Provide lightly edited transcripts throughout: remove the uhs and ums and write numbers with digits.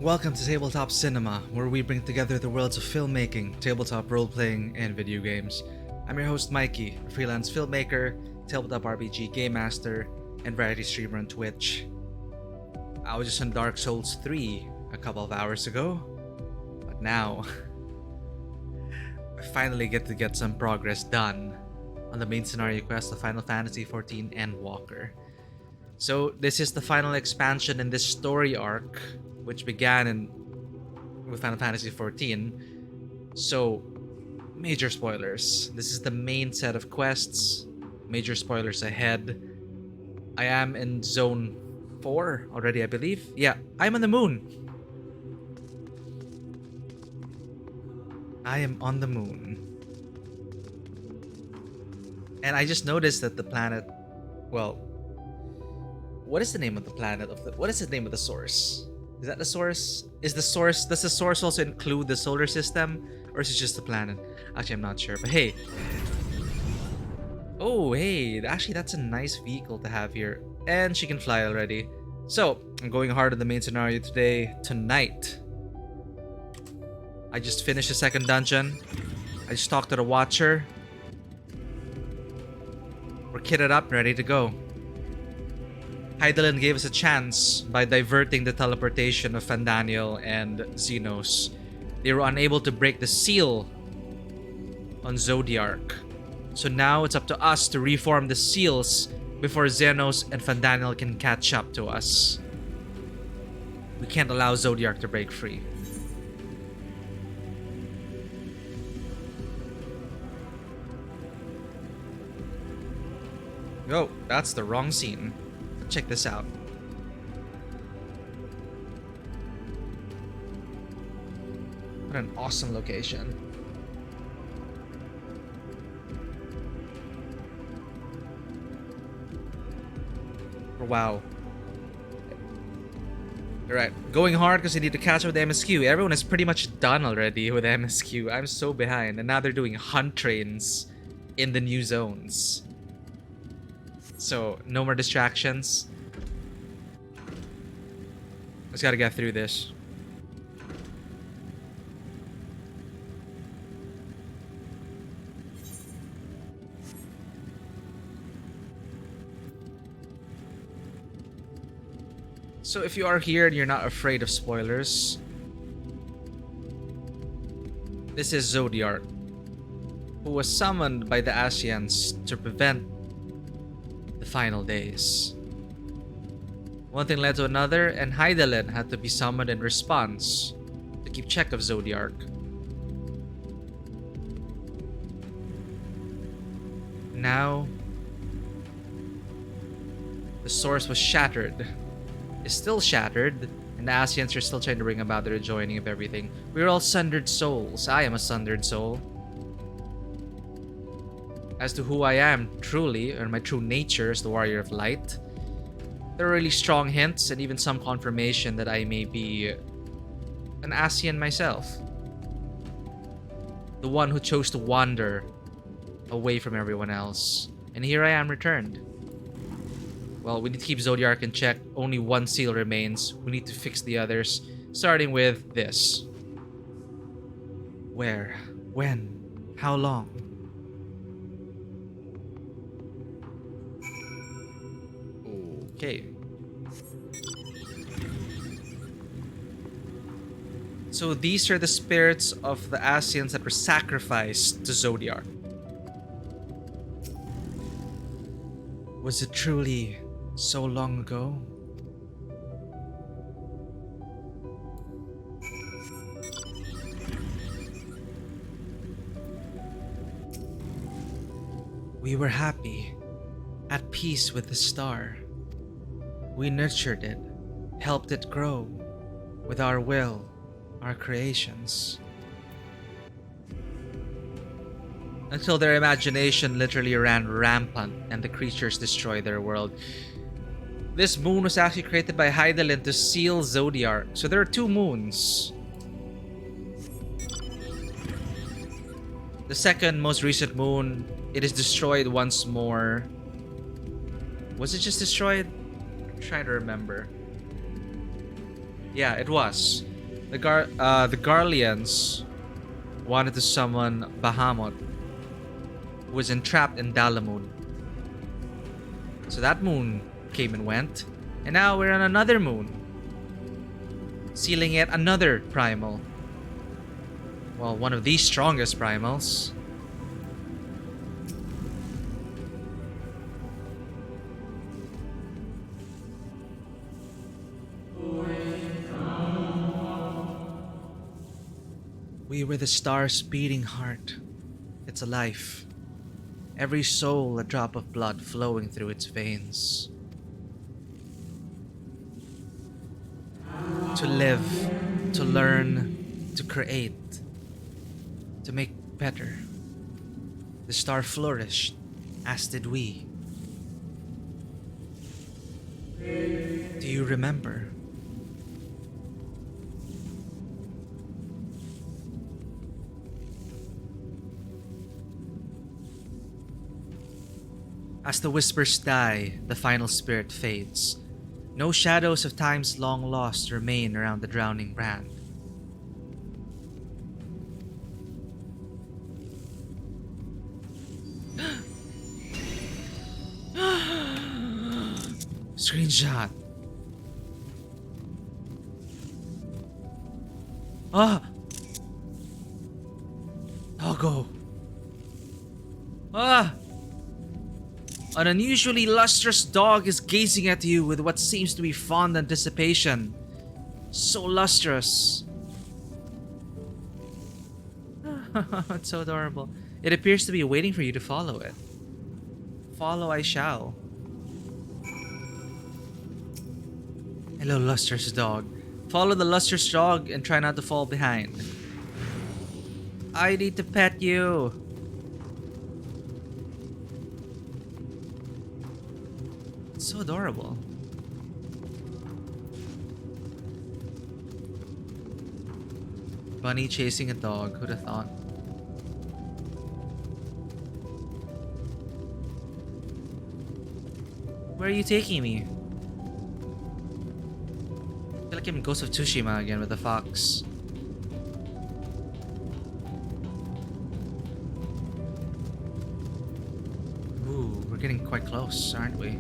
Welcome to Tabletop Cinema, where we bring together the worlds of filmmaking, tabletop role-playing, and video games. I'm your host Mikey, a freelance filmmaker, tabletop RPG game master, and variety streamer on Twitch. I was just on Dark Souls 3 a couple of hours ago, but now I finally get to get some progress done on the main scenario quest of Final Fantasy XIV Endwalker. So this is the final expansion in this story arc, which began with Final Fantasy XIV. So, major spoilers. This is the main set of quests. Major spoilers ahead. I am in Zone 4 already, I believe. Yeah, I'm on the moon. I am on the moon. And I just noticed that the planet... Well, what is the name of the planet? What is the name of the source? Is that the source? Does the source also include the solar system? Or is it just the planet? Actually, I'm not sure, but hey. Oh, hey, actually that's a nice vehicle to have here. And she can fly already. So, I'm going hard on the main scenario tonight. I just finished the second dungeon. I just talked to the Watcher. We're kitted up, ready to go. Hydaelyn gave us a chance by diverting the teleportation of Fandaniel and Xenos. They were unable to break the seal on Zodiark. So now it's up to us to reform the seals before Xenos and Fandaniel can catch up to us. We can't allow Zodiark to break free. Oh, that's the wrong scene. Check this out. What an awesome location. Wow. Alright, going hard because I need to catch up with the MSQ. Everyone is pretty much done already with MSQ. I'm so behind. And now they're doing hunt trains in the new zones. So, no more distractions. Just gotta get through this. So if you are here and you're not afraid of spoilers, this is Zodiark, who was summoned by the Scions to prevent the final days. One thing led to another, and Hydaelyn had to be summoned in response to keep check of Zodiark. Now, the source was shattered. It's still shattered, and the Ascians are still trying to bring about the rejoining of everything. We're all sundered souls. I am a sundered soul. As to who I am truly, or my true nature as the Warrior of Light, there are really strong hints and even some confirmation that I may be an Ascian myself. The one who chose to wander away from everyone else. And here I am returned. Well, we need to keep Zodiark in check. Only one seal remains. We need to fix the others, starting with this. Where? When? How long? Okay. So these are the spirits of the Ascians that were sacrificed to Zodiark. Was it truly so long ago? We were happy, at peace with the star. We nurtured it, helped it grow, with our will, our creations. Until their imagination literally ran rampant and the creatures destroyed their world. This moon was actually created by Hydaelyn to seal Zodiark. So there are two moons. The second most recent moon, it is destroyed once more. Was it just destroyed? I'm trying to remember. Yeah, it was. The Garleans wanted to summon Bahamut, who was entrapped in Dalamun. So that moon came and went, and now we're on another moon, sealing yet another primal. Well, one of the strongest primals. We were the star's beating heart. It's alive. Every soul a drop of blood flowing through its veins. To live, to learn, to create, to make better. The star flourished, as did we. Do you remember? As the whispers die, the final spirit fades. No shadows of times long lost remain around the drowning brand. Screenshot. Ah! Doggo. Ah! An unusually lustrous dog is gazing at you with what seems to be fond anticipation. So lustrous. It's so adorable. It appears to be waiting for you to follow it. Follow I shall. Hello, lustrous dog. Follow the lustrous dog and try not to fall behind. I need to pet you. It's so adorable. Bunny chasing a dog, who'd have thought? Where are you taking me? I feel like I'm in Ghost of Tsushima again with the fox. Ooh, we're getting quite close, aren't we?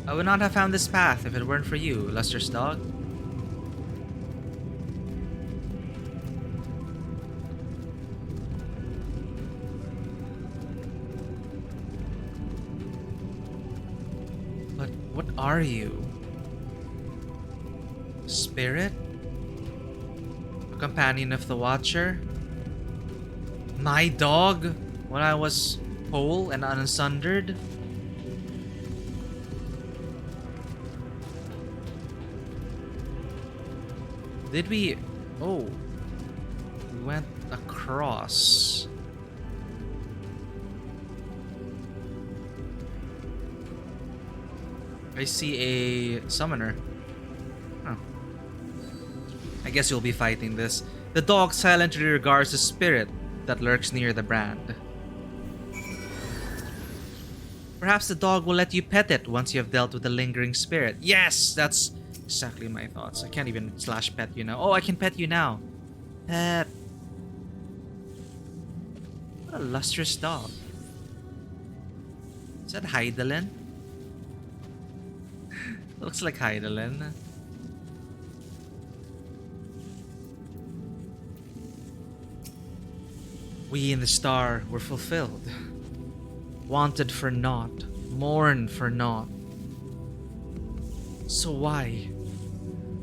I would not have found this path if it weren't for you, lustrous dog. But what are you? Spirit? A companion of the Watcher? My dog when I was whole and unsundered? Did we... Oh. We went across. I see a summoner. Huh. I guess you'll be fighting this. The dog silently regards the spirit that lurks near the brand. Perhaps the dog will let you pet it once you have dealt with the lingering spirit. Yes! That's exactly my thoughts. I can't even / pet you now. Oh, I can pet you now. Pet. What a lustrous dog. Is that Hydaelyn? Looks like Hydaelyn. We in the star were fulfilled. Wanted for naught. Mourned for naught. So why?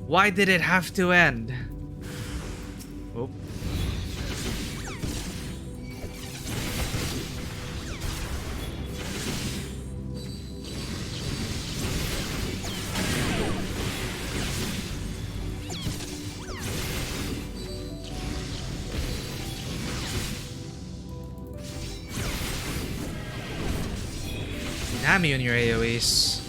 Why did it have to end? Oh. Damn you and your AoEs.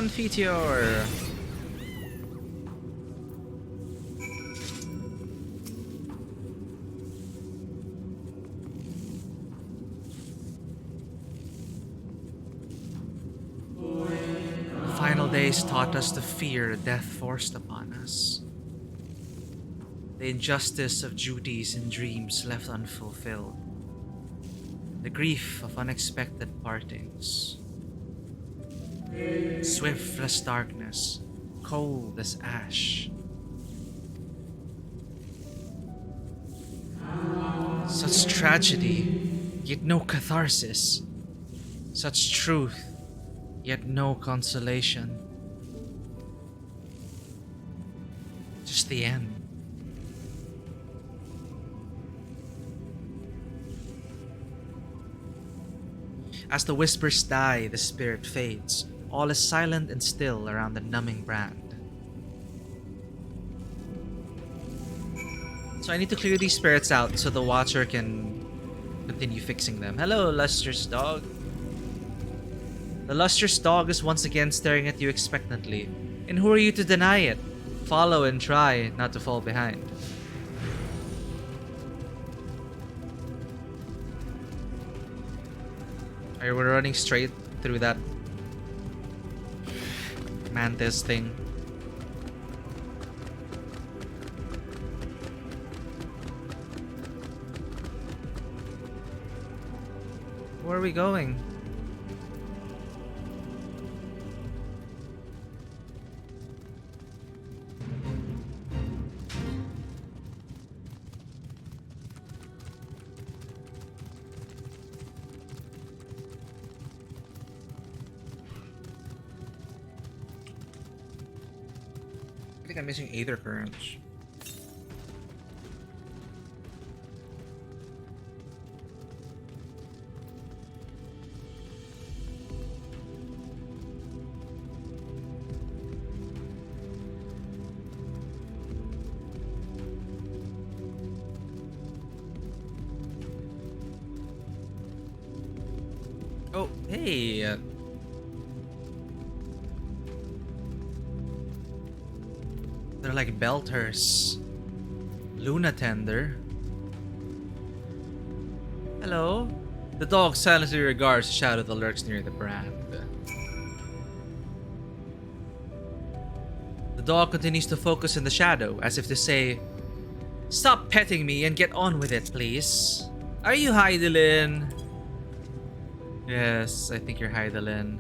Confiteor! The final days taught us the fear death forced upon us. The injustice of duties and dreams left unfulfilled. The grief of unexpected partings. Swift as darkness, cold as ash. Such tragedy, yet no catharsis. Such truth, yet no consolation. Just the end. As the whispers die, the spirit fades. All is silent and still around the numbing brand. So I need to clear these spirits out so the Watcher can continue fixing them. Hello, lustrous dog. The lustrous dog is once again staring at you expectantly. And who are you to deny it? Follow and try not to fall behind. Are we running straight through that mantis thing? Where are we going? I think I'm missing Aether Currents. Oh, hey! They're like belters. Luna Tender. Hello. The dog silently regards the shadow that lurks near the brand. The dog continues to focus in the shadow as if to say, "Stop petting me and get on with it, please." Are you Hydaelyn? Yes, I think you're Hydaelyn.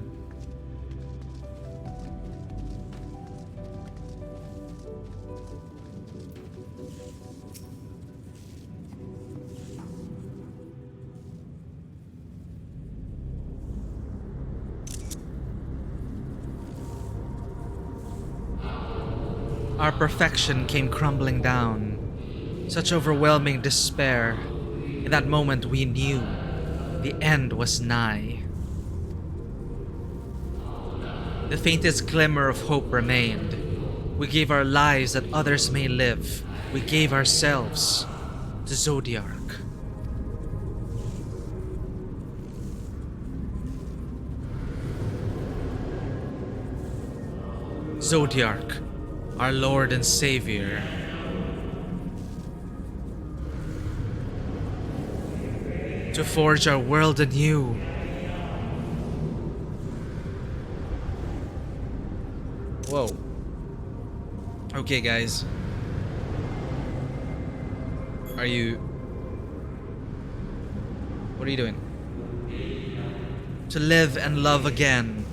Our perfection came crumbling down. Such overwhelming despair. In that moment we knew the end was nigh. The faintest glimmer of hope remained. We gave our lives that others may live. We gave ourselves to Zodiark. Zodiark, our Lord and Savior. To forge our world anew. Whoa. Okay, guys. Are you... What are you doing? To live and love again.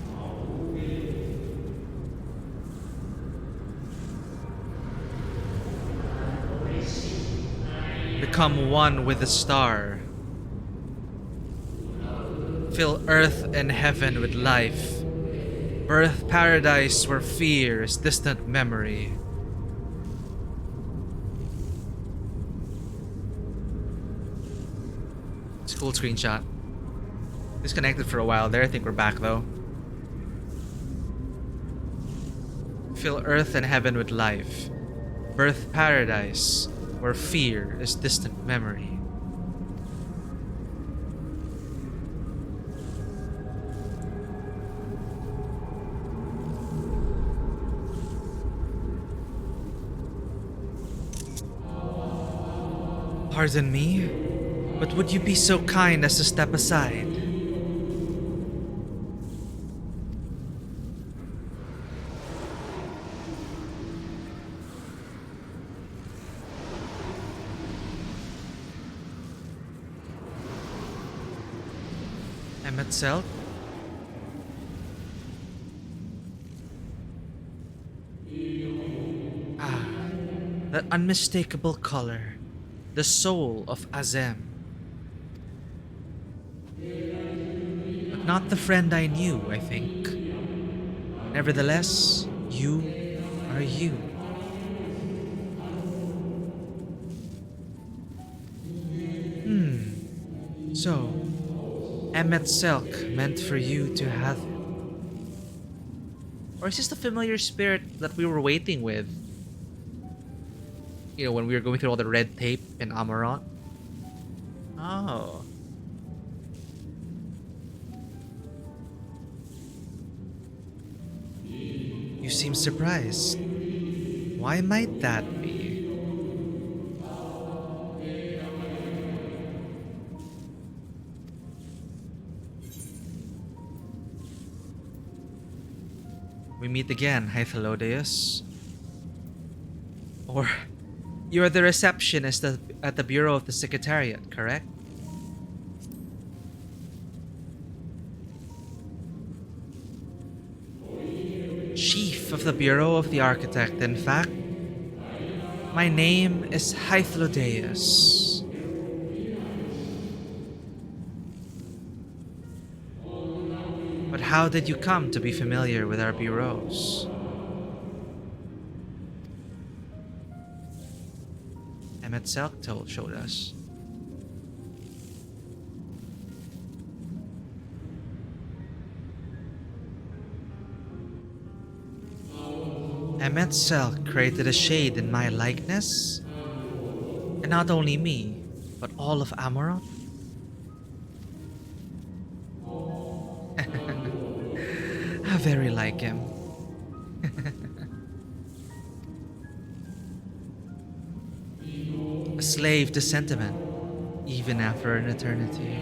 Become one with the star. Fill earth and heaven with life. Birth paradise where fear is distant memory. It's a cool screenshot. Disconnected for a while there. I think we're back though. Fill earth and heaven with life. Birth paradise where fear is distant memory. Pardon me, but would you be so kind as to step aside? Emmet Selk? Ah, that unmistakable color. The soul of Azem. But not the friend I knew, I think. Nevertheless, you are you. So, Emmet Selk meant for you to have him. Or is this the familiar spirit that we were waiting with? You know, when we were going through all the red tape in Amaranth? Oh. You seem surprised. Why might that be? We meet again, Hythalodeus. Or you are the receptionist at the Bureau of the Secretariat, correct? Chief of the Bureau of the Architect, in fact. My name is Hythalodeus. But how did you come to be familiar with our bureaus? Emmet Selk showed us. Emmet Selk created a shade in my likeness? And not only me, but all of Amaranth? How very like him. A slave to sentiment, even after an eternity.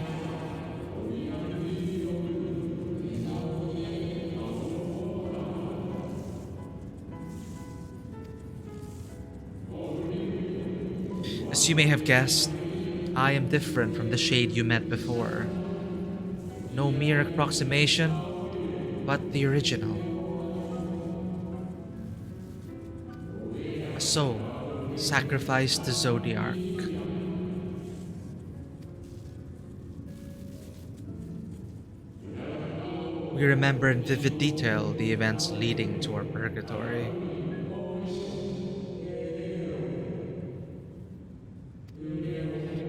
As you may have guessed, I am different from the shade you met before. No mere approximation, but the original. A soul sacrificed to Zodiac. We remember in vivid detail the events leading to our purgatory.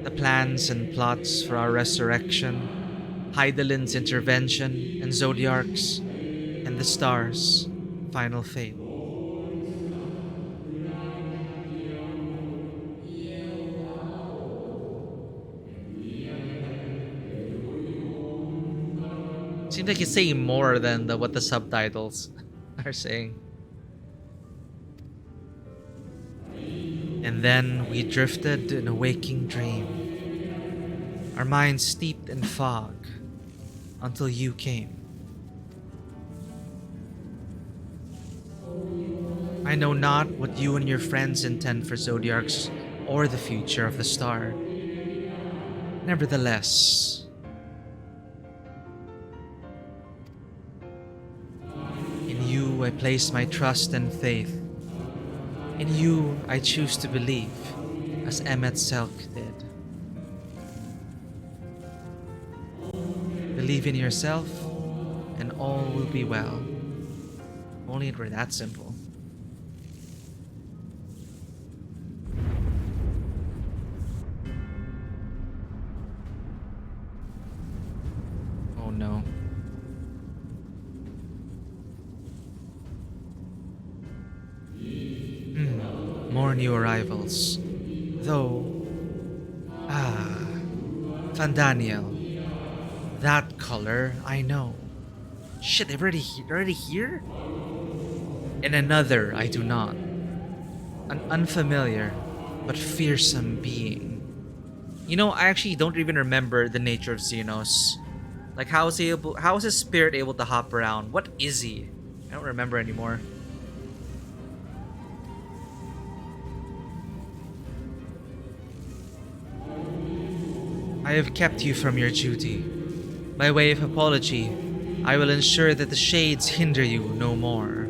The plans and plots for our resurrection, Hydalin's intervention, and Zodiarc's, and the stars' final fate. Seems like he's saying more than what the subtitles are saying. And then we drifted in a waking dream, our minds steeped in fog, until you came. I know not what you and your friends intend for Zodiarcs or the future of the star. Nevertheless, in you I place my trust and faith. In you I choose to believe, as Emmet Selk did. Believe in yourself, and all will be well. Only it were that simple. Oh no. More new arrivals. Though... Fandaniel. That color, I know. Shit, they're already here? And another I do not. An unfamiliar, but fearsome being. You know, I actually don't even remember the nature of Xenos. Like, how is his spirit able to hop around? What is he? I don't remember anymore. I have kept you from your duty. By way of apology, I will ensure that the shades hinder you no more.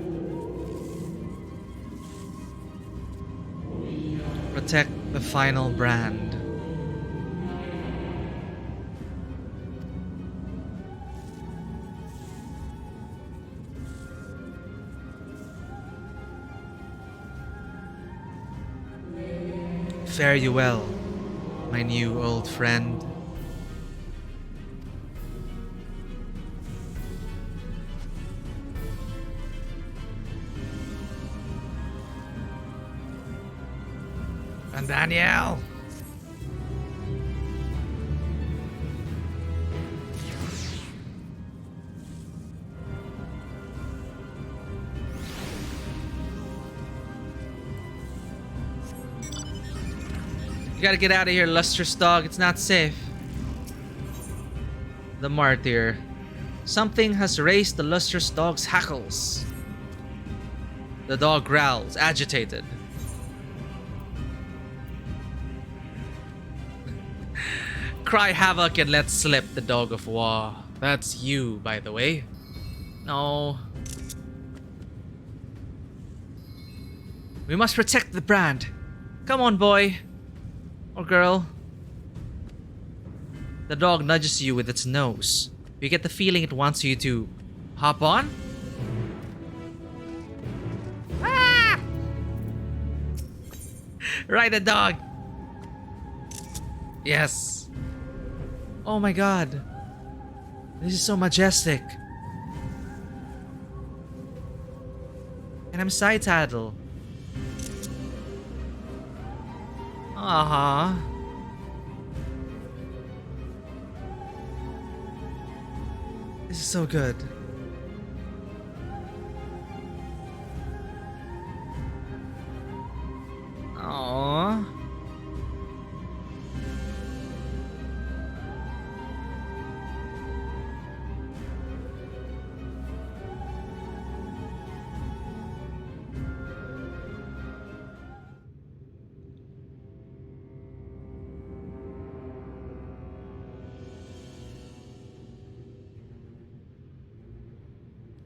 Protect the final brand. Fare you well, my new old friend. And Danielle! You gotta get out of here, lustrous dog. It's not safe. The martyr. Something has raised the lustrous dog's hackles. The dog growls, agitated. Cry havoc and let slip the dog of war. That's you, by the way. No. We must protect the brand. Come on, boy. Or girl. The dog nudges you with its nose. You get the feeling it wants you to hop on? Ah! Ride the dog. Yes. Oh my god. This is so majestic. And I'm side saddle. Uh-huh. This is so good. Aww.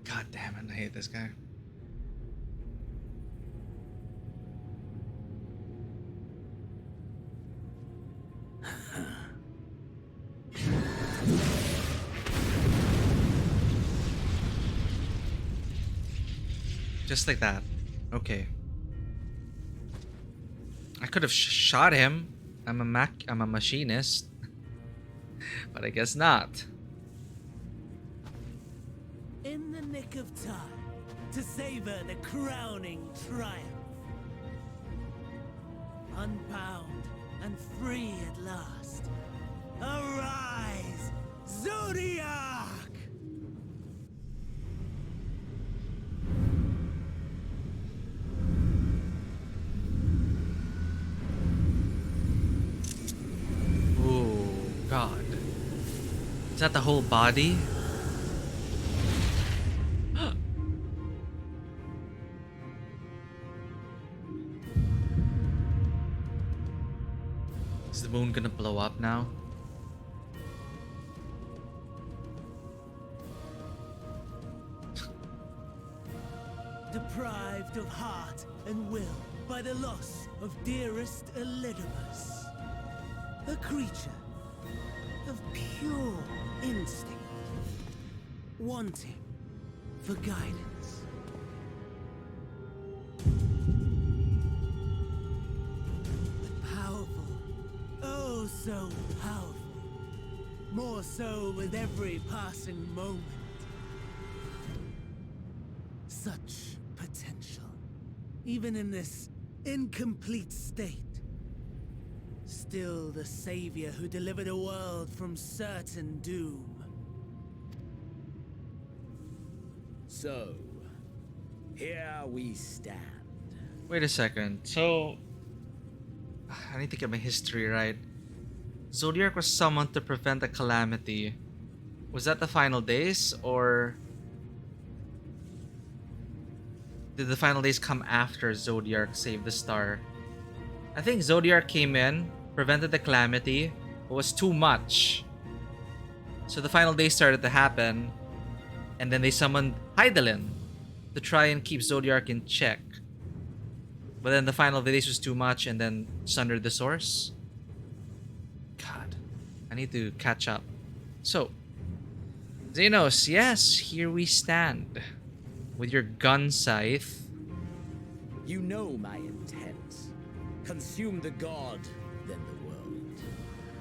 God damn it, I hate this guy. Just like that. Okay. I could have shot him. I'm a machinist. But I guess not. In the nick of time to savor the crowning triumph. Unbound and free at last. Arise, Zodiac! Oh, God. Is that the whole body? Is the moon gonna blow up now? Deprived of heart and will by the loss of dearest Elidibus. A creature of pure instinct, wanting for guidance. But powerful, oh so powerful, more so with every passing moment. Such potential, even in this incomplete state. Still the savior who delivered a world from certain doom. So, here we stand. Wait a second. So, I need to get my history right. Zodiac was summoned to prevent a calamity. Was that the final days, or did the final days come after Zodiac saved the star? I think Zodiac came in, prevented the calamity, but was too much. So the final days started to happen, and then they summoned Hydaelyn to try and keep Zodiac in check. But then the final days was too much, and then sundered the source. God, I need to catch up. So, Xenos, yes, here we stand. With your gun scythe. You know my intent. Consume the god, then the world.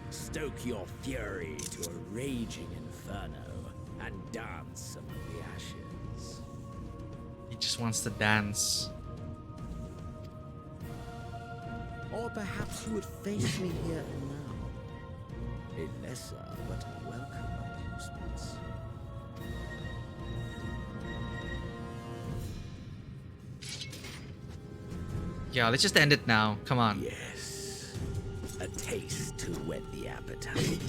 Stoke your fury to a raging inferno, and dance among the ashes. He just wants to dance. Or perhaps you would face me here and now. A lesser but a welcome amusement. Yeah, let's just end it now. Come on. Yes. A taste to whet the appetite.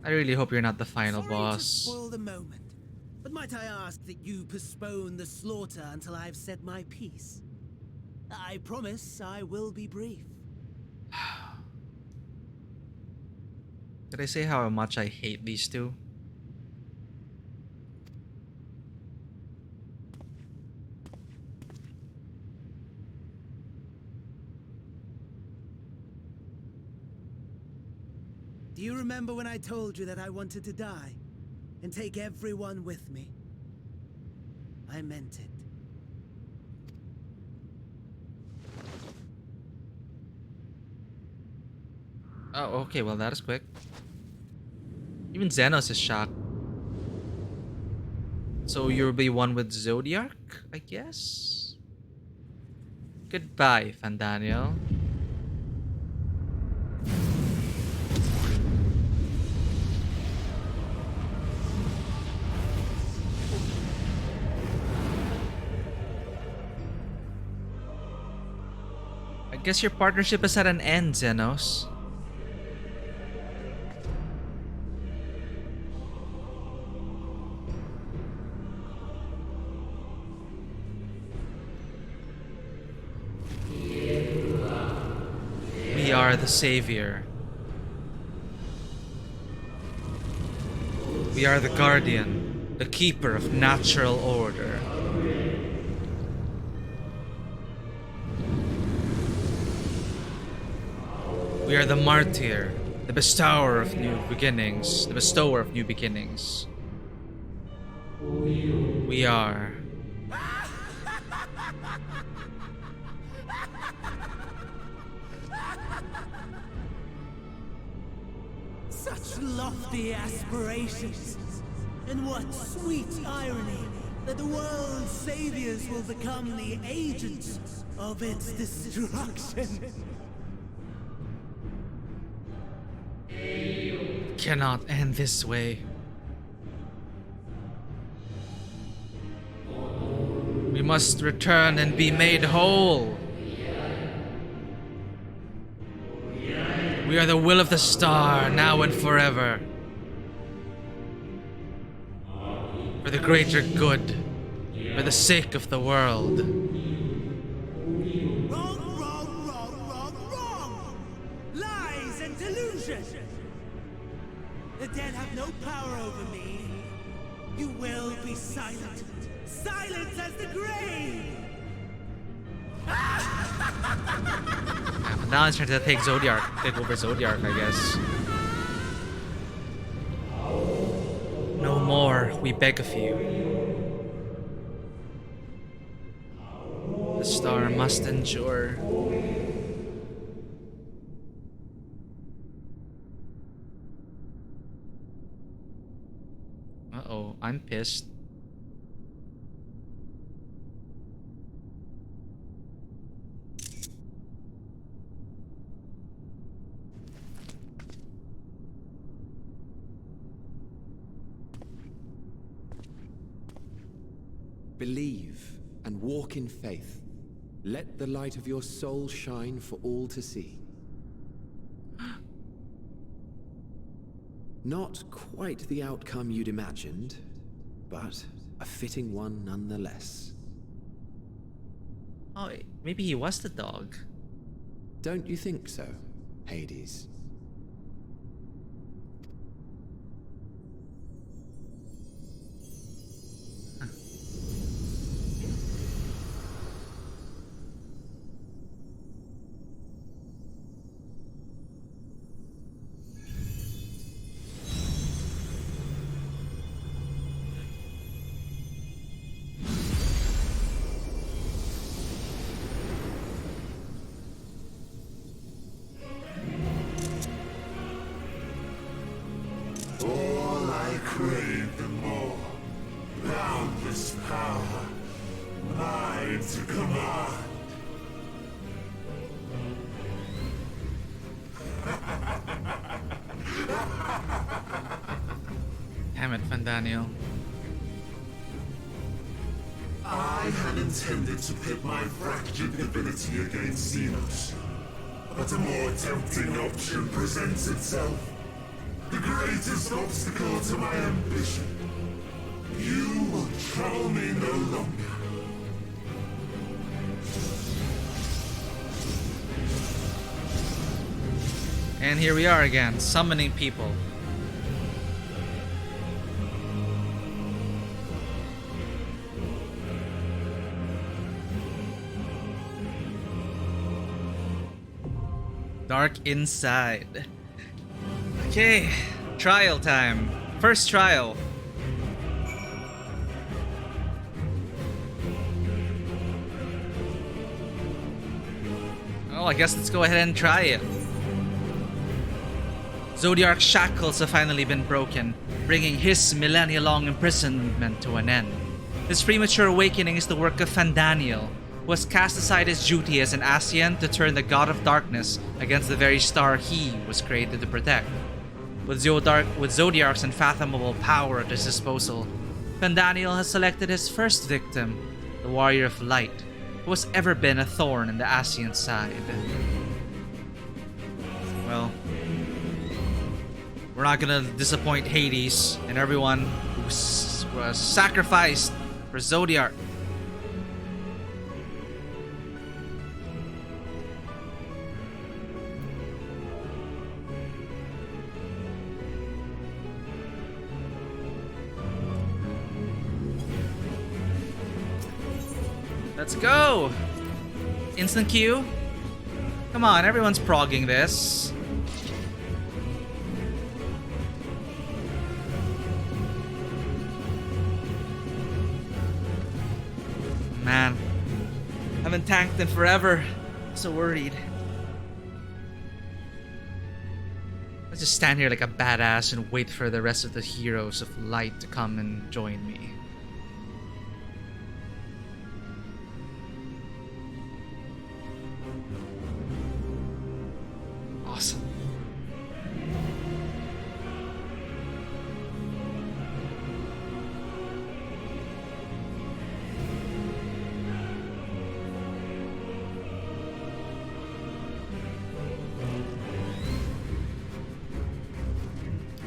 I really hope you're not the final Sorry boss. to spoil the moment, but might I ask that you postpone the slaughter until I've said my piece? I promise I will be brief. Did I say how much I hate these two? Do you remember when I told you that I wanted to die and take everyone with me? I meant it. Oh, okay, well that is quick. Even Xenos is shocked. So you'll be one with Zodiac, I guess? Goodbye, Fandaniel. I guess your partnership is at an end, Xenos. We are the savior. We are the guardian, the keeper of natural order. We are the martyr, the bestower of new beginnings, the bestower of new beginnings. We are. Such lofty aspirations. And what sweet irony that the world's saviors will become the agents of its destruction. Cannot end this way. We must return and be made whole. We are the will of the star, now and forever. For the greater good, for the sake of the world. Wrong! Lies and delusion! The dead have no power over me. You will be silent. Silence as the grave! Now it's trying to take over Zodiac, I guess. No more, we beg of you. The star must endure. Uh-oh, I'm pissed. Believe and walk in faith. Let the light of your soul shine for all to see. Not quite the outcome you'd imagined, but a fitting one nonetheless. Oh, maybe he was the dog. Don't you think so, Hades? Damn it, Fandaniel. I had intended to pit my fractured divinity against Xenos, but a more tempting option presents itself. The greatest obstacle to my ambition. You will trouble me no longer. And here we are again, summoning people. Dark inside. Okay, trial time. First trial. Oh, I guess let's go ahead and try it. Zodiark's shackles have finally been broken, bringing his millennia-long imprisonment to an end. His premature awakening is the work of Fandaniel, who has cast aside his duty as an Ascian to turn the god of darkness against the very star he was created to protect. With Zodiark's unfathomable power at his disposal, Fandaniel has selected his first victim, the Warrior of Light, who has ever been a thorn in the Ascian side. Well, we're not gonna disappoint Hades and everyone who was sacrificed for Zodiark. Let's go! Instant queue? Come on, everyone's progging this. Man, haven't tanked in forever. So worried. Let's just stand here like a badass and wait for the rest of the heroes of light to come and join me. Awesome.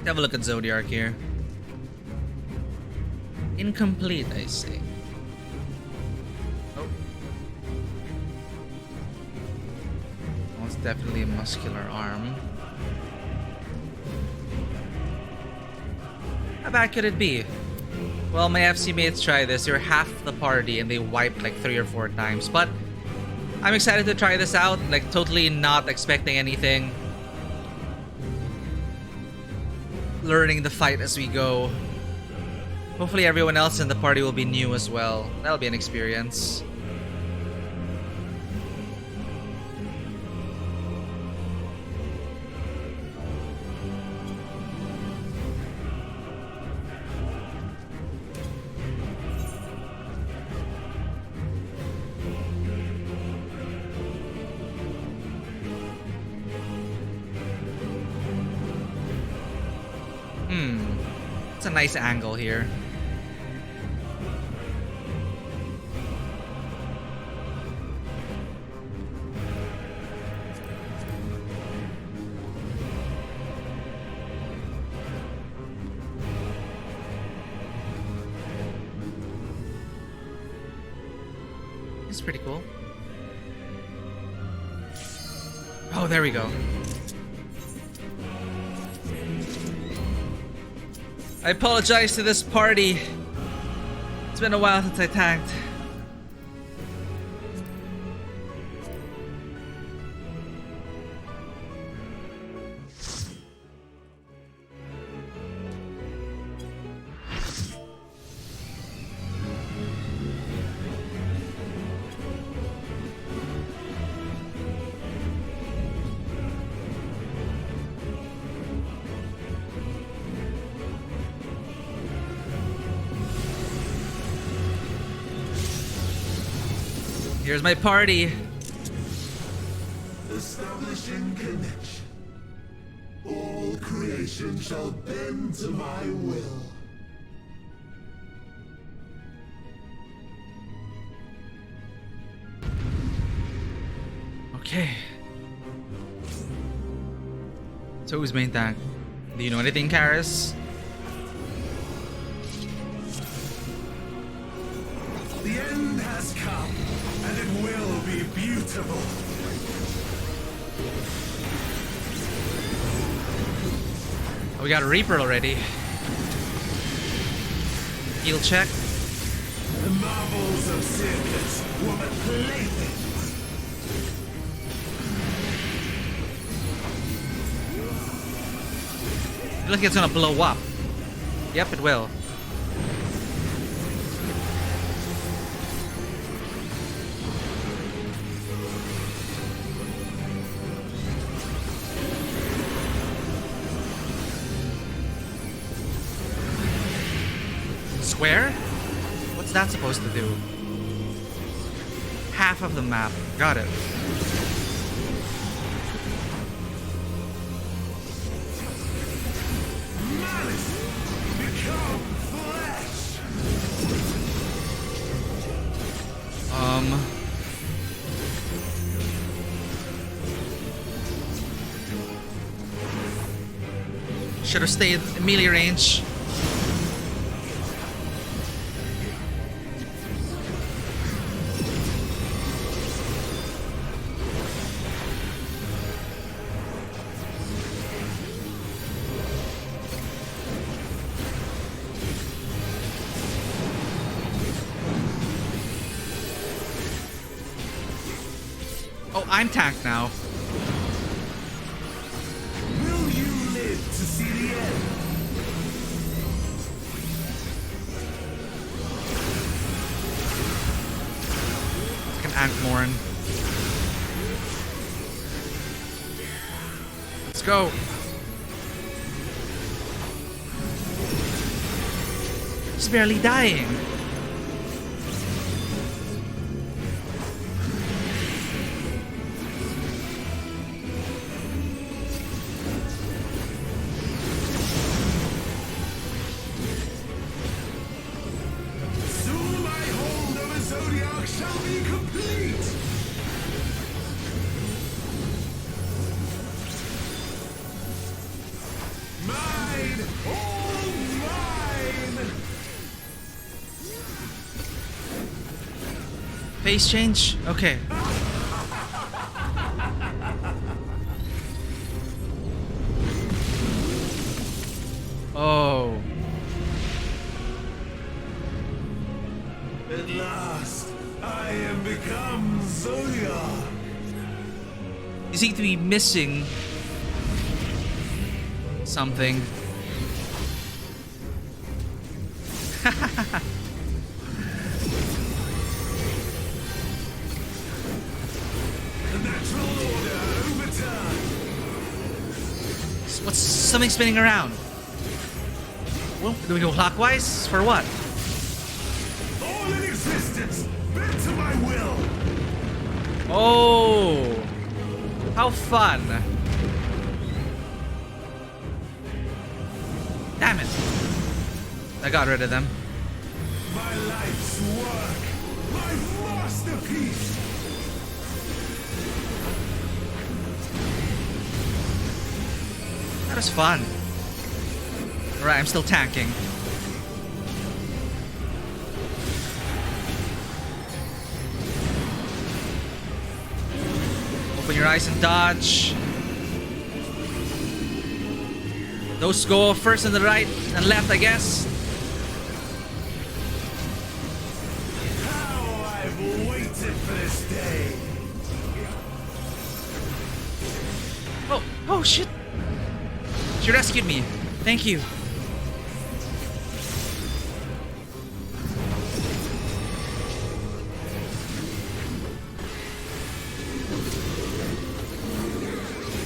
Have a look at Zodiark here. Incomplete, I say. Oh. Oh, it's definitely a muscular arm. How bad could it be? Well, my FC mates try this. You're half the party and they wipe like 3 or 4 times. But I'm excited to try this out. Like, totally not expecting anything. Learning the fight as we go. Hopefully everyone else in the party will be new as well. That'll be an experience. It's a nice angle here. This is pretty cool. Oh, there we go. I apologize to this party. It's been a while since I tanked. Here's my party. Establishing connection. All creation shall bend to my will. Okay. So who's main tank? Do you know anything, Karis? The end has come, and it will be beautiful. Oh, we got a Reaper already. Heal check. The marvels of circus were but playthings. It looks like it's gonna blow up. Yep, it will. Square? What's that supposed to do? Half of the map. Got it. Malice become flesh. Should have stayed in melee range. Oh, I'm tanked now. Will you live to see the end? Like an Ankh-Morn. Let's go. He's barely dying. Soon my hold of a zodiac shall be complete. Mine, all mine. Face change? Okay. Oh. At last, I am become Zodiac. You seem to be missing something. The natural order overturned. What's something spinning around? Well, do we go clockwise? For what? All in existence, bent to my will. Oh, how fun! Damn it! I got rid of them. My life's work, my masterpiece. That was fun. Alright, I'm still tanking. Open your eyes and dodge. Those go first and the right and left, I guess. How I've waited for this day. Oh shit. She rescued me. Thank you.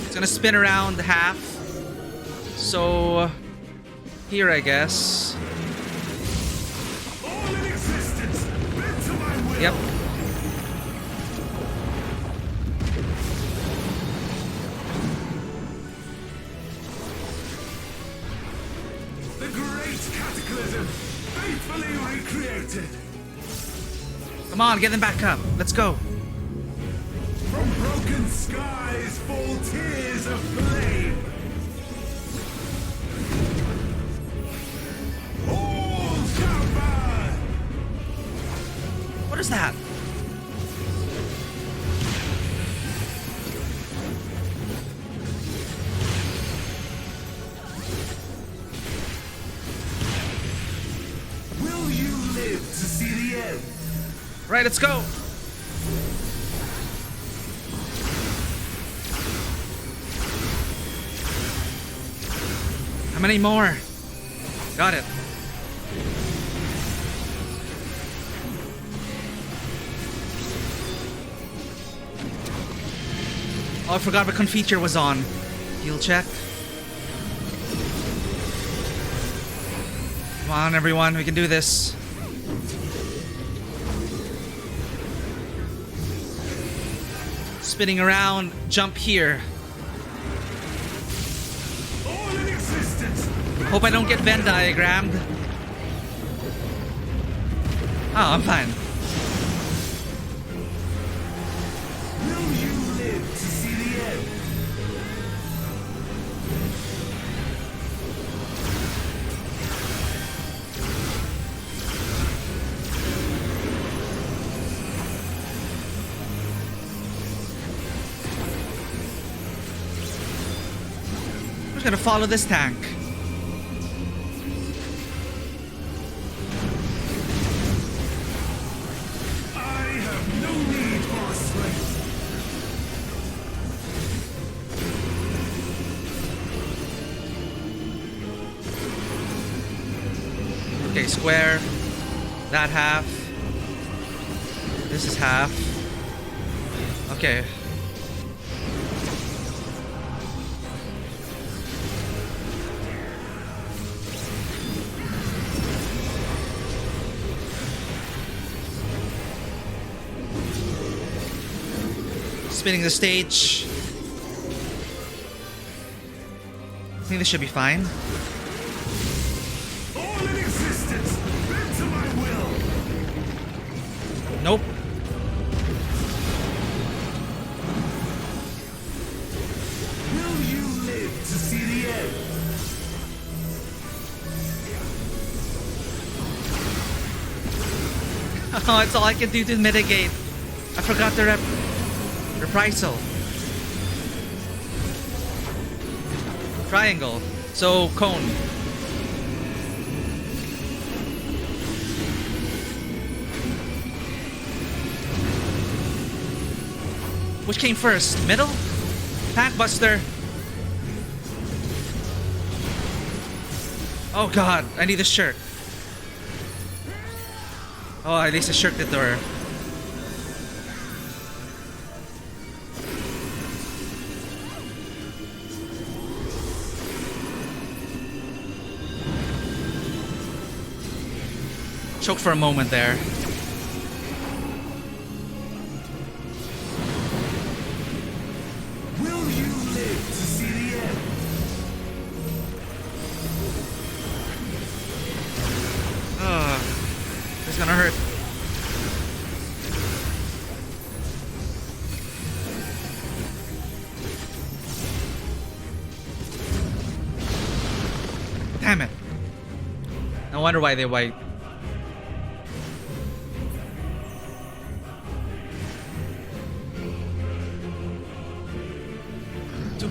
It's gonna spin around half. So here, I guess. All in existence, bend to my will. Yep. The great cataclysm, faithfully recreated. Come on, get them back up. Let's go. From broken skies fall tears of flame. All shall burn. What is that? Will you live to see the end? Right, let's go. How many more? Got it. Oh, I forgot what feature was on. Heal check. Come on, everyone, we can do this. Spinning around, jump here. All in existence. Hope I don't get Venn diagrammed. Oh, I'm fine. Will you live to see the end? I'm just gonna follow this tank. I have no need for a slave. Okay, square. That half. This is half. Okay. Spinning the stage. I think this should be fine. All in existence, bend to my will. Nope. Will you live to see the end? Oh, it's all I can do to mitigate. I forgot the reprisal. Triangle. So, cone. Which came first? Middle? Tank Buster. Oh god, I need a shirt. Oh, at least I shirked it to her. Choked for a moment there. Will you live to see the end? Ugh. This is gonna hurt. Damn it. No wonder why they white.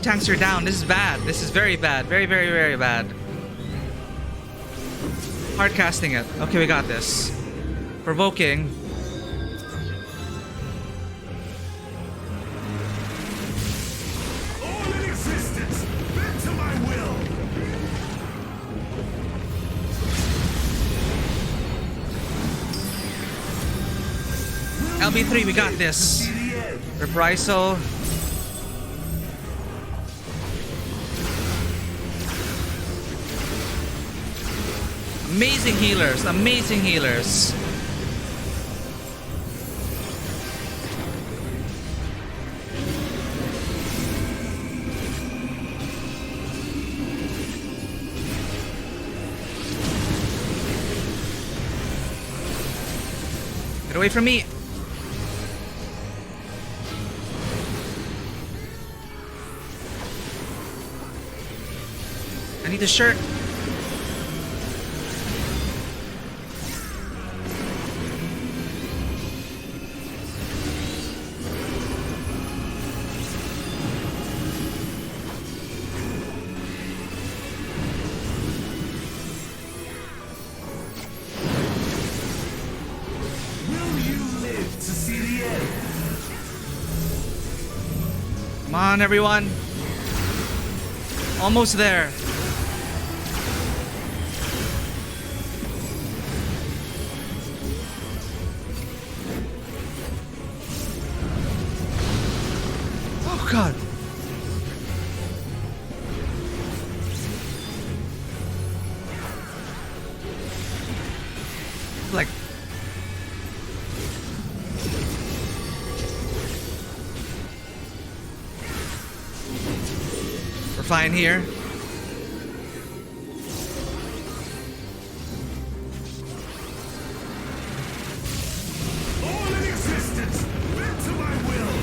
tanks are down. This is bad. This is very bad. Very, very, very bad. Hard casting it. Okay, we got this. Provoking. All in existence, bend to my will. LB3, we got this. See the end. Reprisal. Amazing healers, amazing healers. Get away from me. I need a shirt. Will you live to see the end? Come on, everyone. Almost there. Oh, God. Like... We're fine here. All in existence, bend to my will.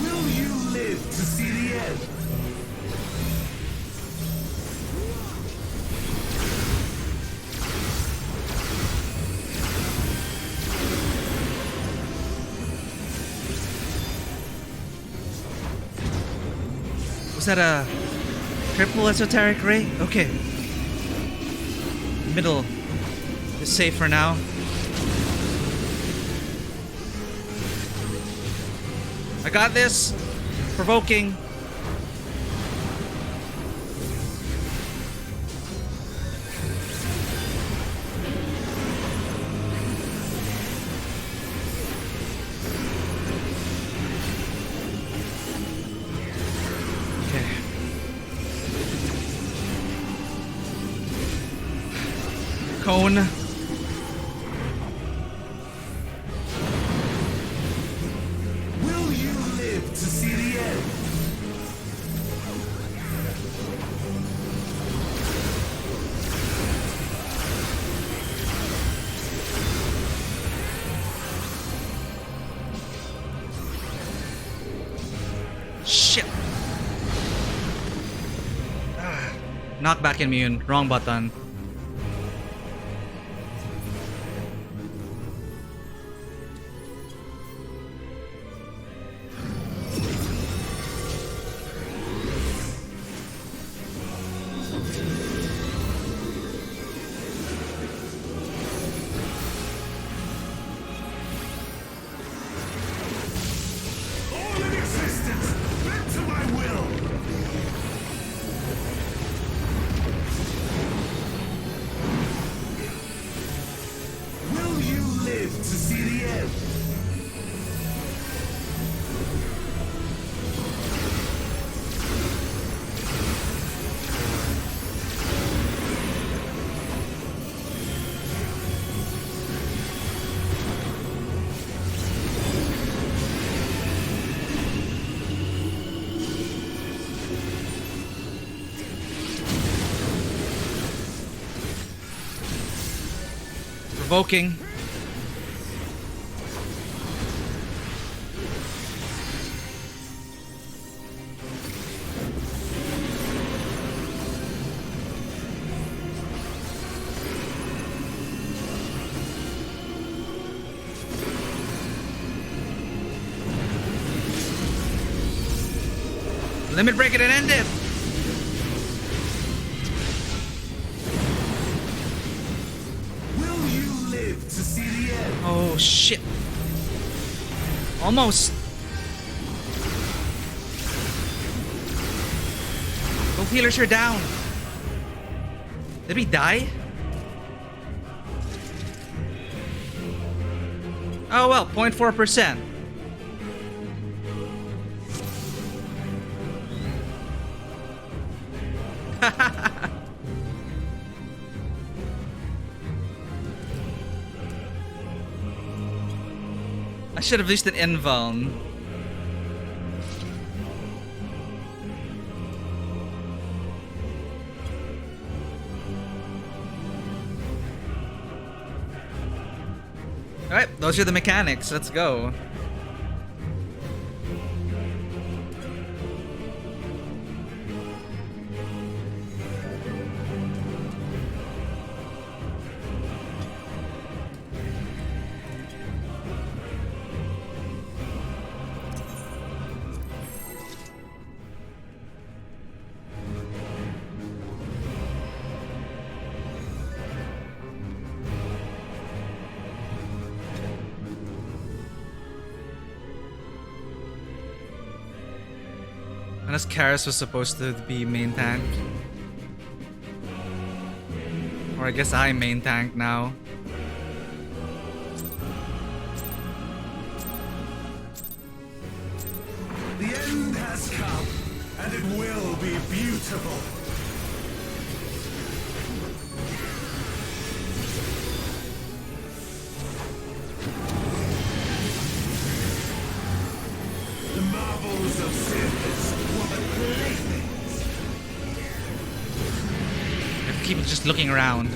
Will you live to see the end? Was that a triple esoteric ray? Okay. Middle is safe for now. I got this. Provoking. Okay. Cone. Will you live to see the end? Shit. Knockback immune. Wrong button. All in existence, bend to my will. Will you live to see the end? Provoking. Limit break it and end it! Will you live to see the end? Oh shit. Almost. Both healers are down. Did we die? Oh well, 0.4%. I should have used an invuln. Alright, those are the mechanics. Let's go. Unless Karis was supposed to be main tank. Or I guess I'm main tank now. The end has come, and it will be beautiful. The marvels of Sirius were the playthings. I have to keep just looking around.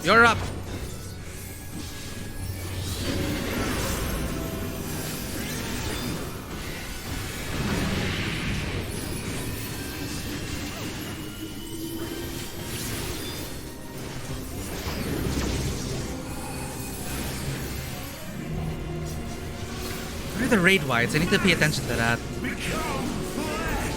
You're up. Where are the raid wides? I need to pay attention to that. Become flesh.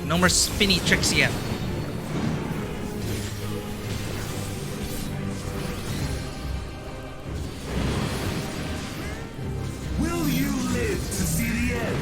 No more spinny tricks yet. Will you live to see the end?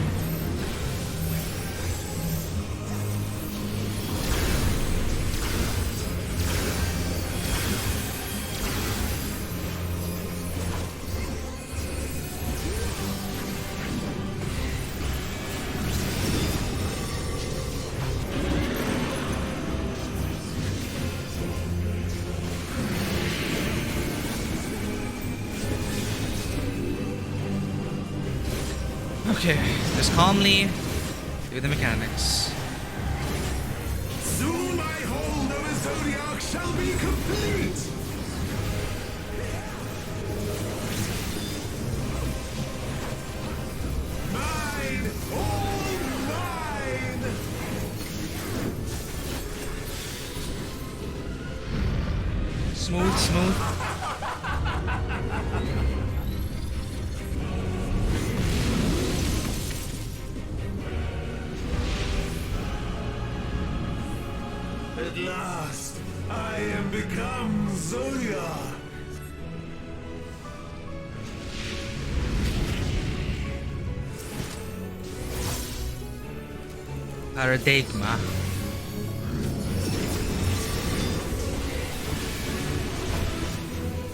Okay, just calmly do the mechanics. Soon my hold of a zodiac shall be complete. Mine, all mine. Smooth, smooth. At last, I am become Zoya. Paradigma.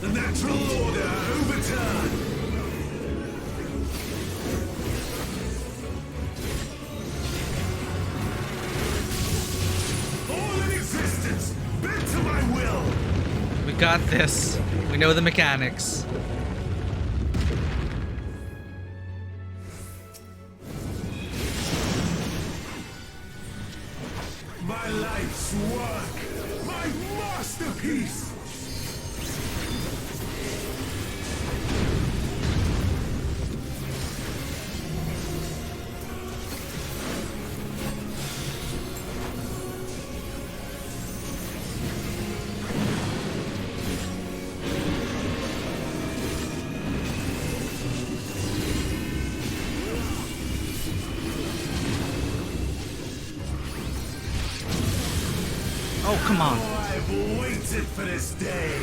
The natural order overturned. All in existence, bent to my will. got this. We know the mechanics. My life's work! My masterpiece! Oh, come on. I've waited for this day!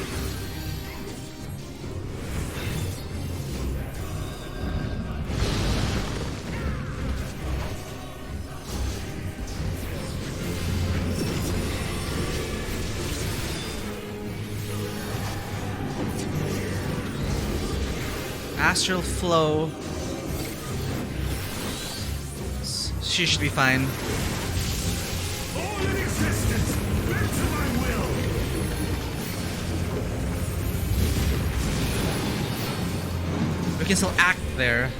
Astral flow. She should be fine. All in existence, bend to my will! We can still act there.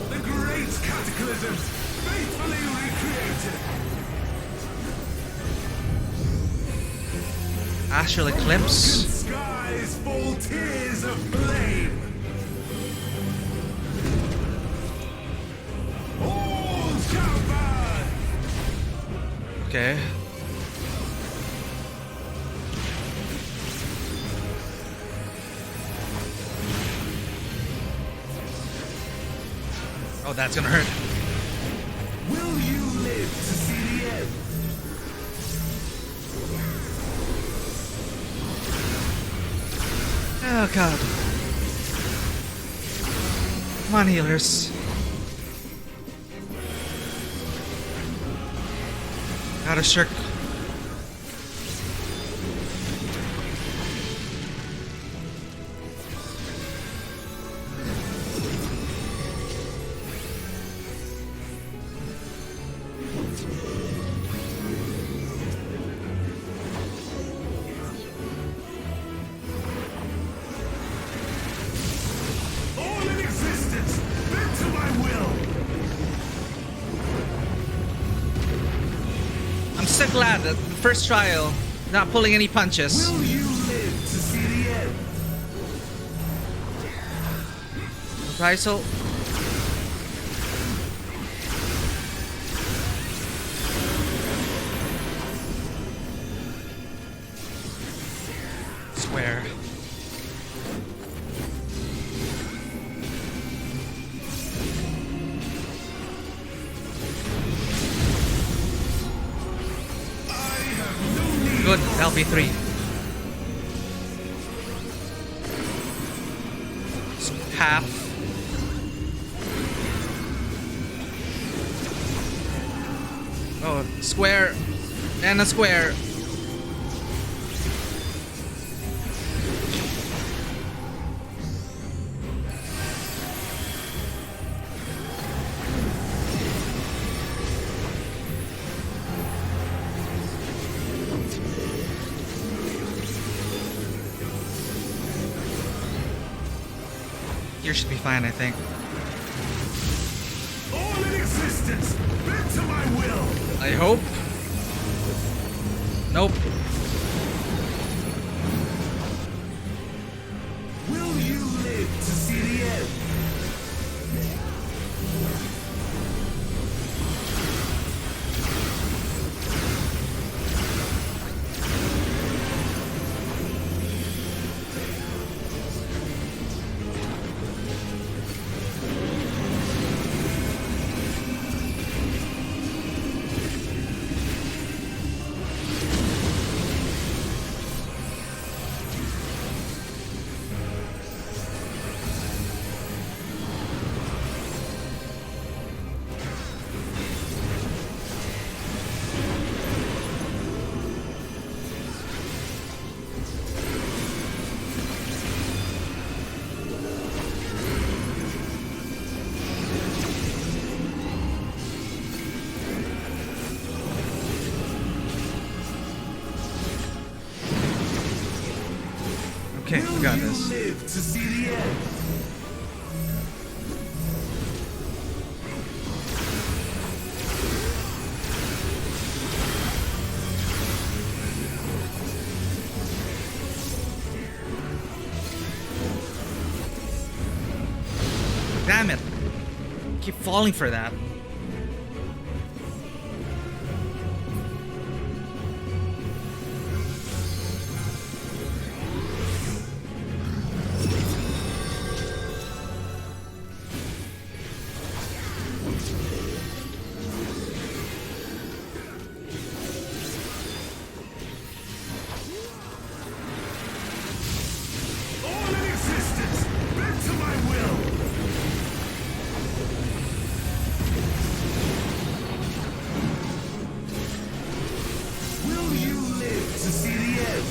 The great cataclysms, faithfully recreated! Astral Broken eclipse. skies fall tears of flame! All shall burn! Okay. Oh, that's gonna hurt. Will you live to see the end? Oh god. Come on, healers. Gotta shirk. All in existence, bend to my will! I'm so glad that the first trial, not pulling any punches. Will you live to see the end? Reprisal. Square. Good, LP3. Half. Oh, square. And a square. You should be fine, I think. All in existence, bend to my will! I hope. Nope. Will you live to see the end? Okay, we got this. Live to see the end. Damn it! Keep falling for that. All in existence, bend to my will. Will you live to see the end?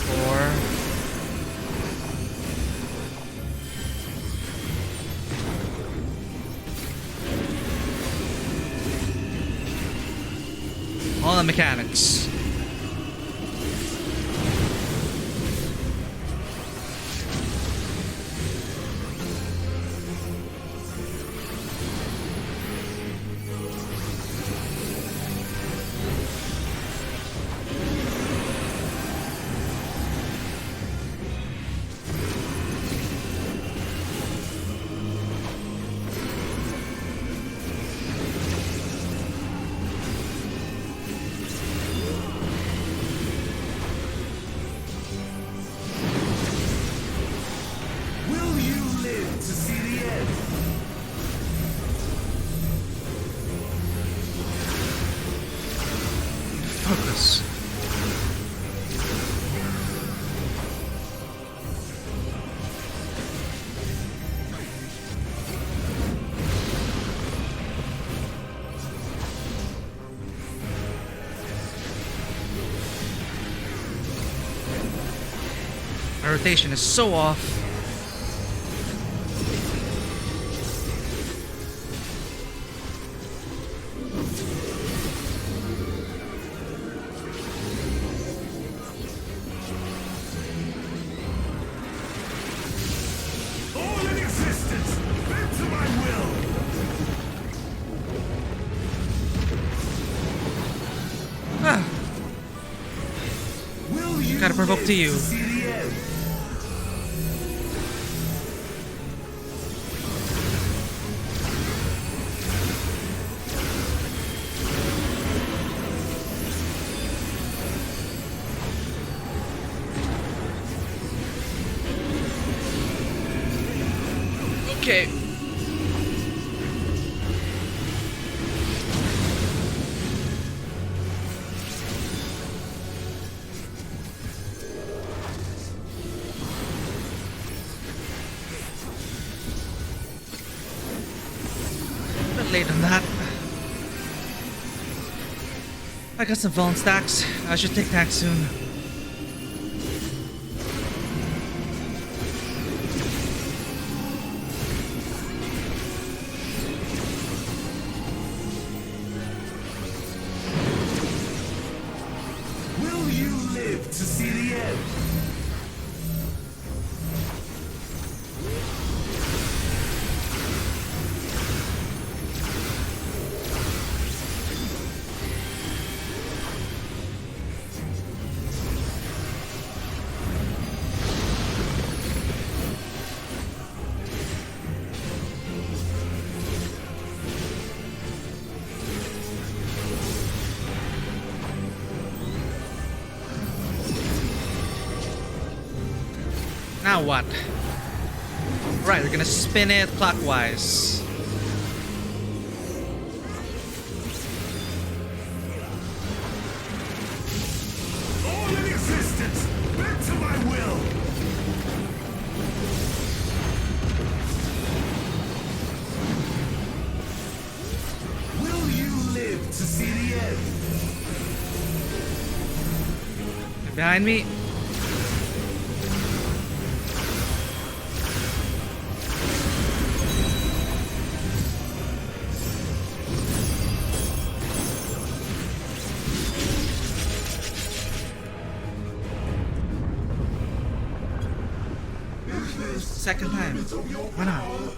Four. All the mechanics. Will you live to see the end? Focus. My rotation is so off. All in existence, bend to my will. Ah, Will you Gotta provoke live to you. see the end? okay. Bit late on that. I got some phone stacks. I should take tax soon. Will you live to see the end? Now what? Right, we're gonna spin it clockwise. All in existence, bend to my will. Will you live to see the end? You're behind me. limit of your Why not? power.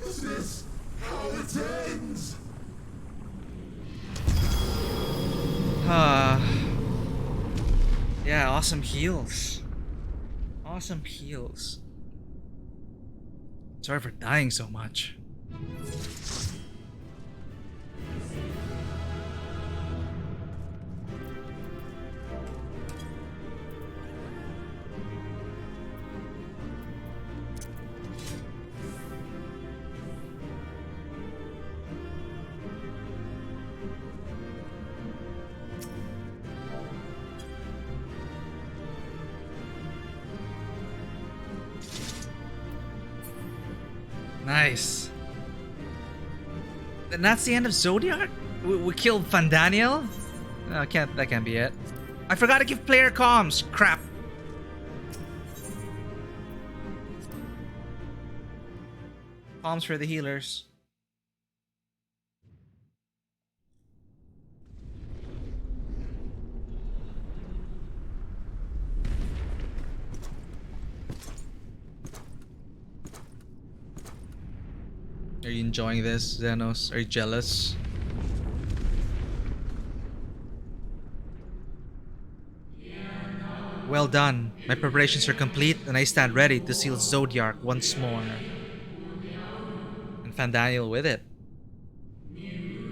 This is how it ends. Yeah, awesome heals. Awesome heals. Sorry for dying so much. Nice. And that's the end of Zodiac? We killed Fandaniel? That can't be it. I forgot to give player comms. Crap. Comms for the healers. Are you enjoying this, Xenos? Are you jealous? Well done. My preparations are complete and I stand ready to seal Zodiac once more. And Fandaniel with it.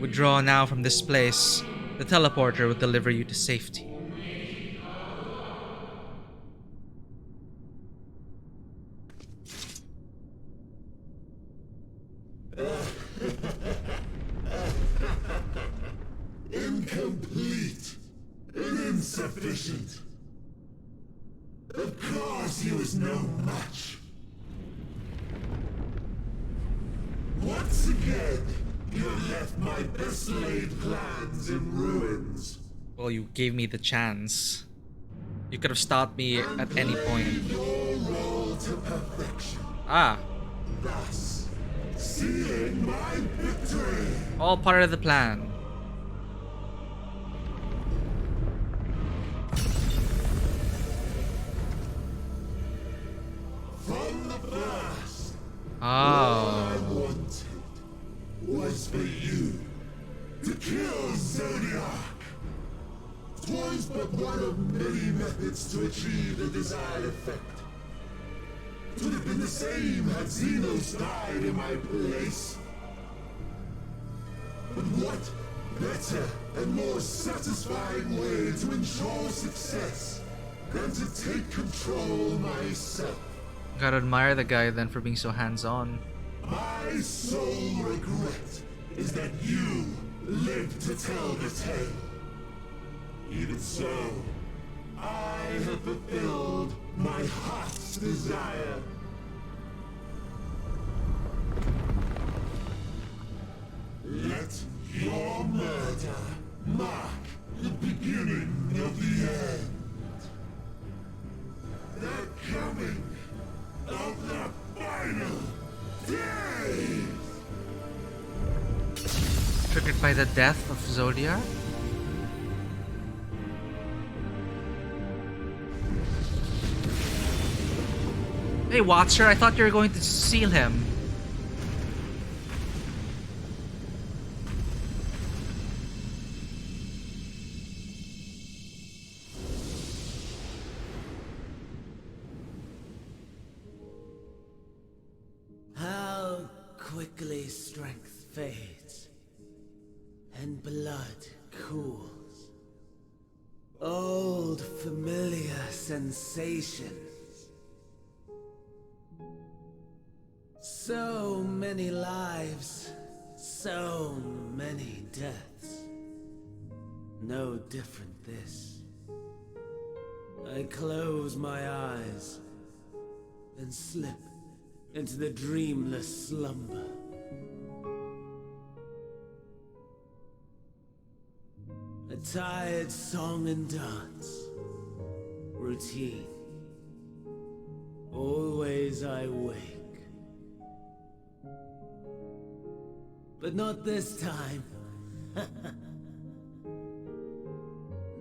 Withdraw now from this place. The teleporter will deliver you to safety. Incomplete and insufficient. Of course he was no match. Once again, you have left my best laid plans in ruins. Well, you gave me the chance. You could have stopped me at any point. Your role to perfection. Ah, Thus, sealing my victory. all part of the plan. From the first, all I Oh. wanted was for you to kill Zodiac. 'Twas but one of many methods to achieve the desired effect. It would have been the same had Xenos died in my place. But what better and more satisfying way to ensure success than to take control myself? Gotta admire the guy then for being so hands-on. My sole regret is that you lived to tell the tale. Even so, I have fulfilled my heart's desire. Let your murder mark the beginning of the end. The coming of the final day! Triggered by the death of Zodiac? Hey Watcher, I thought you were going to seal him. How quickly strength fades and blood cools. Old familiar sensations. So many lives, so many deaths. No different this. I close my eyes and slip into the dreamless slumber. A tired song and dance. Routine. Always I wake. But not this time.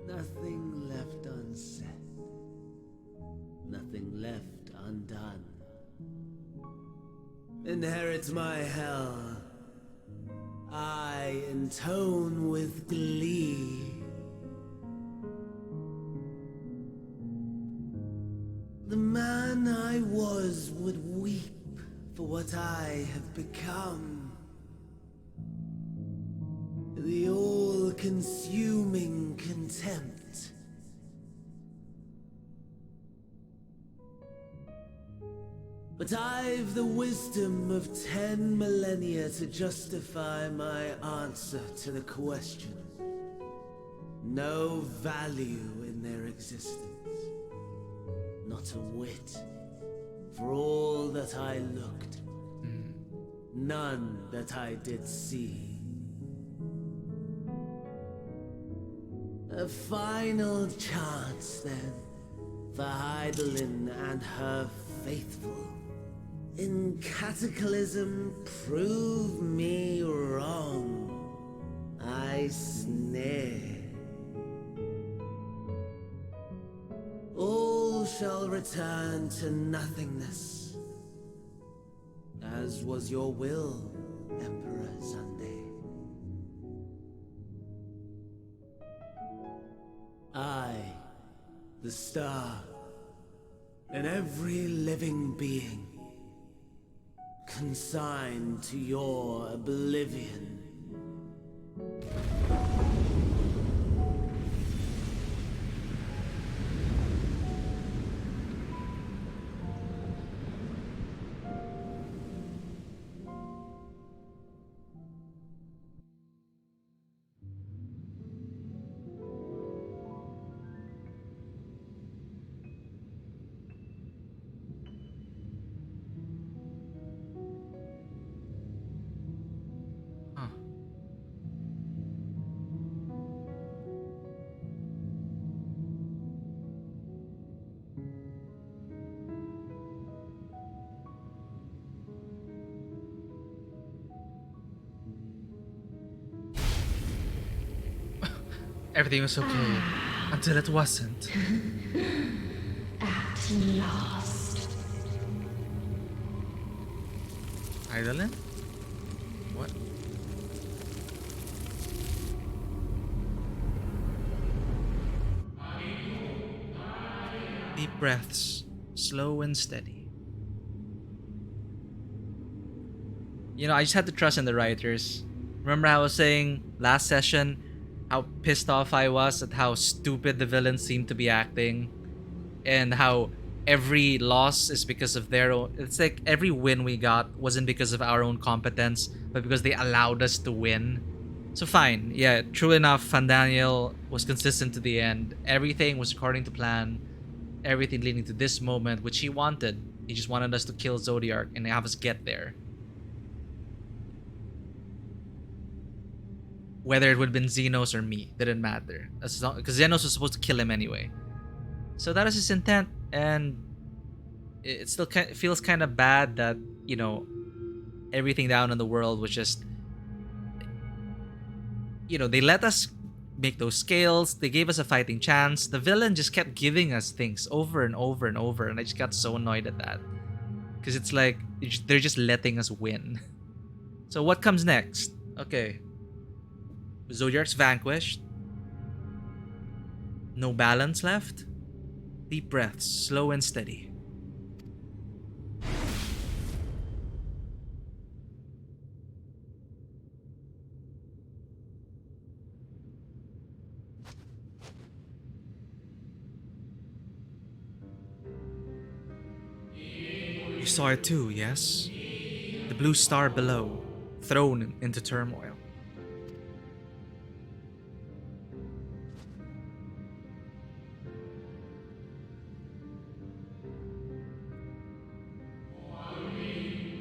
Nothing left unsaid. Nothing left undone. Inherit my hell. I intone with glee. The man I was would weep for what I have become. The all-consuming contempt. But I've the wisdom of 10 millennia to justify my answer to the question. No value in their existence. Not a whit. For all that I looked. None that I did see. A final chance, then, for Heidelin and her faithful. In Cataclysm, prove me wrong. I sneer. All shall return to nothingness, as was your will, Emperor Sunday. I, the star, and every living being, consigned to your oblivion. Huh. Everything was okay until it wasn't. At last. Heidelin? What? Deep breaths, slow and steady. You know, I just had to trust in the writers. Remember how I was saying last session how pissed off I was at how stupid the villains seemed to be acting, and how every loss is because of their own. It's like every win we got wasn't because of our own competence, but because they allowed us to win. So fine, yeah, true enough, Fandaniel was consistent to the end. Everything was according to plan. Everything leading to this moment, which he wanted. He just wanted us to kill Zodiark and have us get there. Whether it would have been Xenos or me, didn't matter. Because Xenos was supposed to kill him anyway. So that is his intent, and it still feels kind of bad that, you know, everything down in the world was just, you know, they let us make those scales, they gave us a fighting chance. The villain just kept giving us things over and over and over, and I just got so annoyed at that. Because it's like, they're just letting us win. So what comes next? Okay. Zodiark's vanquished. No balance left. Deep breaths, slow and steady. You saw it too, yes? The blue star below, thrown into turmoil.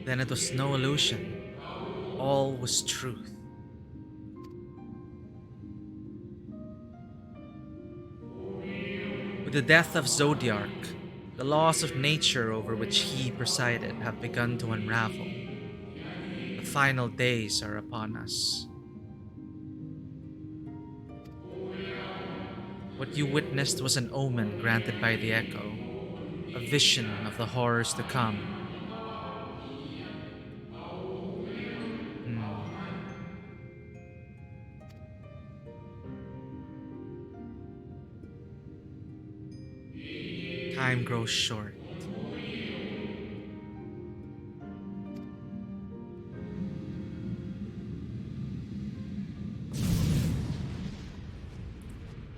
Then it was no illusion. All was truth. With the death of Zodiark, the laws of nature over which he presided have begun to unravel. The final days are upon us. What you witnessed was an omen granted by the Echo, a vision of the horrors to come. time grows short.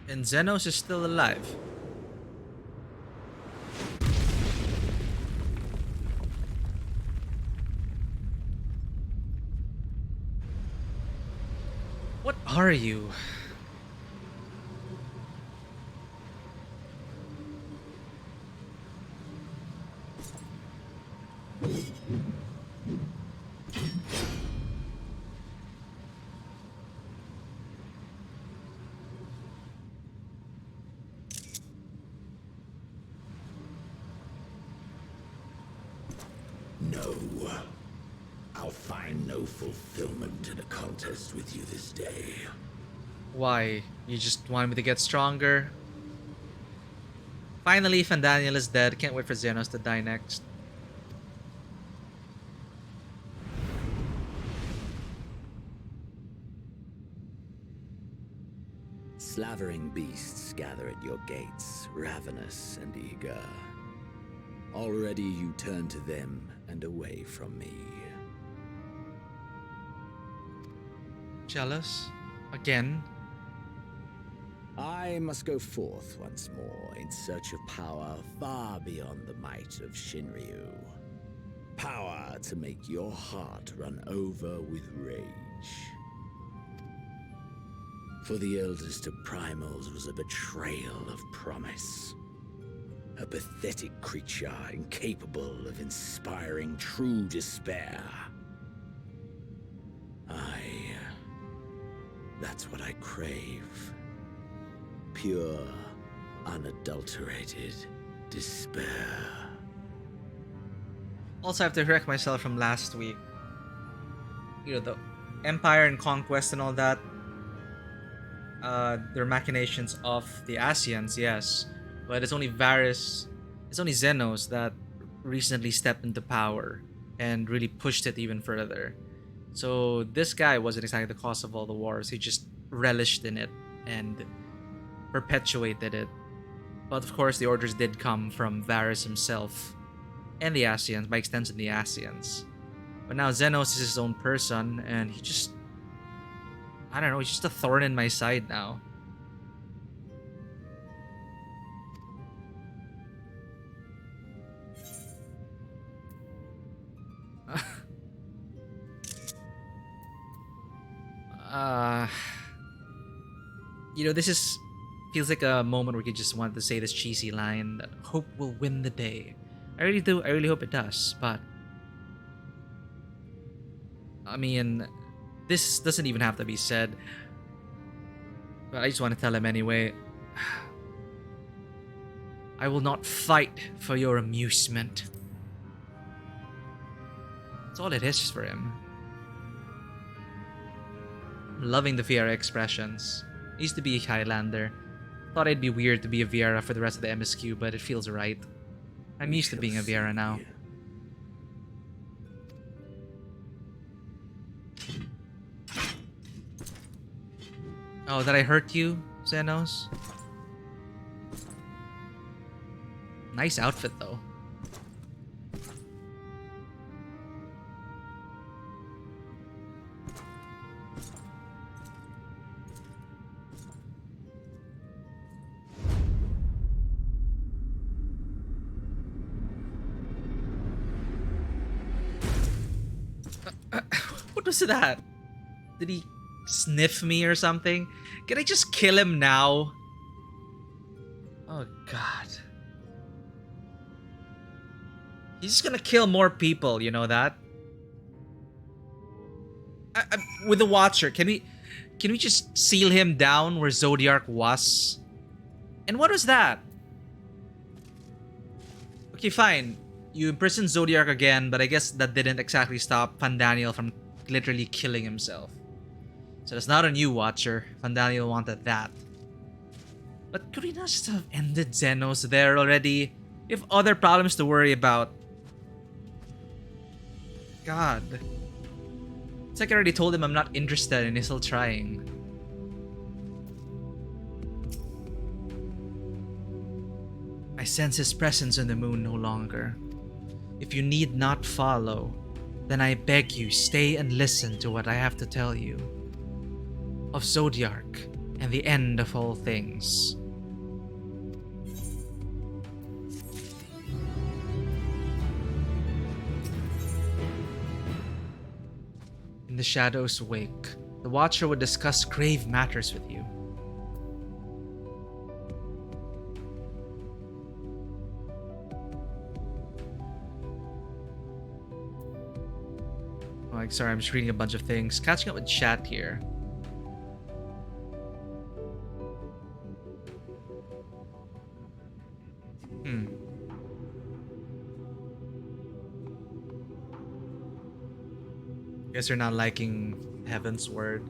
And Xenos is still alive. What are you? No. I'll find no fulfillment in a contest with you this day. Why? You just want me to get stronger? Finally, Fandaniel is dead. Can't wait for Xenos to die next. Slavering beasts gather at your gates, ravenous and eager. Already you turn to them and away from me. Jealous? Again? I must go forth once more in search of power far beyond the might of Shinryu. Power to make your heart run over with rage. For the eldest of primals was a betrayal of promise. A pathetic creature incapable of inspiring true despair. That's what I crave. Pure, unadulterated despair. Also, I have to correct myself from last week. You know, the Empire and Conquest and all that. Their machinations of the Scions, yes. But it's only Varys, it's only Xenos that recently stepped into power and really pushed it even further. So this guy wasn't exactly the cause of all the wars. He just relished in it and perpetuated it. But of course, the orders did come from Varys himself and the Scions, by extension the Scions. But now Xenos is his own person, and he just... I don't know, he's just a thorn in my side now. You know, this feels like a moment where you just wanted to say this cheesy line that hope will win the day. I really do. I really hope it does. But I mean, this doesn't even have to be said. But I just want to tell him anyway. I will not fight for your amusement. That's all it is for him. I'm loving the Viera expressions. I used to be a Highlander. Thought it'd be weird to be a Viera for the rest of the MSQ, but it feels right. I'm used to being a Viera now. Oh, did I hurt you, Xenos? Nice outfit, though. What was that? Did he sniff me or something? Can I just kill him now? Oh god. He's just gonna kill more people, you know that? With the Watcher, can we just seal him down where Zodiark was? And what was that? Okay, fine. You imprisoned Zodiark again, but I guess that didn't exactly stop Fandaniel from literally killing himself. So that's not a new Watcher. Fandaniel wanted that. But could we not just have ended Xenos there already? We have other problems to worry about. God. It's like I already told him I'm not interested and he's still trying. I sense his presence in the moon no longer. If you need not follow, then I beg you stay and listen to what I have to tell you. Of Zodiark and the end of all things. In the shadows wake, the Watcher would discuss grave matters with you. Like, sorry, I'm just reading a bunch of things. Catching up with chat here. Guess you're not liking Heaven's Word.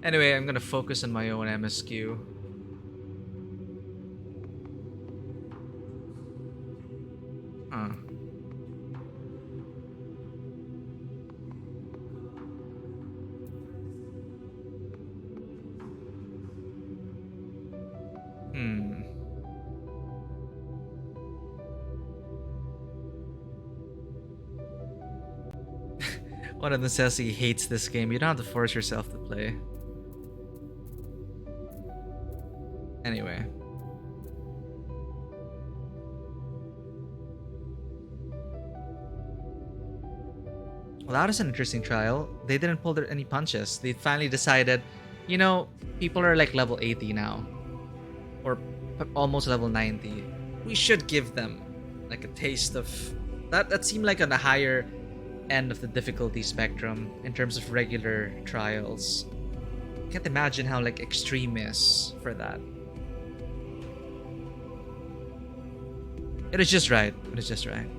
Anyway, I'm gonna focus on my own MSQ. Huh. One of them says he hates this game. You don't have to force yourself to play. Anyway. Well, that was an interesting trial. They didn't pull any punches. They finally decided, you know, people are like level 80 now. Or almost level 90. We should give them like a taste of... That seemed like on the higher end of the difficulty spectrum in terms of regular trials. Can't imagine how like extreme is for that. It is just right. It is just right.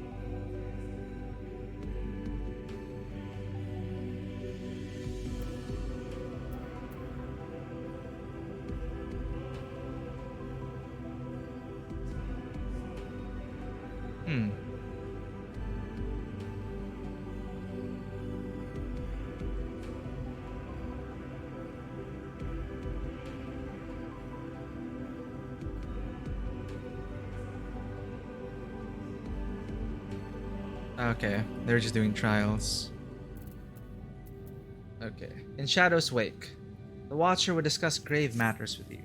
Okay, they're just doing trials. Okay. In Shadow's wake, the Watcher will discuss grave matters with you.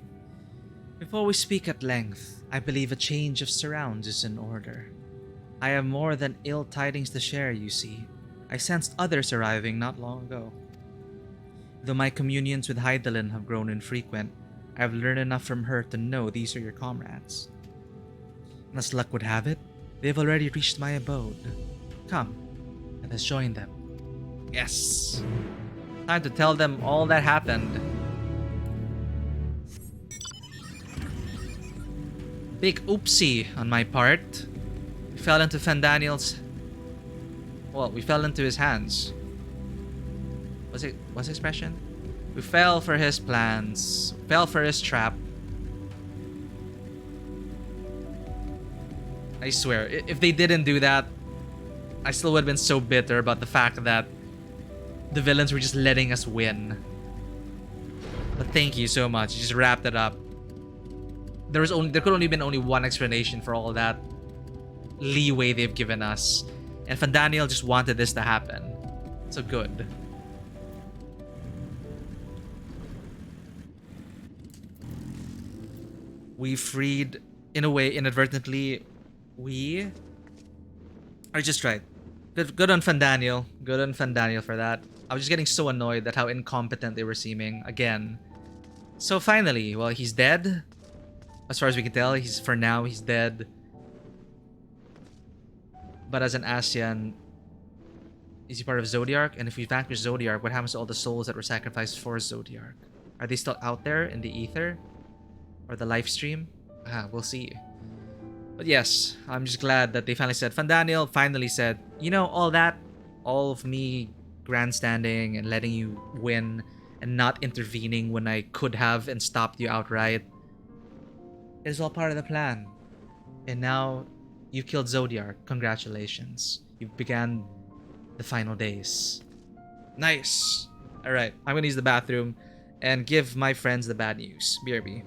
Before we speak at length, I believe a change of surrounds is in order. I have more than ill tidings to share, you see. I sensed others arriving not long ago. Though my communions with Hydaelyn have grown infrequent, I have learned enough from her to know these are your comrades. And as luck would have it, they have already reached my abode. Come, let us join them. Yes! Time to tell them all that happened. Big oopsie on my part. We fell into Fandaniel's... Well, we fell into his hands. What's the expression? We fell for his plans. Fell for his trap. I swear, if they didn't do that, I still would have been so bitter about the fact that the villains were just letting us win. But thank you so much. You just wrapped it up. There could only been only one explanation for all that leeway they've given us. And Fandaniel just wanted this to happen. So good. We freed, in a way, inadvertently. We are just right. Good on Fandaniel. Good on Fandaniel for that. I was just getting so annoyed at how incompetent they were seeming again. So finally, well, he's dead. As far as we can tell, for now he's dead. But as an Ascian, is he part of Zodiark? And if we vanquish Zodiark, what happens to all the souls that were sacrificed for Zodiark? Are they still out there in the ether? Or the live stream? We'll see. But yes, I'm just glad that they finally said, Fandaniel finally said, you know, all of me grandstanding and letting you win and not intervening when I could have and stopped you outright, it is all part of the plan. And now you killed Zodiark. Congratulations. You've began the final days. Nice. Alright, I'm gonna use the bathroom and give my friends the bad news. BRB.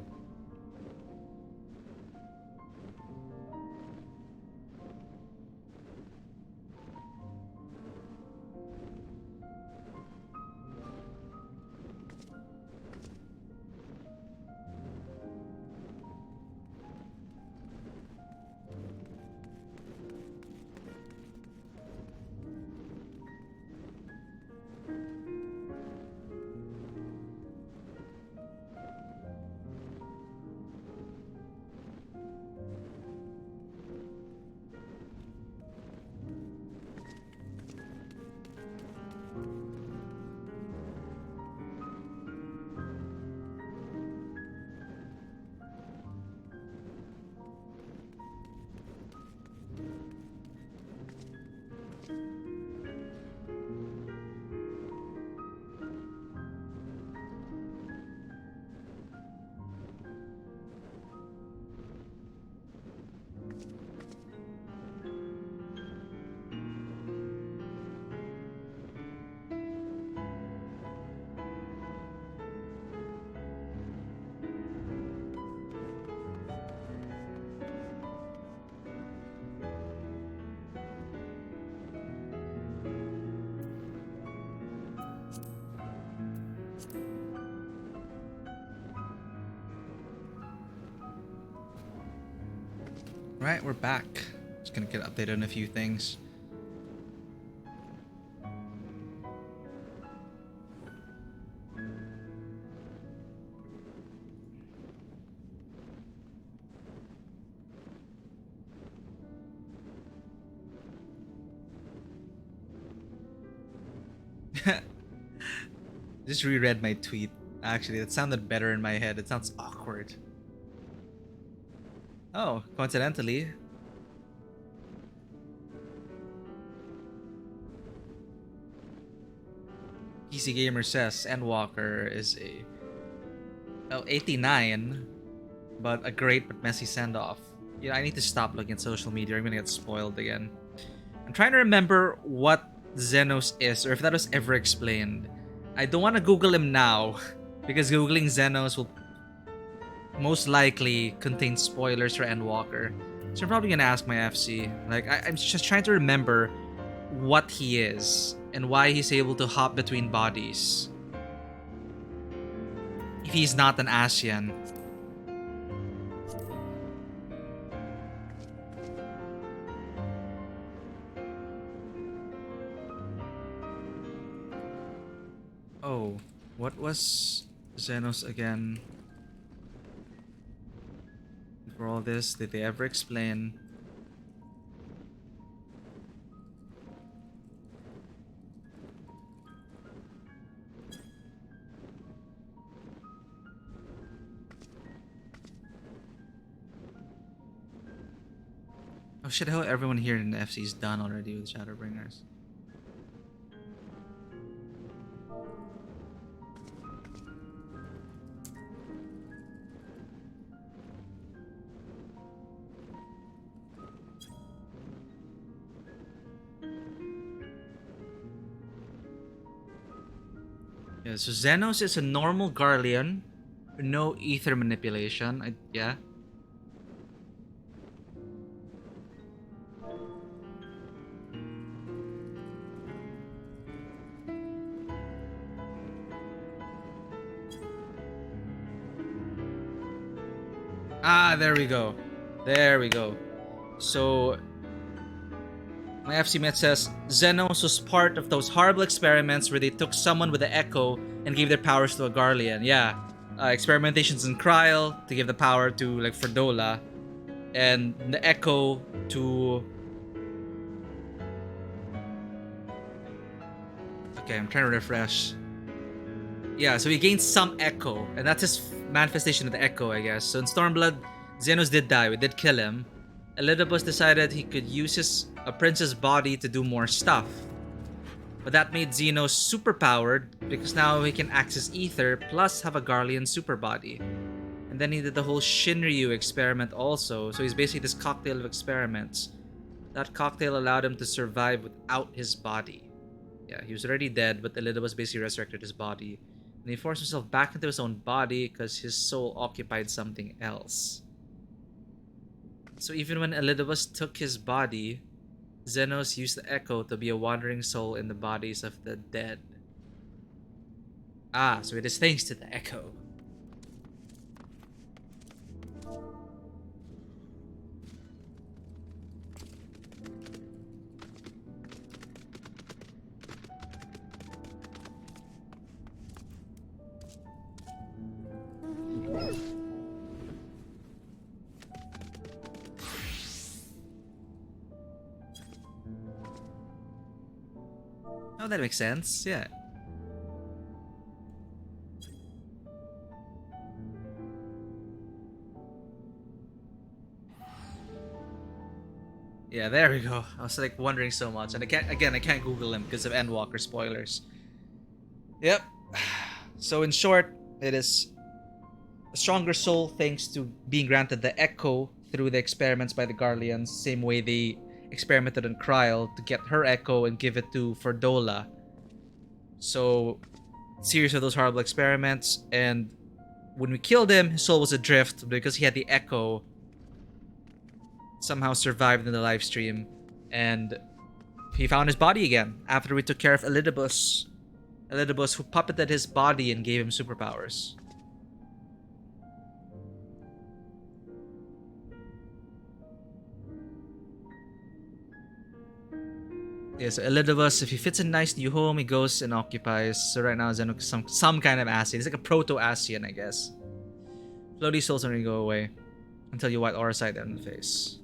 Right, we're back. Just gonna get updated on a few things. Just reread my tweet. Actually, that sounded better in my head. It sounds awkward. Oh, coincidentally. PC Gamer says Endwalker is a 89, but a great but messy send-off. Yeah, I need to stop looking at social media. I'm gonna get spoiled again. I'm trying to remember what Xenos is, or if that was ever explained. I don't want to Google him now, because Googling Xenos will most likely contain spoilers for Endwalker. So I'm probably gonna ask my FC. Like, I'm just trying to remember what he is and why he's able to hop between bodies. If he's not an Asian. Oh, what was Xenos again? For all this, did they ever explain? Oh shit, how everyone here in the FC is done already with Shadowbringers. Yeah, so Xenos is a normal Garlean. No ether manipulation. Yeah. Ah, there we go. There we go. So, my FC Met says, Xenos was part of those horrible experiments where they took someone with the Echo and gave their powers to a Garlean. Yeah. Experimentations in Kryl to give the power to, like, Fordola. And the Echo to... Okay, I'm trying to refresh. Yeah, so he gained some Echo, and that's his manifestation of the Echo, I guess. So in Stormblood, Xenos did die. We did kill him. Elidibus decided he could use a prince's body to do more stuff. But that made Xenos superpowered because now he can access ether plus have a Garlean super body. And then he did the whole Shinryu experiment also. So he's basically this cocktail of experiments. That cocktail allowed him to survive without his body. Yeah, he was already dead, but Elidibus basically resurrected his body. And he forced himself back into his own body because his soul occupied something else. So even when Elidibus took his body, Xenos used the Echo to be a wandering soul in the bodies of the dead. Ah, so it is thanks to the Echo. Oh, that makes sense, yeah. Yeah, there we go. I was like wondering so much, and I can't Google him because of Endwalker spoilers. Yep. So in short, it is a stronger soul thanks to being granted the Echo through the experiments by the Garleans, same way they experimented on Kryl to get her Echo and give it to Fordola. So, series of those horrible experiments, and when we killed him, his soul was adrift because he had the Echo. Somehow survived in the live stream, and he found his body again after we took care of Elidibus. Elidibus, who puppeted his body and gave him superpowers. Yeah, so Elidibus, if he fits in nice new home, he goes and occupies. So right now Zeno is some kind of Asian. It's like a proto-Asian, I guess. Floaty souls don't really go away until you white aura sight in the face.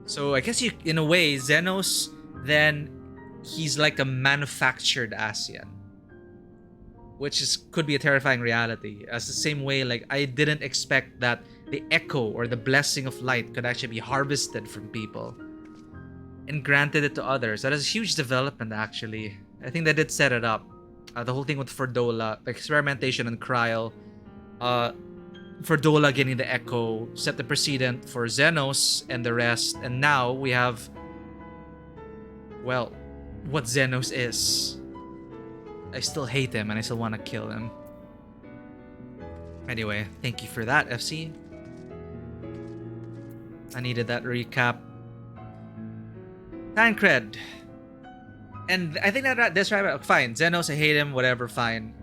So I guess you, in a way, Xenos, then he's like a manufactured Asian. Which could be a terrifying reality. As the same way, like, I didn't expect that the echo or the blessing of light could actually be harvested from people and granted it to others. That is a huge development, actually. I think they did set it up. The whole thing with Fordola, the experimentation and Kryl, Fordola getting the echo set the precedent for Xenos and the rest, and now we have, well, what Xenos is. I still hate him and I still want to kill him. Anyway, thank you for that, FC. I needed that recap. Tancred. And I think that this right, fine. Xenos, I hate him, whatever, fine.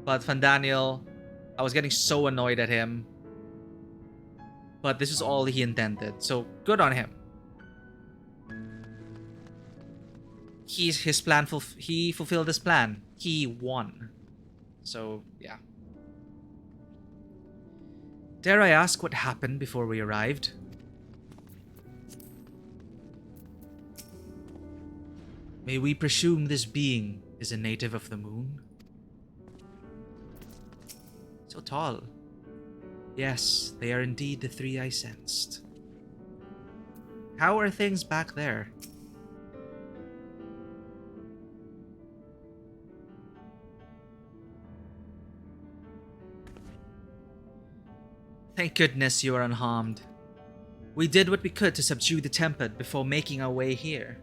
But Fandaniel, I was getting so annoyed at him. But this is all he intended, so good on him. He fulfilled his plan. He won. So, yeah. Dare I ask what happened before we arrived? May we presume this being is a native of the moon? So tall. Yes, they are indeed the three I sensed. How are things back there? Thank goodness you are unharmed. We did what we could to subdue the Tempest before making our way here.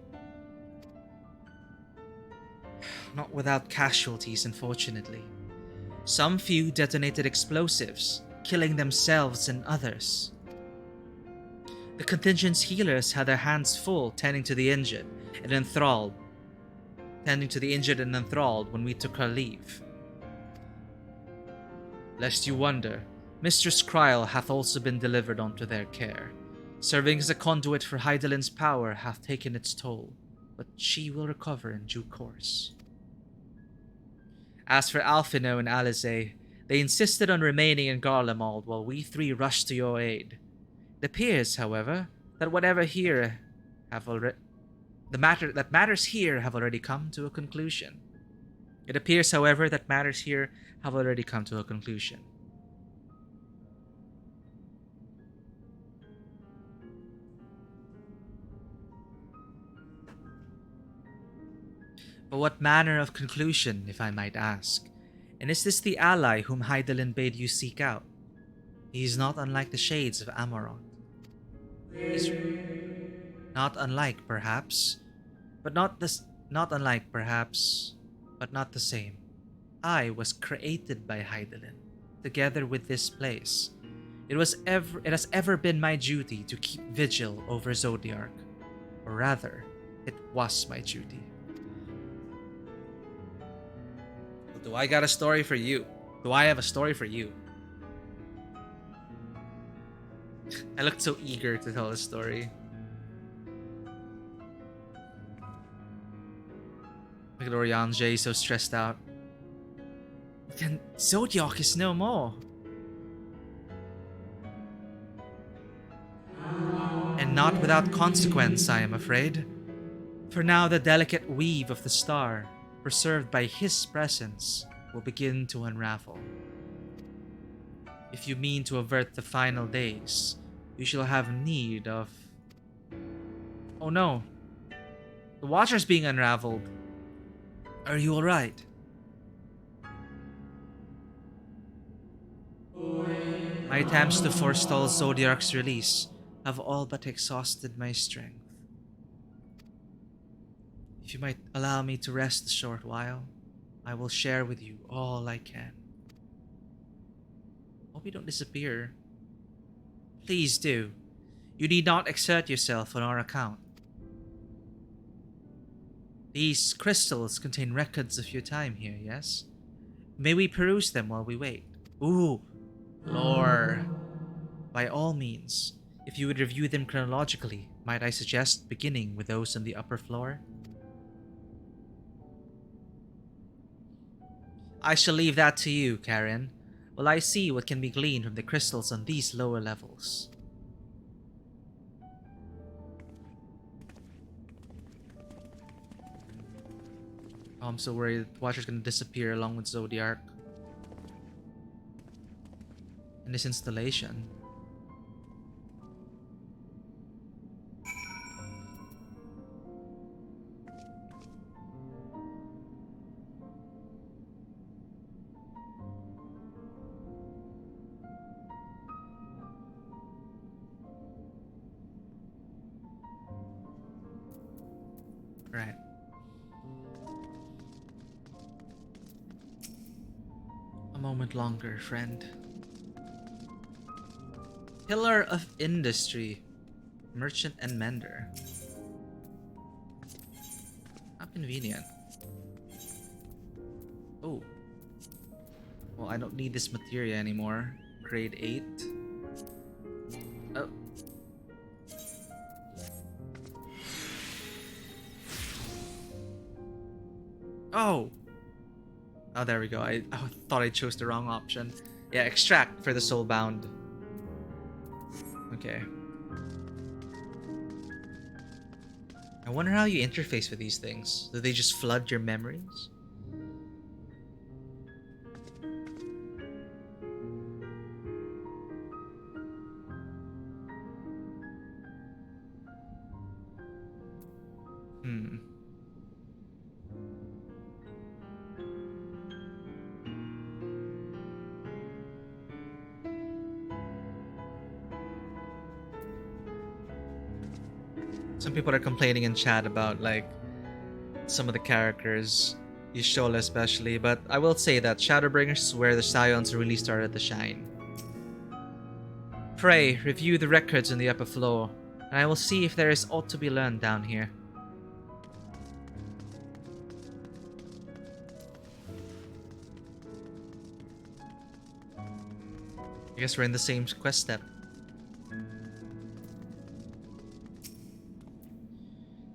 Not without casualties, unfortunately. Some few detonated explosives, killing themselves and others. The contingent's healers had their hands full tending to the injured and enthralled when we took our leave. Lest you wonder, Mistress Kryl hath also been delivered unto their care. Serving as a conduit for Hydaelyn's power hath taken its toll, but she will recover in due course. As for Alphino and Alize, they insisted on remaining in Garlemald while we three rushed to your aid. It appears, however, that matters here have already come to a conclusion. But what manner of conclusion, if I might ask? And is this the ally whom Hydaelyn bade you seek out? He is not unlike the shades of Amaranth. He's not unlike, perhaps, but not the same. I was created by Hydaelyn, together with this place. It has ever been my duty to keep vigil over Zodiark. Or rather, it was my duty. Do I got a story for you? Do I have a story for you? I looked so eager to tell a story. Look at Oriange, so stressed out. Then Zodiark is no more. And not without consequence, I am afraid. For now the delicate weave of the star, preserved by his presence, will begin to unravel. If you mean to avert the final days, you shall have need of... Oh no! The Watcher's being unraveled. Are you alright? My attempts to forestall Zodiark's release have all but exhausted my strength. If you might allow me to rest a short while, I will share with you all I can. Hope you don't disappear. Please do. You need not exert yourself on our account. These crystals contain records of your time here, yes? May we peruse them while we wait? Ooh, lore. By all means, if you would review them chronologically, Might I suggest beginning with those on the upper floor? I shall leave that to you, Karen, while I see what can be gleaned from the crystals on these lower levels. Oh, I'm so worried Watcher's gonna disappear along with Zodiac in this installation. Right. A moment longer, friend. Pillar of Industry. Merchant and Mender. How convenient. Oh. Well, I don't need this materia anymore. Grade 8. Oh. Oh! Oh, there we go. I thought I chose the wrong option. Yeah, extract for the soulbound. Okay. I wonder how you interface with these things. Do they just flood your memories? Some people are complaining in chat about like some of the characters, Y'shtola especially, but I will say that Shadowbringers is where the Scions really started to shine. Pray, review the records on the upper floor, and I will see if there is aught to be learned down here. I guess we're in the same quest step.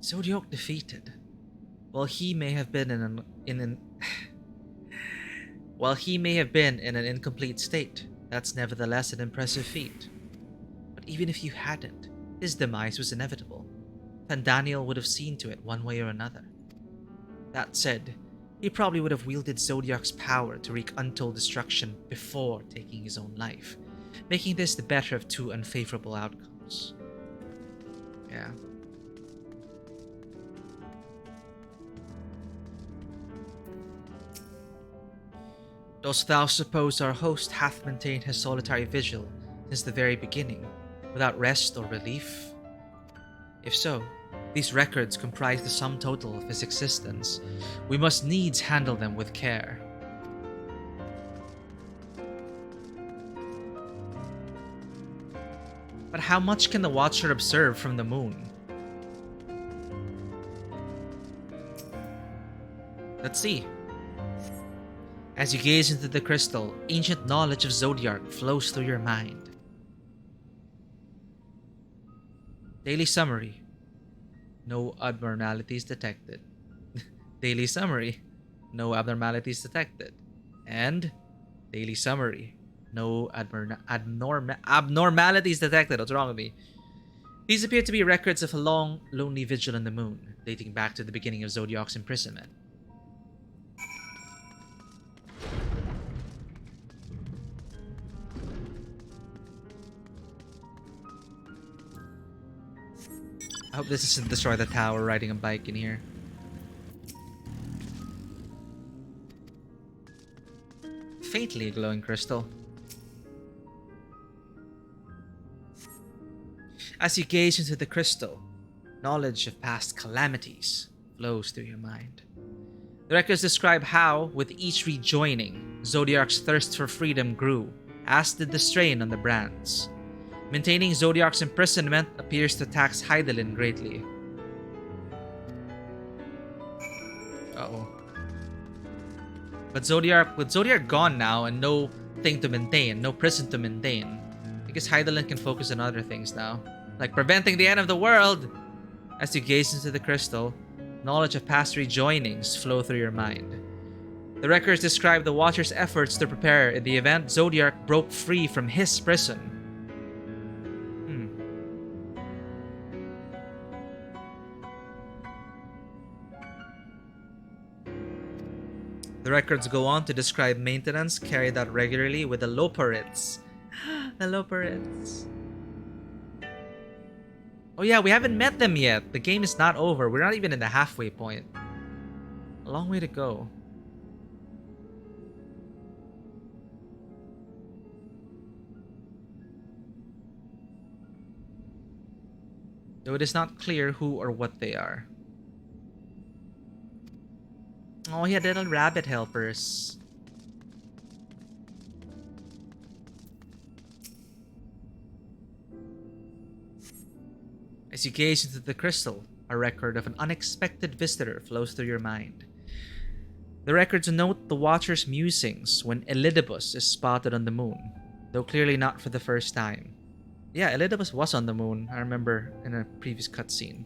Zodiac defeated. While he may have been in an incomplete state, that's nevertheless an impressive feat. But even if you hadn't, his demise was inevitable. Thavnair would have seen to it one way or another. That said, he probably would have wielded Zodiac's power to wreak untold destruction before taking his own life, making this the better of two unfavorable outcomes. Yeah. Dost thou suppose our host hath maintained his solitary vigil since the very beginning, without rest or relief? If so, these records comprise the sum total of his existence. We must needs handle them with care. But how much can the Watcher observe from the moon? Let's see. As you gaze into the crystal, ancient knowledge of Zodiac flows through your mind. Daily summary. No abnormalities detected. Daily summary. No abnormalities detected. And daily summary. No abnormalities detected. What's wrong with me? These appear to be records of a long, lonely vigil on the moon, dating back to the beginning of Zodiac's imprisonment. I hope this isn't Destroy the Tower riding a bike in here. Faintly glowing crystal. As you gaze into the crystal, knowledge of past calamities flows through your mind. The records describe how, with each rejoining, Zodiac's thirst for freedom grew, as did the strain on the brands. Maintaining Zodiac's imprisonment appears to tax Hydaelyn greatly. Uh-oh. But with Zodiac gone now and no thing to maintain, no prison to maintain, I guess Hydaelyn can focus on other things now, like preventing the end of the world. As you gaze into the crystal, knowledge of past rejoinings flow through your mind. The records describe the Watcher's efforts to prepare in the event Zodiark broke free from his prison. The records go on to describe maintenance carried out regularly with the Loparids. The Loparids. Oh yeah, we haven't met them yet. The game is not over. We're not even in the halfway point. A long way to go. Though it is not clear who or what they are. Oh, he had little rabbit helpers. As you gaze into the crystal, a record of an unexpected visitor flows through your mind. The records note the Watcher's musings when Elidibus is spotted on the moon, though clearly not for the first time. Yeah, Elidibus was on the moon, I remember in a previous cutscene.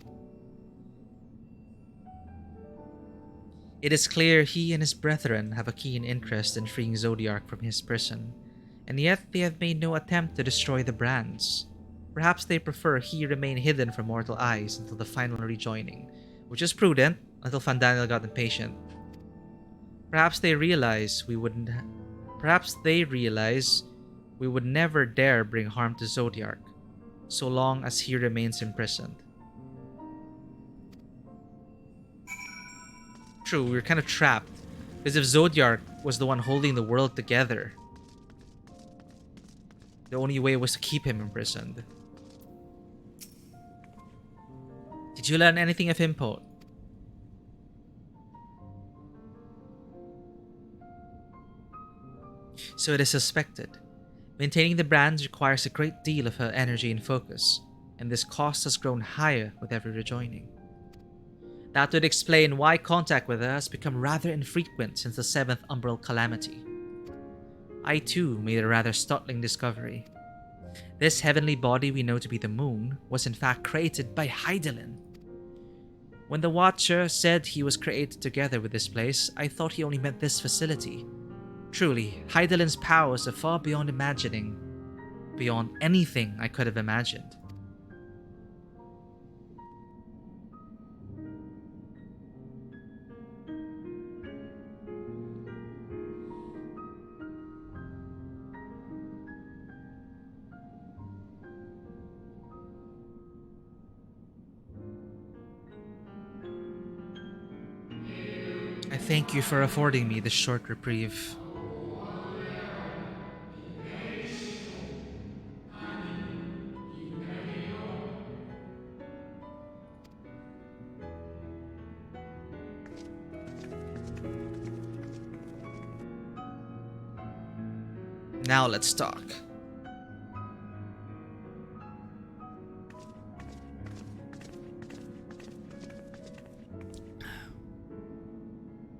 It is clear he and his brethren have a keen interest in freeing Zodiark from his prison, and yet they have made no attempt to destroy the brands. Perhaps they prefer he remain hidden from mortal eyes until the final rejoining, which is prudent until Fandaniel got impatient. Perhaps they realize we would never dare bring harm to Zodiark, so long as he remains imprisoned. True, we were kind of trapped, because if Zodiark was the one holding the world together, the only way was to keep him imprisoned. Did you learn anything of him, Poet? So it is suspected. Maintaining the brands requires a great deal of her energy and focus, and this cost has grown higher with every rejoining. That would explain why contact with her has become rather infrequent since the 7th Umbral calamity. I too made a rather startling discovery. This heavenly body we know to be the moon was in fact created by Hydaelyn. When the Watcher said he was created together with this place, I thought he only meant this facility. Truly, Hydaelyn's powers are far beyond imagining, beyond anything I could have imagined. I thank you for affording me this short reprieve. Now let's talk.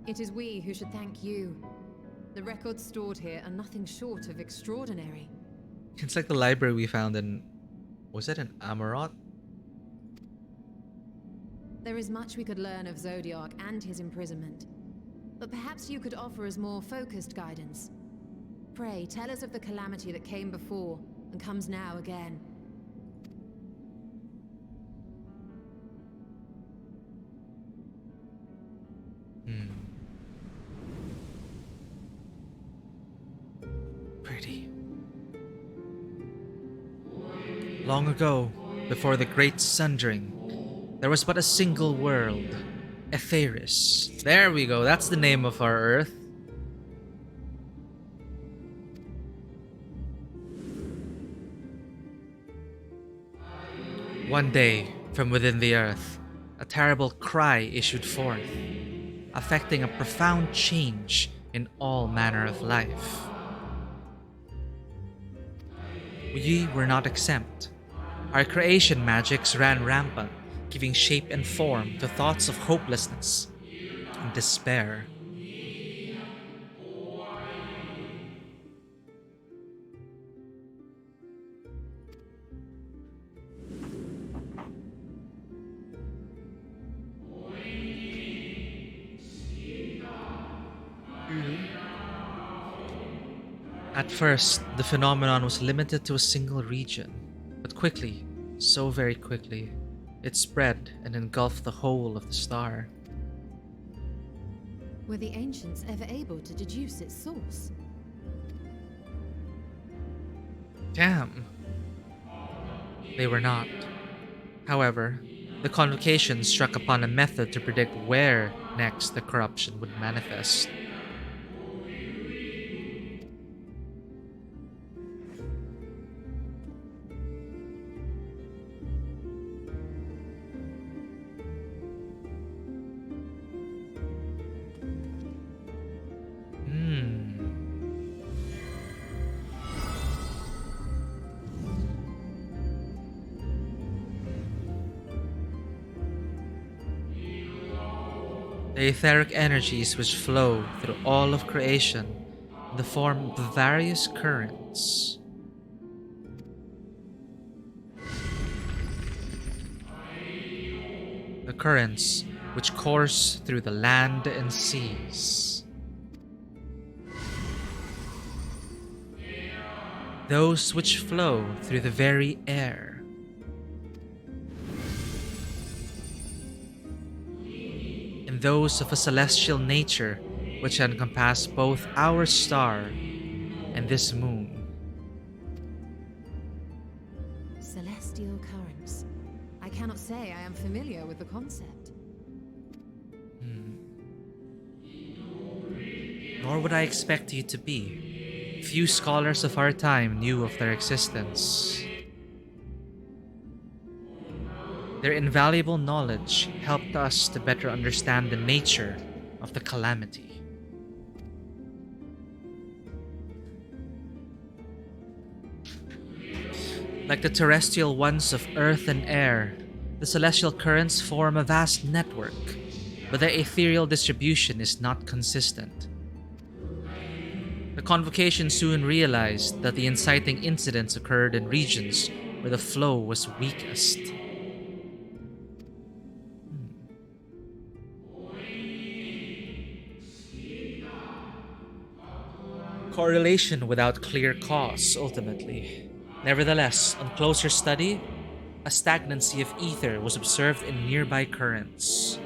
It is we who should thank you. The records stored here are nothing short of extraordinary. It's like the library we found in... was it in Amarot? There is much we could learn of Zodiark and his imprisonment. But perhaps you could offer us more focused guidance. Pray, tell us of the calamity that came before and comes now again. Pretty. Long ago, before the Great Sundering, there was but a single world, Etheris. There we go, that's the name of our Earth. One day, from within the Earth, a terrible cry issued forth, affecting a profound change in all manner of life. We were not exempt. Our creation magics ran rampant, giving shape and form to thoughts of hopelessness and despair. At first, the phenomenon was limited to a single region, but quickly, so very quickly, it spread and engulfed the whole of the star. Were the ancients ever able to deduce its source? Damn. They were not. However, the convocation struck upon a method to predict where next the corruption would manifest. The etheric energies which flow through all of creation in the form of various currents. The currents which course through the land and seas. Those which flow through the very air. And those of a celestial nature which encompass both our star and this moon. Celestial currents. I cannot say I am familiar with the concept. Nor would I expect you to be. Few scholars of our time knew of their existence. Their invaluable knowledge helped us to better understand the nature of the calamity. Like the terrestrial ones of earth and air, the celestial currents form a vast network, but their ethereal distribution is not consistent. The convocation soon realized that the inciting incidents occurred in regions where the flow was weakest. Correlation without clear cause, ultimately. Nevertheless, on closer study, a stagnancy of ether was observed in nearby currents.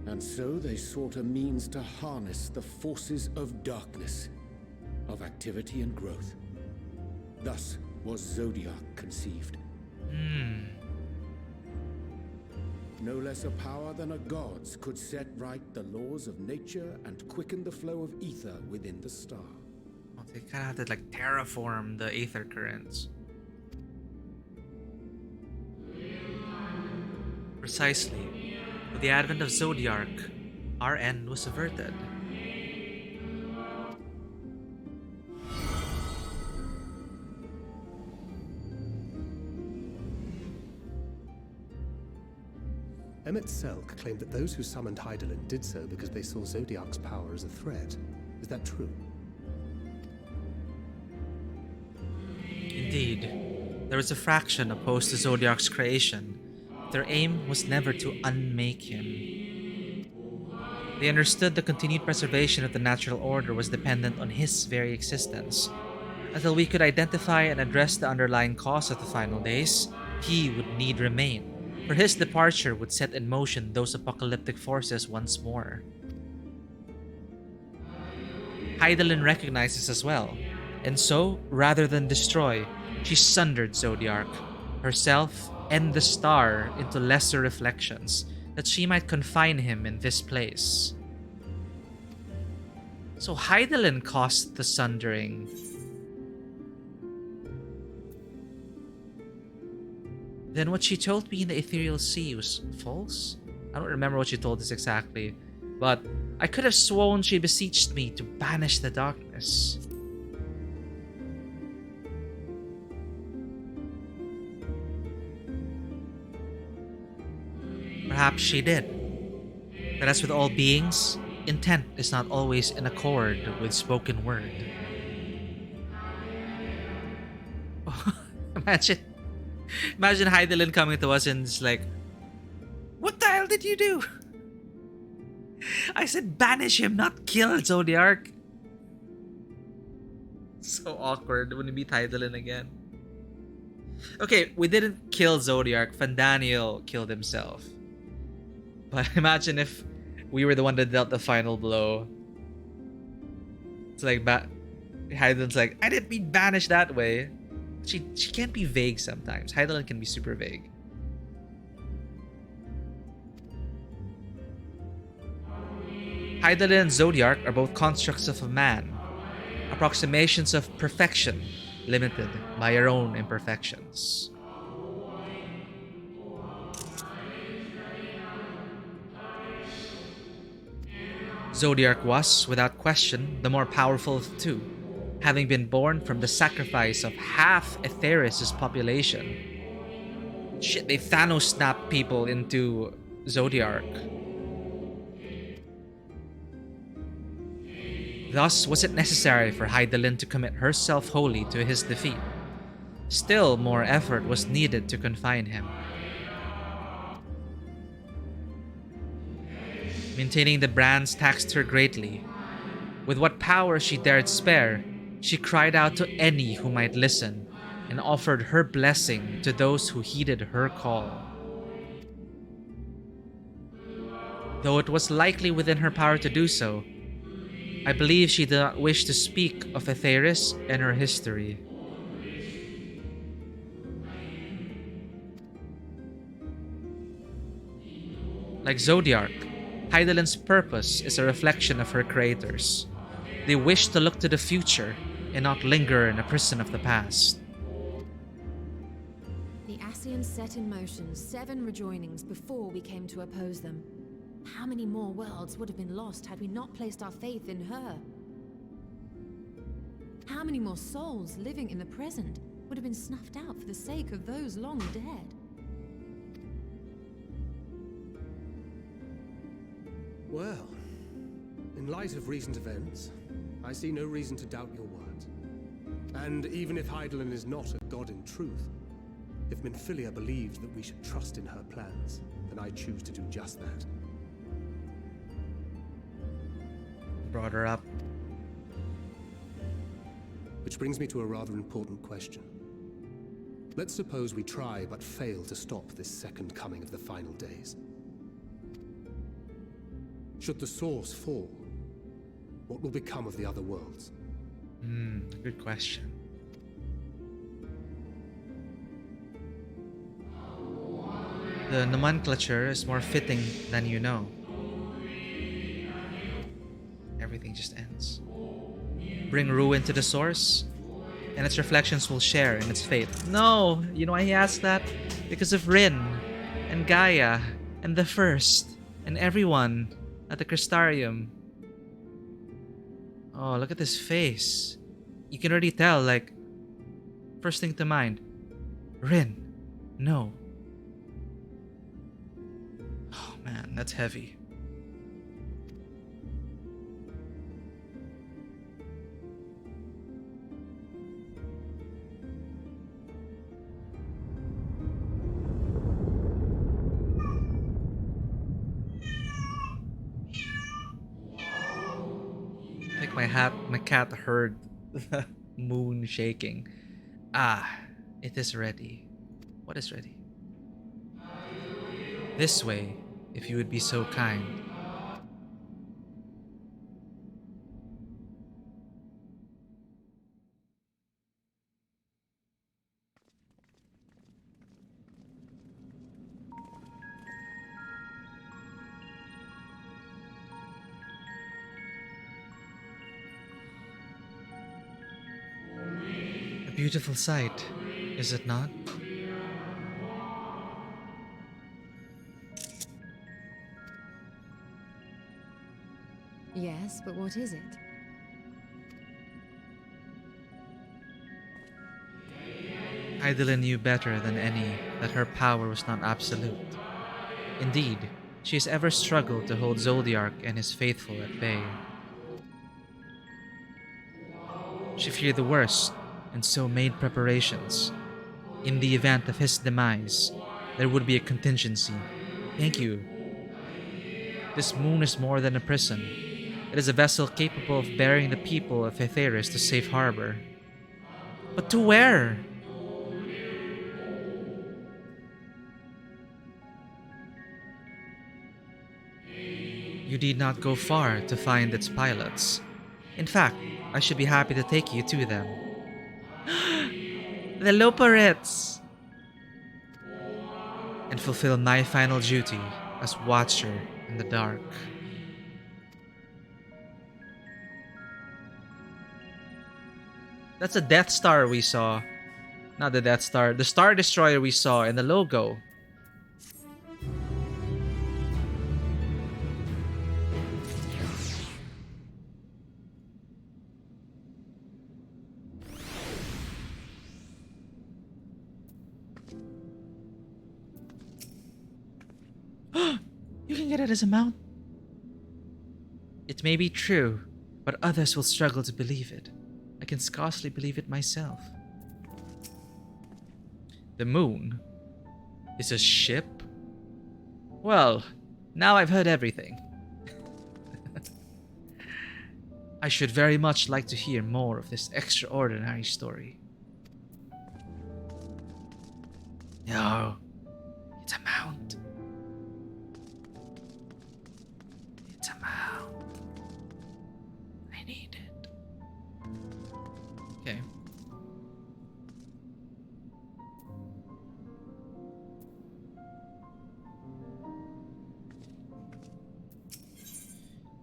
And so they sought a means to harness the forces of darkness, of activity and growth. Thus was Zodiac conceived. No less a power than a god's could set right the laws of nature and quicken the flow of ether within the star. Oh, they kind of had to terraform the aether currents. Precisely. With the advent of Zodiac, our end was averted. Emmett Selk claimed that those who summoned Hydaelyn did so because they saw Zodiac's power as a threat. Is that true? Indeed, there was a fraction opposed to Zodiac's creation. Their aim was never to unmake him. They understood the continued preservation of the natural order was dependent on his very existence. Until we could identify and address the underlying cause of the final days, he would need remain. For his departure would set in motion those apocalyptic forces once more. Hydaelyn recognized this as well, and so, rather than destroy, she sundered Zodiac, herself, and the star into lesser reflections, that she might confine him in this place. So Hydaelyn caused the sundering. Then what she told me in the ethereal sea was false? I don't remember what she told us exactly, but I could have sworn she beseeched me to banish the darkness. Perhaps she did. But as with all beings, intent is not always in accord with spoken word. Imagine Hydaelyn coming to us and it's like, what the hell did you do? I said banish him, not kill Zodiark. So awkward when we meet Hydaelyn again. Okay, we didn't kill Zodiark. Fandaniel killed himself. But imagine if we were the one that dealt the final blow. It's like Hydaelyn's like, I didn't mean banish that way. She can't be vague sometimes. Hydaelyn can be super vague. Hydaelyn and Zodiark are both constructs of a man, approximations of perfection, limited by our own imperfections. Zodiark was, without question, the more powerful of the two, having been born from the sacrifice of half Etheris' population. Shit, they Thanos snapped people into Zodiark. Thus was it necessary for Hydaelyn to commit herself wholly to his defeat. Still more effort was needed to confine him. Maintaining the brands taxed her greatly. With what power she dared spare, she cried out to any who might listen, and offered her blessing to those who heeded her call. Though it was likely within her power to do so, I believe she did not wish to speak of Etheris and her history. Like Zodiark, Hydaelyn's purpose is a reflection of her creators. They wish to look to the future and not linger in a prison of the past. The Ascians set in motion 7 rejoinings before we came to oppose them. How many more worlds would have been lost had we not placed our faith in her? How many more souls living in the present would have been snuffed out for the sake of those long dead? Well, in light of recent events, I see no reason to doubt your words. And even if Hydaelyn is not a god in truth, if Minfilia believes that we should trust in her plans, then I choose to do just that. Brought her up. Which brings me to a rather important question. Let's suppose we try but fail to stop this second coming of the final days. Should the source fall, what will become of the other worlds? Good question. The nomenclature is more fitting than you know. Everything just ends. Bring ruin to the source, and its reflections will share in its fate. No! You know why he asked that? Because of Rin, and Gaia, and the First, and everyone at the Crystarium. Oh, look at this face. You can already tell, like, first thing to mind. Rin. No. Oh man, that's heavy. My cat heard the moon shaking. Ah, it is ready. What is ready? This way, if you would be so kind. A beautiful sight, is it not? Yes, but what is it? Hydaelyn knew better than any that her power was not absolute. Indeed, she has ever struggled to hold Zodiark and his faithful at bay. She feared the worst, and so made preparations. In the event of his demise, there would be a contingency. Thank you. This moon is more than a prison. It is a vessel capable of bearing the people of Aetheris to safe harbor. But to where? You need not go far to find its pilots. In fact, I should be happy to take you to them. The Loporets! And fulfill my final duty as Watcher in the dark. That's a Death Star we saw. Not the Death Star, the Star Destroyer we saw in the logo. You can get it as a mount. It may be true, but others will struggle to believe it. I can scarcely believe it myself. The moon is a ship? Well, now I've heard everything. I should very much like to hear more of this extraordinary story. No, it's a mount. It's a mount. I need it. Okay.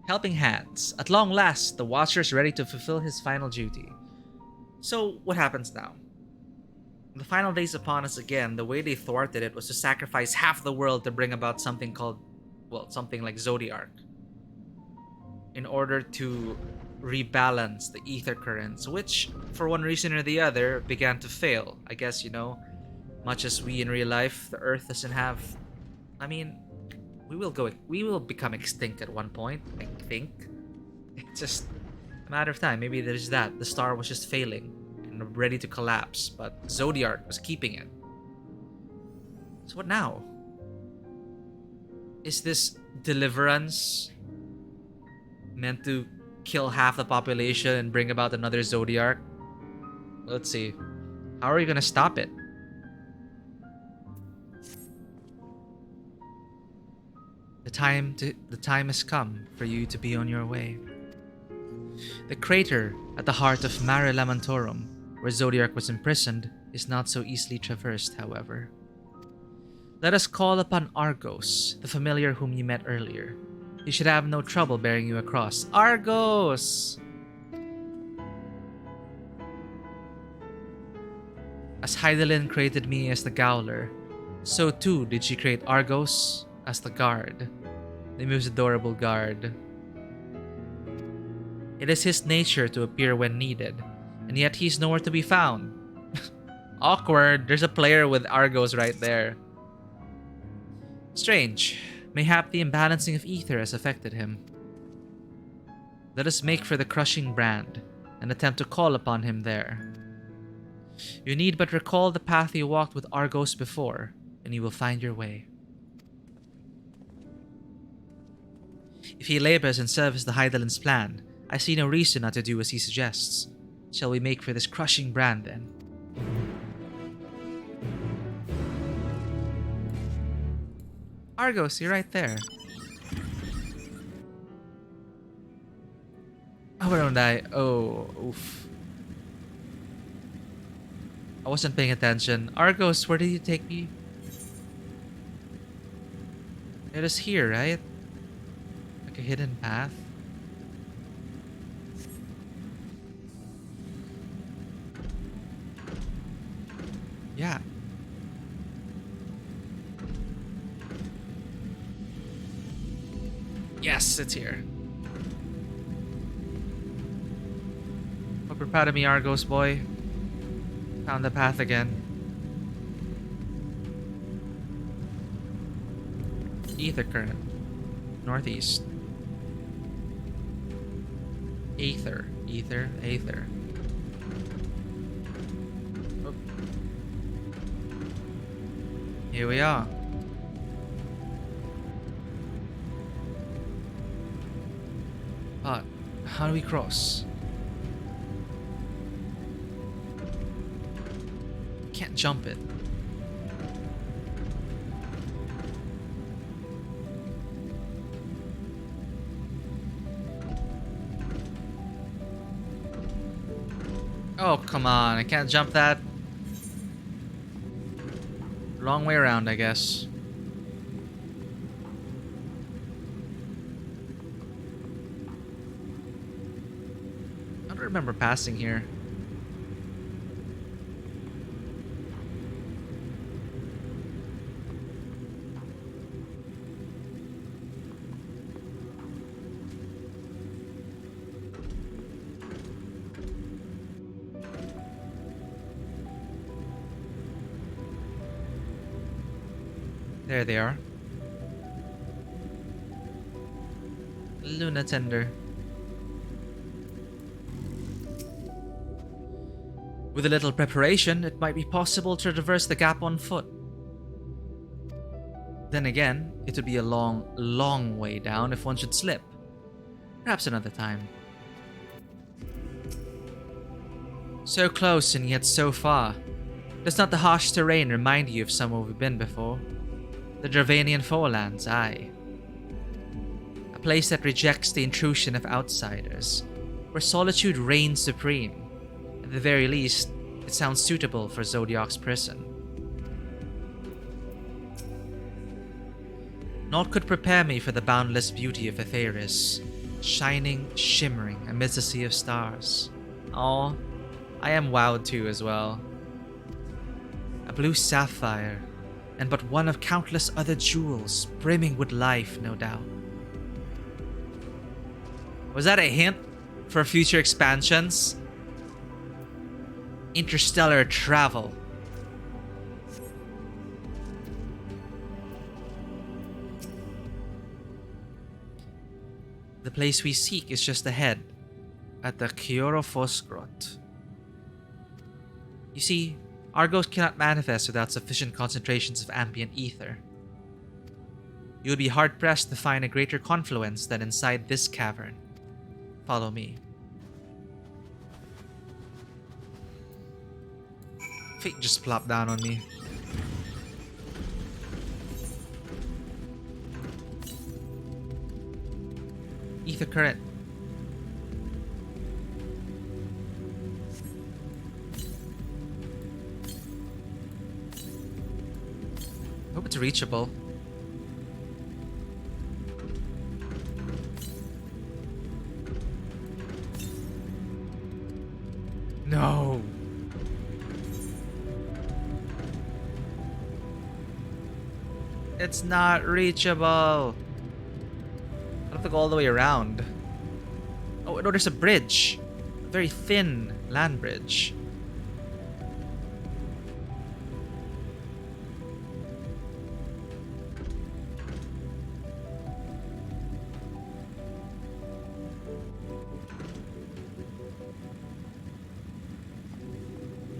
Helping Hands. At long last, the Watcher is ready to fulfill his final duty. So, what happens now? The final days upon us again, the way they thwarted it was to sacrifice half the world to bring about something called, well, something like Zodiark. In order to rebalance the ether currents, which, for one reason or the other, began to fail. I guess, you know, much as we in real life, the Earth doesn't have... I mean, we will become extinct at one point, I think. It's just a matter of time. Maybe there's that. The star was just failing and ready to collapse, but Zodiark was keeping it. So what now? Is this deliverance meant to kill half the population and bring about another Zodiark? Let's see. How are you gonna stop it? The time has come for you to be on your way. The crater at the heart of Mare Lamentorum, where Zodiark was imprisoned, is not so easily traversed, however. Let us call upon Argos, the familiar whom you met earlier. He should have no trouble bearing you across. Argos! As Hydaelyn created me as the Gowler, so too did she create Argos as the guard. The most adorable guard. It is his nature to appear when needed, and yet he's nowhere to be found. Awkward. There's a player with Argos right there. Strange. Mayhap the imbalancing of ether has affected him. Let us make for the crushing brand and attempt to call upon him there. You need but recall the path you walked with Argos before, and you will find your way. If he labors in service to Hydaelyn's plan, I see no reason not to do as he suggests. Shall we make for this crushing brand then? Argos, you're right there. Oh, where don't I? Oh, oof. I wasn't paying attention. Argos, where did you take me? It is here, right? Like a hidden path. Yeah. Yes, it's here. Hope you're proud of me, Argos boy. Found the path again. Ether current. Northeast. Aether. Ether. Aether. Oh. Here we are. But how do we cross? Can't jump it. Oh, come on. I can't jump that. Wrong way around, I guess. I don't remember passing here. There they are. Luna Tender. With a little preparation, it might be possible to traverse the gap on foot. Then again, it would be a long, long way down if one should slip. Perhaps another time. So close and yet so far. Does not the harsh terrain remind you of somewhere we've been before? The Dravanian Forelands, aye. A place that rejects the intrusion of outsiders, where solitude reigns supreme. At the very least, it sounds suitable for Zodiac's prison. Naught could prepare me for the boundless beauty of Aetheris, shining, shimmering amidst a sea of stars. Oh, I am wowed too as well. A blue sapphire, and but one of countless other jewels, brimming with life, no doubt. Was that a hint for future expansions? Interstellar travel. The place we seek is just ahead, at the Kyorophos Grot. You see, Argos cannot manifest without sufficient concentrations of ambient ether. You would be hard-pressed to find a greater confluence than inside this cavern. Follow me. Fate just plopped down on me. Ether current. Hope it's reachable. No. It's not reachable. I have to go all the way around. Oh, no, there's a bridge. A very thin land bridge.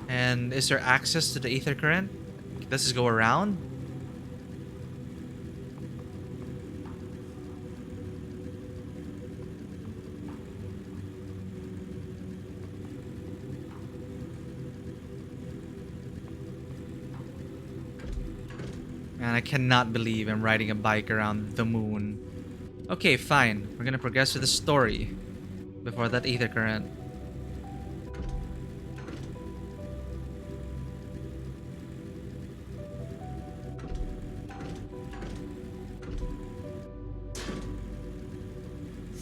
And is there access to the ether current? Does this go around? Man, I cannot believe I'm riding a bike around the moon. Okay, fine. We're gonna progress with the story before that ether current.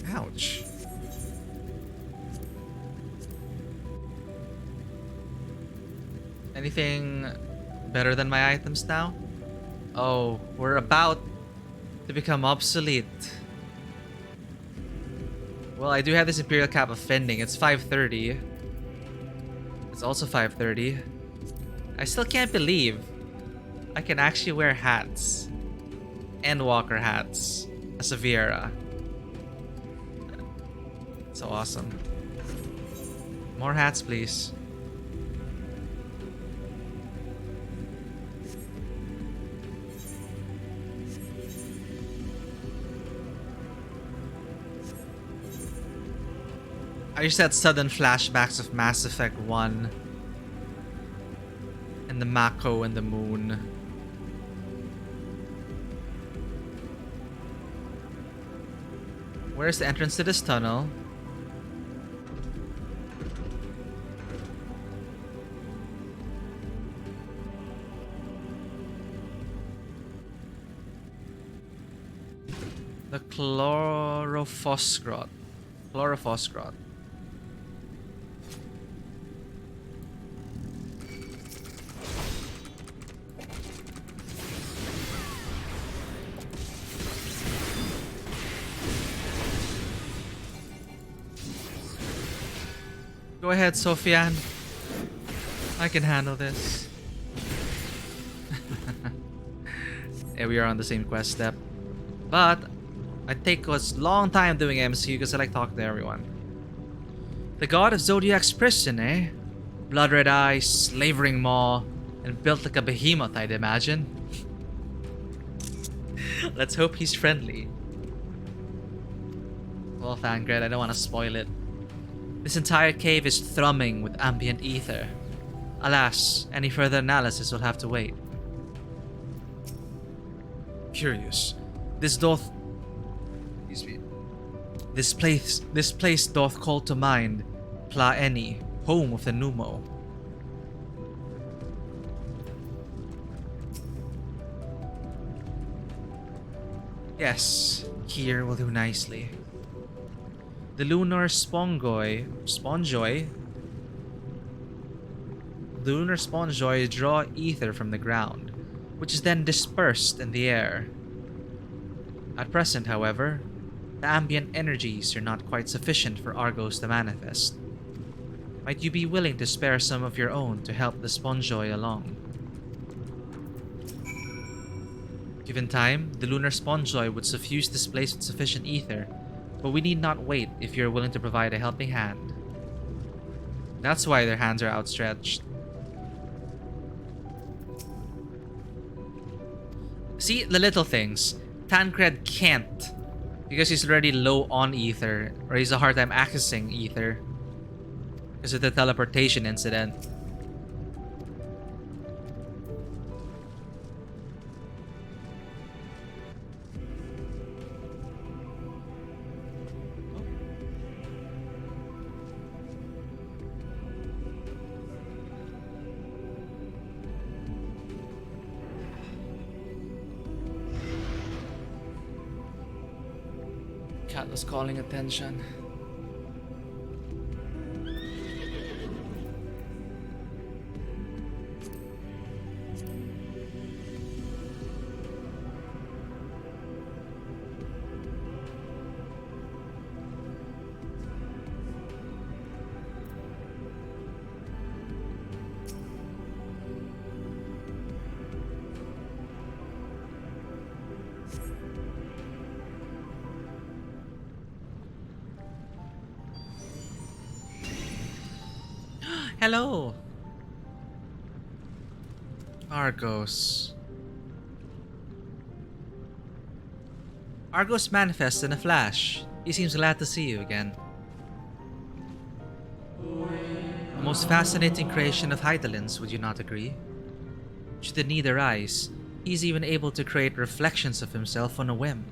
Ouch. Anything better than my items now? Oh, we're about to become obsolete. Well, I do have this Imperial Cap of Fending. It's 530. It's also 530. I still can't believe I can actually wear hats. Endwalker hats. As a Viera. So awesome. More hats, please. I just had sudden flashbacks of Mass Effect 1 and the Mako and the moon. Where's the entrance to this tunnel? The Chlorophosgrot. Chlorophosgrot. Go ahead, Sophian. I can handle this. Yeah, we are on the same quest step. But I take a long time doing MCU because I like talking to everyone. The god of Zodiac's prison, eh? Blood red eyes, slavering maw, and built like a behemoth, I'd imagine. Let's hope he's friendly. Well, Thangred, I don't want to spoil it. This entire cave is thrumming with ambient ether. Alas, any further analysis will have to wait. Curious. This doth... Excuse me. This place doth call to mind Plaeni, home of the Numo. Yes, here will do nicely. The lunar spongoi draw ether from the ground, which is then dispersed in the air. At present, however, the ambient energies are not quite sufficient for Argos to manifest. Might you be willing to spare some of your own to help the spongoi along? Given time, the lunar spongoi would suffuse this place with sufficient ether, but we need not wait if you're willing to provide a helping hand. That's why their hands are outstretched. See, the little things. Tancred can't, because he's already low on ether, or he's a hard time accessing ether because of the teleportation incident. Cat was calling attention. Hello! Argos. Argos manifests in a flash. He seems glad to see you again. A most fascinating creation of Hydalin's, would you not agree? Should the need arise, he's even able to create reflections of himself on a whim.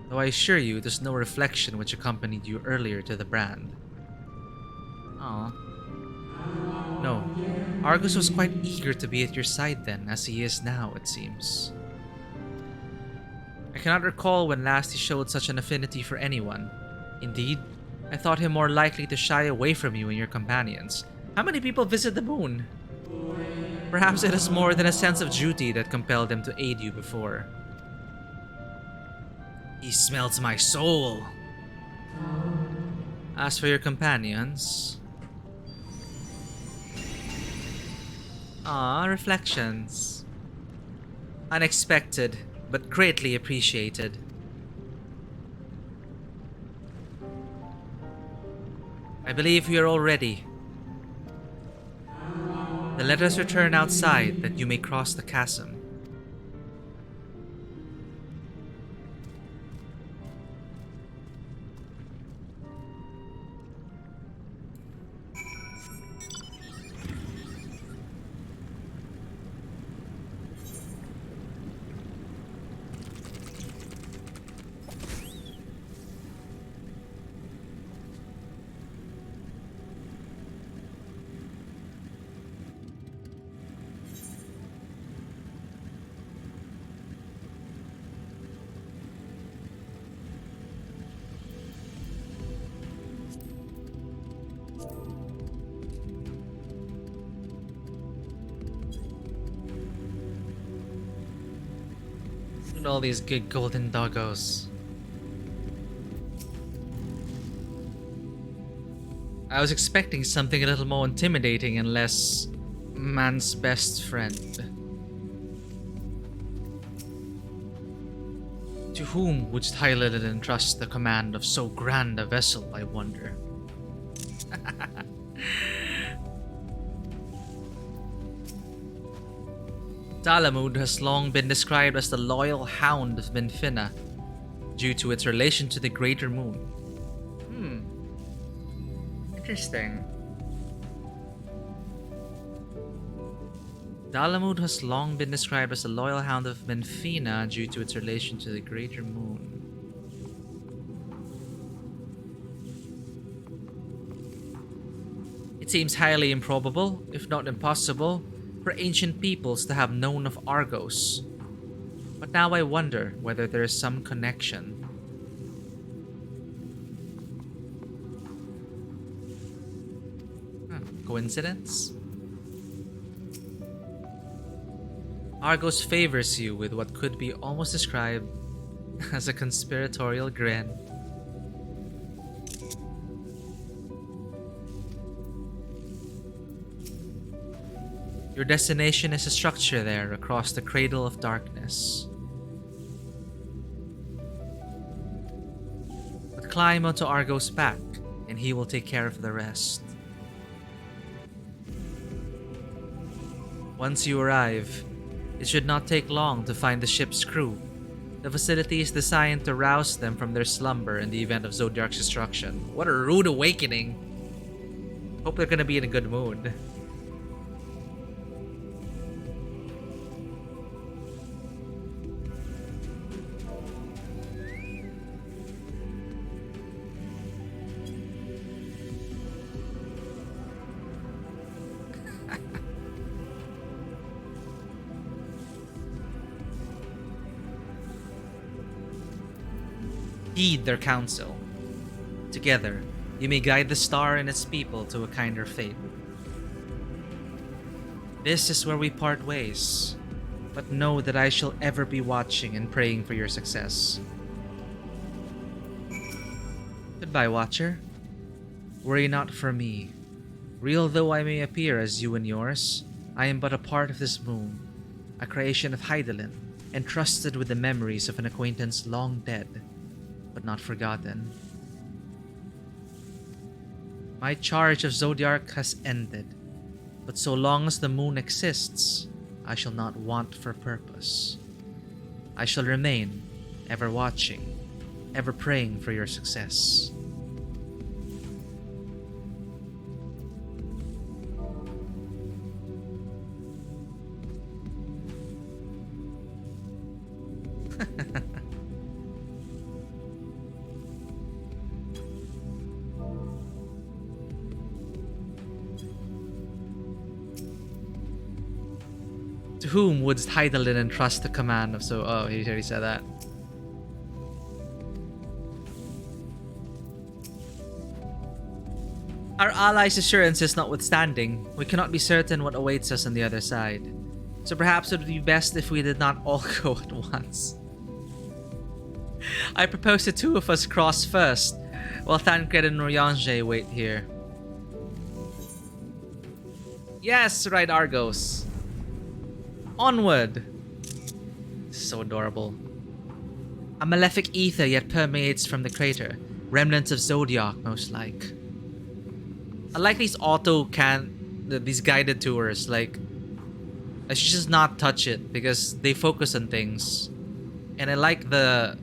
Though I assure you, there's no reflection which accompanied you earlier to the brand. Aw. No, Argos was quite eager to be at your side then, as he is now, it seems. I cannot recall when last he showed such an affinity for anyone. Indeed, I thought him more likely to shy away from you and your companions. How many people visit the moon? Perhaps it is more than a sense of duty that compelled him to aid you before. He smells my soul. As for your companions... Ah, reflections. Unexpected, but greatly appreciated. I believe we are all ready. Then let us return outside that you may cross the chasm. And all these good golden doggos. I was expecting something a little more intimidating and less man's best friend. To whom wouldst Hylian entrust the command of so grand a vessel, I wonder? Dalamud has long been described as the loyal hound of Minfina, due to its relation to the greater moon. Interesting. Dalamud has long been described as the loyal hound of Minfina due to its relation to the greater moon. It seems highly improbable, if not impossible, for ancient peoples to have known of Argos. But now I wonder whether there is some connection. Coincidence? Argos favors you with what could be almost described as a conspiratorial grin. Your destination is a structure there across the cradle of darkness. But climb onto Argos' back, and he will take care of the rest. Once you arrive, it should not take long to find the ship's crew. The facility is designed to rouse them from their slumber in the event of Zodiark's destruction. What a rude awakening! Hope they're gonna be in a good mood. Heed their counsel. Together, you may guide the star and its people to a kinder fate. This is where we part ways, but know that I shall ever be watching and praying for your success. Goodbye, Watcher. Worry not for me. Real though I may appear as you and yours, I am but a part of this moon, a creation of Hylian, entrusted with the memories of an acquaintance long dead, but not forgotten. My charge of Zodiark has ended, but so long as the moon exists, I shall not want for purpose. I shall remain, ever watching, ever praying for your success. To whom wouldst Hylian entrust the command of so... Oh, he already said that. Our allies' assurances notwithstanding, we cannot be certain what awaits us on the other side. So perhaps it would be best if we did not all go at once. I propose the two of us cross first, while Thancred and Noriange wait here. Yes, right, Argos. Onward! So adorable. A malefic ether yet permeates from the crater. Remnants of Zodiark, most like. I like these these guided tours. Like, I should just not touch it because they focus on things. And I like the,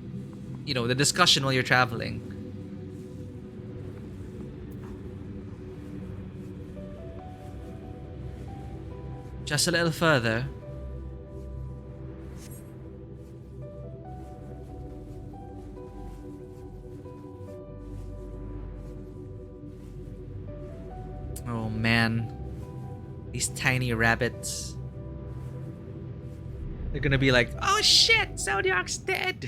the discussion while you're traveling. Just a little further. Oh man, these tiny rabbits. They're gonna be like, oh shit, Zodiark's dead.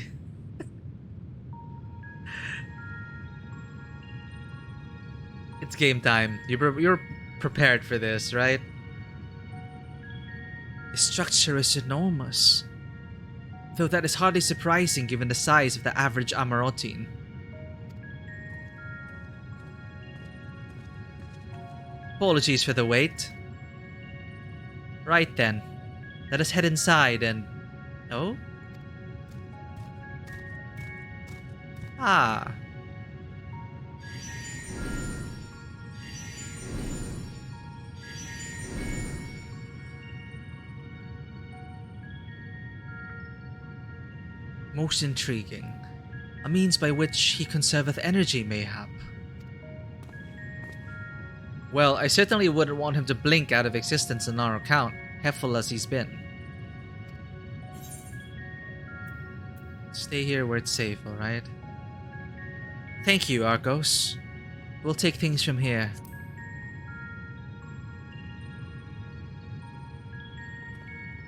It's game time. You're prepared for this, right? The structure is enormous. Though that is hardly surprising given the size of the average Amarotine. Apologies for the wait. Right then, let us head inside and... Oh? Ah. Most intriguing. A means by which he conserveth energy, mayhap. Well, I certainly wouldn't want him to blink out of existence on our account, helpful as he's been. Stay here where it's safe, alright? Thank you, Argos. We'll take things from here.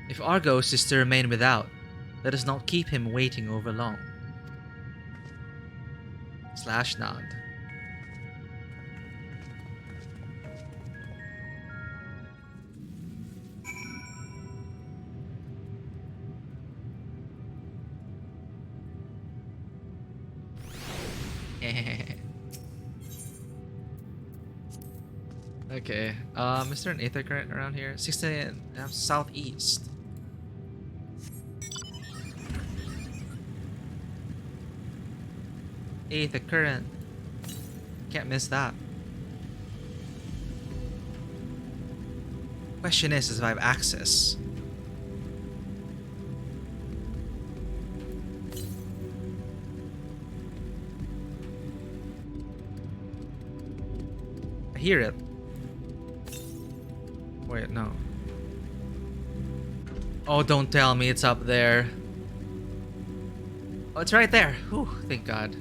If Argos is to remain without, let us not keep him waiting over long. / nod. Okay, is there an aether current around here? 60 southeast. Aether current. Can't miss that. Question is if I have access. I hear it. Wait, no. Oh, don't tell me it's up there. Oh, it's right there. Whew, thank God.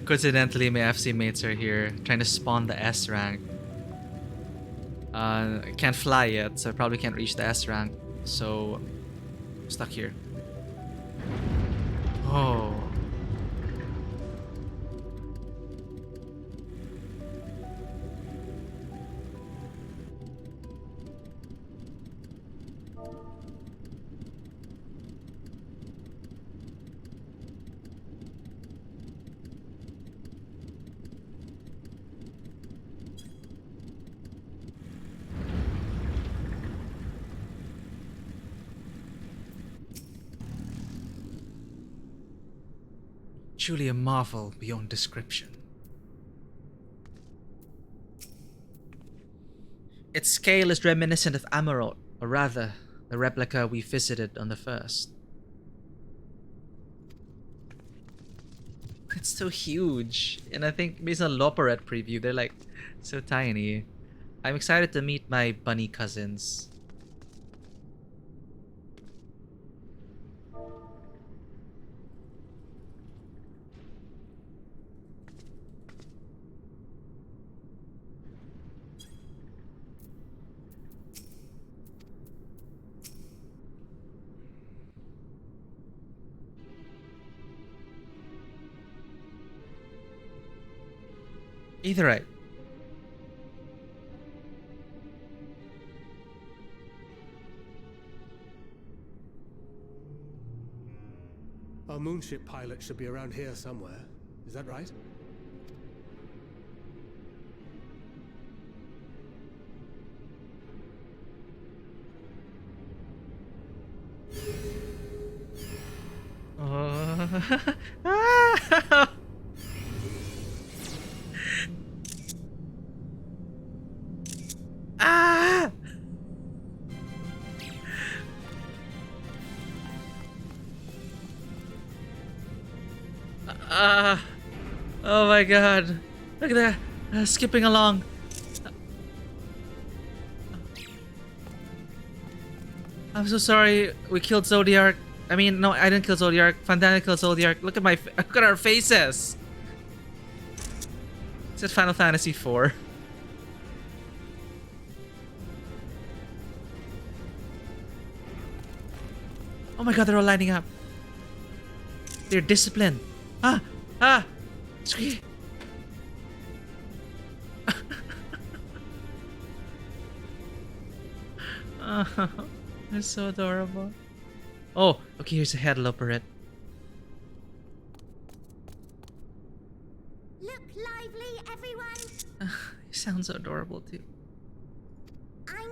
Coincidentally, my FC mates are here trying to spawn the S rank. I can't fly yet, so I probably can't reach the S rank. So, I'm stuck here. Oh. Truly a marvel beyond description. Its scale is reminiscent of Amarot, or rather, the replica we visited on the first. It's so huge, and I think based on Loporet preview, they're like so tiny. I'm excited to meet my bunny cousins. Either right. Our moonship pilot should be around here somewhere. Is that right? Oh my god. Look at that. Skipping along. I'm so sorry. We killed Zodiac. I mean, no, I didn't kill Zodiac. Fantana killed Zodiac. Look at look at our faces. It's at Final Fantasy IV. Oh my god, they're all lining up. They're disciplined. Squeak. Oh, that's so adorable. Oh, okay, here's a head loperate. Look lively, everyone! You sound so adorable too. I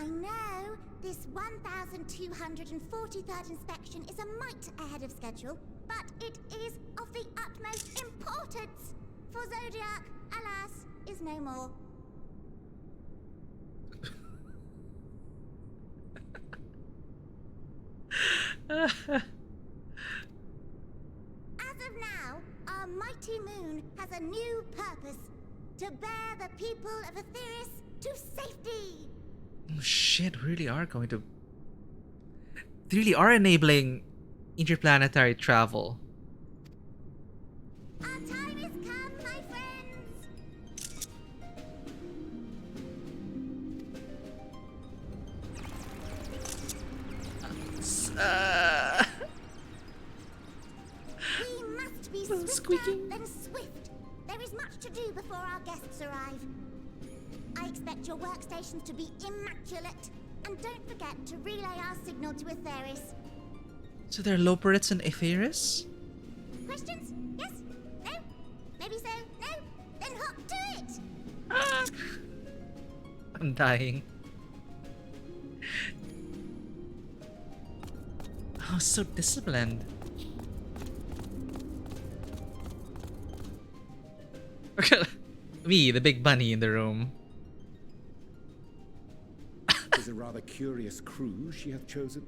know. This 1243rd inspection is a mite ahead of schedule, but it is of the utmost importance. For Zodiac, alas, is no more. As of now, our mighty moon has a new purpose: to bear the people of Aetheris to safety. Oh shit, we really are they really are enabling interplanetary travel. Our time has come, my friends. We must be swifter than swift. There is much to do before our guests arrive. I expect your workstations to be immaculate, and don't forget to relay our signal to Aetheris. So they're loperates and Aetheris? Questions? Yes? No? Maybe so? No? Then hop to it! I'm dying. Oh, so disciplined. Me, the big bunny in the room. Is a rather curious crew she hath chosen.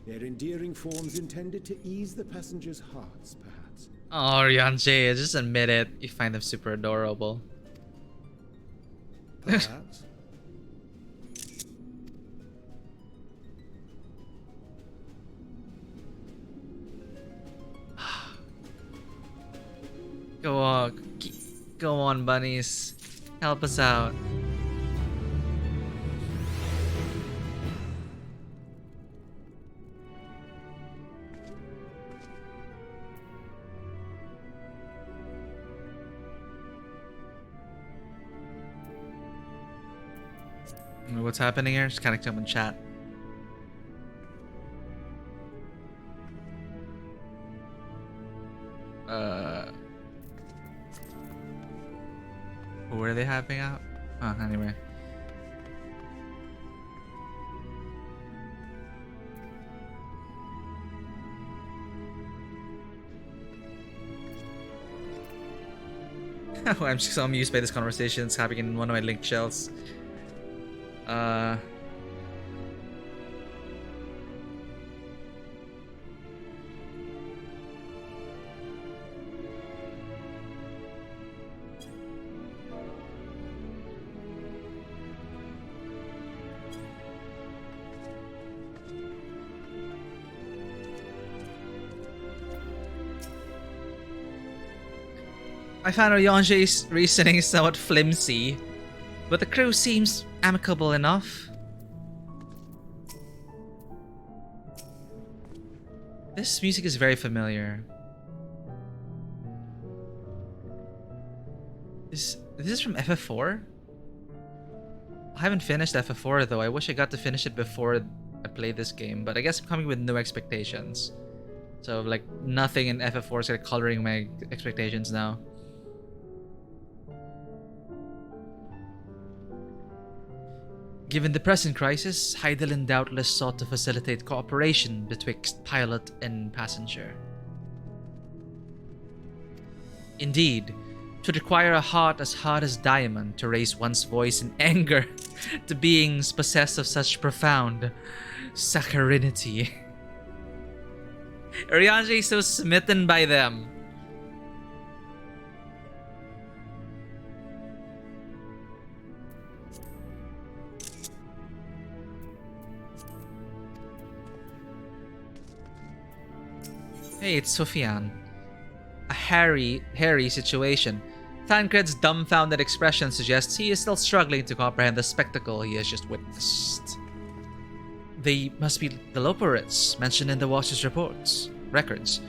Their endearing forms intended to ease the passengers' hearts, perhaps. Oh, Ryanje, just admit it. You find them super adorable. Perhaps. Go on, bunnies. Help us out. What's happening here? Just kind of come and chat. Where are they having out? Oh, anyway. I'm so amused by this conversation. It's happening in one of my linked shells. I found Ryonje's reasoning somewhat flimsy, but the crew seems amicable enough. This music is very familiar. This is from FF4? I haven't finished FF4 though. I wish I got to finish it before I played this game, but I guess I'm coming with no expectations. So like nothing in FF4 is like coloring my expectations now. Given the present crisis, Hydaelyn doubtless sought to facilitate cooperation betwixt pilot and passenger. Indeed, it would require a heart as hard as diamond to raise one's voice in anger to beings possessed of such profound saccharinity. Ryanje is so smitten by them. Hey, it's Sophian. A hairy situation. Thancred's dumbfounded expression suggests he is still struggling to comprehend the spectacle he has just witnessed. They must be the Loporites mentioned in the Watcher's records.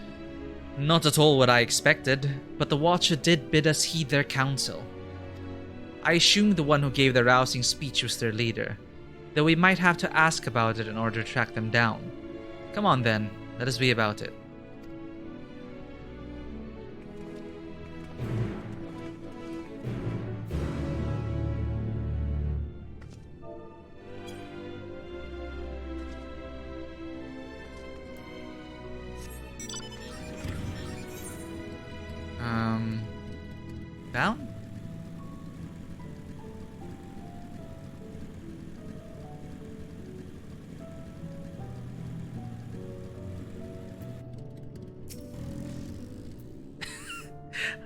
Not at all what I expected, but the Watcher did bid us heed their counsel. I assumed the one who gave the rousing speech was their leader, though we might have to ask about it in order to track them down. Come on then, let us be about it. Down?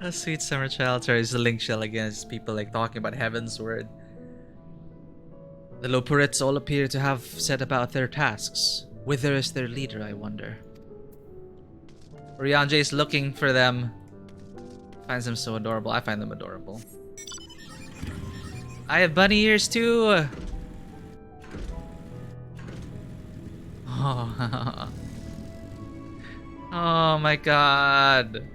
A sweet summer child tries the link shell against people like talking about heaven's word. The Loporites all appear to have set about their tasks. Whither is their leader, I wonder? Ryanje is looking for them. Finds them so adorable. I find them adorable. I have bunny ears too. Oh, oh my god.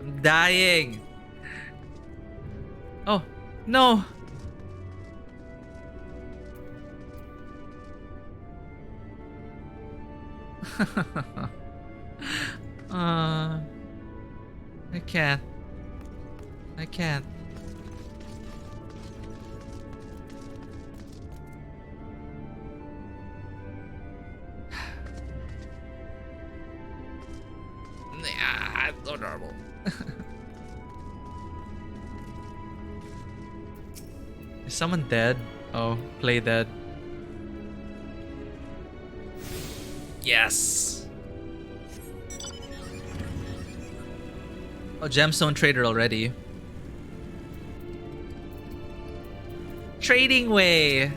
I'm dying. Oh, no. I can't. I can't. Yeah, it's so adorable. Is someone dead? Oh, play dead. Yes. Oh, gemstone trader already. Trading way.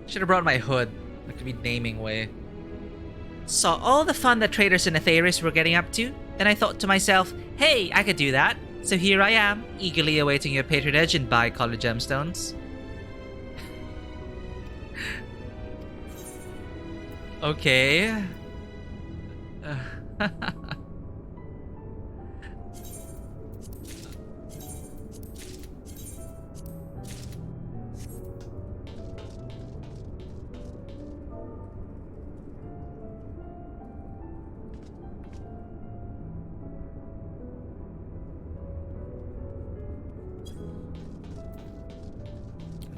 Should have brought my hood. That could be naming way. Saw all the fun that traders in Aetheris were getting up to, and I thought to myself, hey, I could do that. So here I am, eagerly awaiting your patronage and bi-color gemstones. Okay.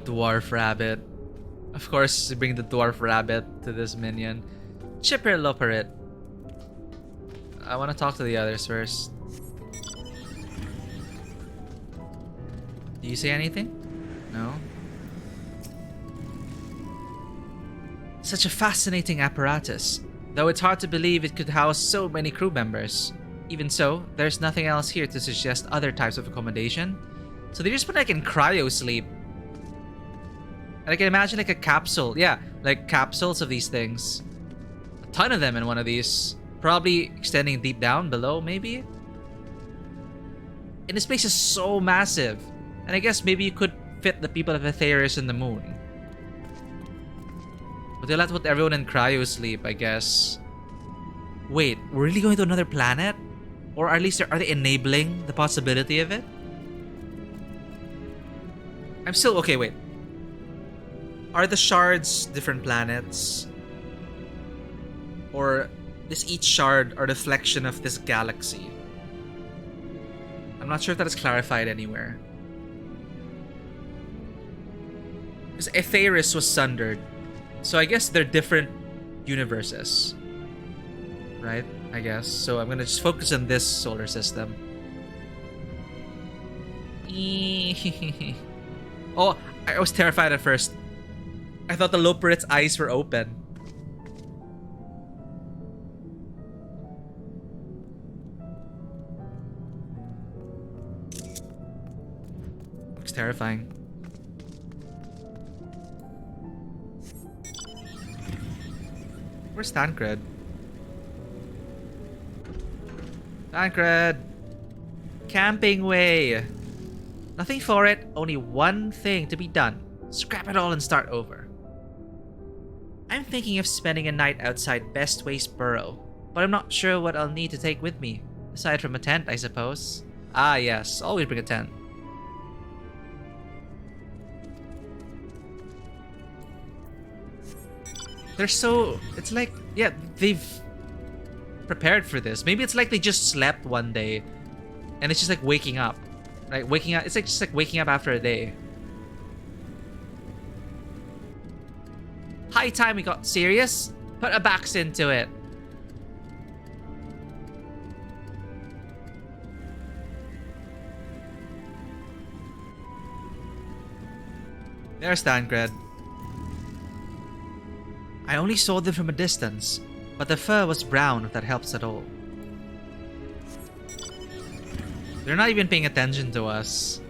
Dwarf rabbit. Of course, bring the dwarf rabbit to this minion. Chipper Loperit. I want to talk to the others first. Do you say anything? No? Such a fascinating apparatus, though it's hard to believe it could house so many crew members. Even so, there's nothing else here to suggest other types of accommodation. So they just put like in cryo sleep. And I can imagine like a capsule. Yeah, like capsules of these things. A ton of them in one of these. Probably extending deep down below, maybe? And this place is so massive. And I guess maybe you could fit the people of Aetheris in the moon. But they'll have to put everyone in cryo sleep, I guess. Wait, we're really going to another planet? Or at least are they enabling the possibility of it? I'm still... Okay, wait. Are the shards different planets? Or is each shard a reflection of this galaxy? I'm not sure if that is clarified anywhere. Because Aetheris was sundered. So I guess they're different universes. Right? I guess. So I'm gonna just focus on this solar system. Oh, I was terrified at first. I thought the Loperit's eyes were open. Looks terrifying. Where's Thancred? Tancred! Camping way! Nothing for it, only one thing to be done. Scrap it all and start over. I'm thinking of spending a night outside Bestway's burrow, but I'm not sure what I'll need to take with me. Aside from a tent, I suppose. Ah yes, always bring a tent. They're so... It's like... Yeah, they've prepared for this. Maybe it's like they just slept one day and it's just like waking up. Right? Waking up... It's like just like waking up after a day. High time we got serious. Put our backs into it. There's Tancred. I only saw them from a distance, but the fur was brown if that helps at all. They're not even paying attention to us.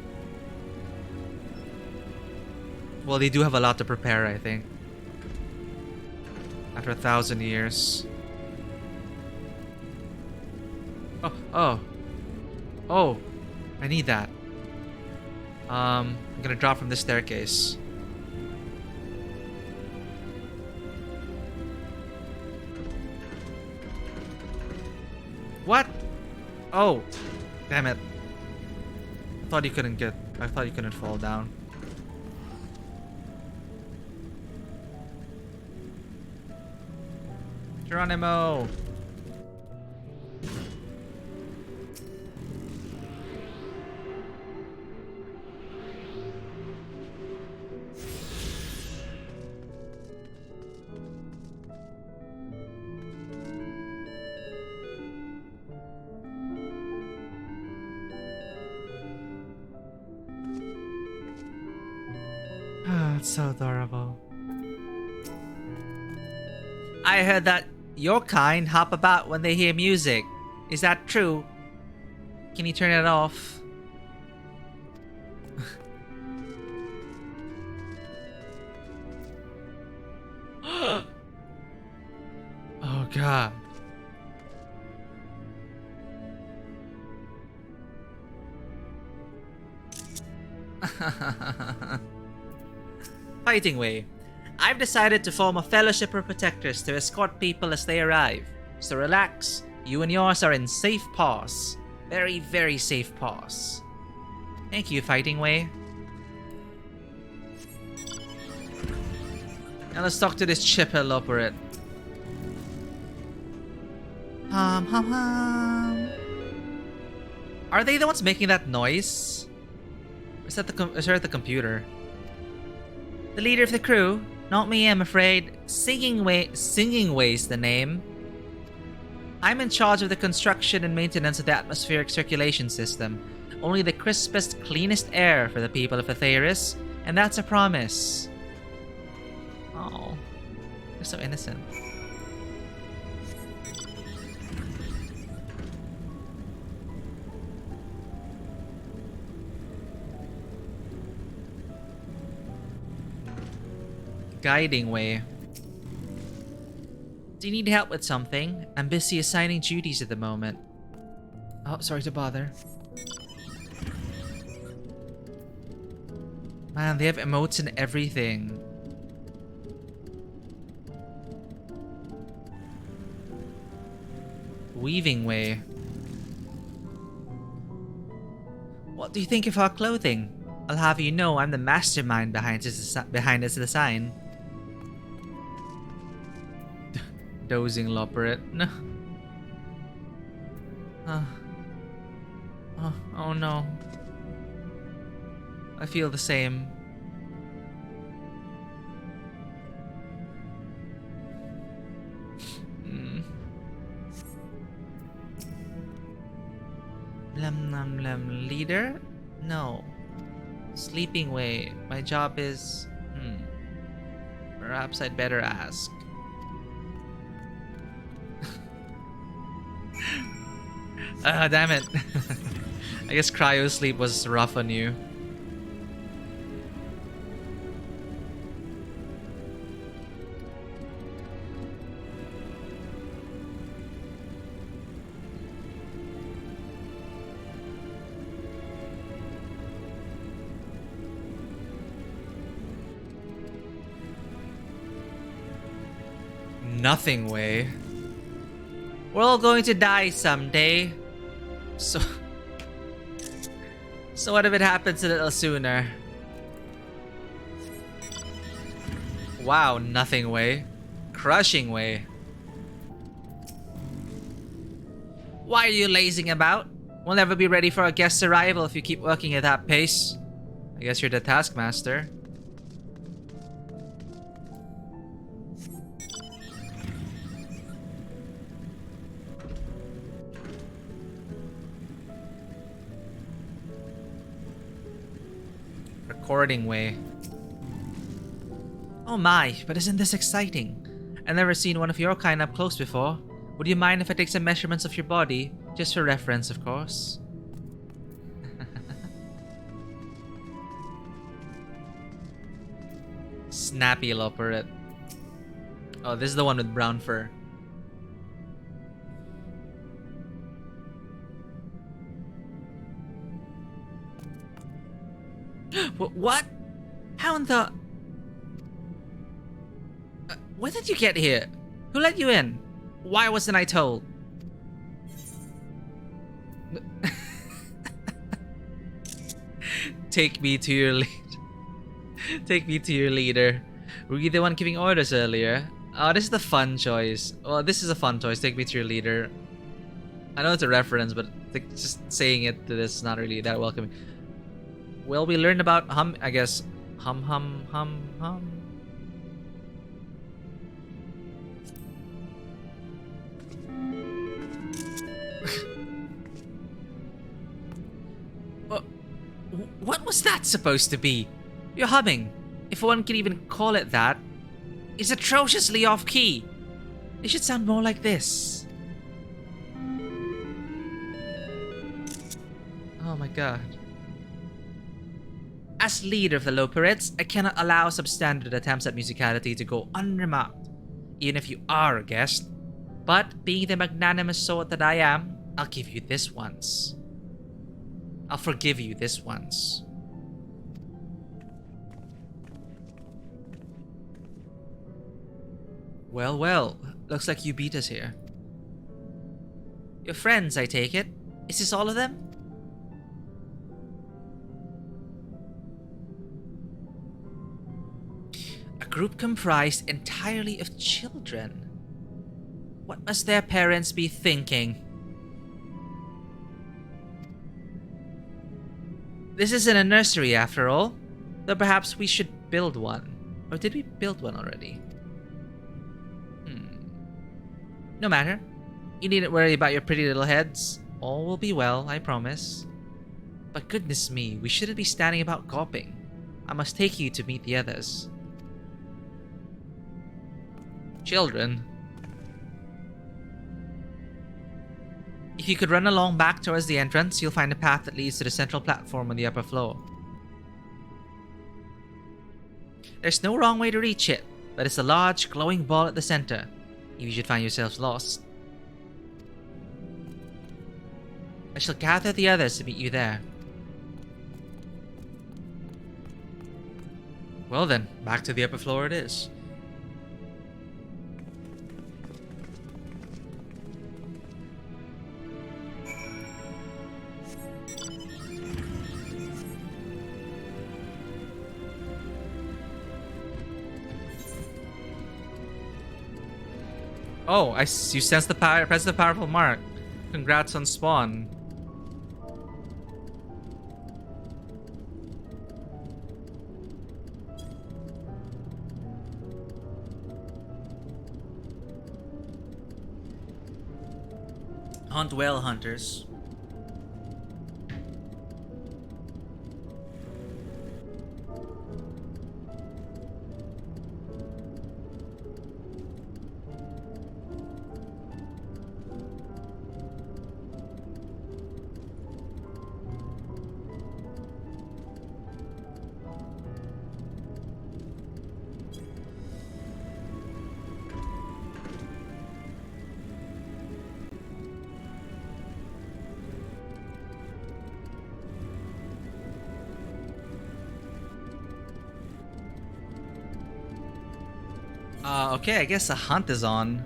Well, they do have a lot to prepare, I think. After 1,000 years. Oh, I need that. I'm gonna drop from this staircase. What? Oh, damn it. I thought you couldn't fall down. Geronimo! It's so adorable. I heard that your kind hop about when they hear music. Is that true? Can you turn it off? Oh god. Fighting way. I've decided to form a fellowship of protectors to escort people as they arrive. So relax, you and yours are in safe paws. Very, very safe paws. Thank you, Fighting Way. Now let's talk to this chip elaborate. Hum hum hum. Are they the ones making that noise? Or is that the computer? The leader of the crew? Not me, I'm afraid. Singing Way's the name. I'm in charge of the construction and maintenance of the atmospheric circulation system. Only the crispest, cleanest air for the people of Aetheris, and that's a promise. Oh, they're so innocent. Guiding way. Do you need help with something? I'm busy assigning duties at the moment. Oh, sorry to bother. Man, they have emotes and everything. Weaving way. What do you think of our clothing? I'll have you know I'm the mastermind behind this design. Dozing Loperate. No. Oh no. I feel the same. Lum num lum. Leader? No. Sleeping way. My job is... Perhaps I'd better ask. Damn it. I guess cryo sleep was rough on you. nothing way. We're all going to die someday. So what if it happens a little sooner? Wow, nothing way. Crushing way. Why are you lazing about? We'll never be ready for our guest's arrival if you keep working at that pace. I guess you're the taskmaster. Recording way. Oh my, but isn't this exciting? I've never seen one of your kind up close before. Would you mind if I take some measurements of your body? Just for reference, of course. Snappy Loperate. Oh, this is the one with brown fur. What? How in the... when did you get here? Who let you in? Why wasn't I told? Take me to your lead. Take me to your leader. Were you the one giving orders earlier? Oh, this is the fun choice. Well, this is a fun choice. Take me to your leader. I know it's a reference, but just saying it to this is not really that welcoming. Well, we learned about I guess. Hum. What was that supposed to be? You're humming, if one can even call it that, is atrociously off-key. It should sound more like this. Oh my god. As leader of the Loperettes, I cannot allow substandard attempts at musicality to go unremarked, even if you are a guest. But being the magnanimous soul that I am, I'll give you this once. I'll forgive you this once. Well, looks like you beat us here. Your friends, I take it? Is this all of them? A group comprised entirely of children. What must their parents be thinking? This isn't a nursery after all, though perhaps we should build one. Or did we build one already? No matter. You needn't worry about your pretty little heads. All will be well, I promise. But goodness me, we shouldn't be standing about gawping. I must take you to meet the others. Children? If you could run along back towards the entrance, you'll find a path that leads to the central platform on the upper floor. There's no wrong way to reach it, but it's a large, glowing ball at the center. You should find yourselves lost. I shall gather the others to meet you there. Well then, back to the upper floor it is. Oh, you sense the power. Press the powerful mark. Congrats on spawn. Hunt well, hunters. Okay, I guess a hunt is on.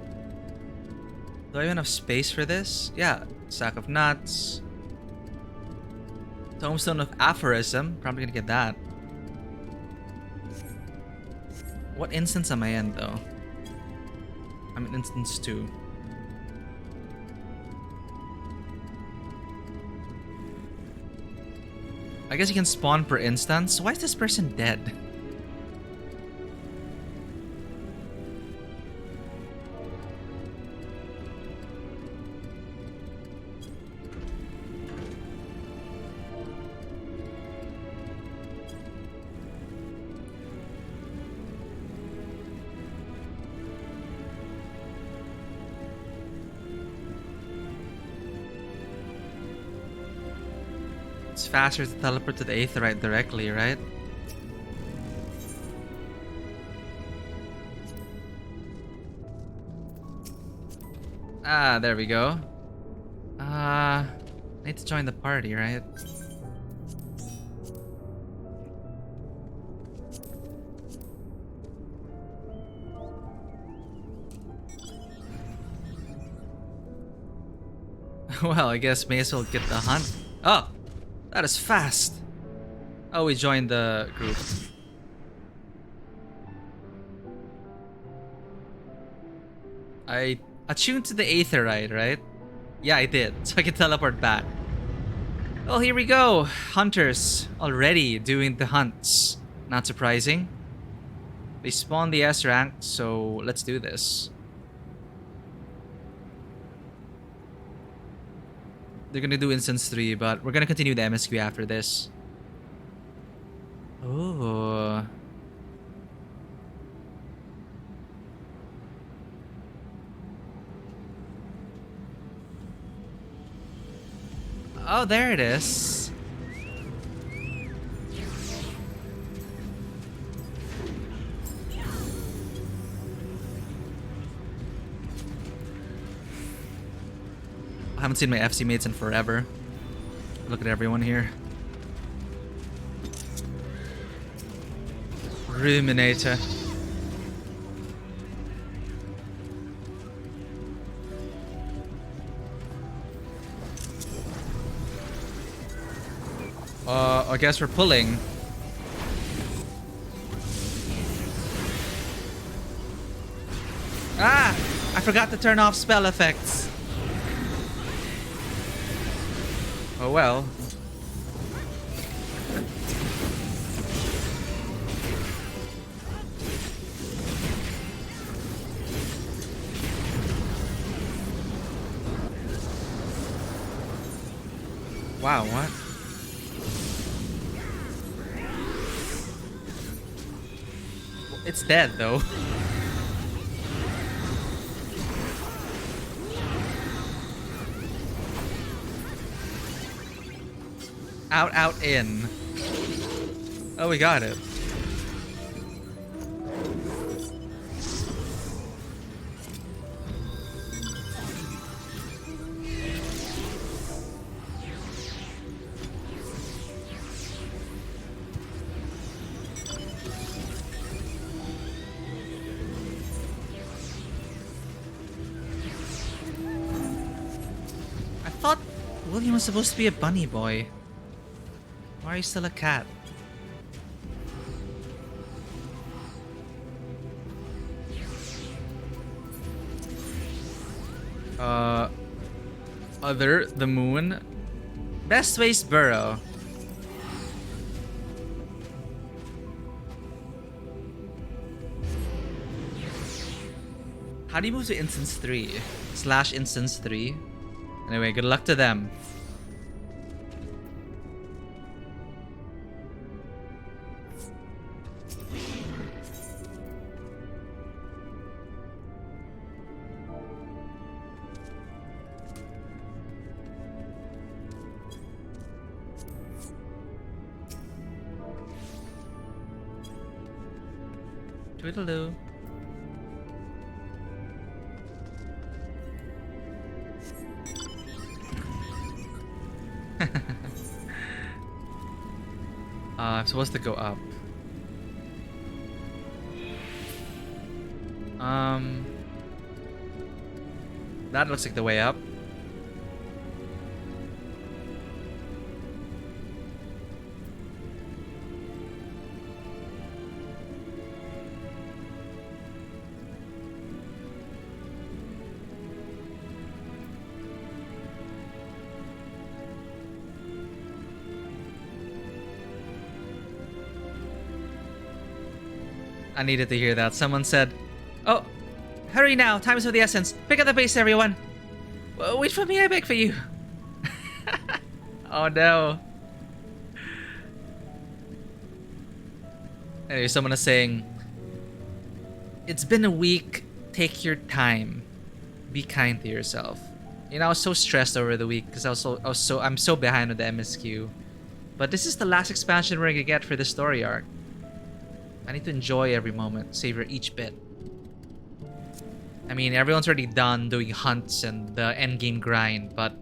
Do I have enough space for this? Yeah, sack of nuts. Tombstone of aphorism. Probably gonna get that. What instance am I in, though? I'm in instance 2. I guess you can spawn per instance. Why is this person dead? It's faster to teleport to the Aetherite directly, right? Ah, there we go. I need to join the party, right? Well, I guess may as well get the hunt. Oh! That is fast! Oh, we joined the group. I attuned to the Aetherite, right? Yeah, I did. So I can teleport back. Well, here we go. Hunters already doing the hunts. Not surprising. They spawned the S rank, so let's do this. They're gonna do instance 3, but we're gonna continue the MSQ after this. Oh. Oh, there it is. I haven't seen my FC mates in forever. Look at everyone here. Ruminator. I guess we're pulling. Ah! I forgot to turn off spell effects. Oh well. Wow, what? It's dead though. Out, out, in. Oh, we got it. I thought William was supposed to be a bunny boy. Why are you still a cat? Other, the moon. Best ways burrow. How do you move to instance 3? / instance 3? Anyway, good luck to them. Toodaloo. I'm supposed to go up. That looks like the way up. I needed to hear that. Someone said, "Oh, hurry now, time is of the essence. Pick up the pace, everyone. Wait for me, I beg for you." Oh no. Anyway, someone is saying, "It's been a week. Take your time. Be kind to yourself." You know, I was so stressed over the week because I'm so behind with the MSQ. But this is the last expansion we're gonna get for this story arc. I need to enjoy every moment, savor each bit. I mean, everyone's already done doing hunts and the endgame grind, but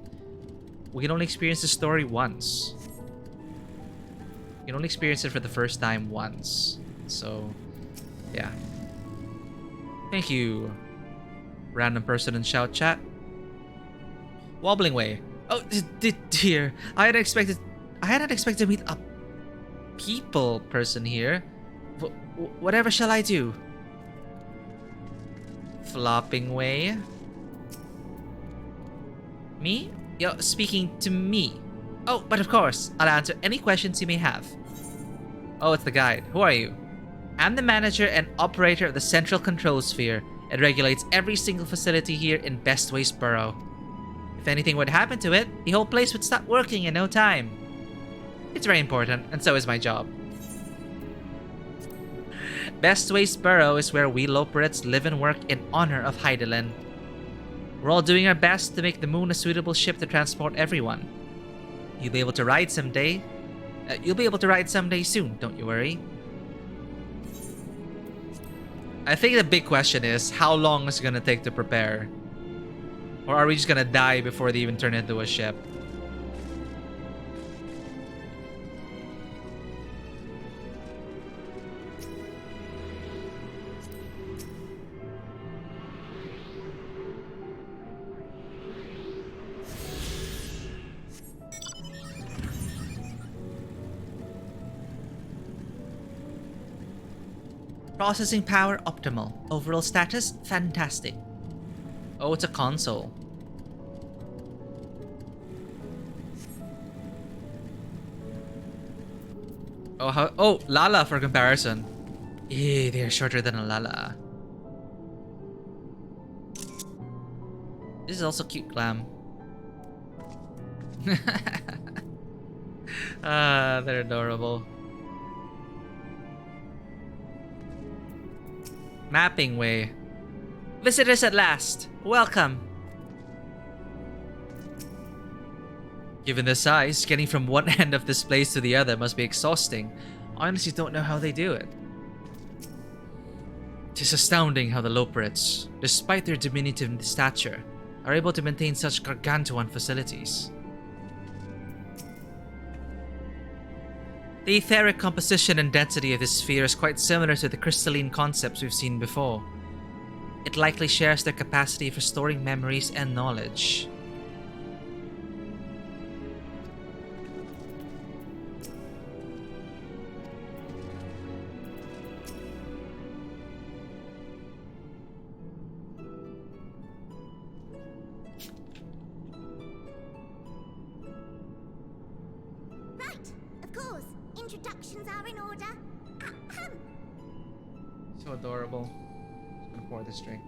we can only experience the story once. You can only experience it for the first time once. So, yeah. Thank you, random person in shout chat. Wobbling way. Oh, dear. I hadn't expected to meet a people person here. Whatever shall I do? Flopping way. Me? You're speaking to me. Oh, but of course, I'll answer any questions you may have. Oh, it's the guide. Who are you? I'm the manager and operator of the Central Control Sphere. It regulates every single facility here in Best Waste Borough. If anything would happen to it, the whole place would stop working in no time. It's very important, and so is my job. Best Waste Borough is where we Loperets live and work in honor of Hydaelyn. We're all doing our best to make the moon a suitable ship to transport everyone. You'll be able to ride someday. You'll be able to ride someday soon, don't you worry. I think the big question is, how long is it gonna take to prepare? Or are we just gonna die before they even turn into a ship? Processing power optimal. Overall status fantastic. Oh, it's a console. Oh, Lala for comparison. Eh, they're shorter than a Lala. This is also cute glam. Ah, they're adorable. Mapping way. Visitors at last. Welcome. Given the size, getting from one end of this place to the other must be exhausting. I honestly don't know how they do it. It is astounding how the Loperets, despite their diminutive stature, are able to maintain such gargantuan facilities. The etheric composition and density of this sphere is quite similar to the crystalline concepts we've seen before. It likely shares their capacity for storing memories and knowledge. Introductions are in order. Ahem. So adorable. I'm gonna pour this drink.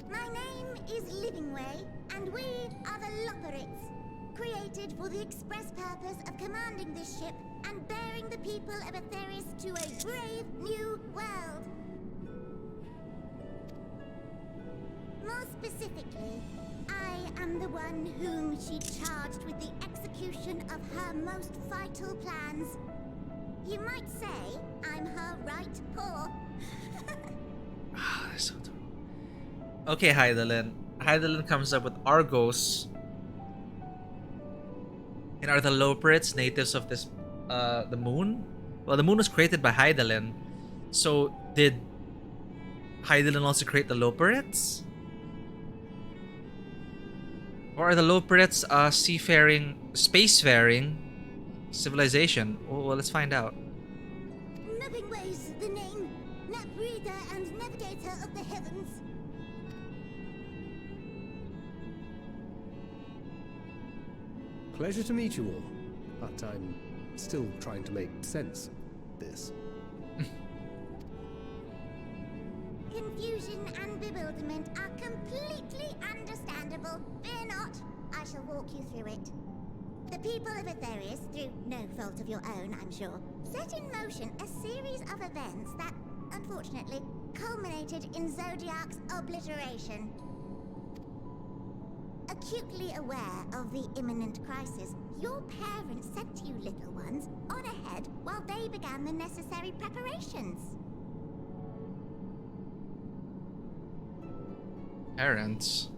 My name is Livingway, and we are the Loperets, created for the express purpose of commanding this ship and bearing the people of Aetheris to a brave new world. More specifically, I am the one whom she charged with the execution of her most vital plans. You might say I'm her right paw. Ah, that's so adorable. Okay, Hydaelyn. Hydaelyn comes up with Argos. And are the Loporrits natives of this, the moon? Well, the moon was created by Hydaelyn. So, did Hydaelyn also create the Loporrits? Or are the Loporrits a seafaring, spacefaring civilization? Well, let's find out. Nothing weighs the name, map reader and navigator of the heavens. Pleasure to meet you all, but I'm still trying to make sense of this. Confusion and bewilderment are completely understandable. Fear not, I shall walk you through it. The people of Aetheris, through no fault of your own, I'm sure, set in motion a series of events that, unfortunately, culminated in Zodiac's obliteration. Acutely aware of the imminent crisis, your parents sent you little ones on ahead while they began the necessary preparations. Parents?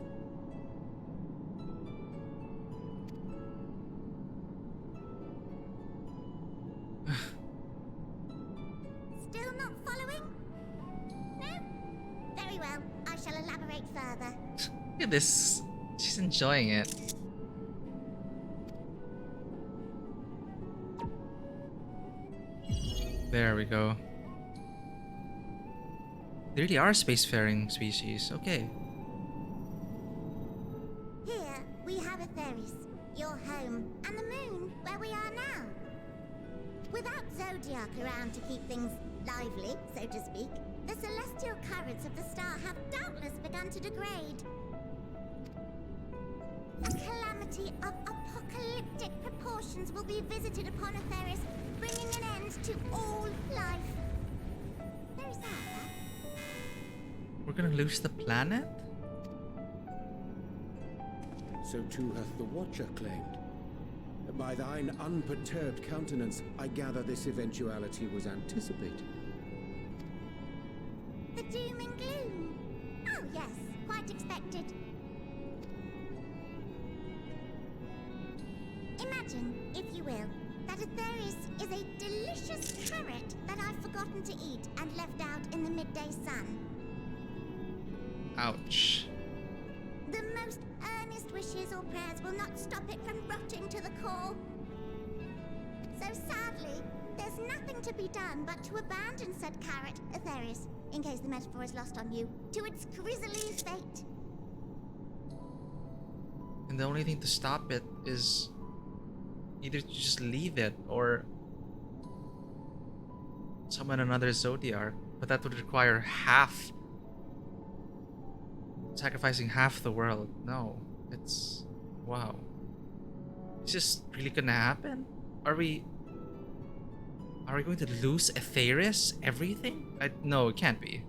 Still not following? No? Very well, I shall elaborate further. Look at this. She's enjoying it. There we go. They really are spacefaring species. Okay. Here, we have Aetheris, your home, and the moon, where we are now. Without Zodiac around to keep things lively, so to speak, the celestial currents of the star have doubtless begun to degrade. A calamity of apocalyptic proportions will be visited upon Aetheris, bringing an end to all life. Very sad, huh? We're gonna lose the planet? So too hath the Watcher claimed. By thine unperturbed countenance, I gather this eventuality was anticipated. The doom and gloom. Oh yes, quite expected. Imagine, if you will, that Aetheris is a delicious carrot that I've forgotten to eat and left out in the midday sun. Ouch. The most earnest wishes or prayers will not stop it from rotting to the core. So sadly, there's nothing to be done but to abandon said carrot, Aetheris, in case the metaphor is lost on you, to its grisly fate. And the only thing to stop it is either to just leave it or summon another Zodiac. But that would require sacrificing half the world. No, it's... wow. Is this really gonna happen? Are we going to lose Aetheris? Everything? No, it can't be.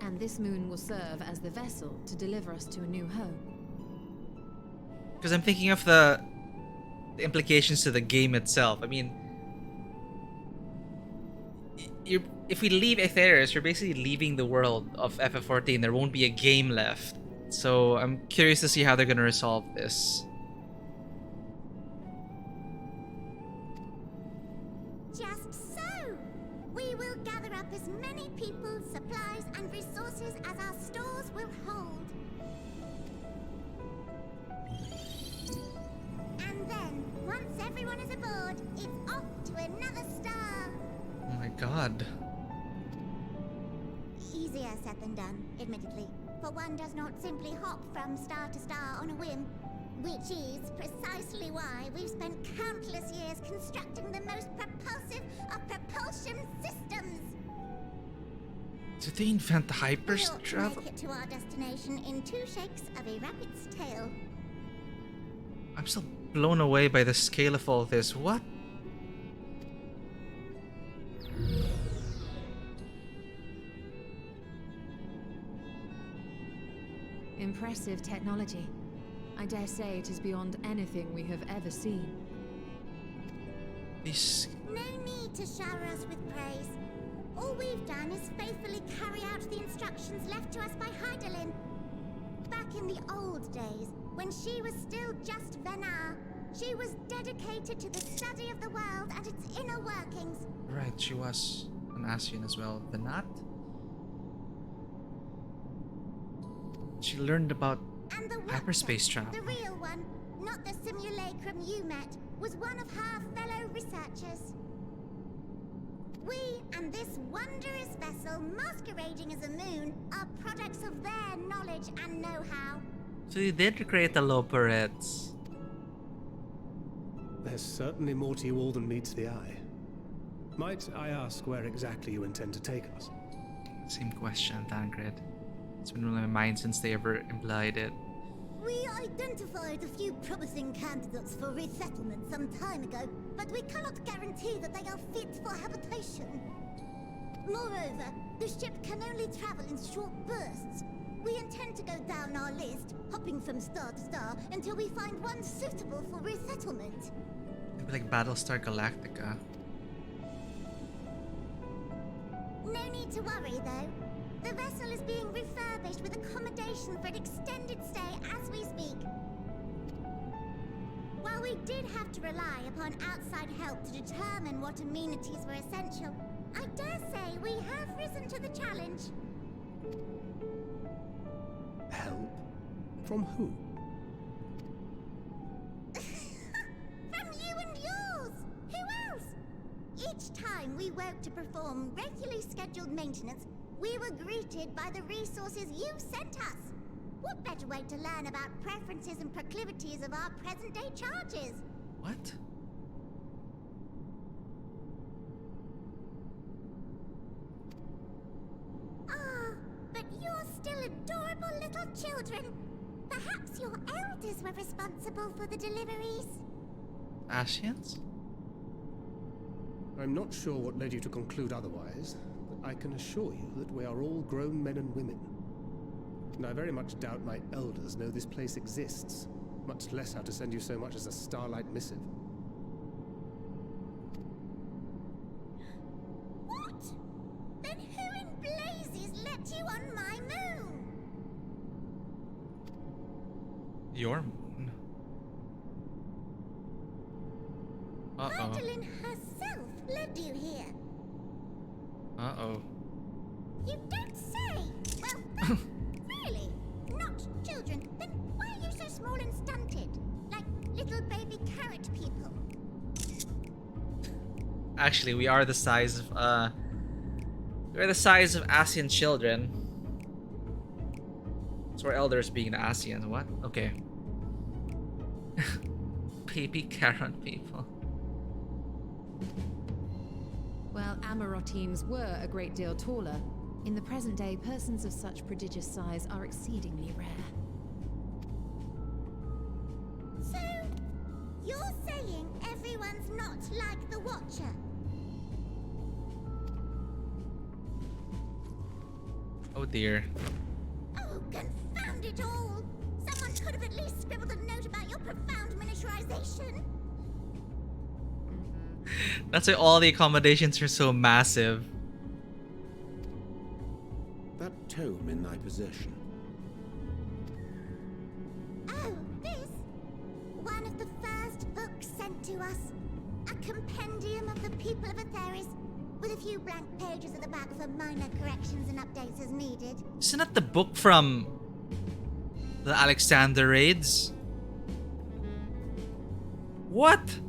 And this moon will serve as the vessel to deliver us to a new home. Because I'm thinking of the implications to the game itself. I mean, if we leave Aetheris, you're basically leaving the world of FF14. There won't be a game left. So I'm curious to see how they're going to resolve this. Just so! We will gather up as many people, supplies, and resources as our stores will hold. And then, once everyone is aboard, it's off to another star. Oh my god. Easier said than done, admittedly, for one does not simply hop from star to star on a whim, which is precisely why we've spent countless years constructing the most propulsive of propulsion systems. Did they invent the We hyper ought to travel? make it to our destination in 2 shakes of a rabbit's tail. I'm still blown away by the scale of all this. What? Impressive technology. I dare say it is beyond anything we have ever seen. These... No need to shower us with praise. All we've done is faithfully carry out the instructions left to us by Hydaelyn. back in the old days, when she was still just Venar, she was dedicated to the study of the world and its inner workings. Right, she was an Ascian as well. The not? She learned about And the hyperspace Watcher, travel. the real one, not the simulacrum you met, was one of her fellow researchers. We and this wondrous vessel masquerading as a moon are products of their knowledge and know-how. So you did create the Loporets. There's certainly more to you all than meets the eye. Might I ask where exactly you intend to take us? Same question, Tancred. It's been on my mind since they ever implied it. We identified a few promising candidates for resettlement some time ago, but we cannot guarantee that they are fit for habitation. Moreover, the ship can only travel in short bursts. We intend to go down our list, hopping from star to star, until we find one suitable for resettlement. Maybe like Battlestar Galactica. No need to worry, though. The vessel is being refurbished with accommodation for an extended stay as we speak. While we did have to rely upon outside help to determine what amenities were essential, I dare say we have risen to the challenge. Help? From who? From you and yours! Who else? Each time we woke to perform regularly scheduled maintenance, we were greeted by the resources you sent us. What better way to learn about preferences and proclivities of our present-day charges? What? Ah, but you're still adorable little children. Perhaps your elders were responsible for the deliveries. Ascians? I'm not sure what led you to conclude otherwise, but I can assure you that we are all grown men and women. And I very much doubt my elders know this place exists, much less how to send you so much as a starlight missive. What? Then who in blazes let you on my moon? Your moon? Uh-oh. Hydaelyn herself led you here. Uh-oh. You don't say! Well, really? Not children? Then why are you so small and stunted? Like little baby carrot people? Actually, we are the size of, we're the size of Ascian children. So our elders being the Ascians. What? Okay. Baby carrot people. While Amarotines were a great deal taller, in the present day, persons of such prodigious size are exceedingly rare. So, you're saying everyone's not like the Watcher? Oh dear. Oh, confound it all! Someone could have at least scribbled a note about your profound miniaturization. That's why all the accommodations are so massive. That tome in thy possession. Oh, this? One of the first books sent to us. A compendium of the people of Atheris, with a few blank pages at the back for minor corrections and updates as needed. Isn't that the book from the Alexander raids? What?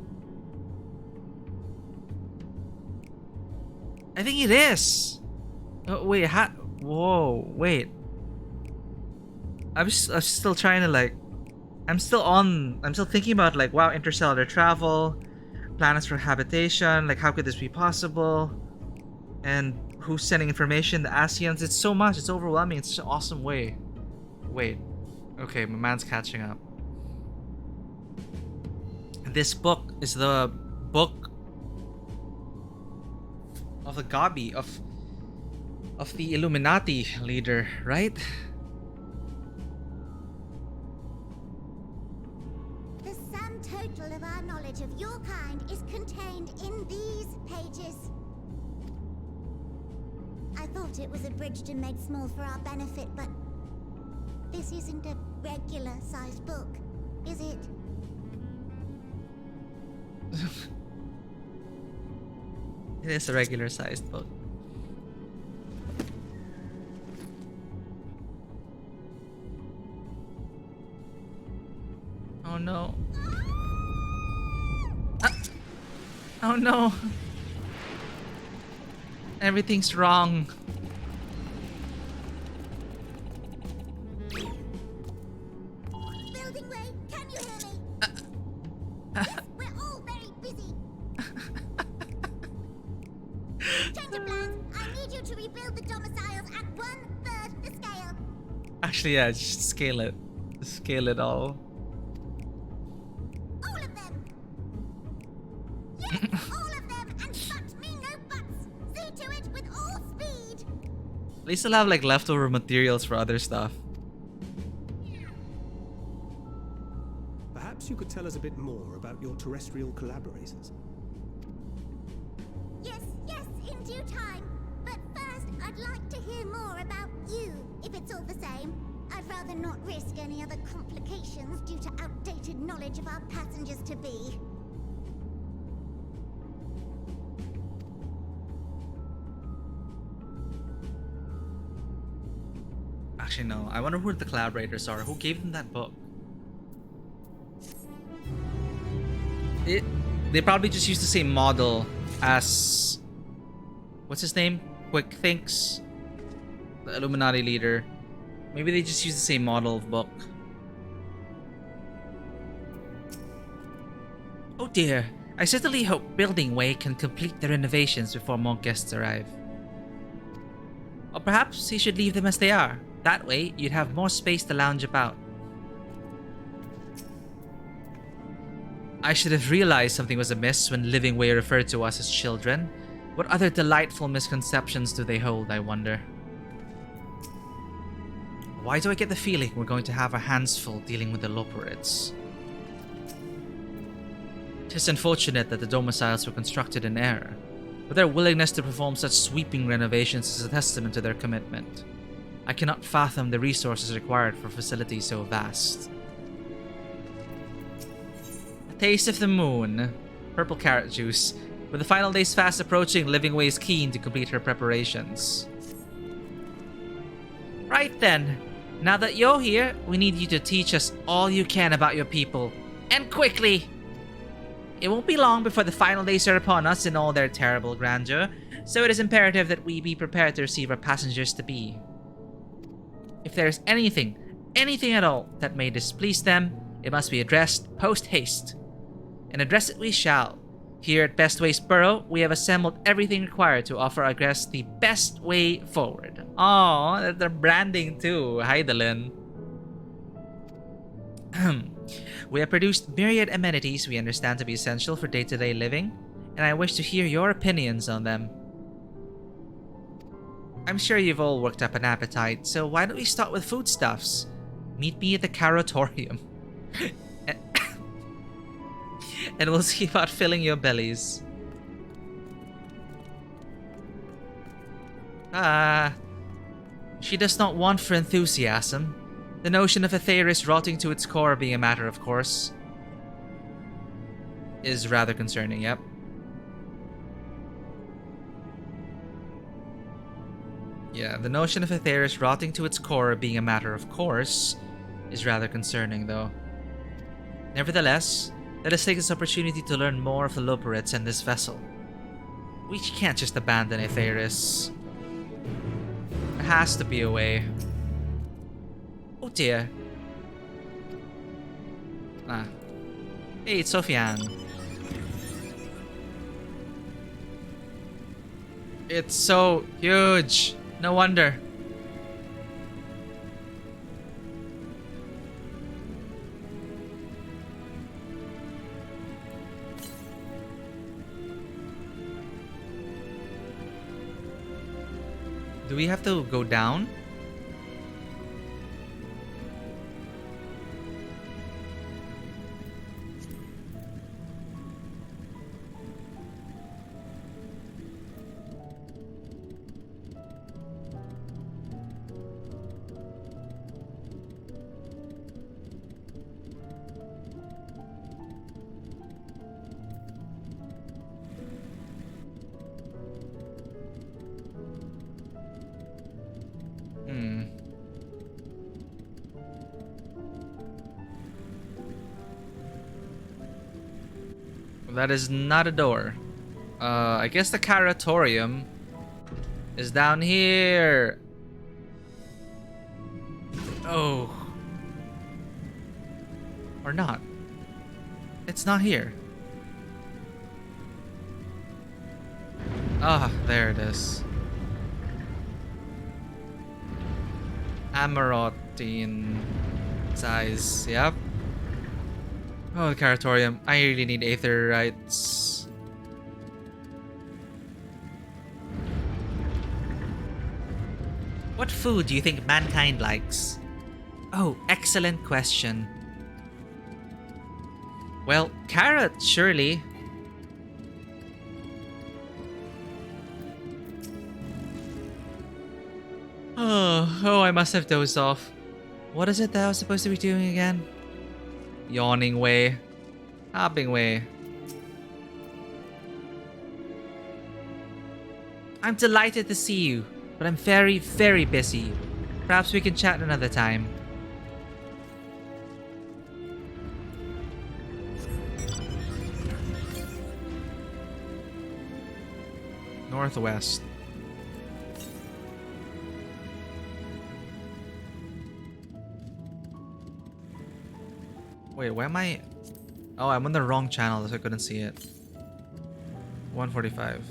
I think it is. Oh, wait, whoa, wait. I'm still trying to like... I'm still thinking about like, wow, interstellar travel, planets for habitation, like how could this be possible? And who's sending information? The Ascians. It's so much, it's overwhelming, it's such an awesome way. Wait. Okay, my man's catching up. This book is the book of the Gabi, of the Illuminati leader, right? The sum total of our knowledge of your kind is contained in these pages. I thought it was abridged and made small for our benefit, but This isn't a regular-sized book, is it? It is a regular sized book. Oh no. Ah! Oh no. Everything's wrong. Building Way, can you hear me? Yes, we're all very busy. Change of plans. I need you to rebuild the domiciles at 1/3 the scale. Actually, yeah, just scale it. Scale it all. All of them. Yes, all of them, and but me no buts. See to it with all speed. At least I'll have like leftover materials for other stuff. Perhaps you could tell us a bit more about your terrestrial collaborators. Yes, in due time. But first, I'd like to hear more about you, if it's all the same. I'd rather not risk any other complications due to outdated knowledge of our passengers-to-be. Actually, no. I wonder who the collaborators are. Who gave them that book? They probably just used the same model as... What's his name? Quick Thinks? The Illuminati leader. Maybe they just used the same model of book. Oh dear. I certainly hope Building Way can complete the renovations before more guests arrive. Or perhaps he should leave them as they are. That way, you'd have more space to lounge about. I should have realized something was amiss when Living Way referred to us as children. What other delightful misconceptions do they hold, I wonder? Why do I get the feeling we're going to have our hands full dealing with the Loperids? Tis unfortunate that the domiciles were constructed in error, but their willingness to perform such sweeping renovations is a testament to their commitment. I cannot fathom the resources required for facilities so vast. A taste of the moon. Purple carrot juice. With the final days fast approaching, Living Way is keen to complete her preparations. Right then. Now that you're here, we need you to teach us all you can about your people. And quickly! It won't be long before the final days are upon us in all their terrible grandeur, so it is imperative that we be prepared to receive our passengers-to-be. If there is anything at all that may displease them, it must be addressed post-haste. And address it we shall. Here at Best Ways Borough, we have assembled everything required to offer our guests the best way forward. Aww, they're branding too, Heidelin. We have produced myriad amenities we understand to be essential for day-to-day living, and I wish to hear your opinions on them. I'm sure you've all worked up an appetite, so why don't we start with foodstuffs? Meet me at the Caratorium. And we'll see about filling your bellies. She does not want for enthusiasm. The notion of Aetheris rotting to its core being a matter of course is rather concerning, yep. Yeah, the notion of Aetheris rotting to its core being a matter of course is rather concerning, though. Nevertheless, let us take this opportunity to learn more of the Loperids and this vessel. We can't just abandon Aetheris. There has to be a way. Oh dear. Hey, it's Sofiane. It's so huge. No wonder. Do we have to go down? That is not a door. I guess the Caratorium is down here. Oh. Or not. It's not here. Ah, there it is. Amarotine size, yep. Oh, the Caratorium. I really need Aetherites. What food do you think mankind likes? Oh, excellent question. Well, carrot, surely. Oh, I must have dozed off. What is it that I was supposed to be doing again? Yawning way. Hopping way. I'm delighted to see you, but I'm very, very busy. Perhaps we can chat another time. Northwest. Wait, why am I... Oh, I'm on the wrong channel, so I couldn't see it. 145.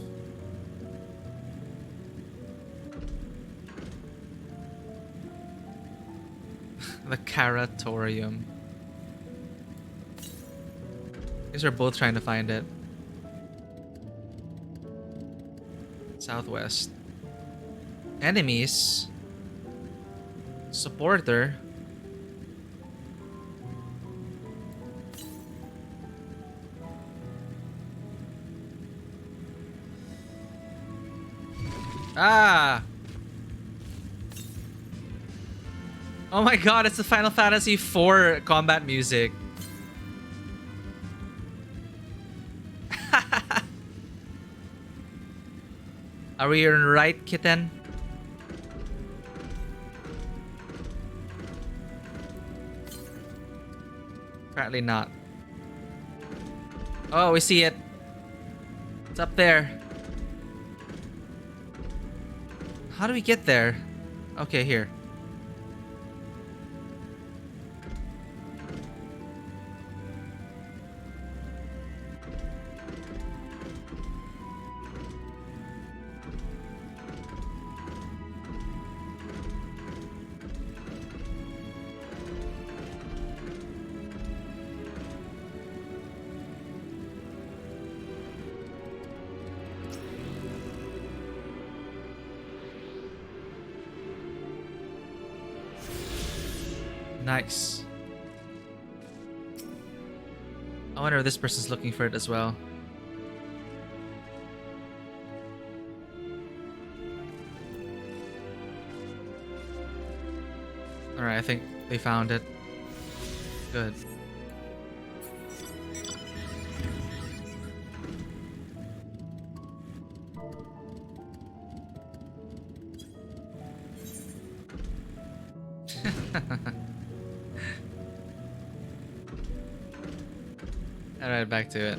The Caratorium. I guess we're both trying to find it. Southwest. Enemies. Supporter. Ah! Oh my god, it's the Final Fantasy IV combat music. Are we in right, kitten? Apparently not. Oh, we see it. It's up there. How do we get there? Okay, here. Nice. I wonder if this person's looking for it as well. Alright, I think they found it. Good. Alright, back to it.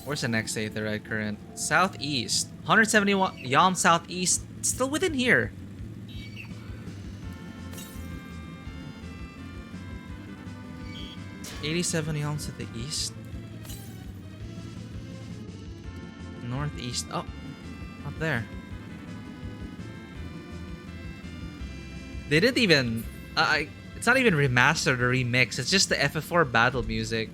Where's the next Aetherite current? Southeast. 171 Yalm Southeast. It's still within here. $87 Yalms to the east. Northeast. Oh, up there. They didn't even... it's not even remastered or remixed. It's just the FF4 battle music.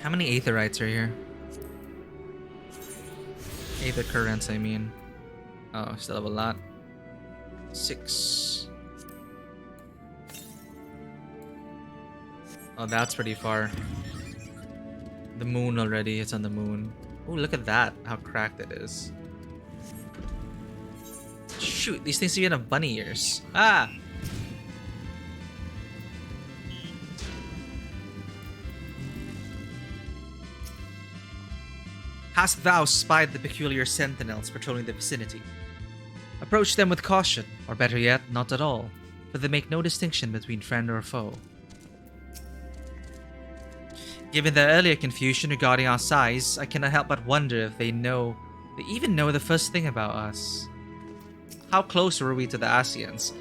How many Aetherites are here? Aether currents, I mean. Oh, still have a lot. 6. Oh, that's pretty far. The moon already. It's on the moon. Oh, look at that. How cracked it is. Shoot, these things even have bunny ears. Ah! Hast thou spied the peculiar sentinels patrolling the vicinity? Approach them with caution, or better yet, not at all, for they make no distinction between friend or foe. Given their earlier confusion regarding our size, I cannot help but wonder if they even know the first thing about us. How close were we to the Scions?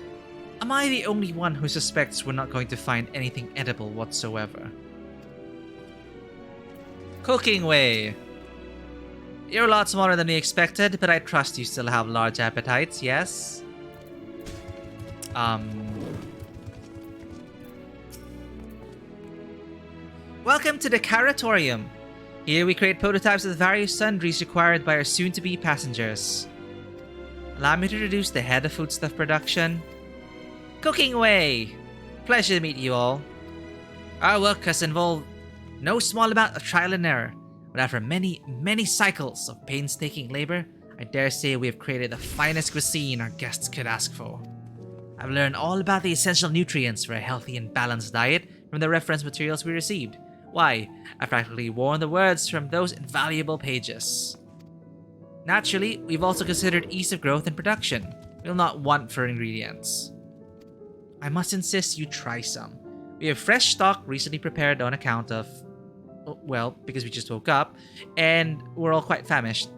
Am I the only one who suspects we're not going to find anything edible whatsoever? Cooking way! You're a lot smaller than we expected, but I trust you still have large appetites, yes? Welcome to the Caratorium. Here we create prototypes of the various sundries required by our soon-to-be passengers. Allow me to introduce the head of foodstuff production. Cooking away! Pleasure to meet you all. Our work has involved no small amount of trial and error, but after many, many cycles of painstaking labor, I dare say we have created the finest cuisine our guests could ask for. I've learned all about the essential nutrients for a healthy and balanced diet from the reference materials we received. Why, I've practically worn the words from those invaluable pages. Naturally, we've also considered ease of growth and production. We'll not want for ingredients. I must insist you try some. We have fresh stock recently prepared on account of, well, because we just woke up, and we're all quite famished.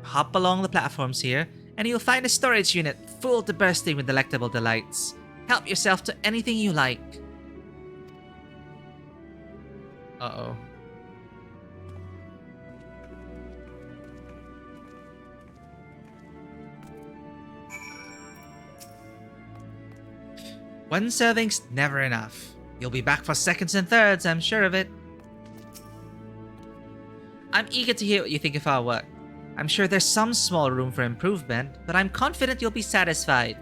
Hop along the platforms here, and you'll find a storage unit full to bursting with delectable delights. Help yourself to anything you like. Uh-oh. One serving's never enough. You'll be back for seconds and thirds, I'm sure of it. I'm eager to hear what you think of our work. I'm sure there's some small room for improvement, but I'm confident you'll be satisfied.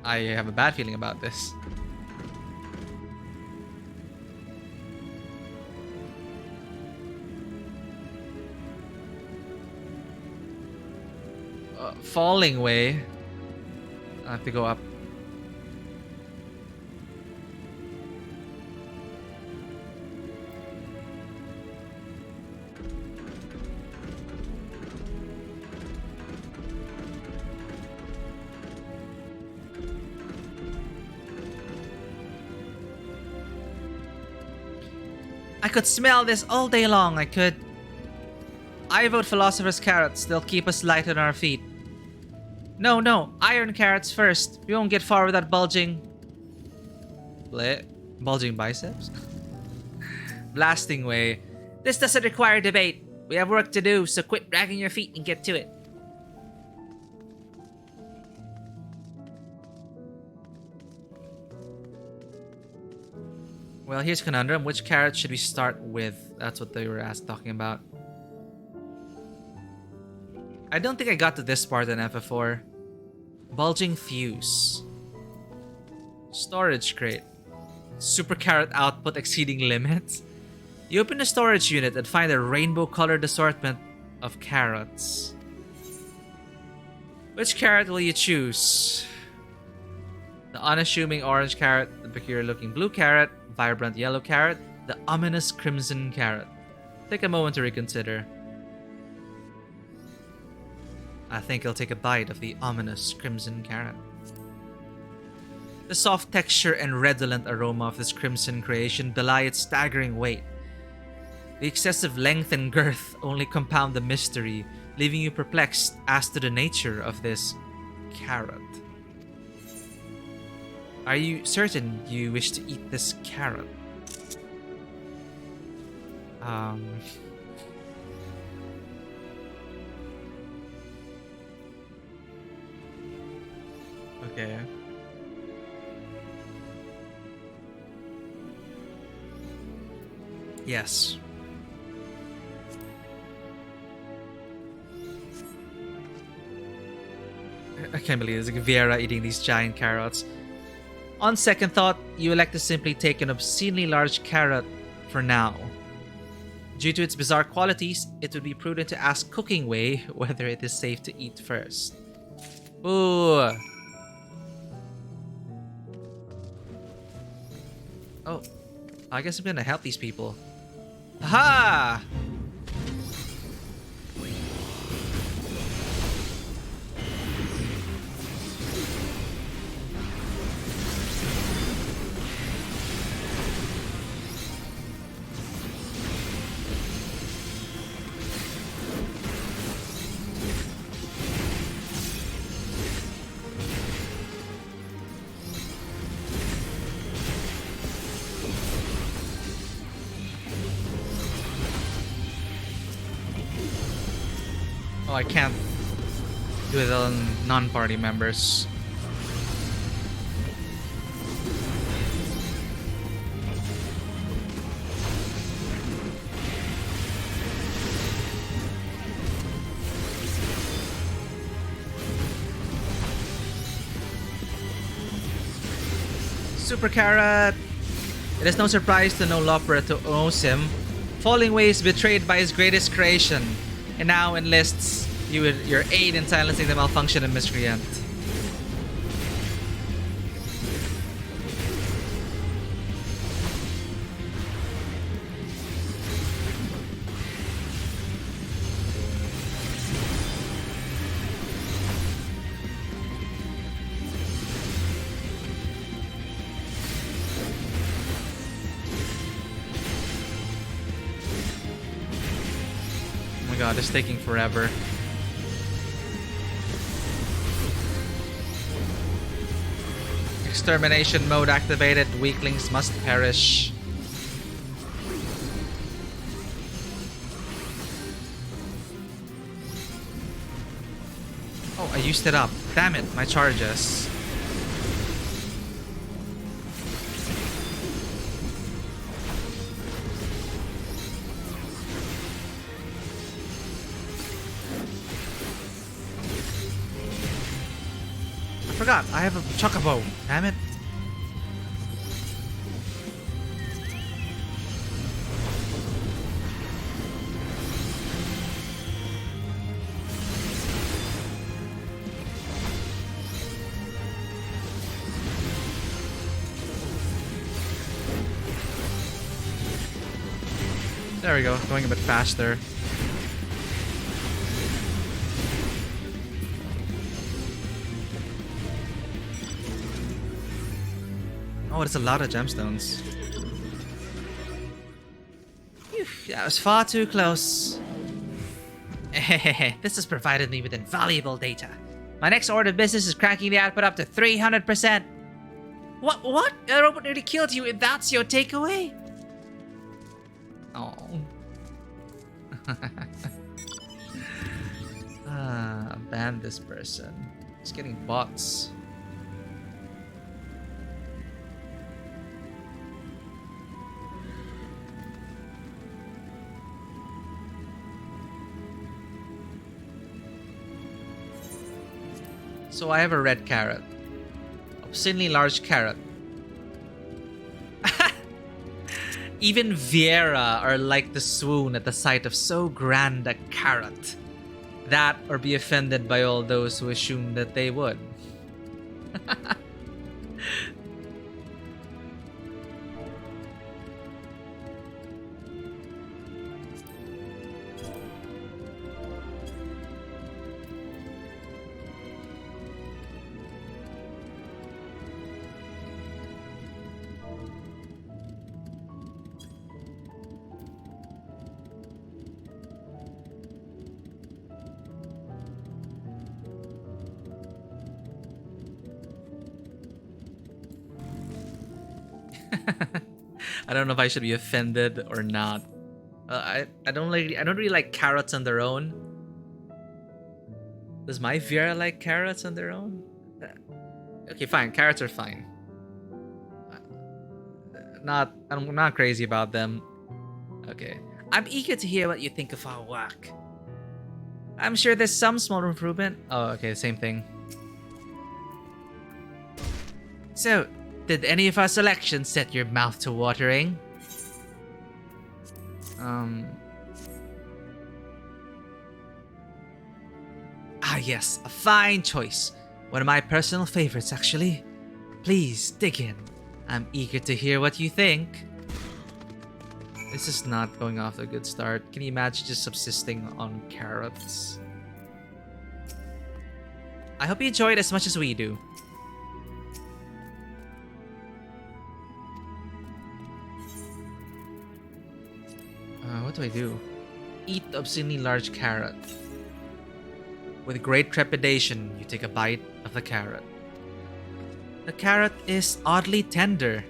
I have a bad feeling about this. Falling way. I have to go up. I could smell this all day long, I could. I vote Philosopher's Carrots, they'll keep us light on our feet. No, iron carrots first. We won't get far without bulging biceps? Blasting way. This doesn't require debate. We have work to do, so quit dragging your feet and get to it. Well, here's conundrum. Which carrot should we start with? That's what they were talking about. I don't think I got to this part in FF4. Bulging fuse. Storage crate. Super carrot output exceeding limits. You open the storage unit and find a rainbow-colored assortment of carrots. Which carrot will you choose? The unassuming orange carrot, the peculiar-looking blue carrot, vibrant yellow carrot, the ominous crimson carrot. Take a moment to reconsider. I think I'll take a bite of the ominous crimson carrot. The soft texture and redolent aroma of this crimson creation belie its staggering weight. The excessive length and girth only compound the mystery, leaving you perplexed as to the nature of this carrot. Are you certain you wish to eat this carrot? Okay. Yes. I can't believe there's like Viera eating these giant carrots. On second thought, you elect to simply take an obscenely large carrot for now. Due to its bizarre qualities, it would be prudent to ask Cooking Way whether it is safe to eat first. Ooh. Oh. I guess I'm gonna help these people. Aha! Oh, I can't do it on non-party members. Super Carrot! It is no surprise to know Lopera to owes him. Falling Ways betrayed by his greatest creation, and now enlists you with your aid in silencing the malfunction and miscreant. Oh my god, it's taking forever. Extermination mode activated. Weaklings must perish. Oh, I used it up. Damn it, my charges. I forgot, I have a chocobo. Damn it. There we go, going a bit faster. Oh, that's a lot of gemstones. Phew, that was far too close. This has provided me with invaluable data. My next order of business is cranking the output up to 300%. What? A robot nearly killed you and that's your takeaway? Oh. Ban this person. He's getting bots. So I have a red carrot. Obscenely large carrot. Even Viera are like to swoon at the sight of so grand a carrot. That or be offended by all those who assume that they would. I don't know if I should be offended or not. I don't really like carrots on their own. Does my Vera like carrots on their own? Okay, fine. Carrots are fine. I'm not crazy about them. Okay. I'm eager to hear what you think of our work. I'm sure there's some small improvement. Oh, okay, same thing. So, did any of our selections set your mouth to watering? Ah yes, a fine choice. One of my personal favorites, actually. Please, dig in. I'm eager to hear what you think. This is not going off to a good start. Can you imagine just subsisting on carrots? I hope you enjoy it as much as we do. What do I do? Eat the obscenely large carrot. With great trepidation, you take a bite of the carrot. The carrot is oddly tender,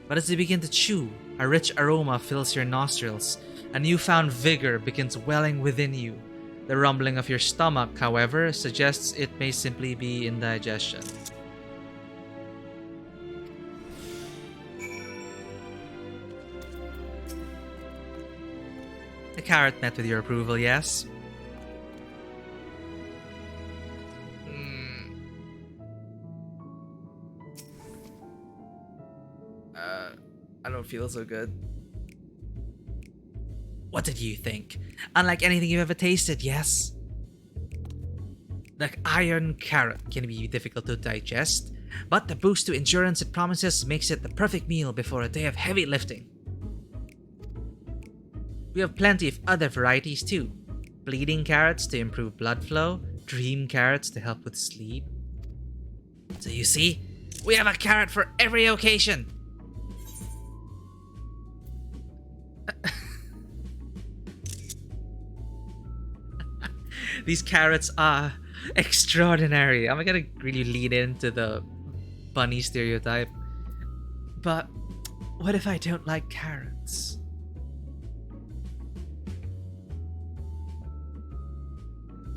but as you begin to chew, a rich aroma fills your nostrils. A newfound vigor begins welling within you. The rumbling of your stomach, however, suggests it may simply be indigestion. The carrot met with your approval, yes? I don't feel so good. What did you think? Unlike anything you've ever tasted, yes? The iron carrot can be difficult to digest, but the boost to endurance it promises makes it the perfect meal before a day of heavy lifting. We have plenty of other varieties too. Bleeding carrots to improve blood flow, dream carrots to help with sleep. So you see, we have a carrot for every occasion. These carrots are extraordinary. I'm gonna really lean into the bunny stereotype. But what if I don't like carrots?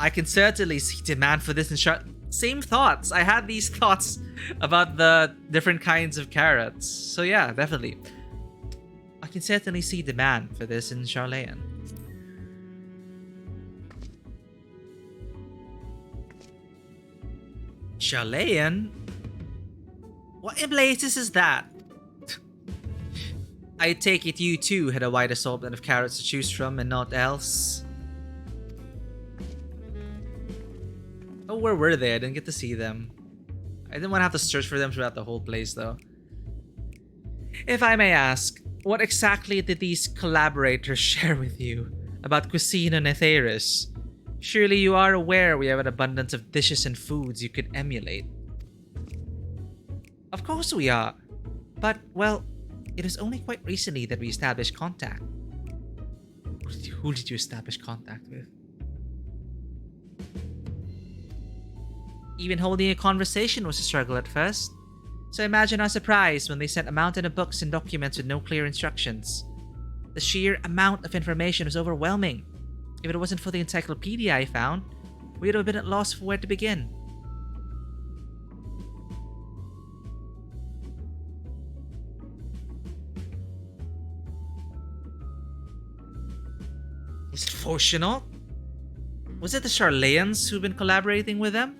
I can certainly see demand for this in same thoughts. I had these thoughts about the different kinds of carrots. So yeah, definitely. I can certainly see demand for this in Sharlayan. Sharlayan? What in blazes is that? I take it you too had a wide assortment of carrots to choose from and not else. Oh, where were they? I didn't get to see them. I didn't want to have to search for them throughout the whole place though. If I may ask, what exactly did these collaborators share with you about cuisine on Aetheris? Surely you are aware we have an abundance of dishes and foods you could emulate. Of course we are. But, well, it is only quite recently that we established contact. Who did you establish contact with? Even holding a conversation was a struggle at first. So imagine our surprise when they sent a mountain of books and documents with no clear instructions. The sheer amount of information was overwhelming. If it wasn't for the encyclopedia I found, we would have been at loss for where to begin. Is it fortunate? Was it the Sharlayans who've been collaborating with them?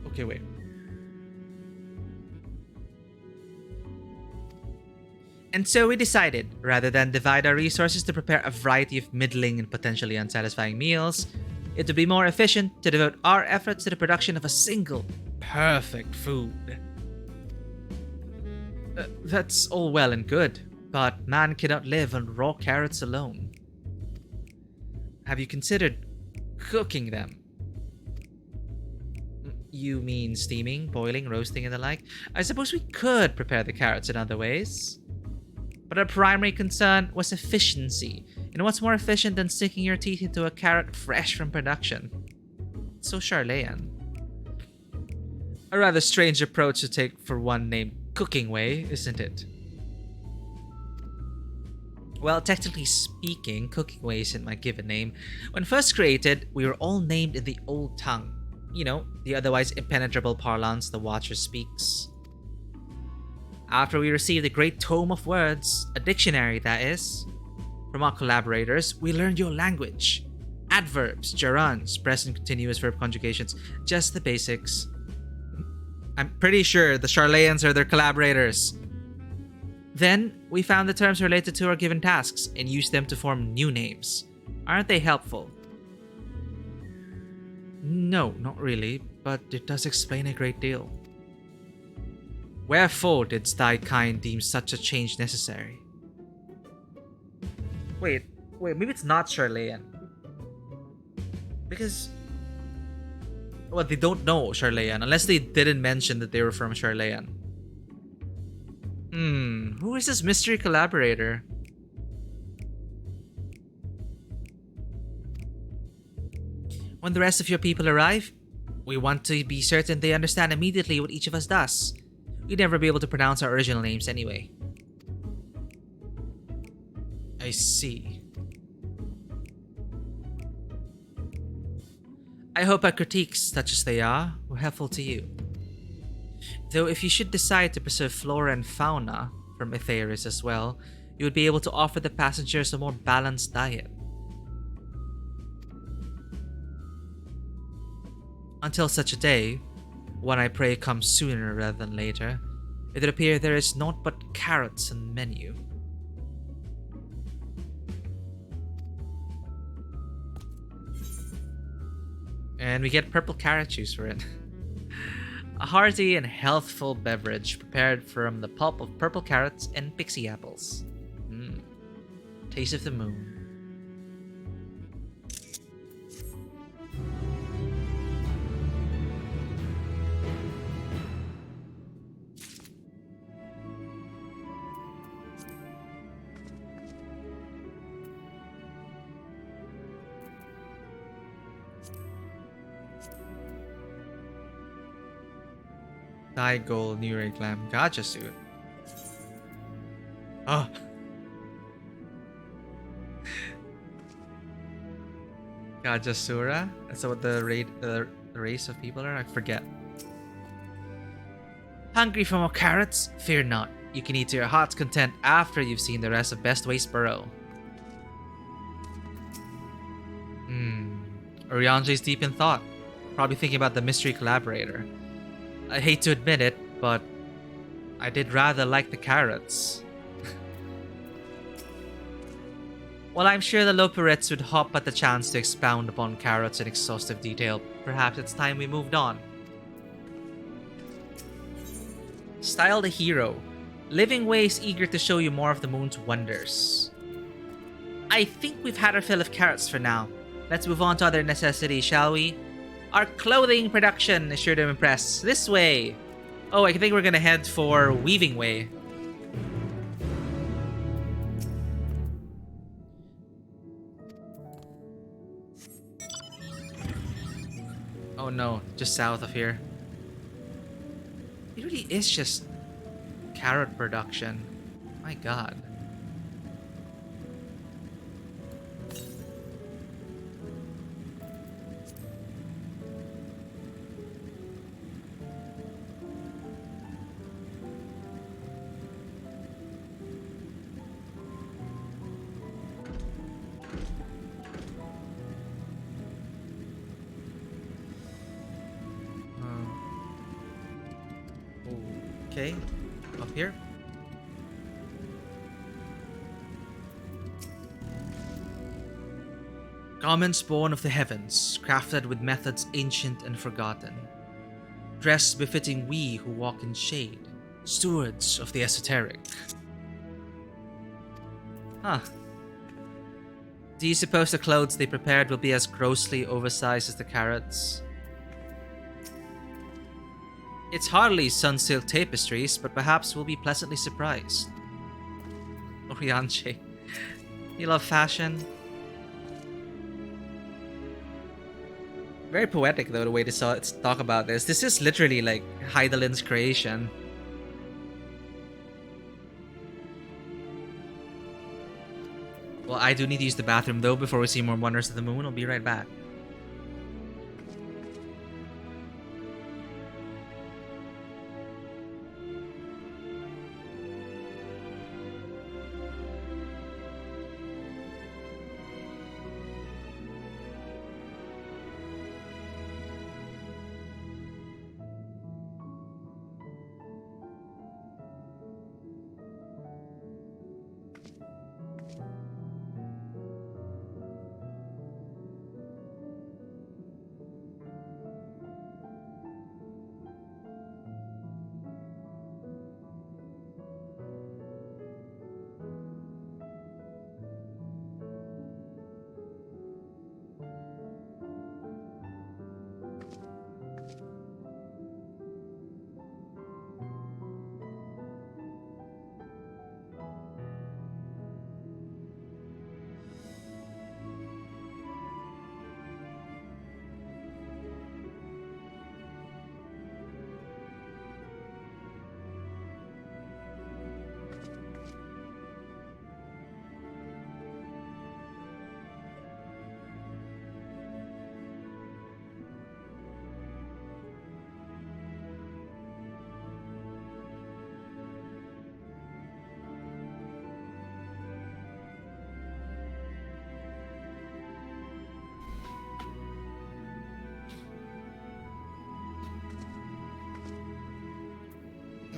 Okay, wait. And so we decided, rather than divide our resources to prepare a variety of middling and potentially unsatisfying meals, it would be more efficient to devote our efforts to the production of a single, perfect food. That's all well and good, but man cannot live on raw carrots alone. Have you considered cooking them? You mean steaming, boiling, roasting, and the like? I suppose we could prepare the carrots in other ways. But our primary concern was efficiency. And what's more efficient than sinking your teeth into a carrot fresh from production? So Sharlayan. A rather strange approach to take for one named Cooking Way, isn't it? Well, technically speaking, Cooking Way isn't my given name. When first created, we were all named in the old tongue. You know, the otherwise impenetrable parlance the Watcher speaks. After we received a great tome of words, a dictionary that is, from our collaborators, we learned your language. Adverbs, gerunds, present continuous verb conjugations, just the basics. I'm pretty sure the Sharlayans are their collaborators. Then, we found the terms related to our given tasks and used them to form new names. Aren't they helpful? No, not really, but it does explain a great deal. Wherefore didst thy kind deem such a change necessary? Wait, maybe it's not Sharlayan. Because, well, they don't know Sharlayan, unless they didn't mention that they were from Sharlayan. Who is this mystery collaborator? When the rest of your people arrive, we want to be certain they understand immediately what each of us does. We'd never be able to pronounce our original names anyway. I see. I hope our critiques, such as they are, were helpful to you. Though if you should decide to preserve flora and fauna from Aetheris as well, you would be able to offer the passengers a more balanced diet. Until such a day, one I pray comes sooner rather than later, it would appear there is naught but carrots on the menu. And we get purple carrot juice for it. A hearty and healthful beverage prepared from the pulp of purple carrots and pixie apples. Taste of the moon. Dye gold new reclam gacha suit. Oh. Gajasura? That's what the race of people are? I forget. Hungry for more carrots? Fear not. You can eat to your heart's content after you've seen the rest of Best Waste Burrow. Orianje's deep in thought. Probably thinking about the mystery collaborator. I hate to admit it, but I did rather like the carrots. While I'm sure the Loperettes would hop at the chance to expound upon carrots in exhaustive detail, perhaps it's time we moved on. Style the hero. Living Way is eager to show you more of the moon's wonders. I think we've had our fill of carrots for now. Let's move on to other necessities, shall we? Our clothing production is sure to impress. This way! Oh, I think we're gonna head for Weaving Way. Oh no, just south of here. It really is just carrot production. My god. Okay, up here. Garments born of the heavens, crafted with methods ancient and forgotten. Dress befitting we who walk in shade, stewards of the esoteric. Huh. Do you suppose the clothes they prepared will be as grossly oversized as the carrots? It's hardly sun-silk tapestries, but perhaps we'll be pleasantly surprised. Orianche, you love fashion? Very poetic though, the way to talk about this. This is literally like Heidelin's creation. Well, I do need to use the bathroom though before we see more Wonders of the Moon. I'll be right back.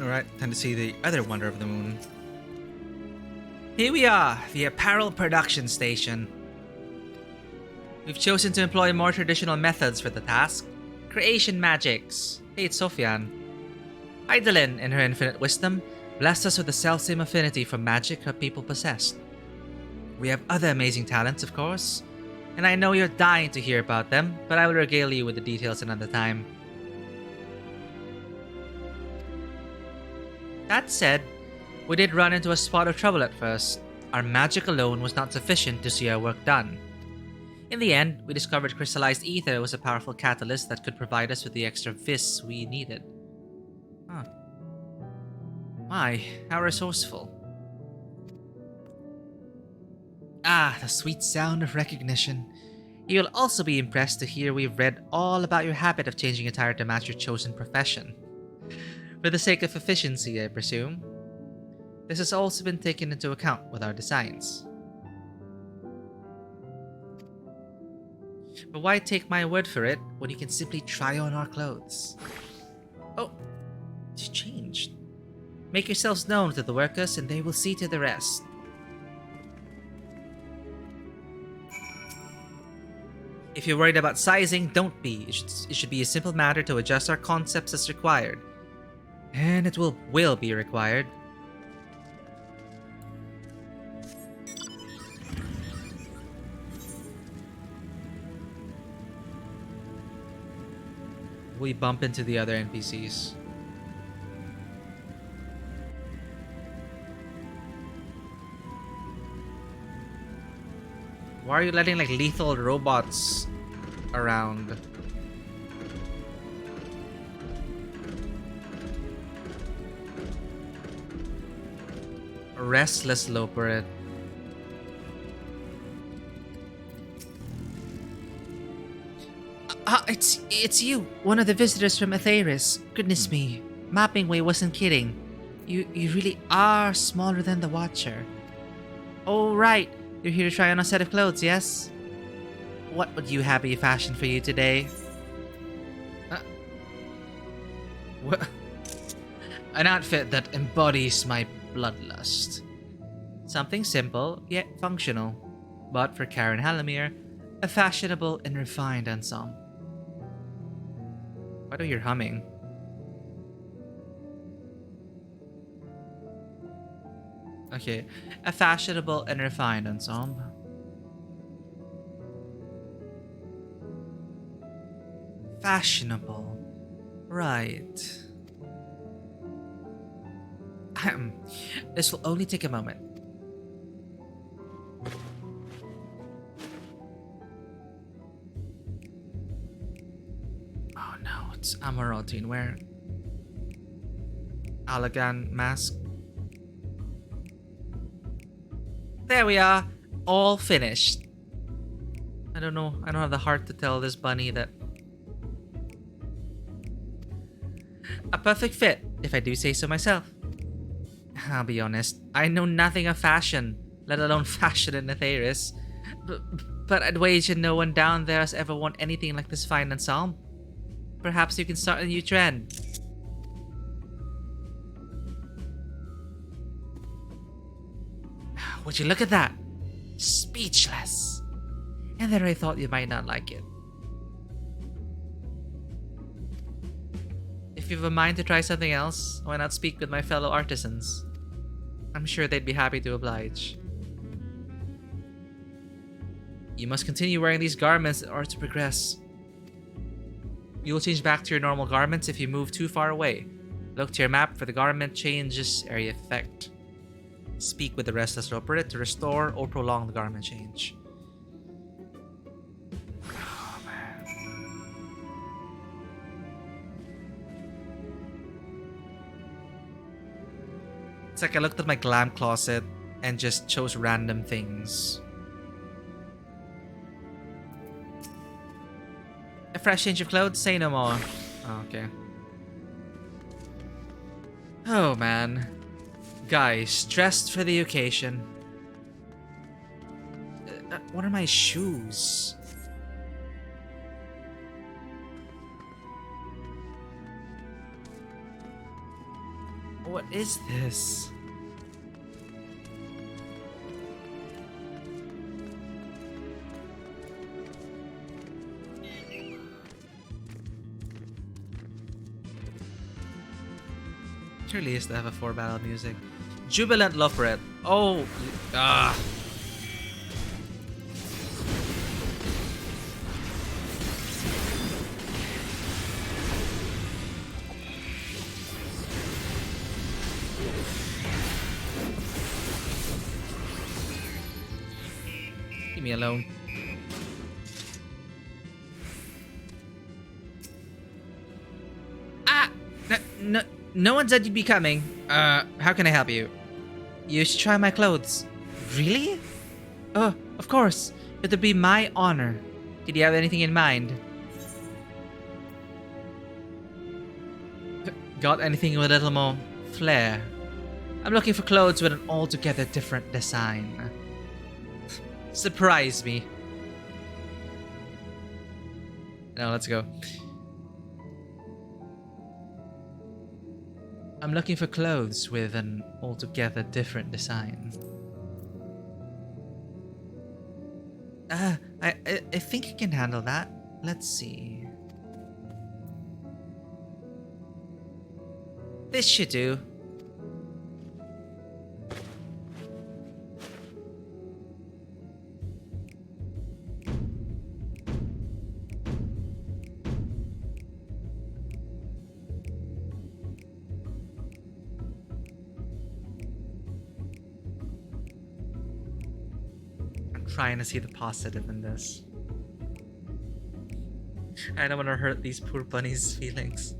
Alright, time to see the other wonder of the moon. Here we are, the apparel production station. We've chosen to employ more traditional methods for the task. Creation magics. Hey, it's Sophian. Hydaelyn, in her infinite wisdom, blessed us with the self-same affinity for magic her people possessed. We have other amazing talents, of course, and I know you're dying to hear about them, but I will regale you with the details another time. That said, we did run into a spot of trouble at first. Our magic alone was not sufficient to see our work done. In the end, we discovered crystallized ether was a powerful catalyst that could provide us with the extra vis we needed. Huh. My, how resourceful. Ah, the sweet sound of recognition. You'll also be impressed to hear we've read all about your habit of changing attire to match your chosen profession. For the sake of efficiency, I presume. This has also been taken into account with our designs. But why take my word for it when you can simply try on our clothes? Oh, it's changed. Make yourselves known to the workers and they will see to the rest. If you're worried about sizing, don't be. It should be a simple matter to adjust our concepts as required. And it will be required. We bump into the other NPCs. Why are you letting like lethal robots around? Restless Loperit. It's you, one of the visitors from Atheris. Goodness me, Mapping Way wasn't kidding. You really are smaller than the Watcher. Oh right, you're here to try on a set of clothes, yes? What would you have me fashion for you today? What? An outfit that embodies my bloodlust. Something simple, yet functional. But for Karen Halamir, a fashionable and refined ensemble. What are you humming? Okay, a fashionable and refined ensemble. Fashionable. Right. This will only take a moment. Oh no, it's Amarotine. Where? Elegant mask. There we are, all finished. I don't know, I don't have the heart to tell this bunny that. A perfect fit, if I do say so myself. I'll be honest, I know nothing of fashion, let alone fashion in Atheris. But I'd wager no one down there has ever worn anything like this fine ensemble. Perhaps you can start a new trend. Would you look at that? Speechless. And then I thought you might not like it. If you have a mind to try something else, why not speak with my fellow artisans? I'm sure they'd be happy to oblige. You must continue wearing these garments in order to progress. You'll change back to your normal garments if you move too far away. Look to your map for the garment changes area effect. Speak with the restless Loperit to restore or prolong the garment change. Oh, man. It's like I looked at my glam closet and just chose random things. A fresh change of clothes? Say no more. Oh, okay. Oh, man. Guys, dressed for the occasion. What are my shoes? What is this? Surely used to have a 4 battle music. Jubilant Lopret. Oh, ah. Leave me alone. Ah! No one said you'd be coming. How can I help you? You should try my clothes. Really? Oh, of course. It would be my honor. Did you have anything in mind? Got anything with a little more flair? I'm looking for clothes with an altogether different design. Surprise me. Now let's go. I'm looking for clothes with an altogether different design. I think you can handle that. Let's see. This should do. Trying to see the positive in this. I don't want to hurt these poor bunnies' feelings.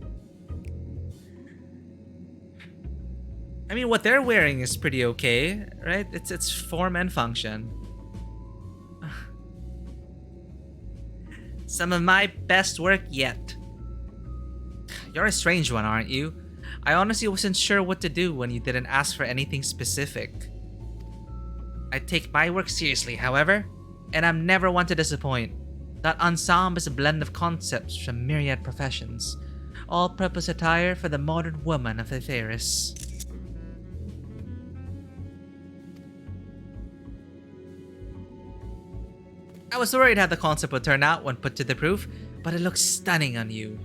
I mean, what they're wearing is pretty okay, right? It's form and function. Some of my best work yet. You're a strange one, aren't you? I honestly wasn't sure what to do when you didn't ask for anything specific. I take my work seriously, however, and I'm never one to disappoint. That ensemble is a blend of concepts from myriad professions, all-purpose attire for the modern woman of the Theris. I was worried how the concept would turn out when put to the proof, but it looks stunning on you.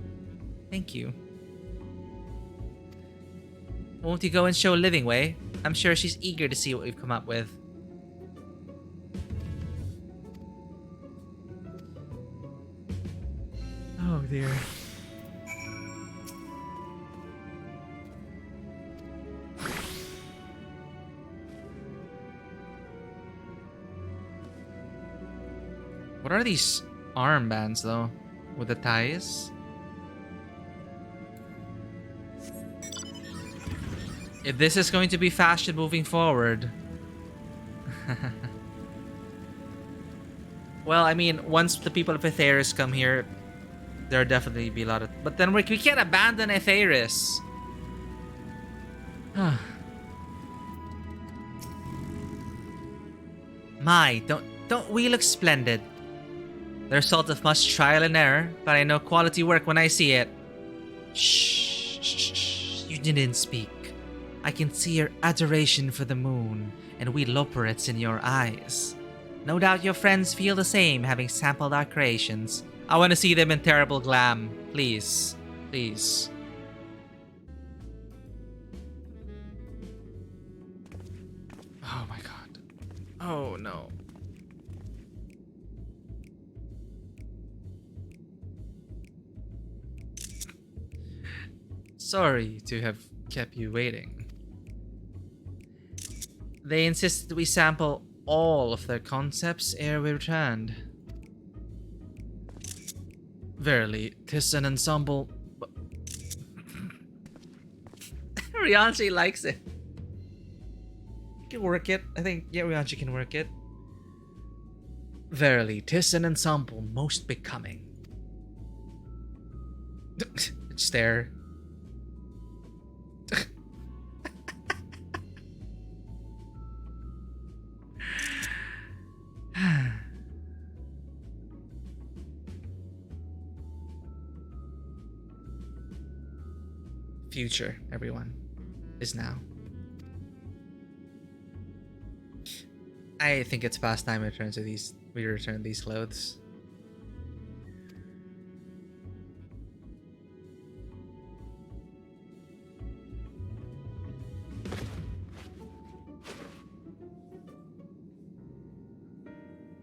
Thank you. Won't you go and show Living Way? I'm sure she's eager to see what we've come up with. Oh dear. What are these armbands though? With the ties? If this is going to be fashion moving forward. Well, I mean, once the people of Aetheris come here, there'll definitely be a lot of... But then we can't abandon Aetheris. My, don't we look splendid? The result of much trial and error, but I know quality work when I see it. Shh, you didn't speak. I can see your adoration for the moon, and we Loporets in your eyes. No doubt your friends feel the same, having sampled our creations. I want to see them in terrible glam. Please. Please. Oh my god. Oh no. Sorry to have kept you waiting. They insisted we sample all of their concepts ere we returned. Verily, 'tis an ensemble. Ryanshi likes it. You can work it. I think, yeah, Ryanshi can work it. Verily, 'tis an ensemble most becoming. Stare. Future, everyone. is now. I think it's past time we return these clothes.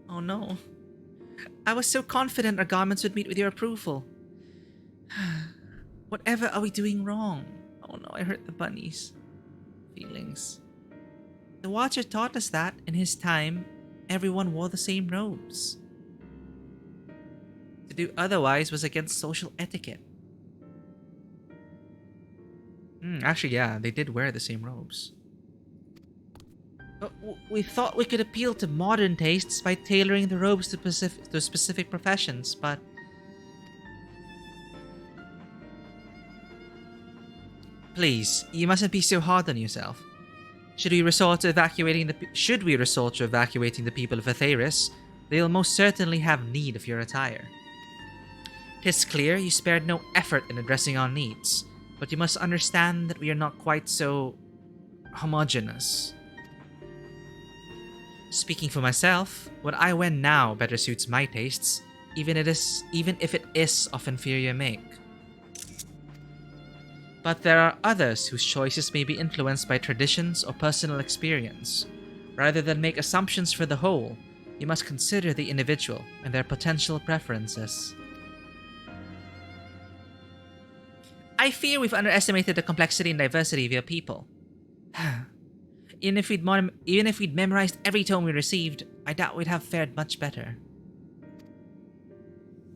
Oh no. I was so confident our garments would meet with your approval. Whatever are we doing wrong? Oh no, I hurt the bunny's feelings. The Watcher taught us that, in his time, everyone wore the same robes. To do otherwise was against social etiquette. Actually, yeah, they did wear the same robes. But we thought we could appeal to modern tastes by tailoring the robes to specific professions, but... Please, you mustn't be so hard on yourself. Should we resort to evacuating the people of Aetheris, they'll most certainly have need of your attire. 'Tis clear you spared no effort in addressing our needs, but you must understand that we are not quite so homogeneous. Speaking for myself, what I wear now better suits my tastes, even if it is of inferior make. But there are others whose choices may be influenced by traditions or personal experience. Rather than make assumptions for the whole, you must consider the individual and their potential preferences. I fear we've underestimated the complexity and diversity of your people. Even if we'd memorized every tome we received, I doubt we'd have fared much better.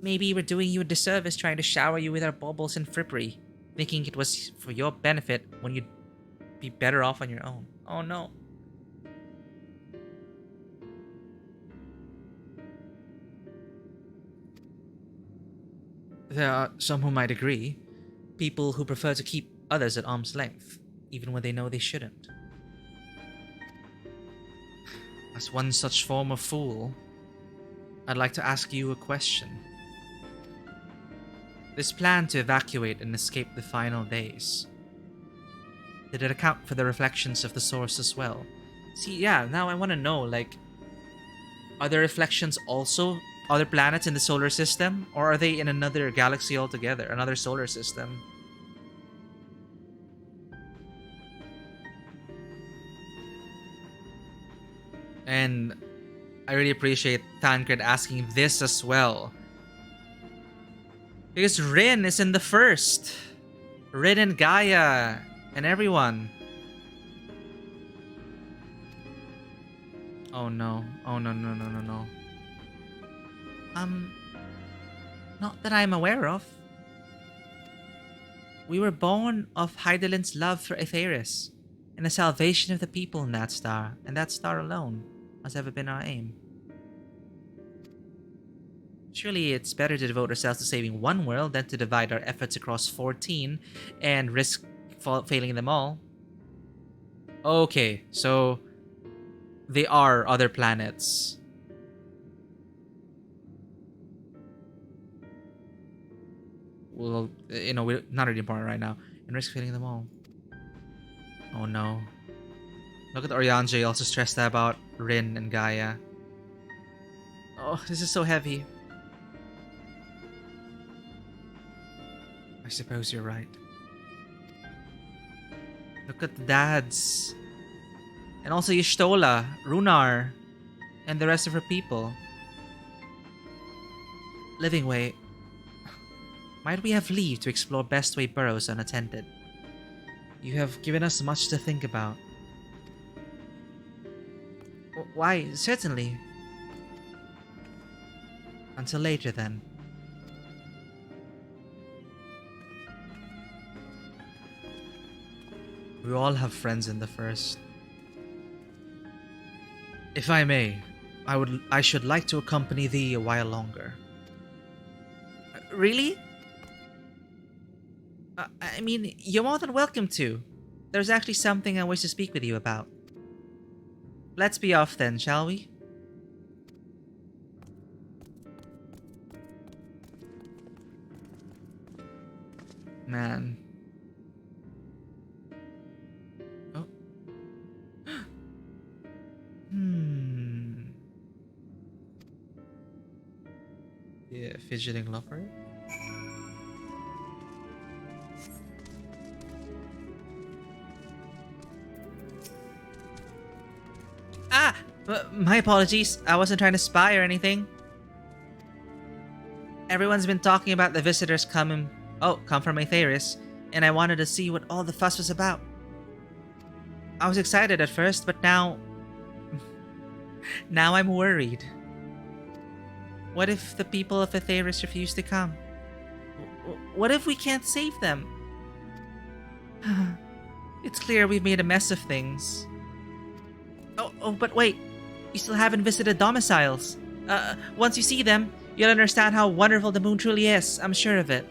Maybe we're doing you a disservice trying to shower you with our baubles and frippery, thinking it was for your benefit when you'd be better off on your own. Oh no. There are some who might agree. People who prefer to keep others at arm's length, even when they know they shouldn't. As one such former fool, I'd like to ask you a question. This plan to evacuate and escape the final days, did it account for the reflections of the source as well? See, yeah, now I want to know, like, are the reflections also other planets in the solar system? Or are they in another galaxy altogether, another solar system? And I really appreciate Tancred asking this as well. Because Rin is in the first. Rin and Gaia and everyone. Oh no. Oh no. Not that I'm aware of. We were born of Hydalin's love for Aetheris and the salvation of the people in that star, and that star alone has ever been our aim. Surely it's better to devote ourselves to saving one world than to divide our efforts across 14 and risk failing them all. Okay, so they are other planets. Well, we're not really important right now. And risk failing them all. Oh no. Look at Oriange also stressed about Rin and Gaia. Oh, this is so heavy. I suppose you're right. Look at the dads. And also Y'shtola, Runar, and the rest of her people. Living Way, might we have leave to explore Bestway burrows unattended? You have given us much to think about. Why, certainly. Until later, then. We all have friends in the first. If I may, I should like to accompany thee a while longer. Really? I mean, you're more than welcome to. There's actually something I wish to speak with you about. Let's be off then, shall we? Man. Yeah, fidgeting lover. Ah! My apologies. I wasn't trying to spy or anything. Everyone's been talking about the visitors come from Aetheris, and I wanted to see what all the fuss was about. I was excited at first, but now I'm worried. What if the people of Aetheris refuse to come? What if we can't save them? It's clear we've made a mess of things. Oh, but wait. You still haven't visited domiciles. Once you see them, you'll understand how wonderful the moon truly is. I'm sure of it.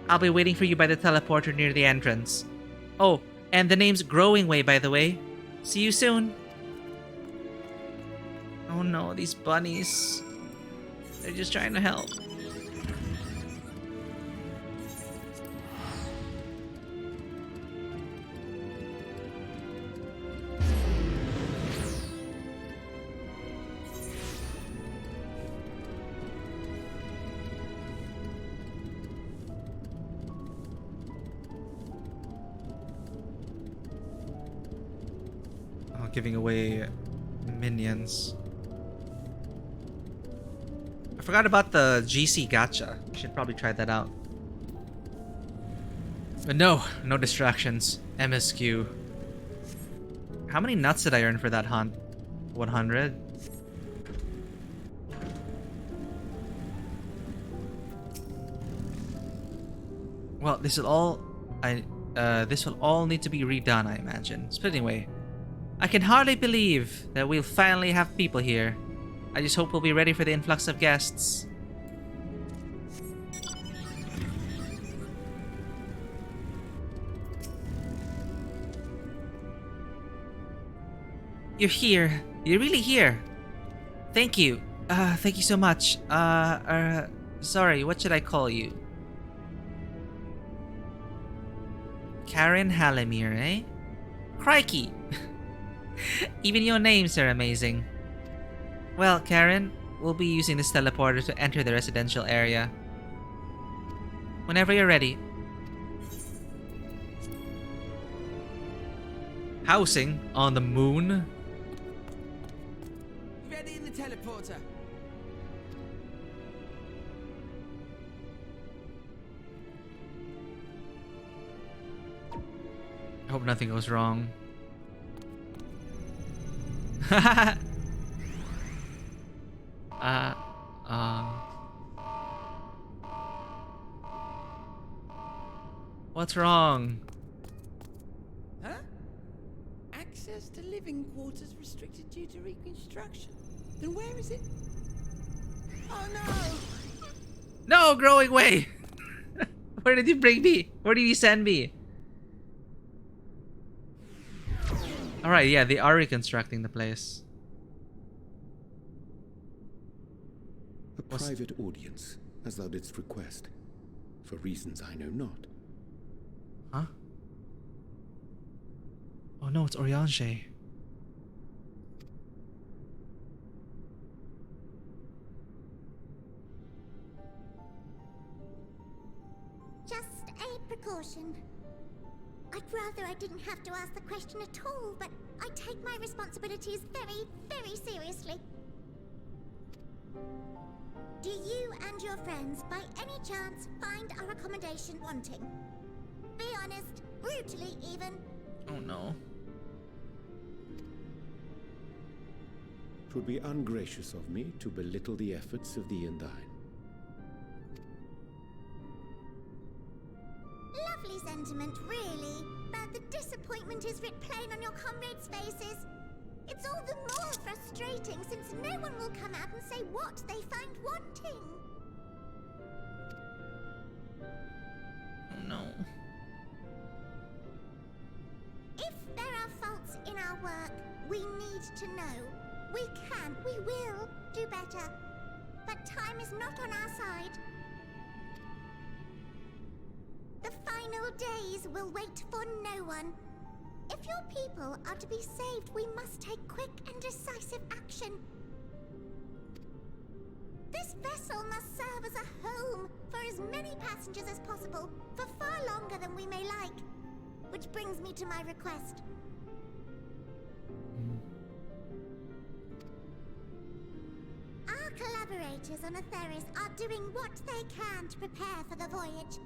I'll be waiting for you by the teleporter near the entrance. Oh, and the name's Growing Way, by the way. See you soon. Oh no, these bunnies. They're just trying to help. Giving away minions. I forgot about the GC gacha. We should probably try that out. But no distractions. MSQ. How many nuts did I earn for that hunt? 100? Well, this will all need to be redone, I imagine. But anyway, I can hardly believe that we'll finally have people here. I just hope we'll be ready for the influx of guests. You're here. You're really here. Thank you. Thank you so much. Sorry, what should I call you? Karen Halimir, eh? Crikey! Even your names are amazing. Well, Karen, we'll be using this teleporter to enter the residential area. Whenever you're ready. Housing on the moon? Ready in the teleporter. I hope nothing goes wrong. What's wrong? Huh? Access to living quarters restricted due to reconstruction. Then where is it? Oh no! No, Growing Way! Where did you bring me? Where did you send me? Alright, yeah, they are reconstructing the place. A private audience, as thou didst request, for reasons I know not. Huh? Oh no, it's Oriange. Just a precaution. I'd rather I didn't have to ask the question at all, but I take my responsibilities very, very seriously. Do you and your friends, by any chance, find our accommodation wanting? Be honest, brutally even. Oh no. 'Twould be ungracious of me to belittle the efforts of thee and thine. Lovely sentiment, really, but the disappointment is writ plain on your comrades' faces. It's all the more frustrating since no one will come out and say what they find wanting. Oh no. If there are faults in our work, we need to know. We can, we will do better. But time is not on our side. The final days will wait for no one. If your people are to be saved, we must take quick and decisive action. This vessel must serve as a home for as many passengers as possible, for far longer than we may like. Which brings me to my request. Our collaborators on Atheris are doing what they can to prepare for the voyage.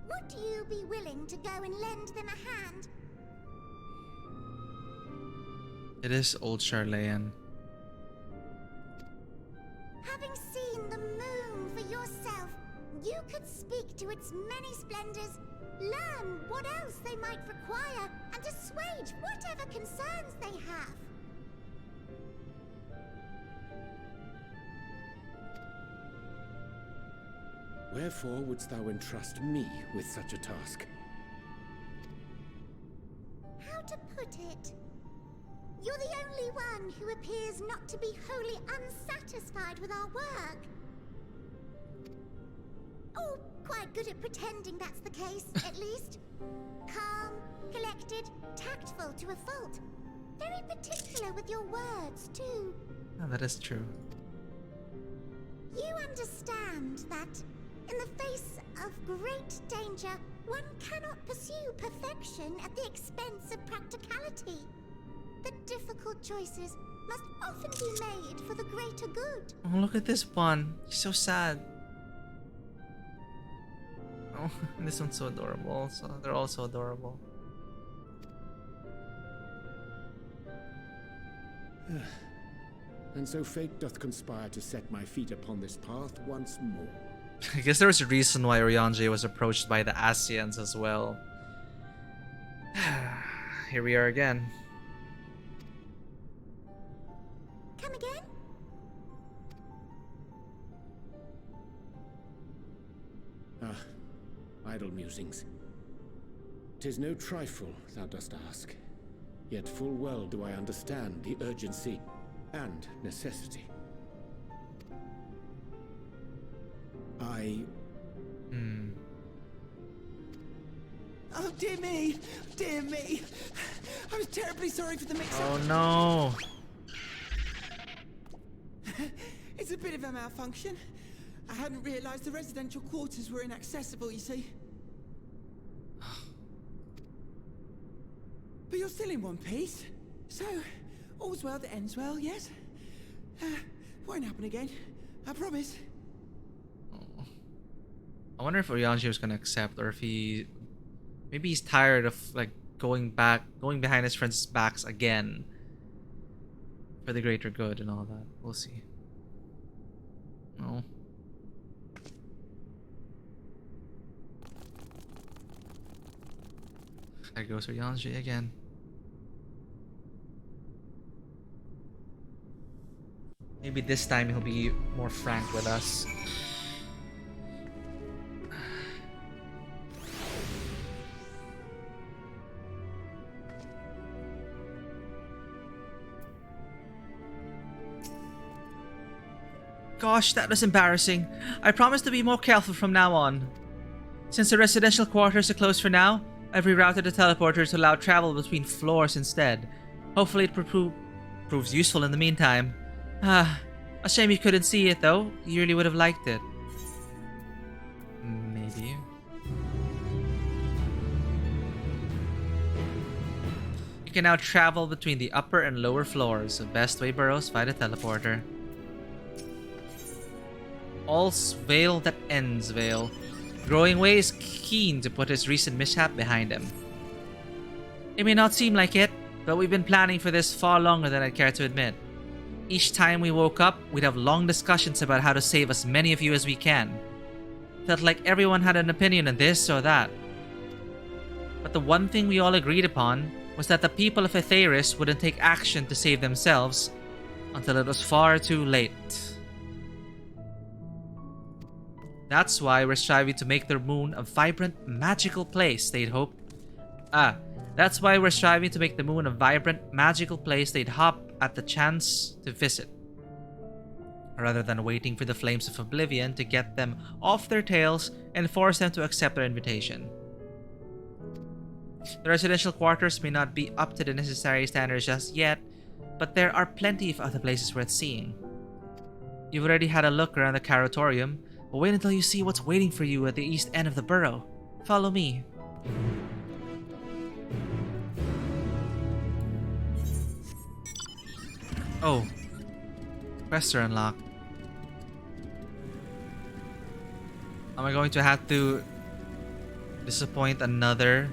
Would you be willing to go and lend them a hand? It is old Sharlayan. Having seen the moon for yourself, you could speak to its many splendors, learn what else they might require, and assuage whatever concerns they have. Wherefore wouldst thou entrust me with such a task? How to put it? You're the only one who appears not to be wholly unsatisfied with our work. Oh, quite good at pretending that's the case, at least. Calm, collected, tactful to a fault. Very particular with your words, too. Oh, that is true. You understand that, in the face of great danger, one cannot pursue perfection at the expense of practicality. The difficult choices must often be made for the greater good. Oh, look at this one. He's so sad. Oh, this one's so adorable. So they're all so adorable. And so fate doth conspire to set my feet upon this path once more. I guess there was a reason why Oriange was approached by the Scions as well. Here we are again. Come again? Idle musings. 'Tis no trifle thou dost ask, yet full well do I understand the urgency and necessity. Oh, dear me! Dear me! I was terribly sorry for the mix-up. Oh no! It's a bit of a malfunction. I hadn't realized the residential quarters were inaccessible, you see. But you're still in one piece. So, all's well that ends well, yes? Won't happen again. I promise. I wonder if Oriange was gonna accept, or if he... Maybe he's tired of, like, going behind his friends' backs again. For the greater good and all that. We'll see. No. There goes Oriange again. Maybe this time he'll be more frank with us. Gosh, that was embarrassing. I promise to be more careful from now on. Since the residential quarters are closed for now, I've rerouted the teleporter to allow travel between floors instead. Hopefully it proves useful in the meantime. A shame you couldn't see it though. You really would have liked it. Maybe. You can now travel between the upper and lower floors of Bestway Burrows via the teleporter. All's Vale that ends Vale. Growing Way is keen to put his recent mishap behind him. It may not seem like it, but we've been planning for this far longer than I'd care to admit. Each time we woke up, we'd have long discussions about how to save as many of you as we can. Felt like everyone had an opinion on this or that. But the one thing we all agreed upon was that the people of Atheris wouldn't take action to save themselves until it was far too late. That's why we're striving to make the moon a vibrant, magical place, they'd hope. That's why we're striving to make the moon a vibrant, magical place they'd hop at the chance to visit. Rather than waiting for the flames of oblivion to get them off their tails and force them to accept our invitation. The residential quarters may not be up to the necessary standards just yet, but there are plenty of other places worth seeing. You've already had a look around the Caratorium, but wait until you see what's waiting for you at the east end of the burrow. Follow me. Oh. Quests are unlocked. Am I going to have to disappoint another?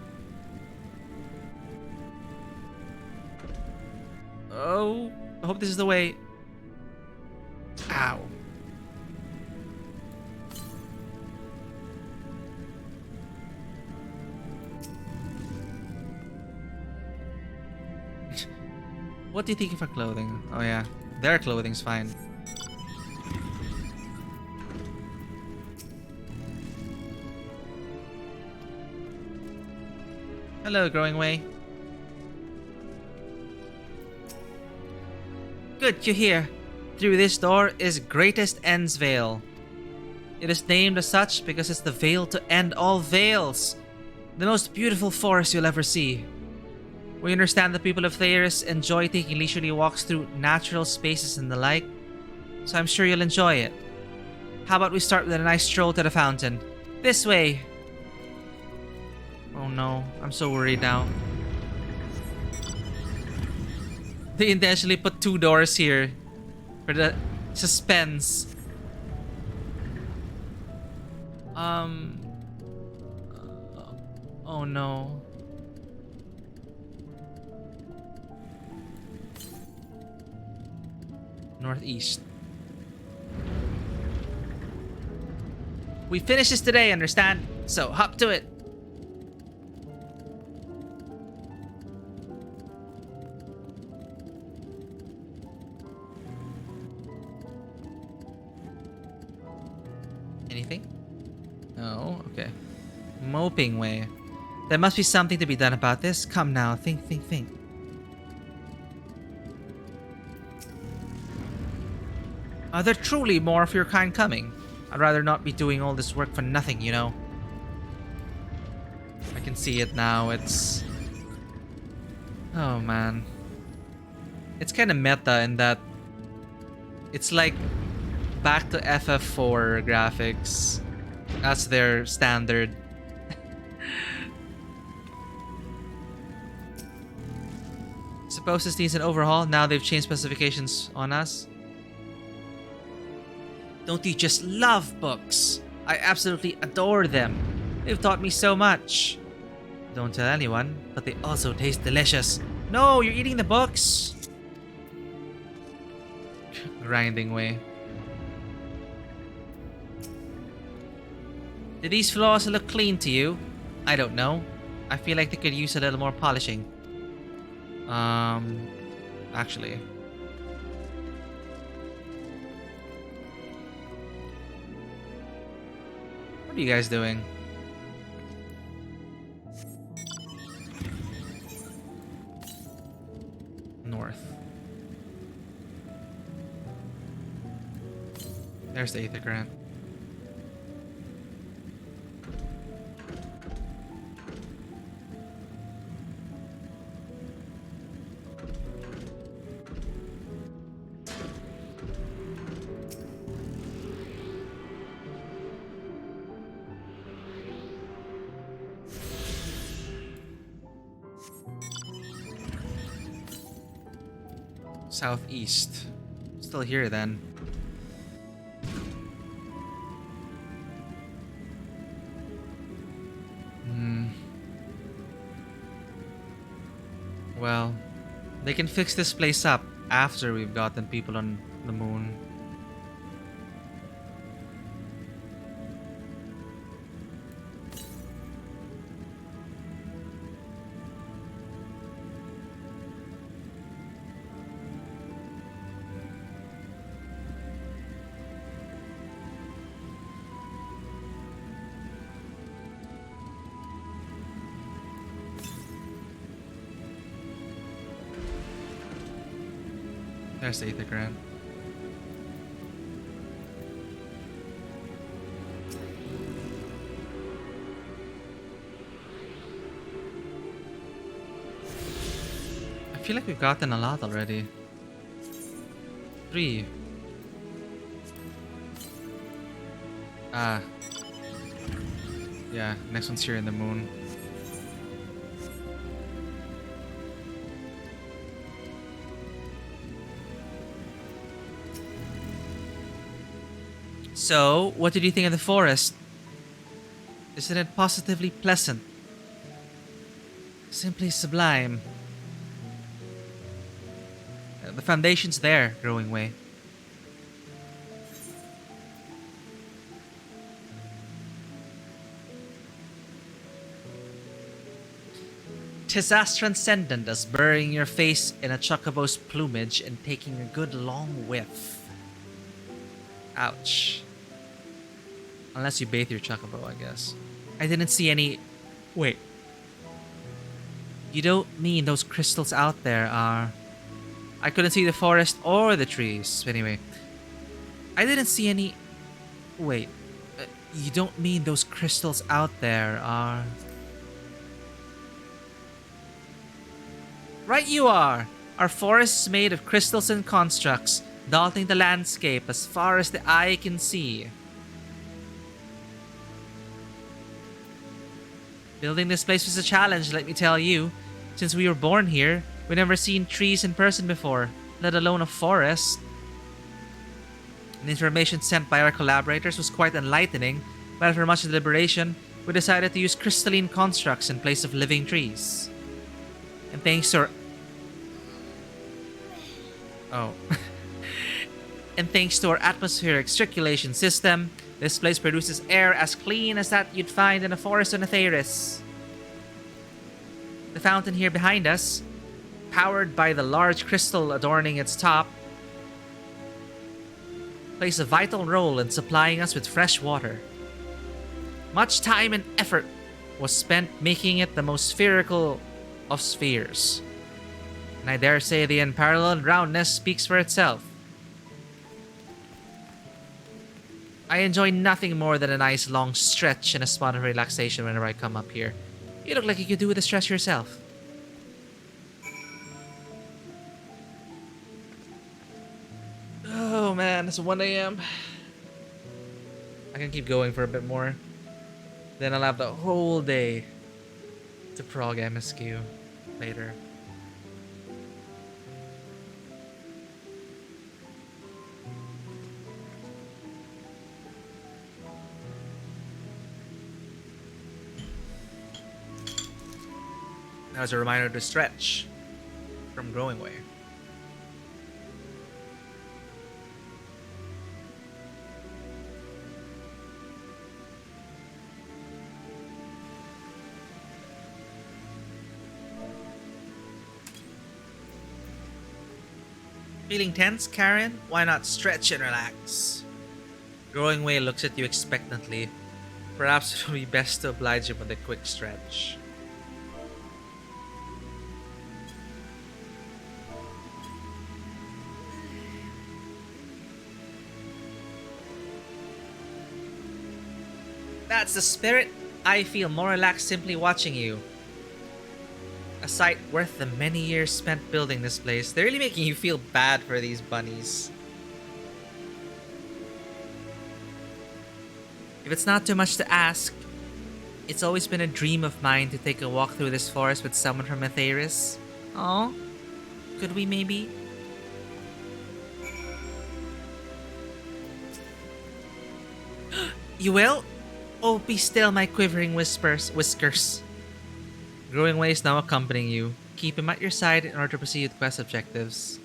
Oh, I hope this is the way. Ow. What do you think of our clothing? Oh yeah, their clothing's fine. Hello, Growing Way. Good, you're here. Through this door is Greatest End's Veil. It is named as such because it's the veil to end all veils. The most beautiful forest you'll ever see. We understand the people of Theris enjoy taking leisurely walks through natural spaces and the like, so I'm sure you'll enjoy it. How about we start with a nice stroll to the fountain? This way! Oh no, I'm so worried now. They intentionally put 2 doors here for the suspense. Oh no. Northeast. We finish this today, understand? So hop to it. Anything? No, okay. Moping Way. There must be something to be done about this. Come now, think. Are there truly more of your kind coming? I'd rather not be doing all this work for nothing, you know. I can see it now, it's... Oh man. It's kind of meta in that it's like back to FF4 graphics. That's their standard. Suppose this needs an overhaul now they've changed specifications on us. Don't you just love books? I absolutely adore them. They've taught me so much. Don't tell anyone, but they also taste delicious. No, you're eating the books. Grinding Way. Do these floors look clean to you? I don't know. I feel like they could use a little more polishing. Actually. What are you guys doing? North. There's the Aether Grant. Southeast. Still here then. Well, they can fix this place up after we've gotten people on the moon. There's the Aether Grant. I feel like we've gotten a lot already. 3. Ah. Yeah, next one's here in the moon. So, what did you think of the forest? Isn't it positively pleasant? Simply sublime. The foundation's there, Growing Way. Tis as transcendent as burying your face in a chocobo's plumage and taking a good long whiff. Ouch. Unless you bathe your chocobo, I guess. I didn't see any... Wait. You don't mean those crystals out there are... I couldn't see the forest or the trees. Anyway. I didn't see any... Wait. You don't mean those crystals out there are... Right you are! Our forest is made of crystals and constructs, dotting the landscape as far as the eye can see. Building this place was a challenge, let me tell you. Since we were born here, we've never seen trees in person before, let alone a forest. The information sent by our collaborators was quite enlightening, but after much deliberation, we decided to use crystalline constructs in place of living trees. And thanks to our... Oh. And thanks to our atmospheric circulation system, this place produces air as clean as that you'd find in a forest on Aetheris. The fountain here behind us, powered by the large crystal adorning its top, plays a vital role in supplying us with fresh water. Much time and effort was spent making it the most spherical of spheres. And I dare say the unparalleled roundness speaks for itself. I enjoy nothing more than a nice long stretch and a spot of relaxation whenever I come up here. You look like you could do with a stretch yourself. Oh man, it's 1 AM. I can keep going for a bit more. Then I'll have the whole day to prog MSQ later. Now as a reminder to stretch from Growing Way. Feeling tense, Karen? Why not stretch and relax? Growing Way looks at you expectantly. Perhaps it would be best to oblige him with a quick stretch. That's the spirit. I feel more relaxed simply watching you. A sight worth the many years spent building this place. They're really making you feel bad for these bunnies. If it's not too much to ask, it's always been a dream of mine to take a walk through this forest with someone from Aetheris. Oh, could we maybe? You will? Oh, be still, my quivering whiskers. Growing Way is now accompanying you. Keep him at your side in order to proceed with quest objectives.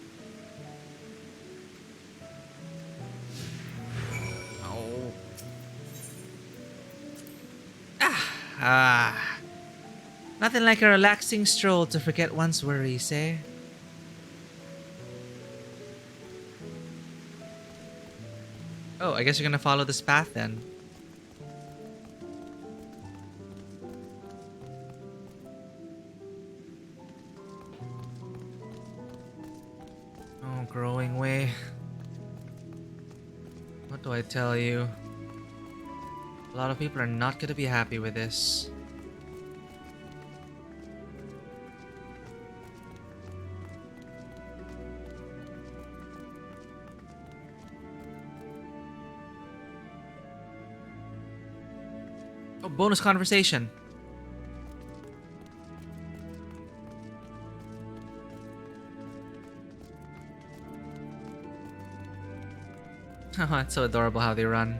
Oh. Nothing like a relaxing stroll to forget one's worries, eh? Oh, I guess you're gonna follow this path then. Growing Way. What do I tell you? A lot of people are not gonna be happy with this. Oh, bonus conversation. Oh, it's so adorable how they run.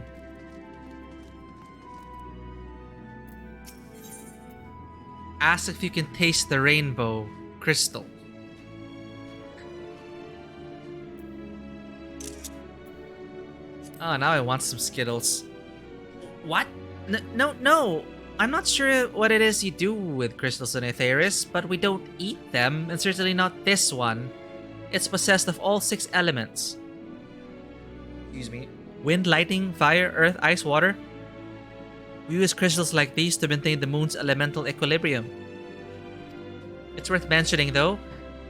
Ask if you can taste the rainbow crystal. Oh, now I want some Skittles. What? No. I'm not sure what it is you do with crystals in Aetheris, but we don't eat them, and certainly not this one. It's possessed of all 6 elements. Excuse me. Wind, lightning, fire, earth, ice, water. We use crystals like these to maintain the moon's elemental equilibrium. It's worth mentioning, though,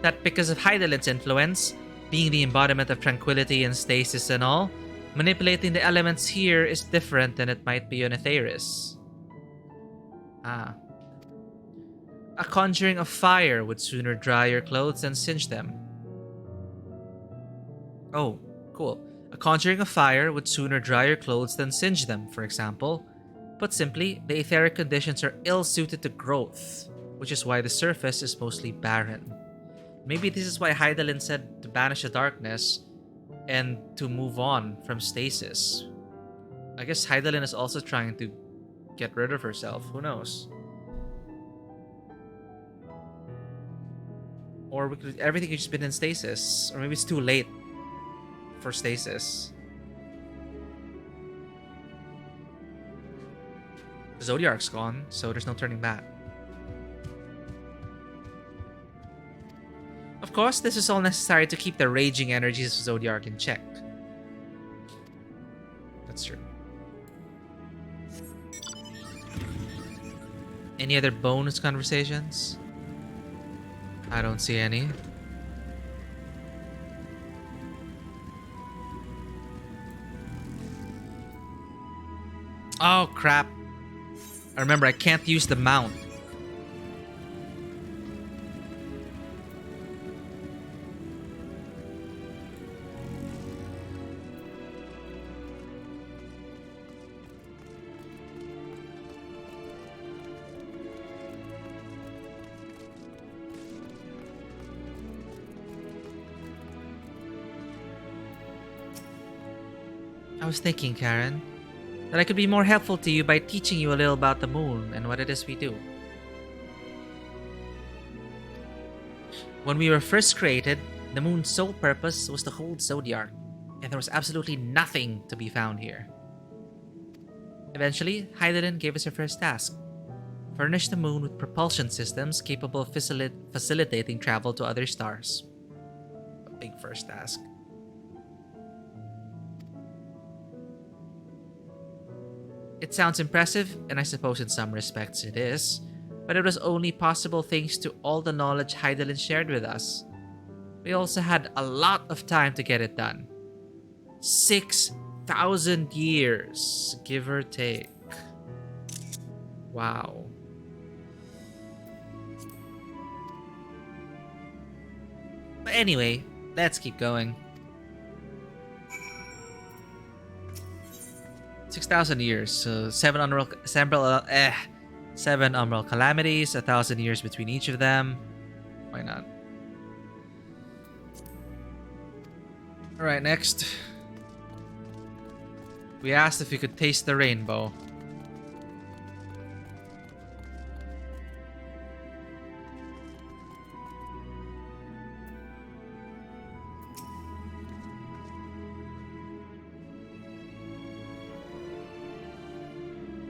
that because of Hydalin's influence, being the embodiment of tranquility and stasis and all, manipulating the elements here is different than it might be on Aetheris. Ah. A conjuring of fire would sooner dry your clothes than singe them. Oh, cool. A conjuring of fire would sooner dry your clothes than singe them, for example. Put simply, the etheric conditions are ill-suited to growth, which is why the surface is mostly barren. Maybe this is why Hydaelyn said to banish the darkness and to move on from stasis. I guess Hydaelyn is also trying to get rid of herself. Who knows? Or everything could just been in stasis. Or maybe it's too late for stasis. The Zodiarc's gone, so there's no turning back. Of course, this is all necessary to keep the raging energies of Zodiarc in check. That's true. Any other bonus conversations? I don't see any. Oh, crap. I remember I can't use the mount. I was thinking, Karen, that I could be more helpful to you by teaching you a little about the moon and what it is we do. When we were first created, the moon's sole purpose was to hold Zodiarc, and there was absolutely nothing to be found here. Eventually, Hydaelyn gave us her first task: furnish the moon with propulsion systems capable of facilitating travel to other stars. A big first task. It sounds impressive, and I suppose in some respects it is, but it was only possible thanks to all the knowledge Hydaelyn shared with us. We also had a lot of time to get it done. 6,000 years, give or take. Wow. But anyway, let's keep going. 6,000 years, so 7 umbral calamities, 1,000 years between each of them. Why not? Alright, next. We asked if we could taste the rainbow.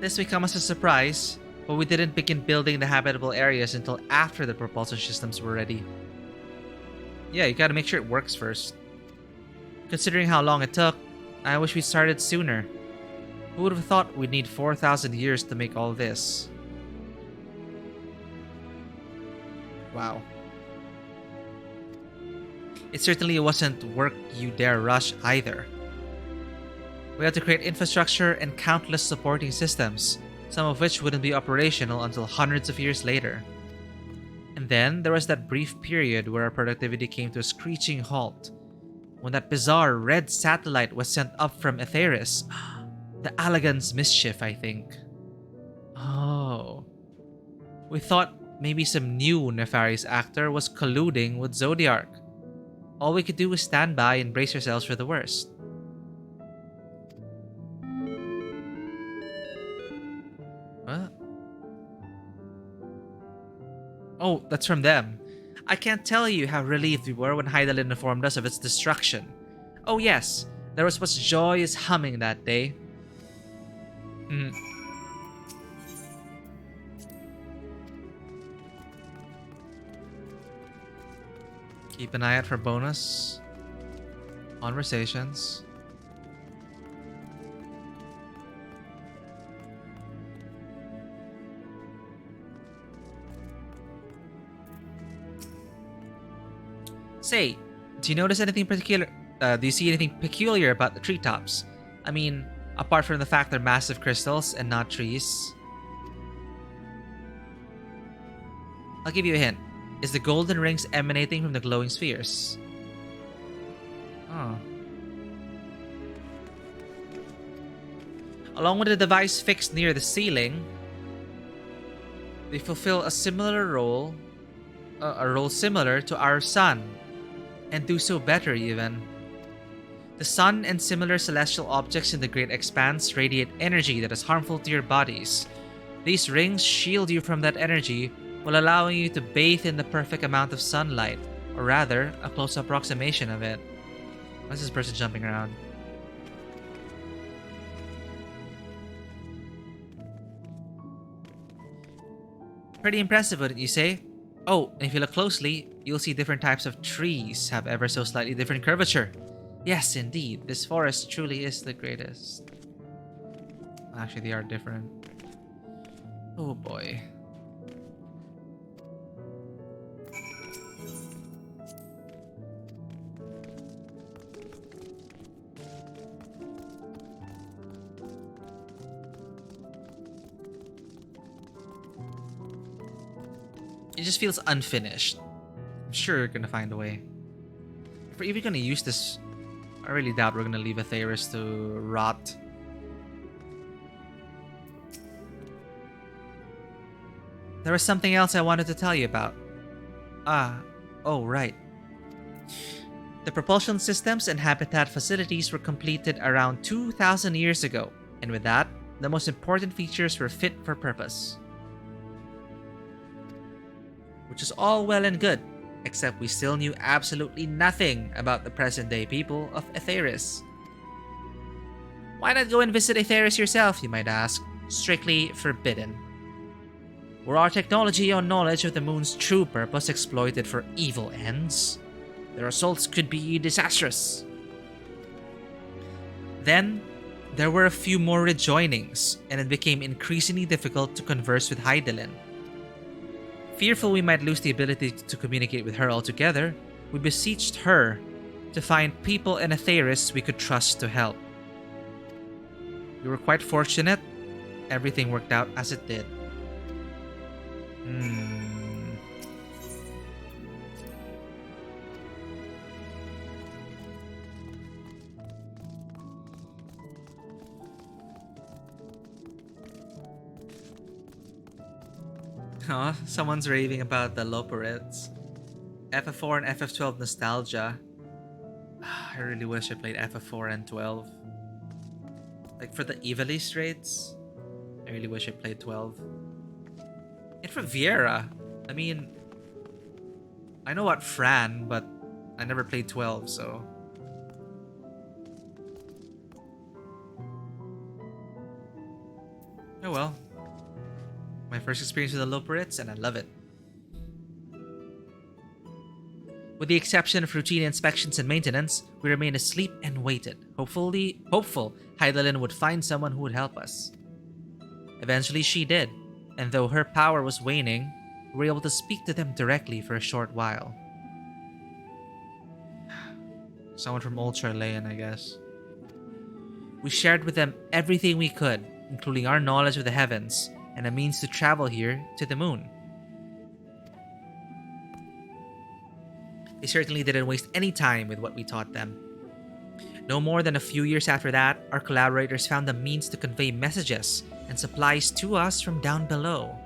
This may come as a surprise, but we didn't begin building the habitable areas until after the propulsion systems were ready. Yeah, you gotta make sure it works first. Considering how long it took, I wish we started sooner. Who would have thought we'd need 4,000 years to make all this? Wow. It certainly wasn't work you dare rush either. We had to create infrastructure and countless supporting systems, some of which wouldn't be operational until hundreds of years later. And then there was that brief period where our productivity came to a screeching halt, when that bizarre red satellite was sent up from Aetheris. The Allagan's mischief, I think. Oh. We thought maybe some new nefarious actor was colluding with Zodiark. All we could do was stand by and brace ourselves for the worst. What? Oh, that's from them. I can't tell you how relieved we were when Hydaelyn informed us of its destruction. Oh yes, there was much joyous humming that day. Keep an eye out for bonus conversations. Say, do you notice anything particular? Do you see anything peculiar about the treetops? I mean, apart from the fact they're massive crystals and not trees. I'll give you a hint. Is the golden rings emanating from the glowing spheres? Oh. Along with the device fixed near the ceiling, they fulfill a similar role, a role similar to our sun, and do so better even. The sun and similar celestial objects in the great expanse radiate energy that is harmful to your bodies. These rings shield you from that energy while allowing you to bathe in the perfect amount of sunlight, or rather, a close approximation of it. Why is this person jumping around? Pretty impressive, wouldn't you say? Oh, and if you look closely, you'll see different types of trees have ever so slightly different curvature. Yes, indeed, this forest truly is the greatest. Actually, they are different. Oh boy. It just feels unfinished. I'm sure you're gonna find a way. If we're even gonna use this, I really doubt we're gonna leave Atheris to rot. There was something else I wanted to tell you about. Oh right. The propulsion systems and habitat facilities were completed around 2,000 years ago, and with that, the most important features were fit for purpose. Which is all well and good, except we still knew absolutely nothing about the present-day people of Atheris. Why not go and visit Atheris yourself, you might ask? Strictly forbidden. Were our technology or knowledge of the moon's true purpose exploited for evil ends, the results could be disastrous. Then, there were a few more rejoinings, and it became increasingly difficult to converse with Hydaelyn. Fearful we might lose the ability to communicate with her altogether, we beseeched her to find people in Atheris we could trust to help. We were quite fortunate. Everything worked out as it did. Huh? Someone's raving about the Loperids. FF4 and FF12 nostalgia. I really wish I played FF4 and 12. Like for the Evilist raids, I really wish I played 12. And for Viera, I mean, I know what Fran, but I never played 12, so. Oh well. My first experience with the Loperids, and I love it. With the exception of routine inspections and maintenance, we remained asleep and waited, hopeful Hydaelyn would find someone who would help us. Eventually she did, and though her power was waning, we were able to speak to them directly for a short while. Someone from Old Sharlayan, I guess. We shared with them everything we could, including our knowledge of the heavens, and a means to travel here to the moon. They certainly didn't waste any time with what we taught them. No more than a few years after that, our collaborators found the means to convey messages and supplies to us from down below.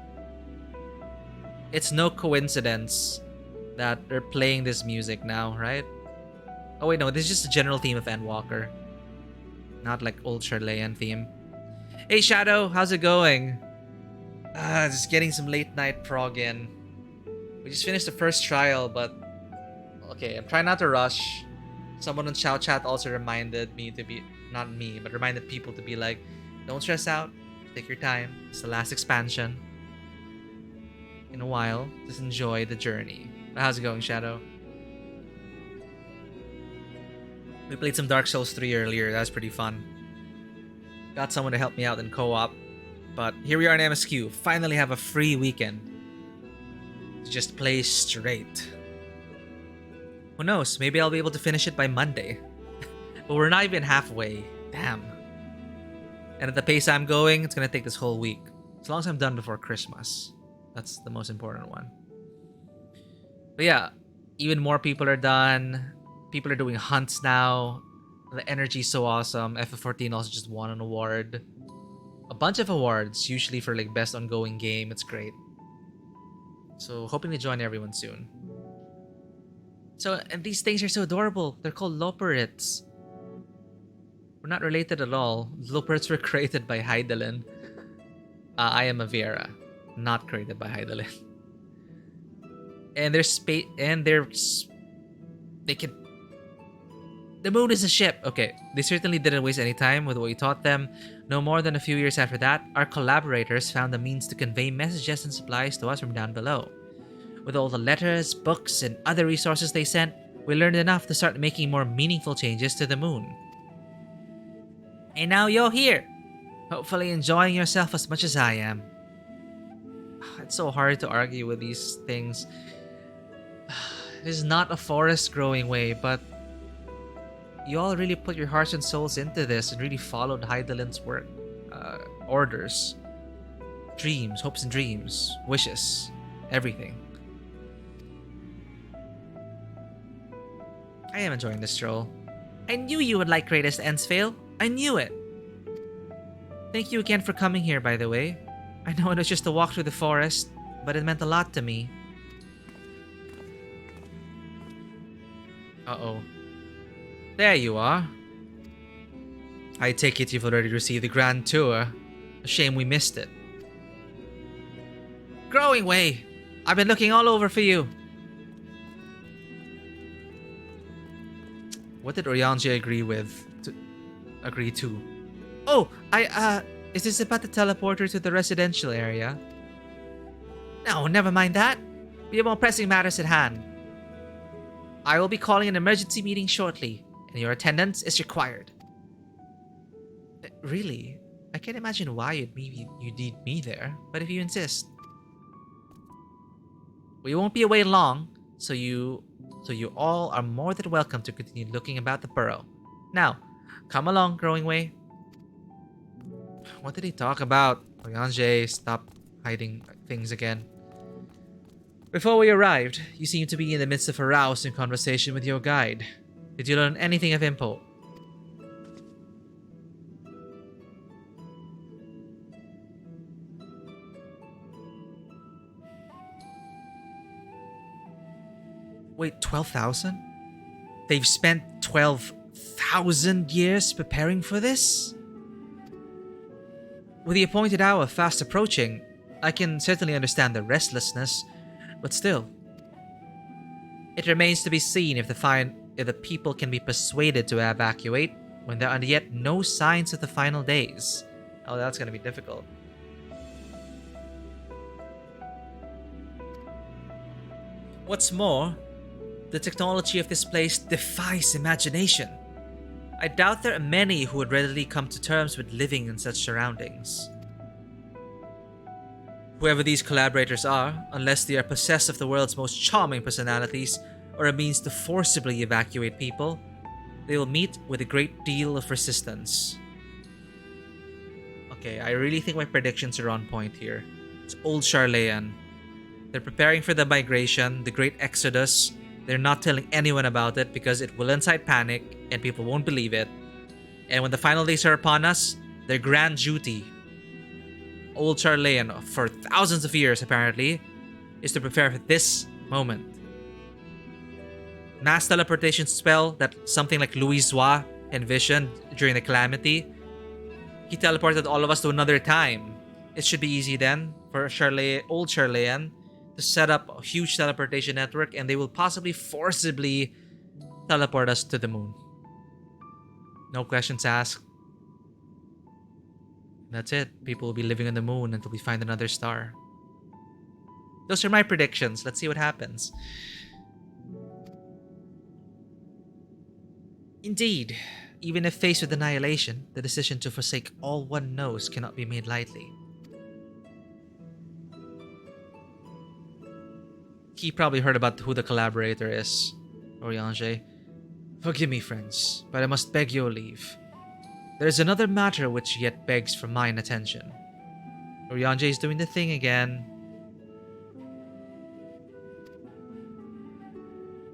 It's no coincidence that they're playing this music now, right? Oh wait, no, this is just the general theme of Endwalker. Not like old Sharlayan theme. Hey Shadow, how's it going? Just getting some late night prog in. We just finished the first trial, but okay, I'm trying not to rush. Someone on Shout Chat also reminded me to be, not me, but reminded people to be like, don't stress out, take your time. It's the last expansion. In a while, just enjoy the journey. How's it going, Shadow? We played some Dark Souls 3 earlier, that was pretty fun. Got someone to help me out in co-op. But here we are in MSQ, finally have a free weekend to just play straight. Who knows, maybe I'll be able to finish it by Monday. But we're not even halfway, damn. And at the pace I'm going, it's gonna take this whole week. As long as I'm done before Christmas. That's the most important one. But yeah, even more people are done. People are doing hunts now. The energy's so awesome. FF14 also just won an award. A bunch of awards, usually for like best ongoing game. It's great. So hoping to join everyone soon. So, and these things are so adorable. They're called Loporrits. We're not related at all. Loporrits were created by Hydaelyn. I am a Vera, not created by Hydaelyn. And they can. The moon is a ship. Okay, they certainly didn't waste any time with what we taught them. No more than a few years after that, our collaborators found the means to convey messages and supplies to us from down below. With all the letters, books, and other resources they sent, we learned enough to start making more meaningful changes to the moon. And now you're here, hopefully enjoying yourself as much as I am. It's so hard to argue with these things. It is not a forest growing way, but you all really put your hearts and souls into this and really followed Hydaelyn's work, orders, dreams, hopes and dreams, wishes, everything. I am enjoying this stroll. I knew you would like Greatest Ensvale. I knew it. Thank you again for coming here, by the way. I know it was just a walk through the forest, but it meant a lot to me. Uh-oh. There you are. I take it you've already received the Grand Tour. A shame we missed it. Growing Way! I've been looking all over for you. What did Oriange agree to? Oh, is this about the teleporter to the residential area? No, never mind that. We have more pressing matters at hand. I will be calling an emergency meeting shortly, and your attendance is required. Really? I can't imagine why you'd need me there, but if you insist. We won't be away long, so you all are more than welcome to continue looking about the burrow. Now, come along, Growing Way. What did he talk about? Oriange, stop hiding things again. Before we arrived, you seemed to be in the midst of a rousing conversation with your guide. Did you learn anything of import? Wait, 12,000? They've spent 12,000 years preparing for this? With the appointed hour fast approaching, I can certainly understand the restlessness, but still. It remains to be seen if the people can be persuaded to evacuate when there are yet no signs of the final days. Oh, that's gonna be difficult. What's more, the technology of this place defies imagination. I doubt there are many who would readily come to terms with living in such surroundings. Whoever these collaborators are, unless they are possessed of the world's most charming personalities or a means to forcibly evacuate people, they will meet with a great deal of resistance. Okay, I really think my predictions are on point here. It's old Sharlayan. They're preparing for the migration, the great exodus, They're not telling anyone about it because it will incite panic and people won't believe it. And when the final days are upon us, their grand duty, old Sharlayan for thousands of years apparently, is to prepare for this moment. Mass teleportation spell that something like Louisoix envisioned during the calamity. He teleported all of us to another time. It should be easy then for old Sharlayan to set up a huge teleportation network, and they will possibly forcibly teleport us to the moon. No questions asked. That's it. People will be living on the moon until we find another star. Those are my predictions. Let's see what happens. Indeed, even if faced with annihilation, the decision to forsake all one knows cannot be made lightly. He probably heard about who the collaborator is, Oriange. Forgive me, friends, but I must beg your leave. There is another matter which yet begs for mine attention. Oriange is doing the thing again.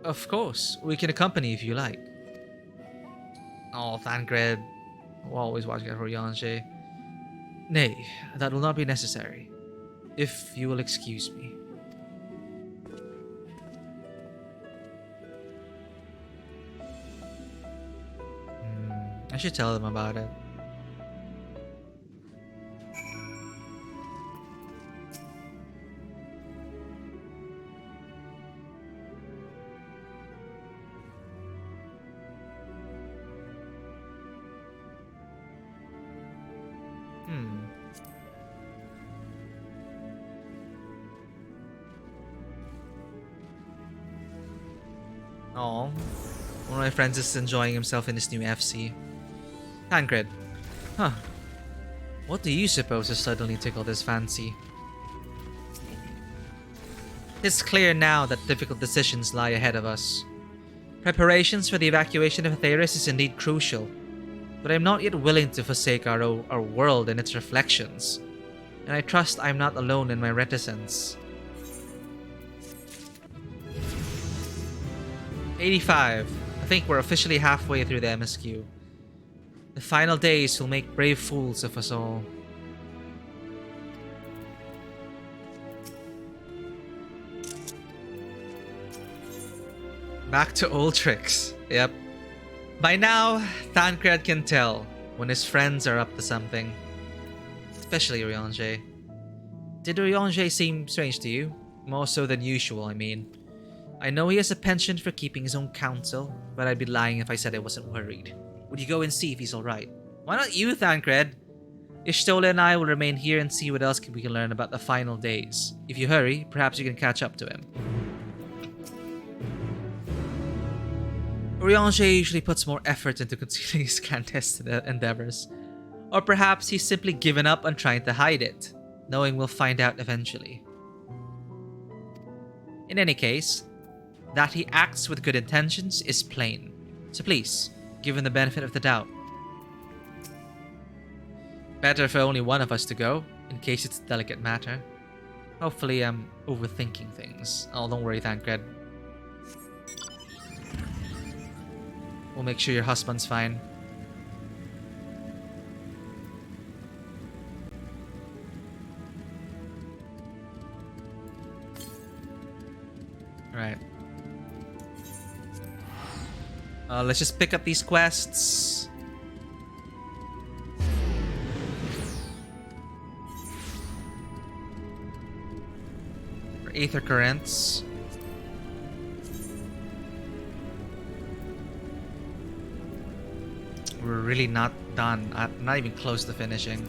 Of course, we can accompany if you like. Oh, Thancred. Always watching at Oriange. Nay, that will not be necessary. If you will excuse me. I should tell them about it. Oh, one of my friends is enjoying himself in this new FC. Thancred. Huh. What do you suppose has suddenly tickled his fancy? It's clear now that difficult decisions lie ahead of us. Preparations for the evacuation of Theris is indeed crucial, but I am not yet willing to forsake our world and its reflections, and I trust I am not alone in my reticence. 85. I think we're officially halfway through the MSQ. The final days will make brave fools of us all. Back to old tricks. Yep. By now, Thancred can tell when his friends are up to something. Especially Oriange. Did Oriange seem strange to you? More so than usual, I mean. I know he has a penchant for keeping his own counsel, but I'd be lying if I said I wasn't worried. Would you go and see if he's alright? Why not you, Thancred? Y'shtola and I will remain here and see what else we can learn about the final days. If you hurry, perhaps you can catch up to him. Oriange usually puts more effort into concealing his clandestine endeavors. Or perhaps he's simply given up on trying to hide it, knowing we'll find out eventually. In any case, that he acts with good intentions is plain. So please, give him the benefit of the doubt. Better for only one of us to go, in case it's a delicate matter. Hopefully I'm overthinking things. Oh, don't worry, Thancred. We'll make sure your husband's fine. Alright. Let's just pick up these quests. For Aether Currents. We're really not done. Not even close to finishing.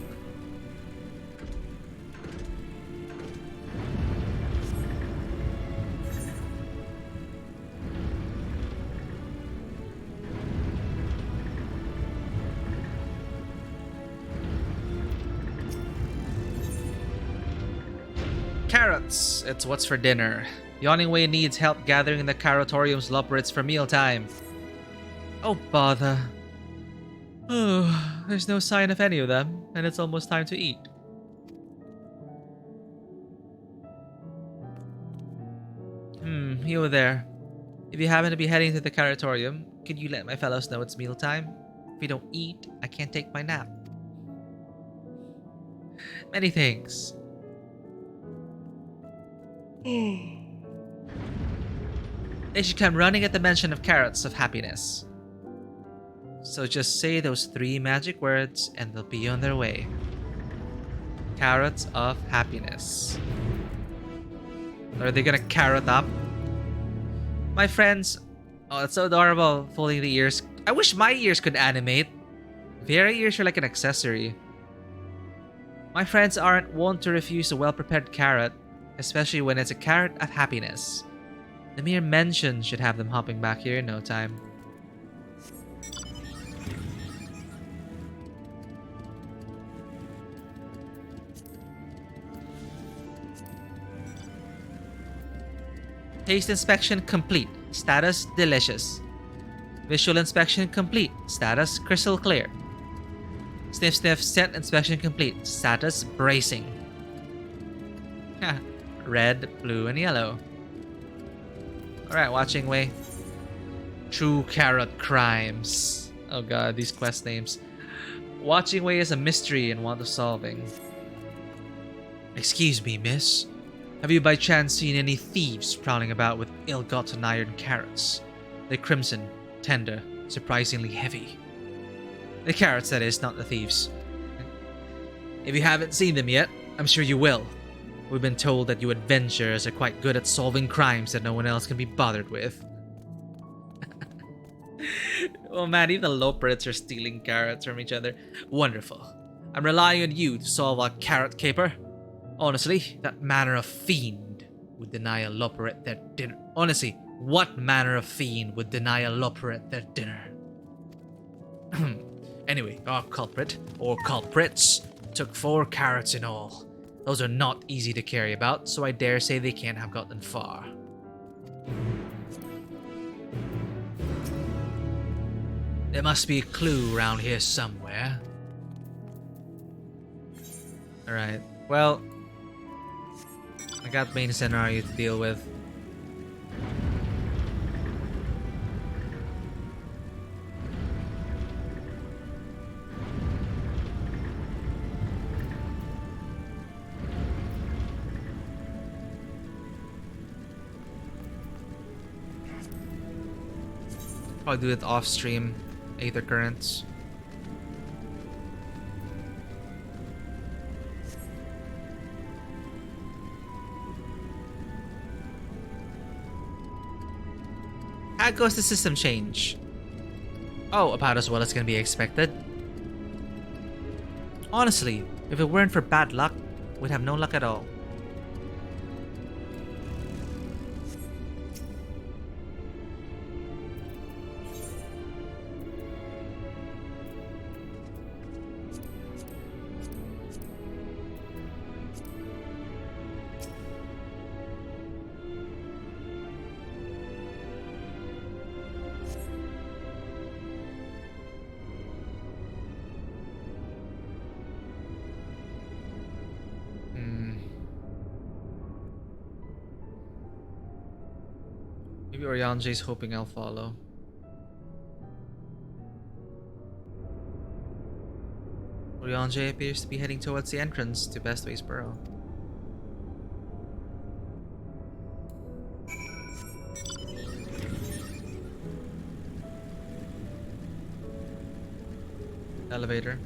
Carrots! It's what's for dinner. Yawning Way needs help gathering the Carrotorium's loporits for mealtime. Oh, bother. Oh, there's no sign of any of them, and it's almost time to eat. You there. If you happen to be heading to the Caratorium, could you let my fellows know it's mealtime? If we don't eat, I can't take my nap. Many thanks. They should come running at the mention of carrots of happiness. So just say those 3 magic words and they'll be on their way. Carrots of happiness. Are they gonna carrot up? My friends... Oh, it's so adorable, folding the ears. I wish my ears could animate. Their ears are like an accessory. My friends aren't wont to refuse a well-prepared carrot, especially when it's a carrot of happiness. The mere mention should have them hopping back here in no time. Taste inspection complete. Status delicious. Visual inspection complete. Status crystal clear. Sniff sniff scent inspection complete. Status bracing. Red, blue, and yellow. Alright, watching way. True carrot crimes. Oh god, these quest names. Watching way is a mystery and want of solving. Excuse me, miss. Have you by chance seen any thieves prowling about with ill-gotten iron carrots? They're crimson, tender, surprisingly heavy. The carrots, that is, not the thieves. If you haven't seen them yet, I'm sure you will. We've been told that you adventurers are quite good at solving crimes that no one else can be bothered with. Oh man, even the Loperits are stealing carrots from each other. Wonderful. I'm relying on you to solve our carrot caper. Honestly, that manner of fiend would deny a Loperit their dinner. Honestly, what manner of fiend would deny a Loperit their dinner? Anyway, our culprit, or culprits, took 4 carrots in all. Those are not easy to carry about, so I dare say they can't have gotten far. There must be a clue around here somewhere. Alright, well... I got main scenario to deal with. Probably do it off stream. Aether currents. How goes the system change? Oh, about as well as can be expected. Honestly, if it weren't for bad luck, we'd have no luck at all. Maybe Orianje's hoping I'll follow. Orianje appears to be heading towards the entrance to Bestways Burrow. Elevator.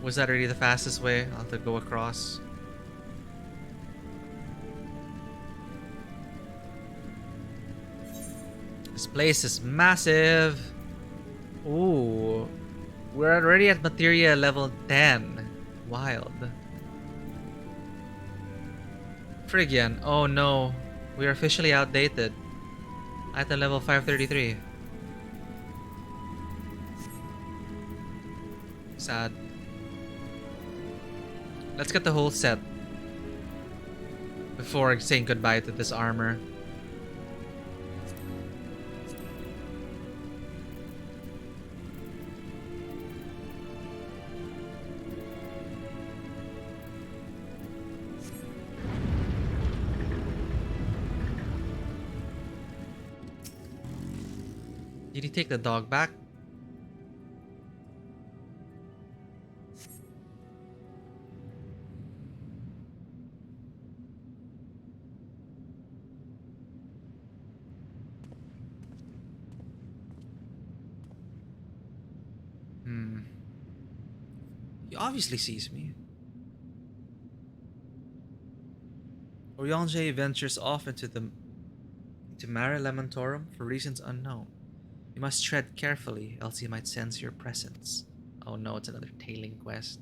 Was that really the fastest way? I'll have to go across. This place is massive. Ooh. We're already at materia level 10. Wild. Phrygian. Oh no. We are officially outdated. Item level 533. Sad. Let's get the whole set before saying goodbye to this armor. Did he take the dog back? He obviously sees me. Oriange ventures off into Mare Lamentorum for reasons unknown. You must tread carefully, else he might sense your presence. Oh no, it's another tailing quest.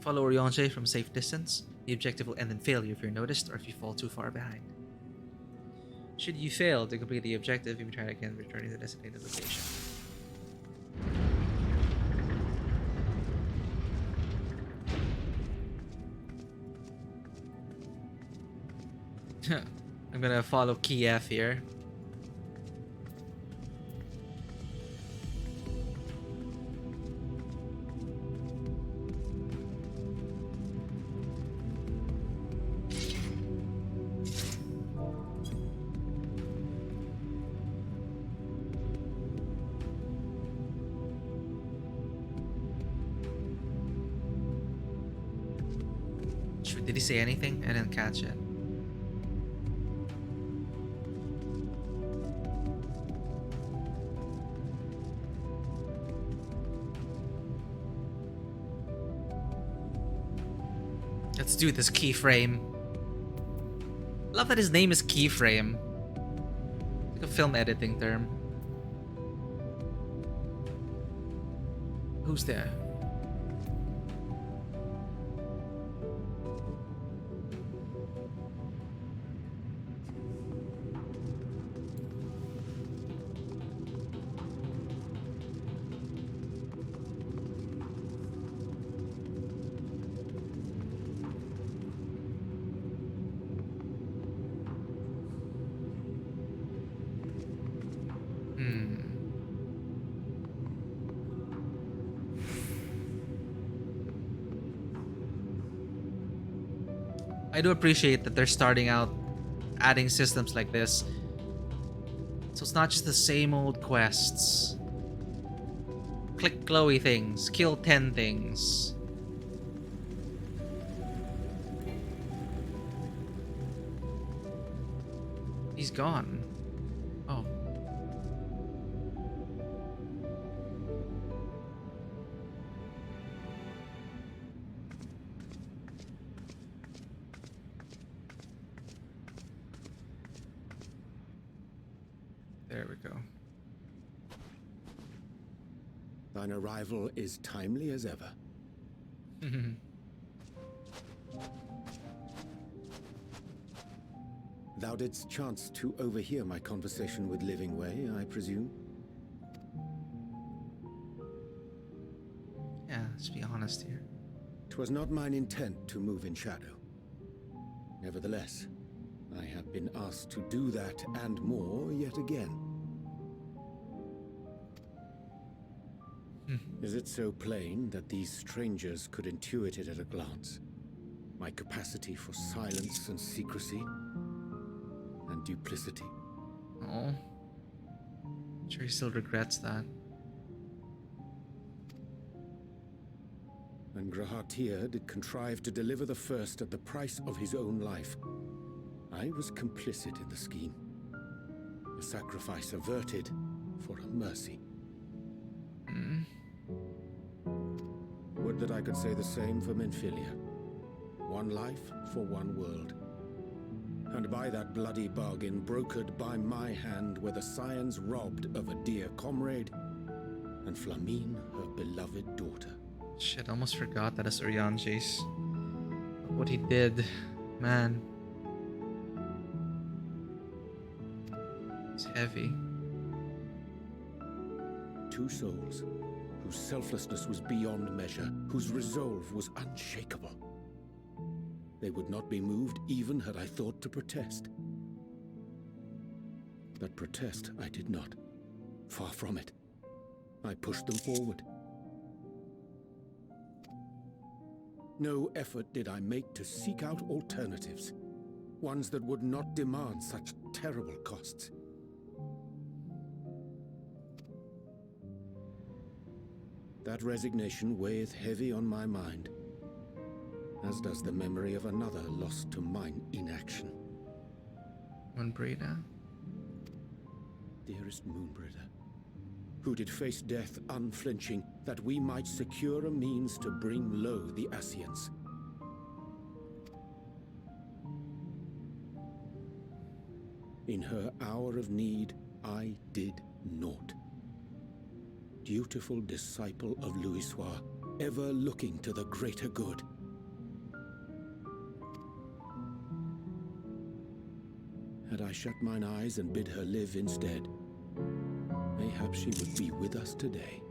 Follow Oriange from safe distance. The objective will end in failure if you're noticed or if you fall too far behind. Should you fail to complete the objective, you may try again, returning to the designated location. I'm gonna follow Kiev here. Did he say anything? I didn't catch it. Let's do this keyframe. Love that his name is Keyframe. Like a film editing term. Who's there? I do appreciate that they're starting out adding systems like this. So it's not just the same old quests. Click glowy things, kill 10 things. He's gone. Oh. There we go. Thine arrival is timely as ever. Thou didst chance to overhear my conversation with Living Way, I presume? Yeah, let's be honest here. 'Twas not mine intent to move in shadow. Nevertheless, I have been asked to do that and more yet again. Is it so plain that these strangers could intuit it at a glance? My capacity for silence and secrecy and duplicity. Oh. I'm sure he still regrets that. And Grahatir did contrive to deliver the first at the price of his own life. I was complicit in the scheme. A sacrifice averted for a mercy. Would that I could say the same for Menphilia. One life for one world. And by that bloody bargain brokered by my hand were the Scions robbed of a dear comrade and Flamine, her beloved daughter. Shit, I almost forgot that it's Oriange's. What he did, man. It's heavy. two souls, whose selflessness was beyond measure, whose resolve was unshakable. They would not be moved even had I thought to protest. But protest I did not. Far from it. I pushed them forward. No effort did I make to seek out alternatives, ones that would not demand such terrible costs. That resignation weigheth heavy on my mind, as does the memory of another lost to mine inaction. Moonbreeder? Dearest Moonbreeder, who did face death unflinching, that we might secure a means to bring low the Ascians. In her hour of need, I did naught. Dutiful disciple of Louisoix, ever looking to the greater good. Had I shut mine eyes and bid her live instead, mayhap she would be with us today.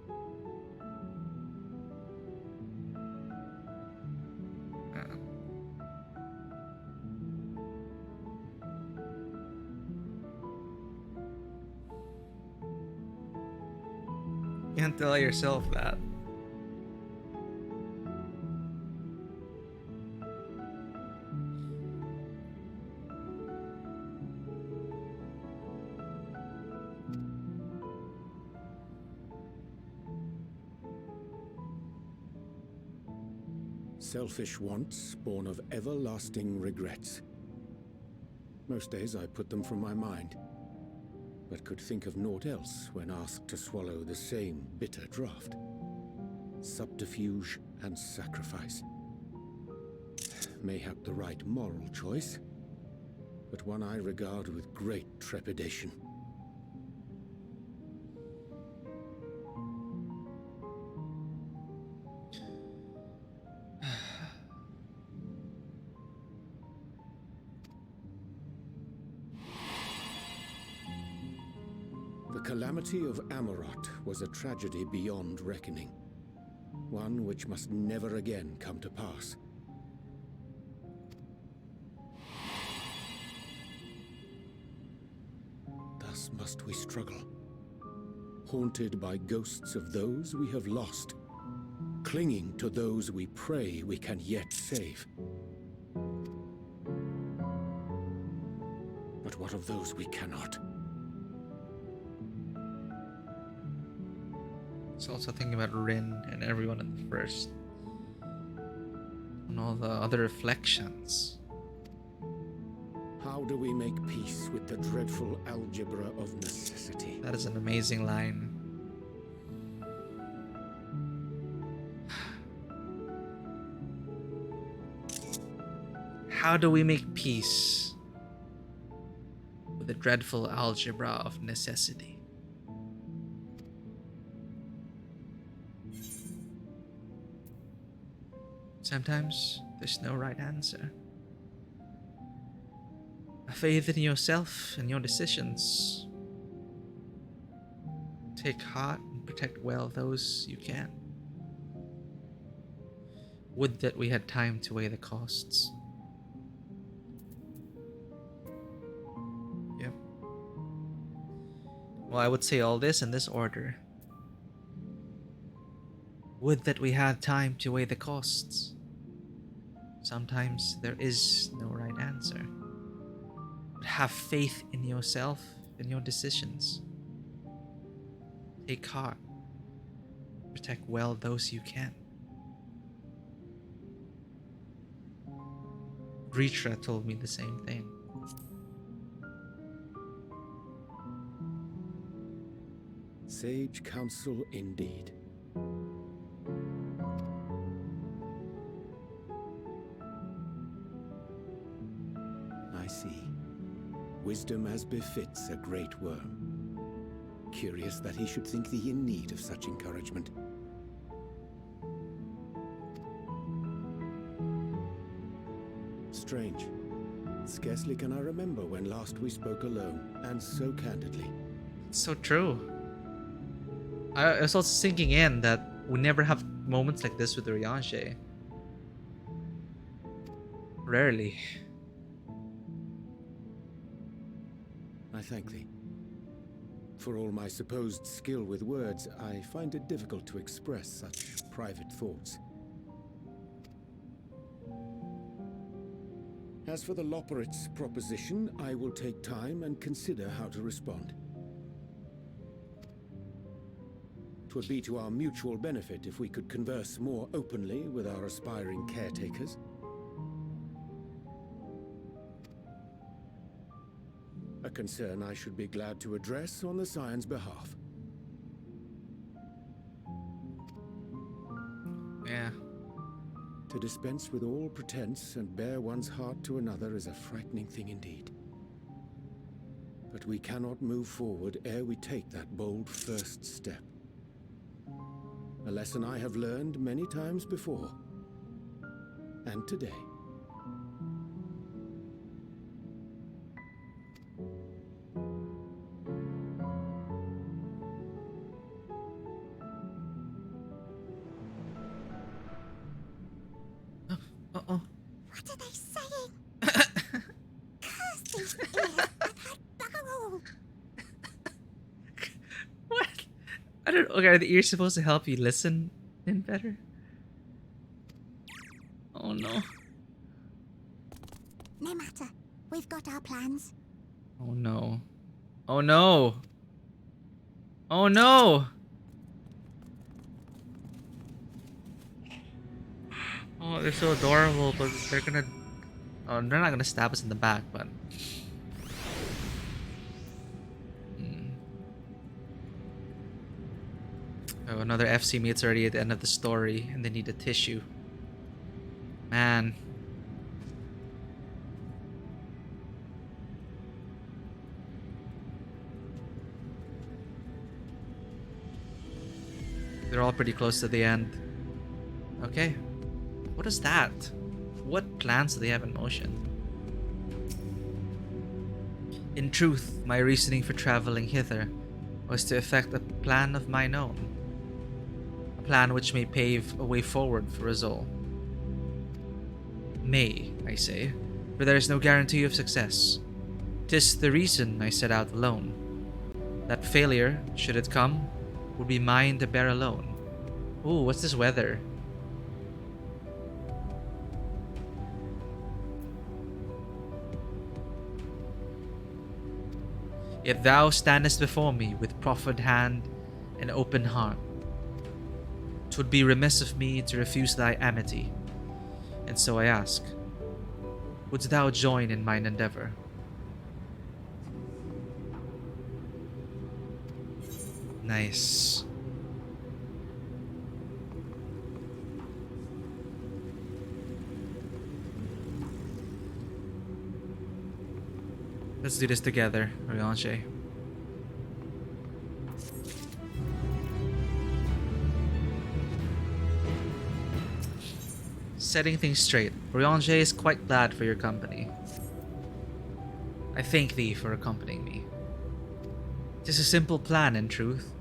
You can't tell yourself that. Selfish wants born of everlasting regrets. Most days I put them from my mind, but could think of naught else when asked to swallow the same bitter draught. Subterfuge and sacrifice. Mayhap the right moral choice, but one I regard with great trepidation. The calamity of Amarot was a tragedy beyond reckoning, one which must never again come to pass. Thus must we struggle, haunted by ghosts of those we have lost, clinging to those we pray we can yet save. But what of those we cannot? It's also thinking about Rin and everyone in the first. And all the other reflections. How do we make peace with the dreadful algebra of necessity? That is an amazing line. How do we make peace with the dreadful algebra of necessity? Sometimes there's no right answer. A faith in yourself and your decisions. Take heart and protect well those you can. Would that we had time to weigh the costs. Yep. Well, I would say all this in this order. Would that we had time to weigh the costs. Sometimes there is no right answer. But have faith in yourself and your decisions. Take heart. Protect well those you can. Ritra told me the same thing. Sage counsel indeed. I see. Wisdom as befits a great worm. Curious that he should think thee in need of such encouragement. Strange. Scarcely can I remember when last we spoke alone, and so candidly. So true. I was also sinking in that we never have moments like this with Urianger. Rarely. I thank thee. For all my supposed skill with words, I find it difficult to express such private thoughts. As for the Loporrit's proposition, I will take time and consider how to respond. 'Twould be to our mutual benefit if we could converse more openly with our aspiring caretakers. A concern I should be glad to address on the Scion's behalf. Yeah. To dispense with all pretense and bare one's heart to another is a frightening thing indeed. But we cannot move forward ere we take that bold first step. A lesson I have learned many times before. And today. Uh-oh. What are they saying? Curse these ears! I've had bugger all! What? I don't. Okay, are the ears supposed to help you listen in better? Oh no. No matter. We've got our plans. Oh no. Oh no. Oh no. Oh, they're so adorable, but they're gonna. Oh, they're not gonna stab us in the back, but. Oh, another FC mate's already at the end of the story, and they need a tissue. Man. They're all pretty close to the end. Okay. What is that? What plans do they have in motion? In truth, my reasoning for traveling hither was to effect a plan of mine own. A plan which may pave a way forward for us all. May, I say, for there is no guarantee of success. 'Tis the reason I set out alone. That failure, should it come, would be mine to bear alone. Ooh, what's this weather? Yet thou standest before me with proffered hand and open heart. 'Twould be remiss of me to refuse thy amity, and so I ask, wouldst thou join in mine endeavor? Nice. Let's do this together, Urianger. Setting things straight, Urianger is quite glad for your company. I thank thee for accompanying me. 'Tis a simple plan, in truth.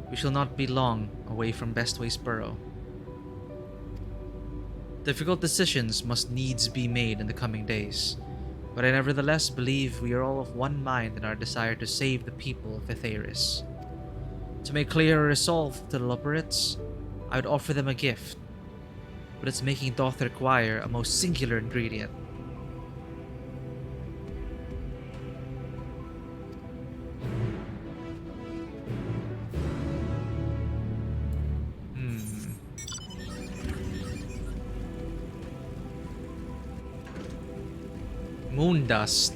We shall not be long away from Bestway's burrow. Difficult decisions must needs be made in the coming days, but I nevertheless believe we are all of one mind in our desire to save the people of Etheirys. To make clear our resolve to the Loporrits, I would offer them a gift, but its making doth require a most singular ingredient. Moon dust.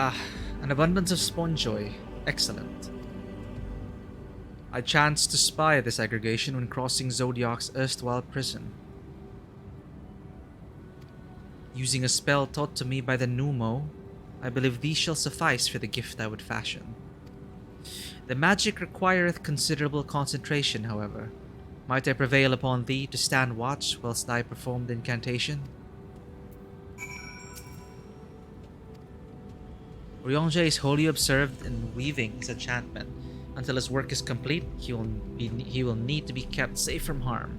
Ah, an abundance of sponjoy. Excellent. I chanced to spy this aggregation when crossing Zodiac's erstwhile prison. Using a spell taught to me by the Pneumo, I believe these shall suffice for the gift I would fashion. The magic requireth considerable concentration, however. Might I prevail upon thee to stand watch whilst I perform the incantation? Ryonje is wholly observed in weaving his enchantment. Until his work is complete, he will need to be kept safe from harm.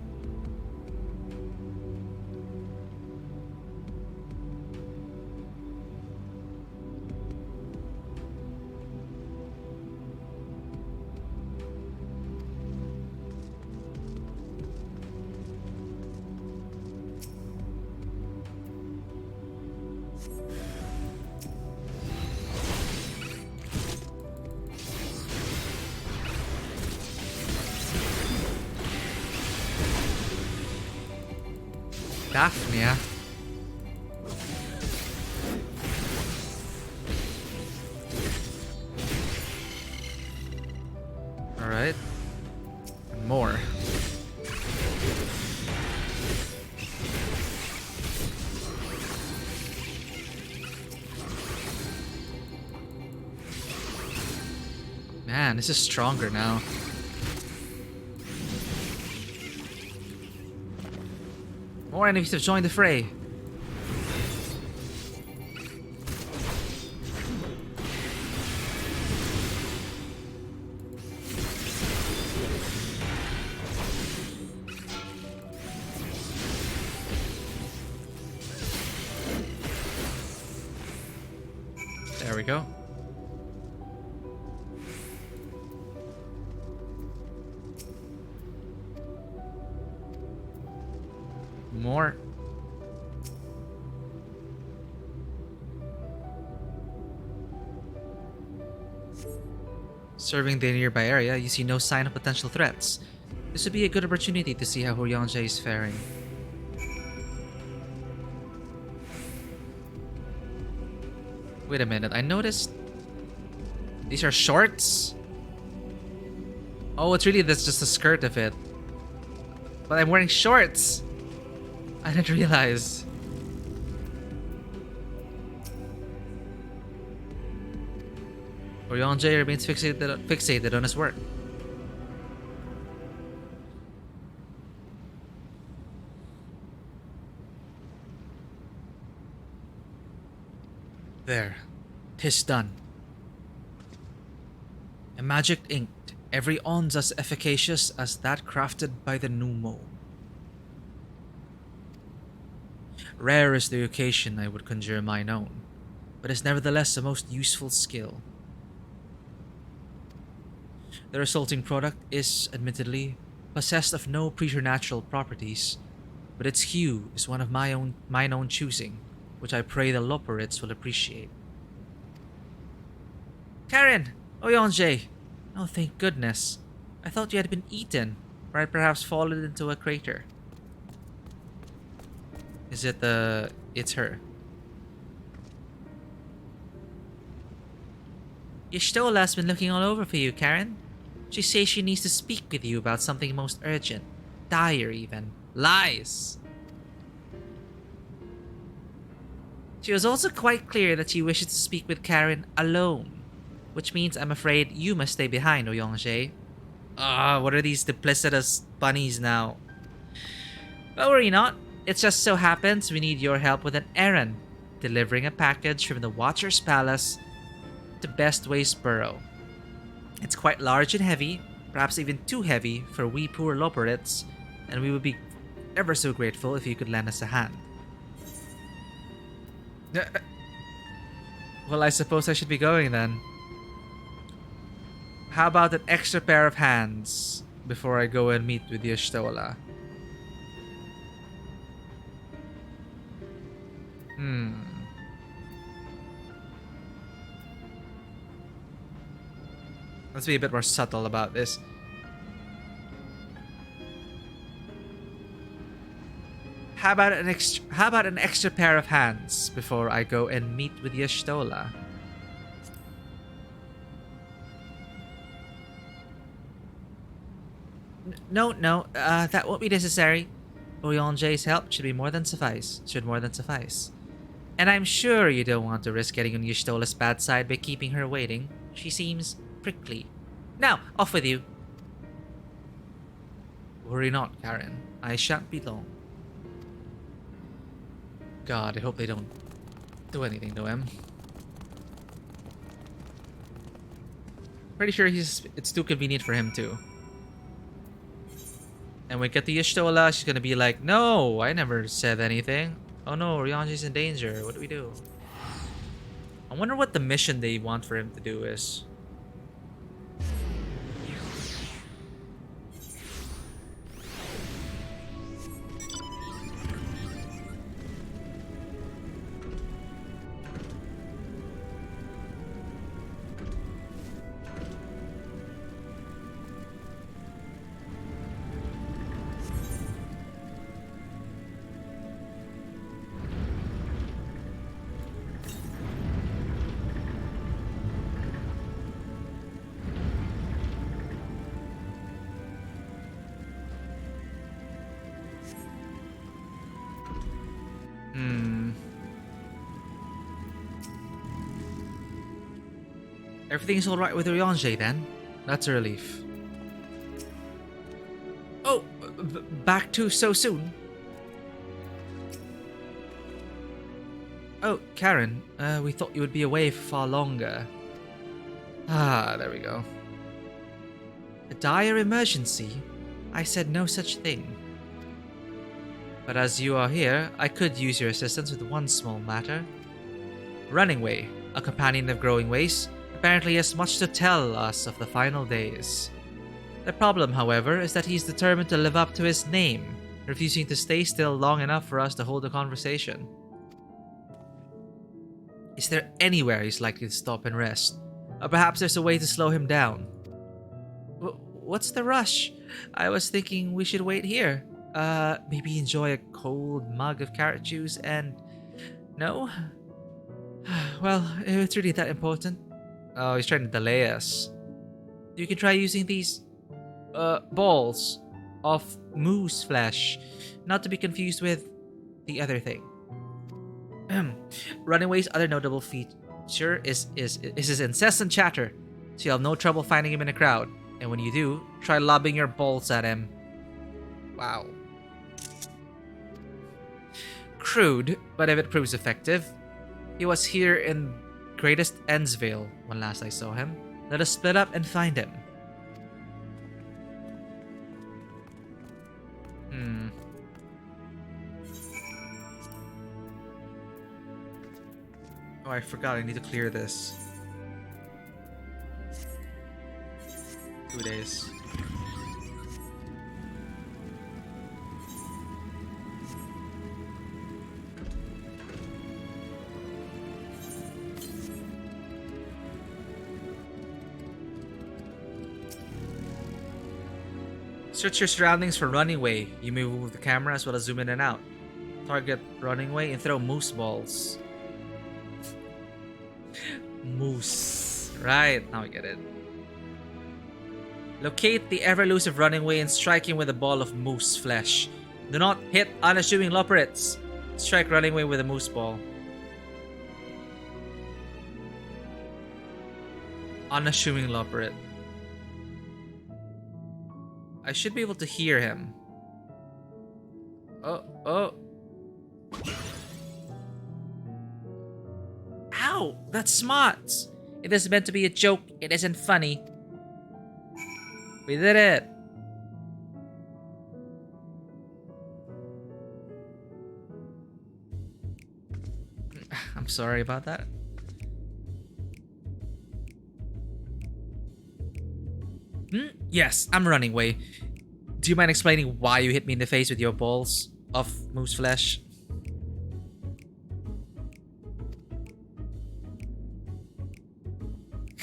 Thavnair. Alright. And more. Man, this is stronger now. More enemies have joined the fray. There we go. More. Serving the nearby area, you see no sign of potential threats. This would be a good opportunity to see how Ryonje is faring. Wait a minute, I noticed these are shorts? Oh, it's really just the skirt of it. But I'm wearing shorts! I didn't realize. Ryonje remains fixated on his work. There. 'Tis done. A magic inked, every ounce as efficacious as that crafted by the Pneumo. Rare is the occasion I would conjure mine own, but is nevertheless a most useful skill. The resulting product is, admittedly, possessed of no preternatural properties, but its hue is one of mine own choosing, which I pray the Loperids will appreciate. Karen! Ryonje! Oh, thank goodness. I thought you had been eaten, or had perhaps fallen into a crater. Is it it's her. Y'shtola's been looking all over for you, Karen. She says she needs to speak with you about something most urgent. Dire, even. Lies! She was also quite clear that she wishes to speak with Karen alone, which means I'm afraid you must stay behind, Ryonje. What are these duplicitous bunnies now? But worry not. It just so happens we need your help with an errand, delivering a package from the Watcher's Palace to Bestway's Burrow. It's quite large and heavy, perhaps even too heavy for we poor Loperids, and we would be ever so grateful if you could lend us a hand. Well, I suppose I should be going then. How about an extra pair of hands before I go and meet with Y'shtola? Let's be a bit more subtle about this. How about an extra pair of hands before I go and meet with Y'shtola? No, that won't be necessary. Urianger's help should more than suffice. And I'm sure you don't want to risk getting on Y'shtola's bad side by keeping her waiting. She seems prickly. Now, off with you. Worry not, Karen. I shan't be long. God, I hope they don't do anything to him. Pretty sure it's too convenient for him too. And we get to Y'shtola, she's gonna be like, no, I never said anything. Oh no, Urianger's in danger. What do we do? I wonder what the mission they want for him to do is. Everything's alright with Urianger then? That's a relief. Oh, back too so soon? Oh, Karen, we thought you would be away for far longer. Ah, there we go. A dire emergency? I said no such thing. But as you are here, I could use your assistance with one small matter. Runningway, a companion of Growing Ways, apparently has much to tell us of the final days. The problem, however, is that he's determined to live up to his name, refusing to stay still long enough for us to hold a conversation. Is there anywhere he's likely to stop and rest? Or perhaps there's a way to slow him down? What's the rush? I was thinking we should wait here. Maybe enjoy a cold mug of carrot juice and... No? Well, if it's really that important... Oh, he's trying to delay us. You can try using these balls of moose flesh, not to be confused with the other thing. Runningway's other notable feature is his incessant chatter, so you'll have no trouble finding him in a crowd. And when you do, try lobbing your balls at him. Wow. Crude, but if it proves effective. He was here in Greatest Endsvale when last I saw him. Let us split up and find him. Oh, I forgot. I need to clear this. 2 days. Search your surroundings for Runningway. You may move the camera as well as zoom in and out. Target Runningway and throw moose balls. Moose. Right, now I get it. Locate the ever-elusive Runningway and strike him with a ball of moose flesh. Do not hit unassuming Loporrits. Strike Runningway with a moose ball. Unassuming Loporrit. I should be able to hear him. Oh. Ow! That's smart! It is meant to be a joke. It isn't funny. We did it! I'm sorry about that. Yes, I'm Runningway. Do you mind explaining why you hit me in the face with your balls of moose flesh?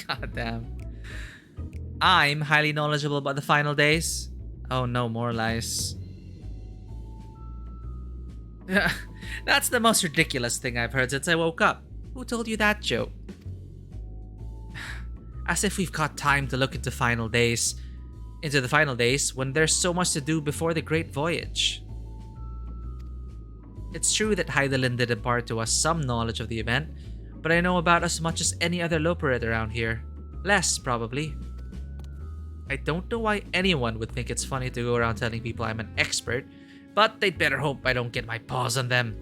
God damn. I'm highly knowledgeable about the final days. Oh no, more lies. That's the most ridiculous thing I've heard since I woke up. Who told you that joke? As if we've got time to look into final days. into the final days when there's so much to do before the Great Voyage. It's true that Hydaelyn did impart to us some knowledge of the event, but I know about as much as any other Loperate around here. Less, probably. I don't know why anyone would think it's funny to go around telling people I'm an expert, but they'd better hope I don't get my paws on them.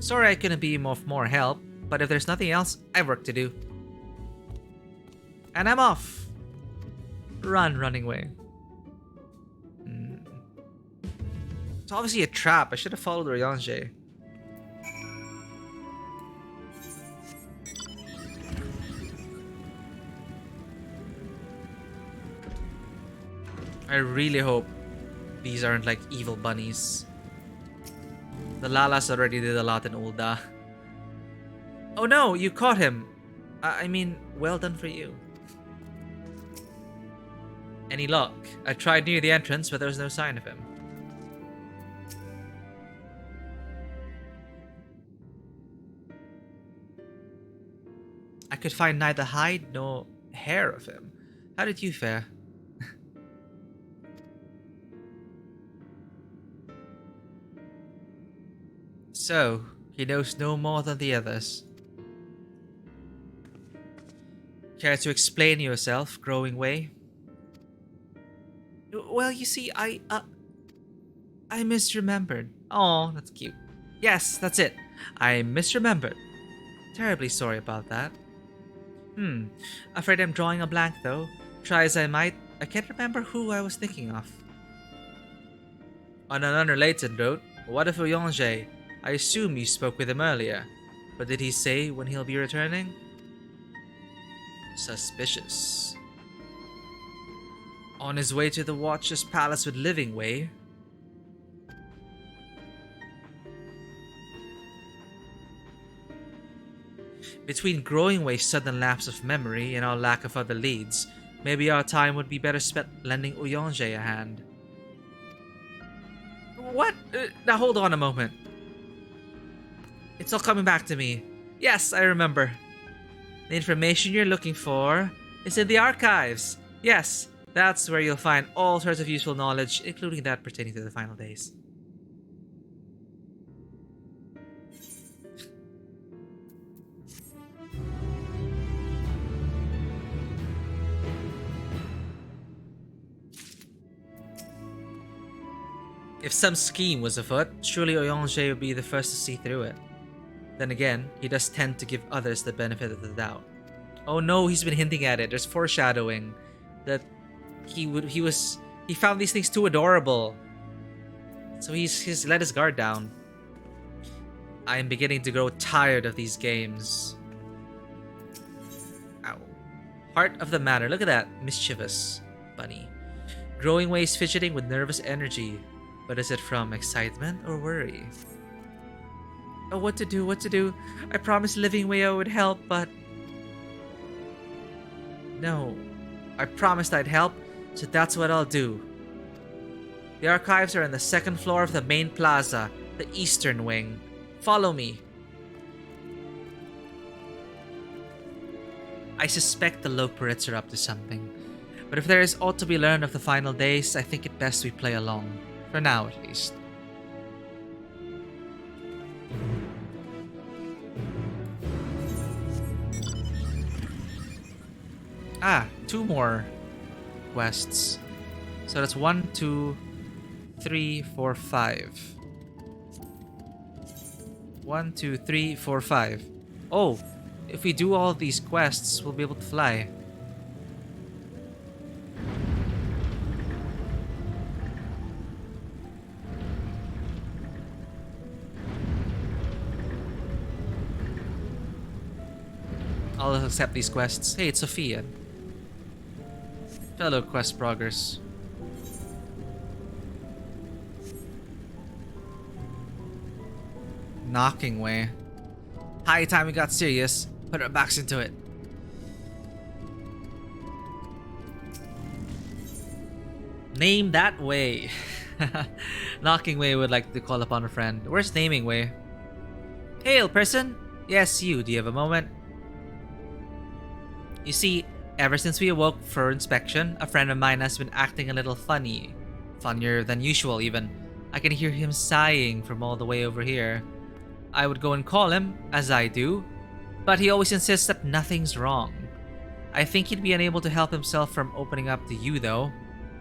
Sorry I couldn't be of more help, but if there's nothing else, I've work to do. And I'm off. Running away. It's obviously a trap. I should have followed Oyonge. I really hope these aren't like evil bunnies. The Lalas already did a lot in Ul'dah. Oh no, you caught him. I mean, well done for you. Any luck? I tried near the entrance, but there was no sign of him. I could find neither hide nor hair of him. How did you fare? So, he knows no more than the others. Care to explain yourself, Growing Way? Well, you see, I misremembered. Oh, that's cute. Yes, that's it. I misremembered. Terribly sorry about that. Afraid I'm drawing a blank though. Try as I might, I can't remember who I was thinking of. On an unrelated note, what of Oyonge? I assume you spoke with him earlier, but did he say when he'll be returning? Suspicious. On his way to the Watcher's Palace with Living Way. Between Growing Way's sudden lapse of memory and our lack of other leads, maybe our time would be better spent lending Oyonge a hand. What? Now hold on a moment. It's all coming back to me. Yes, I remember. The information you're looking for is in the archives. Yes, that's where you'll find all sorts of useful knowledge, including that pertaining to the final days. If some scheme was afoot, surely Oyonge would be the first to see through it. Then again, he does tend to give others the benefit of the doubt. Oh no, he's been hinting at it. There's foreshadowing that he found these things too adorable. So he's let his guard down. I am beginning to grow tired of these games. Ow. Heart of the matter. Look at that mischievous bunny. Growing Ways fidgeting with nervous energy. But is it from excitement or worry? Oh, what to do? I promised Living Way I would help, but... No. I promised I'd help, so that's what I'll do. The archives are on the second floor of the main plaza, the eastern wing. Follow me. I suspect the Loperates are up to something. But if there is aught to be learned of the final days, I think it best we play along. For now, at least. Ah, 2 more quests. So that's 1, 2, 3, 4, 5. 1, 2, 3, 4, 5. Oh, if we do all these quests, we'll be able to fly. I'll accept these quests. Hey, it's Sophia. Fellow quest progress. Knocking Way. High time we got serious. Put our backs into it. Name that way. Knocking Way would like to call upon a friend. Where's Naming Way? Hail, person! Yes, you. Do you have a moment? You see, Ever since we awoke for inspection, a friend of mine has been acting a little funny. Funnier than usual, even. I can hear him sighing from all the way over here. I would go and call him, as I do, but he always insists that nothing's wrong. I think he'd be unable to help himself from opening up to you, though.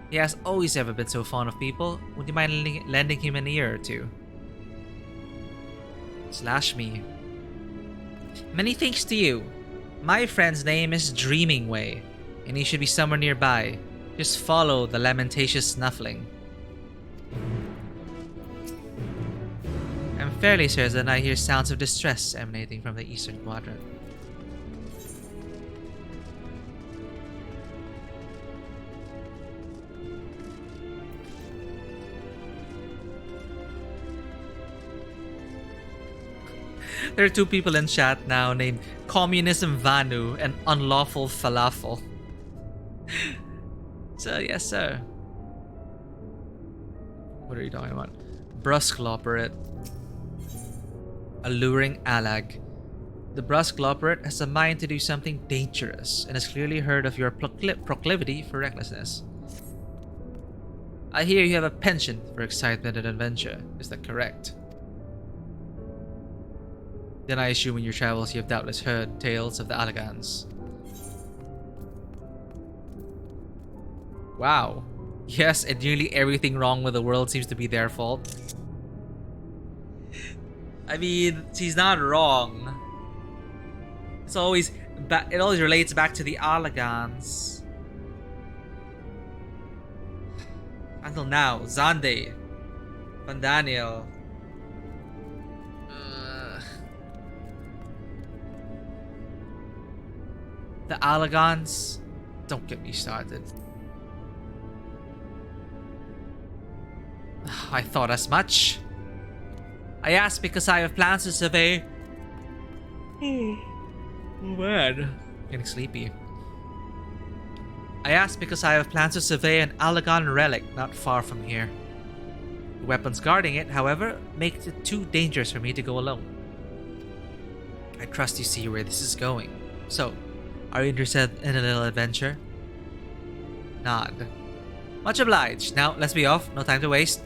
He has always ever been so fond of people. Would you mind lending him an ear or two? Slash me. Many thanks to you. My friend's name is Dreamingway, and he should be somewhere nearby. Just follow the lamentatious snuffling. I'm fairly certain I hear sounds of distress emanating from the eastern quadrant. There are two people in chat now named Communism Vanu and Unlawful Falafel. So, yes, sir. What are you talking about? Bruskloperate. Alluring Alag. The Bruskloperate has a mind to do something dangerous and has clearly heard of your proclivity for recklessness. I hear you have a penchant for excitement and adventure. Is that correct? Then I assume in your travels you have doubtless heard tales of the Alagans. Wow. Yes, and nearly everything wrong with the world seems to be their fault. I mean, she's not wrong. It always relates back to the Alagans. Until now, Zande, Vandaniel. The Alagans? Don't get me started. I thought as much. I asked because I have plans to survey. Oh man. Getting sleepy. I asked because I have plans to survey an Alagan relic not far from here. The weapons guarding it, however, make it too dangerous for me to go alone. I trust you see where this is going. So, are you interested in a little adventure? Nod. Much obliged. Now, let's be off. No time to waste.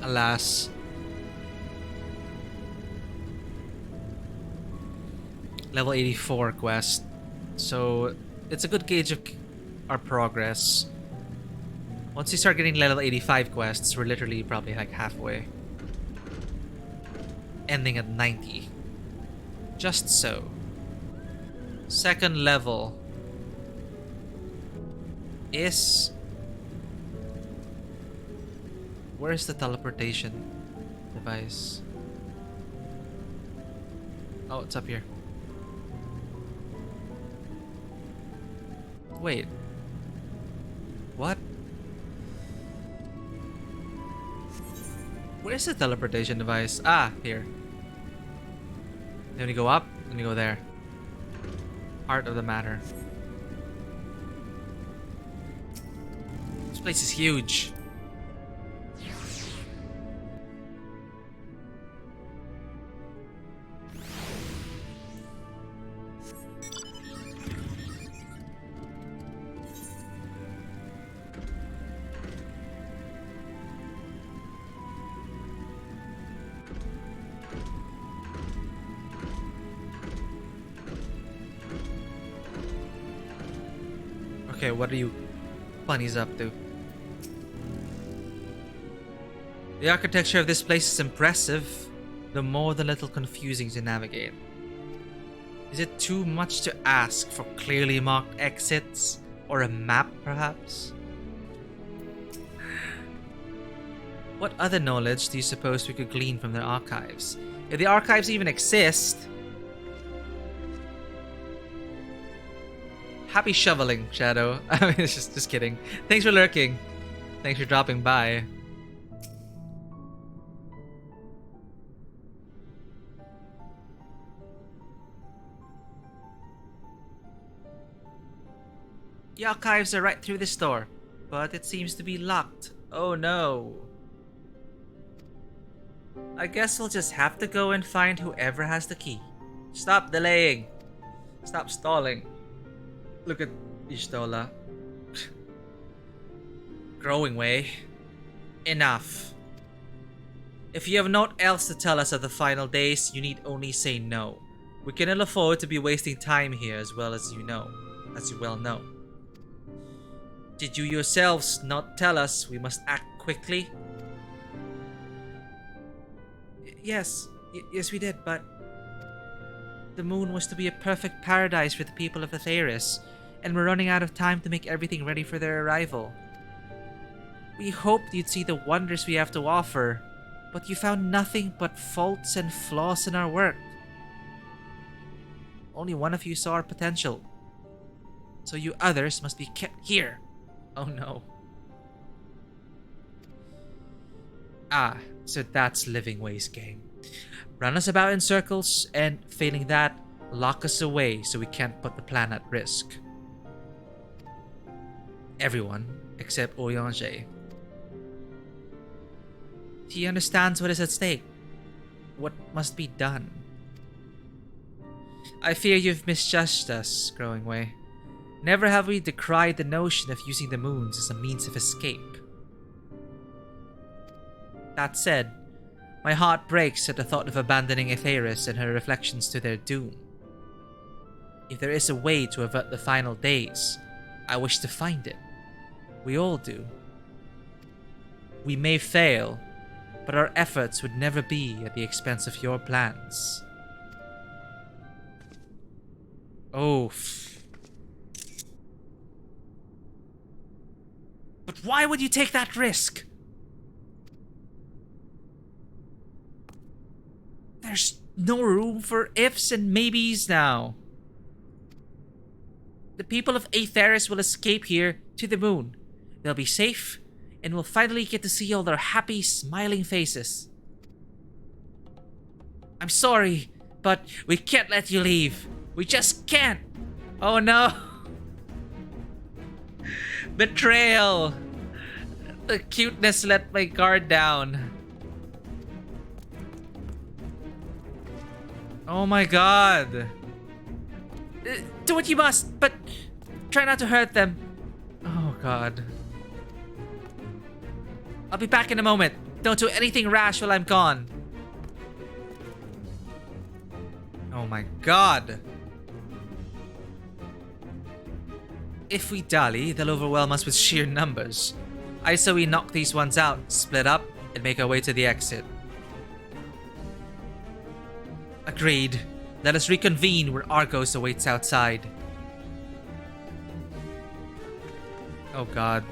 Alas. Level 84 quest. So, it's a good gauge of our progress. Once you start getting level 85 quests, we're literally probably like halfway. Ending at 90. Just so. Second level is... Where's the teleportation device? Oh, it's up here. Wait. What? Where's the teleportation device? Ah, here. Then we go up, then we go there. Heart of the matter. This place is huge. Okay, what are you bunnies up to? The architecture of this place is impressive, though more than a little confusing to navigate. Is it too much to ask for clearly marked exits, or a map perhaps? What other knowledge do you suppose we could glean from their archives? If the archives even exist... Happy shoveling, Shadow. I mean, it's just kidding. Thanks for lurking. Thanks for dropping by. The archives are right through this door, but it seems to be locked. Oh no. I guess we'll just have to go and find whoever has the key. Stop delaying. Stop stalling. Look at Ishtola. Growing way. Enough. If you have naught else to tell us of the final days, you need only say no. We cannot afford to be wasting time here as well as you well know. Did you yourselves not tell us we must act quickly? Yes, we did, but the moon was to be a perfect paradise for the people of Atheris, and we're running out of time to make everything ready for their arrival. We hoped you'd see the wonders we have to offer, but you found nothing but faults and flaws in our work. Only one of you saw our potential, so you others must be kept here. Oh no. Ah, so that's Living Way's game. Run us about in circles, and failing that, lock us away so we can't put the plan at risk. Everyone except Oyange. He understands what is at stake, what must be done. I fear you've misjudged us, Growing Way. Never have we decried the notion of using the moons as a means of escape. That said, my heart breaks at the thought of abandoning Atheris and her reflections to their doom. If there is a way to avert the final days, I wish to find it. We all do. We may fail, but our efforts would never be at the expense of your plans. Oh. But why would you take that risk? There's no room for ifs and maybes now. The people of Atheris will escape here to the moon. They'll be safe, and we'll finally get to see all their happy, smiling faces. I'm sorry, but we can't let you leave. We just can't. Oh no. Betrayal. The cuteness let my guard down. Oh my god. Do what you must, but try not to hurt them. Oh god. I'll be back in a moment. Don't do anything rash while I'm gone. Oh my god. If we dally, they'll overwhelm us with sheer numbers. I say we knock these ones out, split up, and make our way to the exit. Agreed. Let us reconvene where Argos awaits outside. Oh god.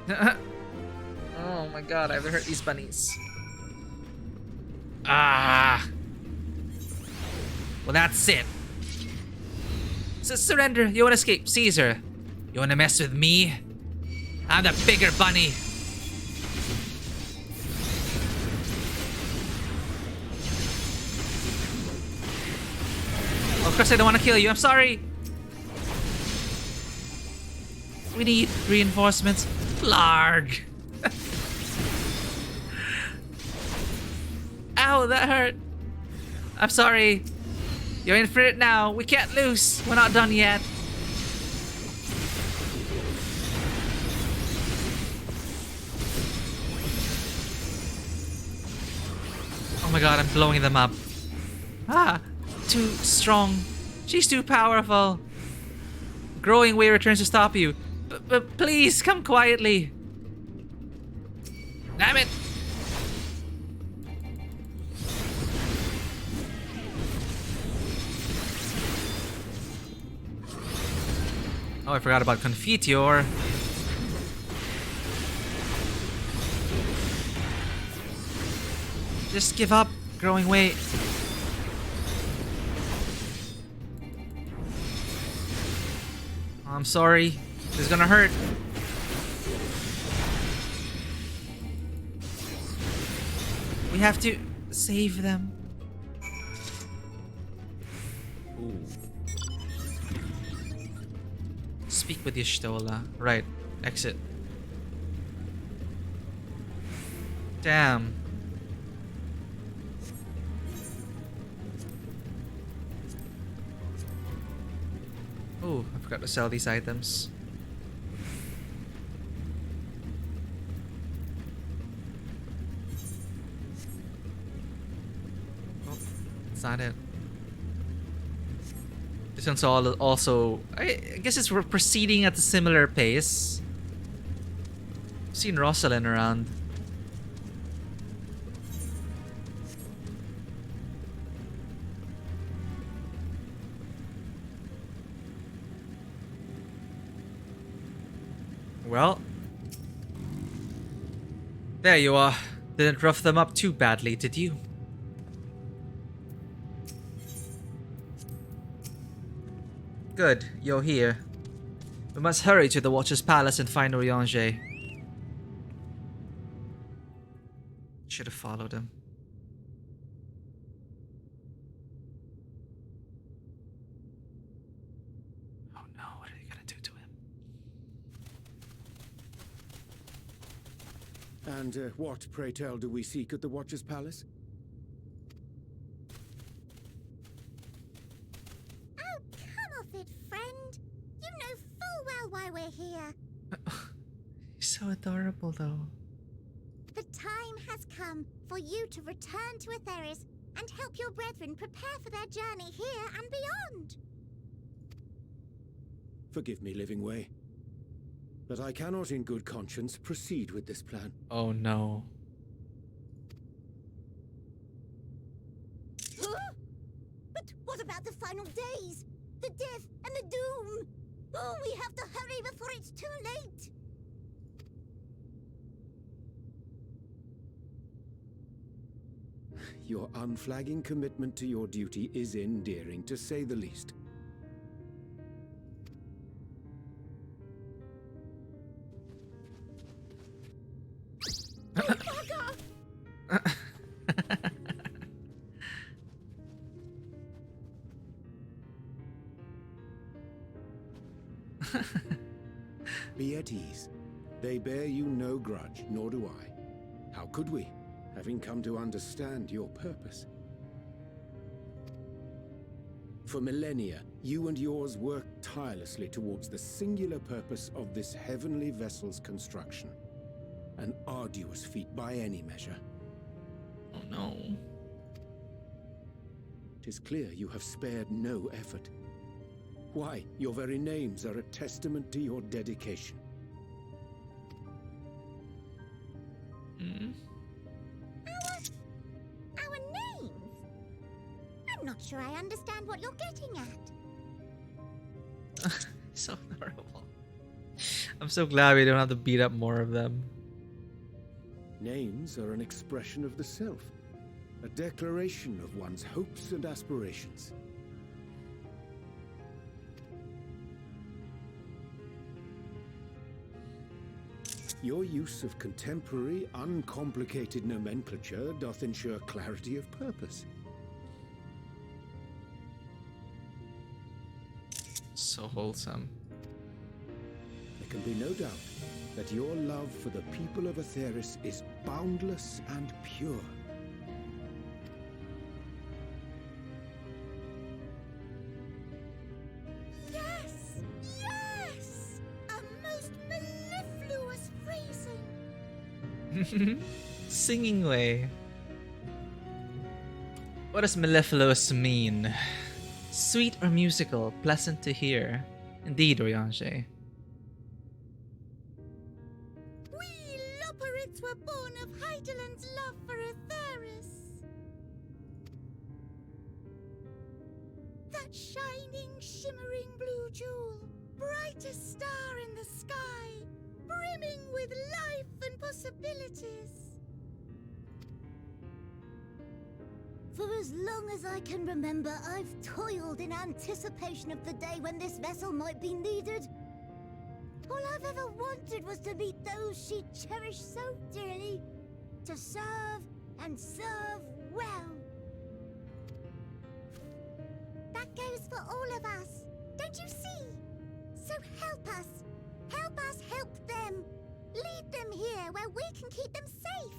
Oh my god, I haven't hurt these bunnies. Ah! Well, that's it. Surrender. You wanna escape? Caesar. You wanna mess with me? I'm the bigger bunny. Of course I don't want to kill you. I'm sorry. We need reinforcements. Larg. Ow, that hurt. I'm sorry. You're in for it now. We can't lose. We're not done yet. Oh my god, I'm blowing them up. Ah, too strong. She's too powerful. Growing Way returns to stop you. But please, come quietly. Damn it. Oh, I forgot about Confiteor. Just give up, Growing Way. I'm sorry. This is gonna hurt. We have to save them. speak with Y'shtola. Right. Exit. Damn. Oh, I forgot to sell these items. Oh, that's not it. This one's also... I guess it's proceeding at a similar pace. I've seen Rosalind around. Well, there you are. Didn't rough them up too badly, did you? Good, you're here. We must hurry to the Watcher's Palace and find Urianger. Should have followed him. Oh no, what are you gonna do to him? And what, pray tell, do we seek at the Watcher's Palace? Oh, come off it, friend. You know full well why we're here. He's so adorable, though. The time has come for you to return to Atheris and help your brethren prepare for their journey here and beyond. Forgive me, Living Way, but I cannot in good conscience proceed with this plan. Oh no. Huh? But what about the final days? The death and the doom? Oh, we have to hurry before it's too late. Your unflagging commitment to your duty is endearing, to say the least. Be at ease. They bear you no grudge, nor do I. How could we, having come to understand your purpose? For millennia, you and yours worked tirelessly towards the singular purpose of this heavenly vessel's construction. An arduous feat by any measure. Oh no. 'Tis clear you have spared no effort. Why, your very names are a testament to your dedication. Our names? I'm not sure I understand what you're getting at. So adorable. I'm so glad we don't have to beat up more of them. Names are an expression of the self, a declaration of one's hopes and aspirations. Your use of contemporary, uncomplicated nomenclature doth ensure clarity of purpose. So wholesome. There can be no doubt that your love for the people of Atheris is boundless and pure. Yes! Yes! A most mellifluous phrasing. Singing way. What does mellifluous mean? Sweet or musical, pleasant to hear. Indeed, Urianger. We Loporrits were born of Hydaelyn's love for Atheris. That shining, shimmering blue jewel, brightest star in the sky, brimming with life and possibilities. For as long as I can remember, I've toiled in anticipation of the day when this vessel might be needed. All I've ever wanted was to meet those she cherished so dearly, to serve and serve well. That goes for all of us, don't you see? So help us. Help us help them. Lead them here where we can keep them safe.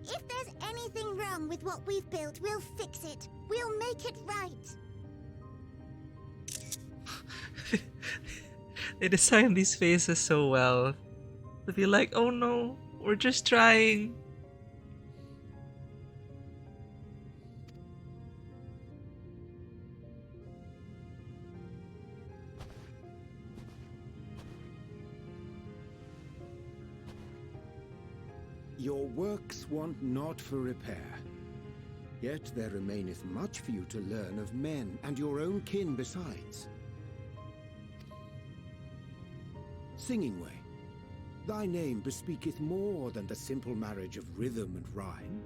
If there's anything wrong with what we've built, we'll fix it. We'll make it right. They designed these faces so well. To be like, oh no, we're just trying. Your works want not for repair. Yet there remaineth much for you to learn of men and your own kin besides. Singing Way, thy name bespeaketh more than the simple marriage of rhythm and rhyme.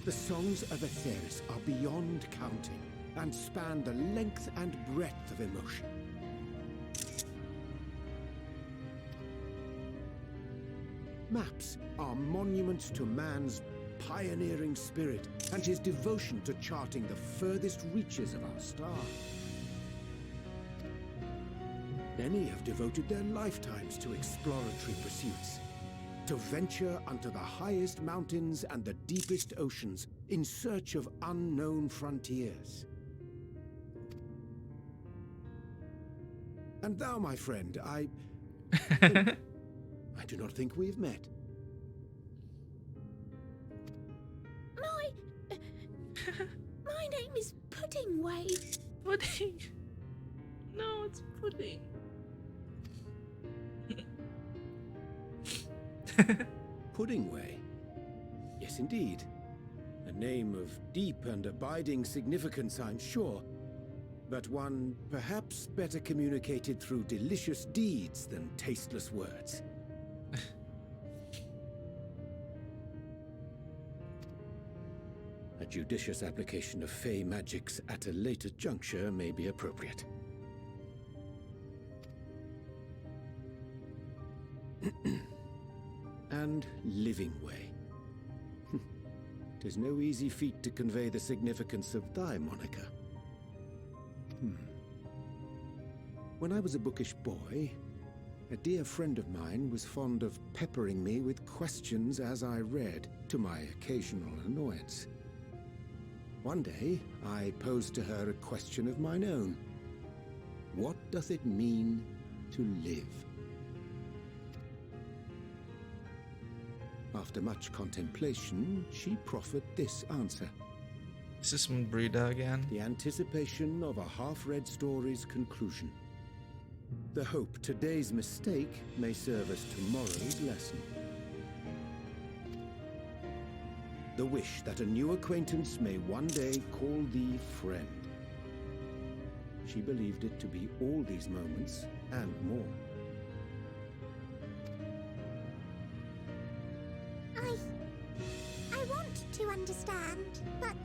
The songs of Aetheris are beyond counting, and span the length and breadth of emotion. Maps are monuments to man's pioneering spirit and his devotion to charting the furthest reaches of our star. Many have devoted their lifetimes to exploratory pursuits, to venture unto the highest mountains and the deepest oceans in search of unknown frontiers. And thou, my friend, I do not think we've met. My name is Pudding Way. Pudding. No, it's pudding. Pudding Way? Yes, indeed. A name of deep and abiding significance, I'm sure. But one perhaps better communicated through delicious deeds than tasteless words. A judicious application of fey magics at a later juncture may be appropriate. And Living Way. 'Tis no easy feat to convey the significance of thy moniker. When I was a bookish boy, a dear friend of mine was fond of peppering me with questions as I read, to my occasional annoyance. One day, I posed to her a question of mine own. What doth it mean to live? After much contemplation, she proffered this answer. Is this Brida again? The anticipation of a half-read story's conclusion. The hope today's mistake may serve as tomorrow's lesson. The wish that a new acquaintance may one day call thee friend. She believed it to be all these moments and more. I want to understand, but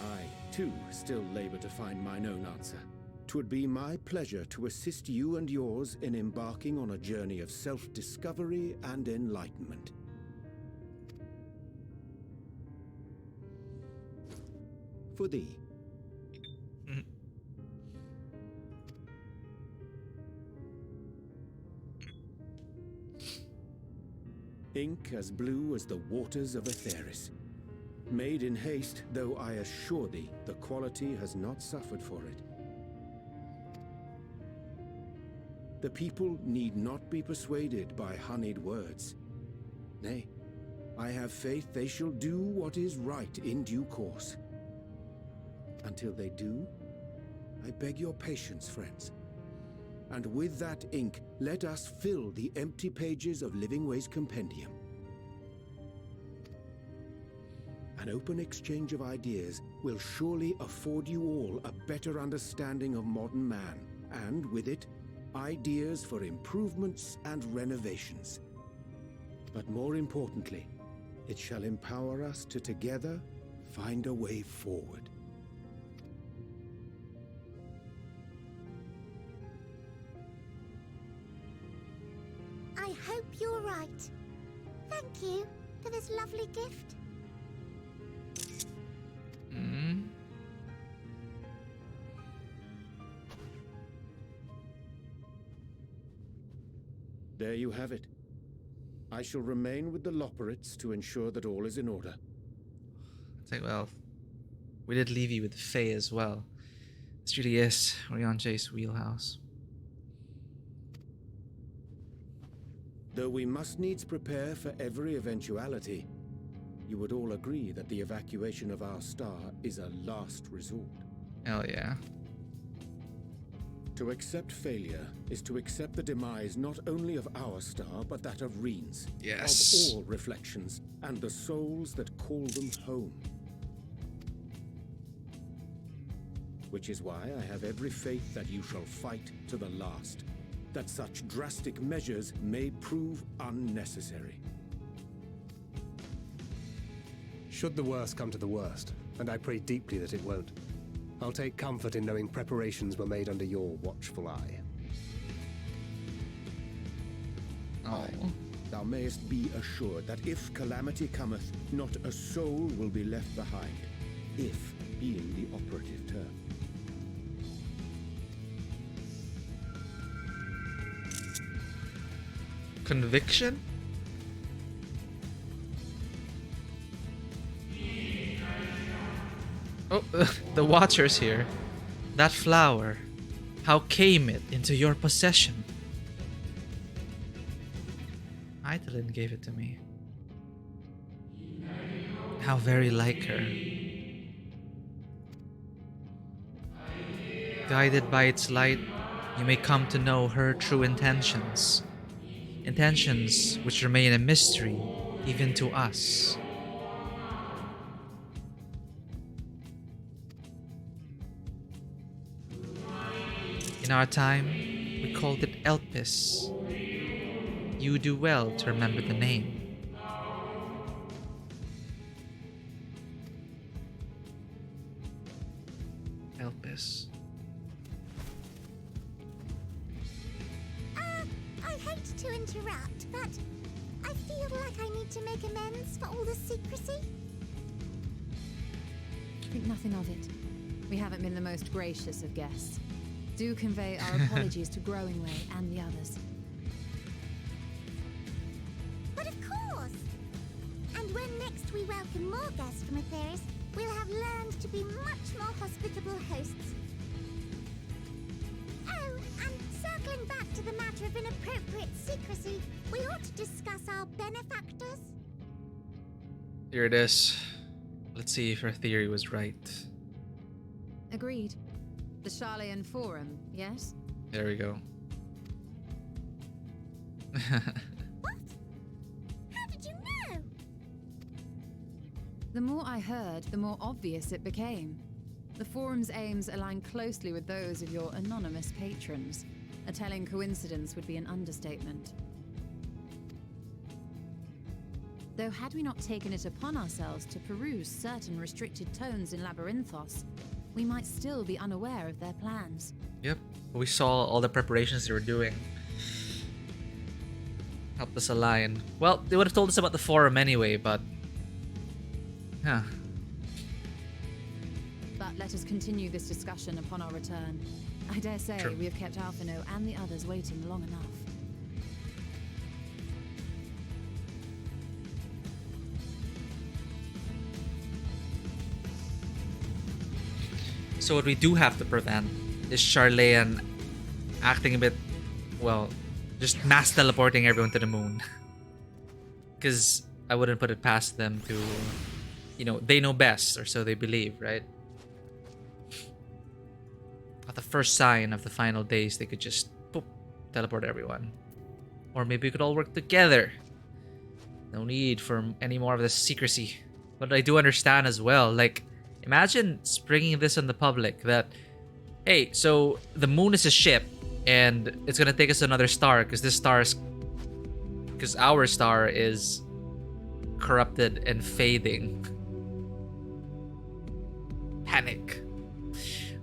I, too, still labor to find mine own answer. 'Twould be my pleasure to assist you and yours in embarking on a journey of self-discovery and enlightenment. For thee. Ink as blue as the waters of Aetheris. Made in haste, though I assure thee, the quality has not suffered for it. The people need not be persuaded by honeyed words. Nay, I have faith they shall do what is right in due course. Until they do, I beg your patience, friends. And with that ink, let us fill the empty pages of Living Way's compendium. An open exchange of ideas will surely afford you all a better understanding of modern man, and with it, ideas for improvements and renovations. But more importantly, it shall empower us to together find a way forward. I hope you're right. Thank you for this lovely gift. Hmm? There you have it. I shall remain with the Loperates to ensure that all is in order. It's like, well, we did leave you with Faye as well. This really is Rianche's wheelhouse. Though we must needs prepare for every eventuality, you would all agree that the evacuation of our star is a last resort. Hell yeah. To accept failure is to accept the demise not only of our star, but that of Reen's. Yes. Of all reflections, and the souls that call them home. Which is why I have every faith that you shall fight to the last. That such drastic measures may prove unnecessary. Should the worst come to the worst, and I pray deeply that it won't, I'll take comfort in knowing preparations were made under your watchful eye. Oh. Thou mayest be assured that if calamity cometh, not a soul will be left behind. If being the operative term. Conviction? Oh, the Watcher's here. That flower, how came it into your possession? Eidolon gave it to me. How very like her. Guided by its light, you may come to know her true intentions. Intentions which remain a mystery even to us. In our time, we called it Elpis. You do well to remember the name. Elpis. I hate to interrupt, but I feel like I need to make amends for all the secrecy. Think nothing of it. We haven't been the most gracious of guests. Do convey our apologies to Growingway and the others. But of course! And when next we welcome more guests from Aetheris, we'll have learned to be much more hospitable hosts. Oh, and circling back to the matter of inappropriate secrecy, we ought to discuss our benefactors. Here it is. Let's see if our theory was right. Agreed. The Sharlayan Forum, yes? There we go. What? How did you know? The more I heard, the more obvious it became. The Forum's aims align closely with those of your anonymous patrons. A telling coincidence would be an understatement. Though had we not taken it upon ourselves to peruse certain restricted tones in Labyrinthos, we might still be unaware of their plans. Yep. We saw all the preparations they were doing. Helped us align. Well, they would have told us about the forum anyway, but... Huh. But let us continue this discussion upon our return. I dare say True. we have kept Alphino and the others waiting long enough. So what we do have to prevent is Sharlayan acting a bit, well, just mass teleporting everyone to the moon. Because I wouldn't put it past them to, you know, they know best, or so they believe, right? At the first sign of the final days, they could just boop, teleport everyone. Or maybe we could all work together. No need for any more of this secrecy. But I do understand as well, like, imagine springing this on the public that, hey, so the moon is a ship and it's gonna take us to another star because our star is corrupted and fading. Panic.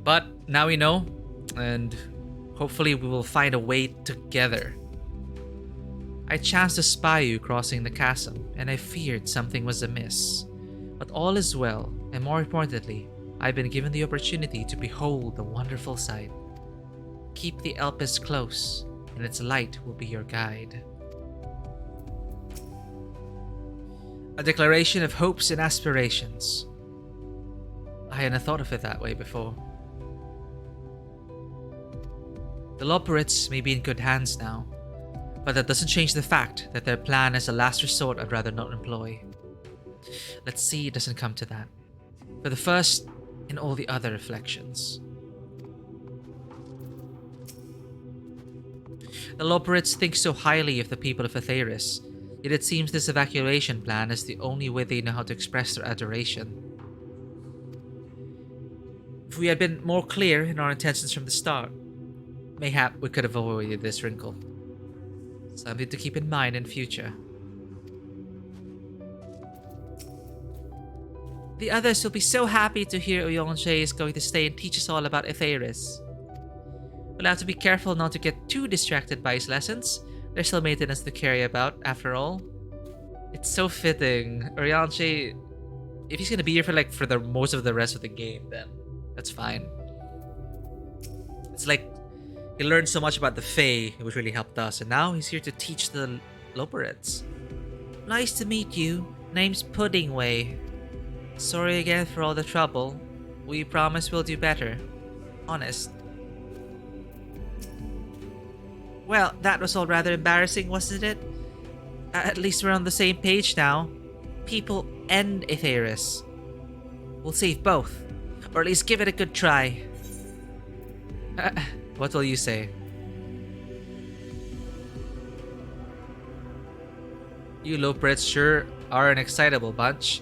But now we know, and hopefully we will find a way together. I chanced to spy you crossing the chasm, and I feared something was amiss. But all is well. And more importantly, I've been given the opportunity to behold the wonderful sight. Keep the Elpis close, and its light will be your guide. A declaration of hopes and aspirations. I hadn't thought of it that way before. The Loperids may be in good hands now, but that doesn't change the fact that their plan is a last resort I'd rather not employ. Let's see it doesn't come to that. For the first in all the other reflections. The Loperids think so highly of the people of Aetheris, yet it seems this evacuation plan is the only way they know how to express their adoration. If we had been more clear in our intentions from the start, mayhap we could have avoided this wrinkle. Something to keep in mind in future. The others will be so happy to hear Uyonje is going to stay and teach us all about Aetheris. We'll have to be careful not to get too distracted by his lessons. There's still maintenance to carry about, after all. It's so fitting. Uyonje, if he's gonna be here for the most of the rest of the game, then that's fine. It's like he learned so much about the Fae, which really helped us, and now he's here to teach the Loperids. Nice to meet you. Name's Puddingway. Sorry again for all the trouble. We promise we'll do better. Honest. Well, that was all rather embarrassing, wasn't it? At least we're on the same page now. People and Aetheris. We'll save both. Or at least give it a good try. What will you say? You Loperids sure are an excitable bunch.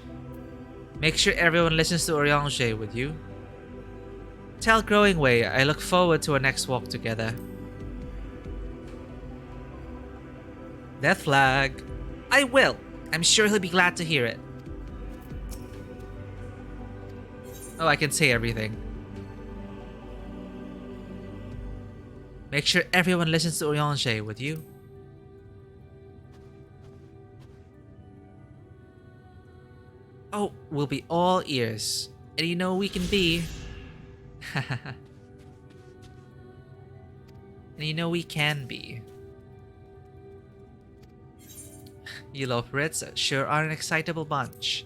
Make sure everyone listens to Uyonje with you. Tell Growingway I look forward to our next walk together. Death flag. I will. I'm sure he'll be glad to hear it. Oh, I can say everything. Make sure everyone listens to Uyonje with you. Oh, we'll be all ears. And you know we can be. And you know we can be. You Loperids sure are an excitable bunch.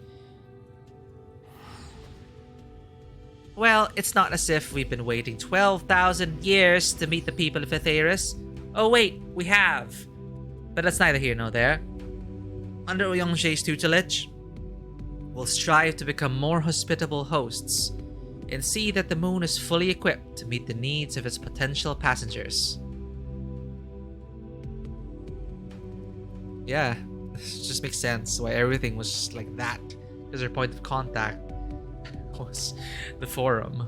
Well, it's not as if we've been waiting 12,000 years to meet the people of Aetheris. Oh wait, we have. But that's neither here nor there. Under Uyonje's tutelage, we'll strive to become more hospitable hosts and see that the moon is fully equipped to meet the needs of its potential passengers. Yeah, this just makes sense why everything was just like that. Because their point of contact was the forum.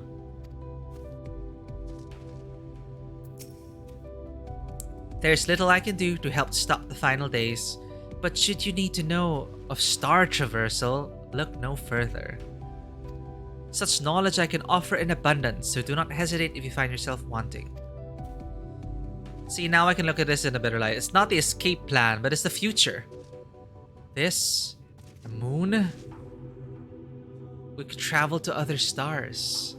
There's little I can do to help stop the final days, but should you need to know of star traversal, look no further. Such knowledge I can offer in abundance, so do not hesitate if you find yourself wanting. See, now I can look at this in a better light. It's not the escape plan, but it's the future. This, the moon, we could travel to other stars.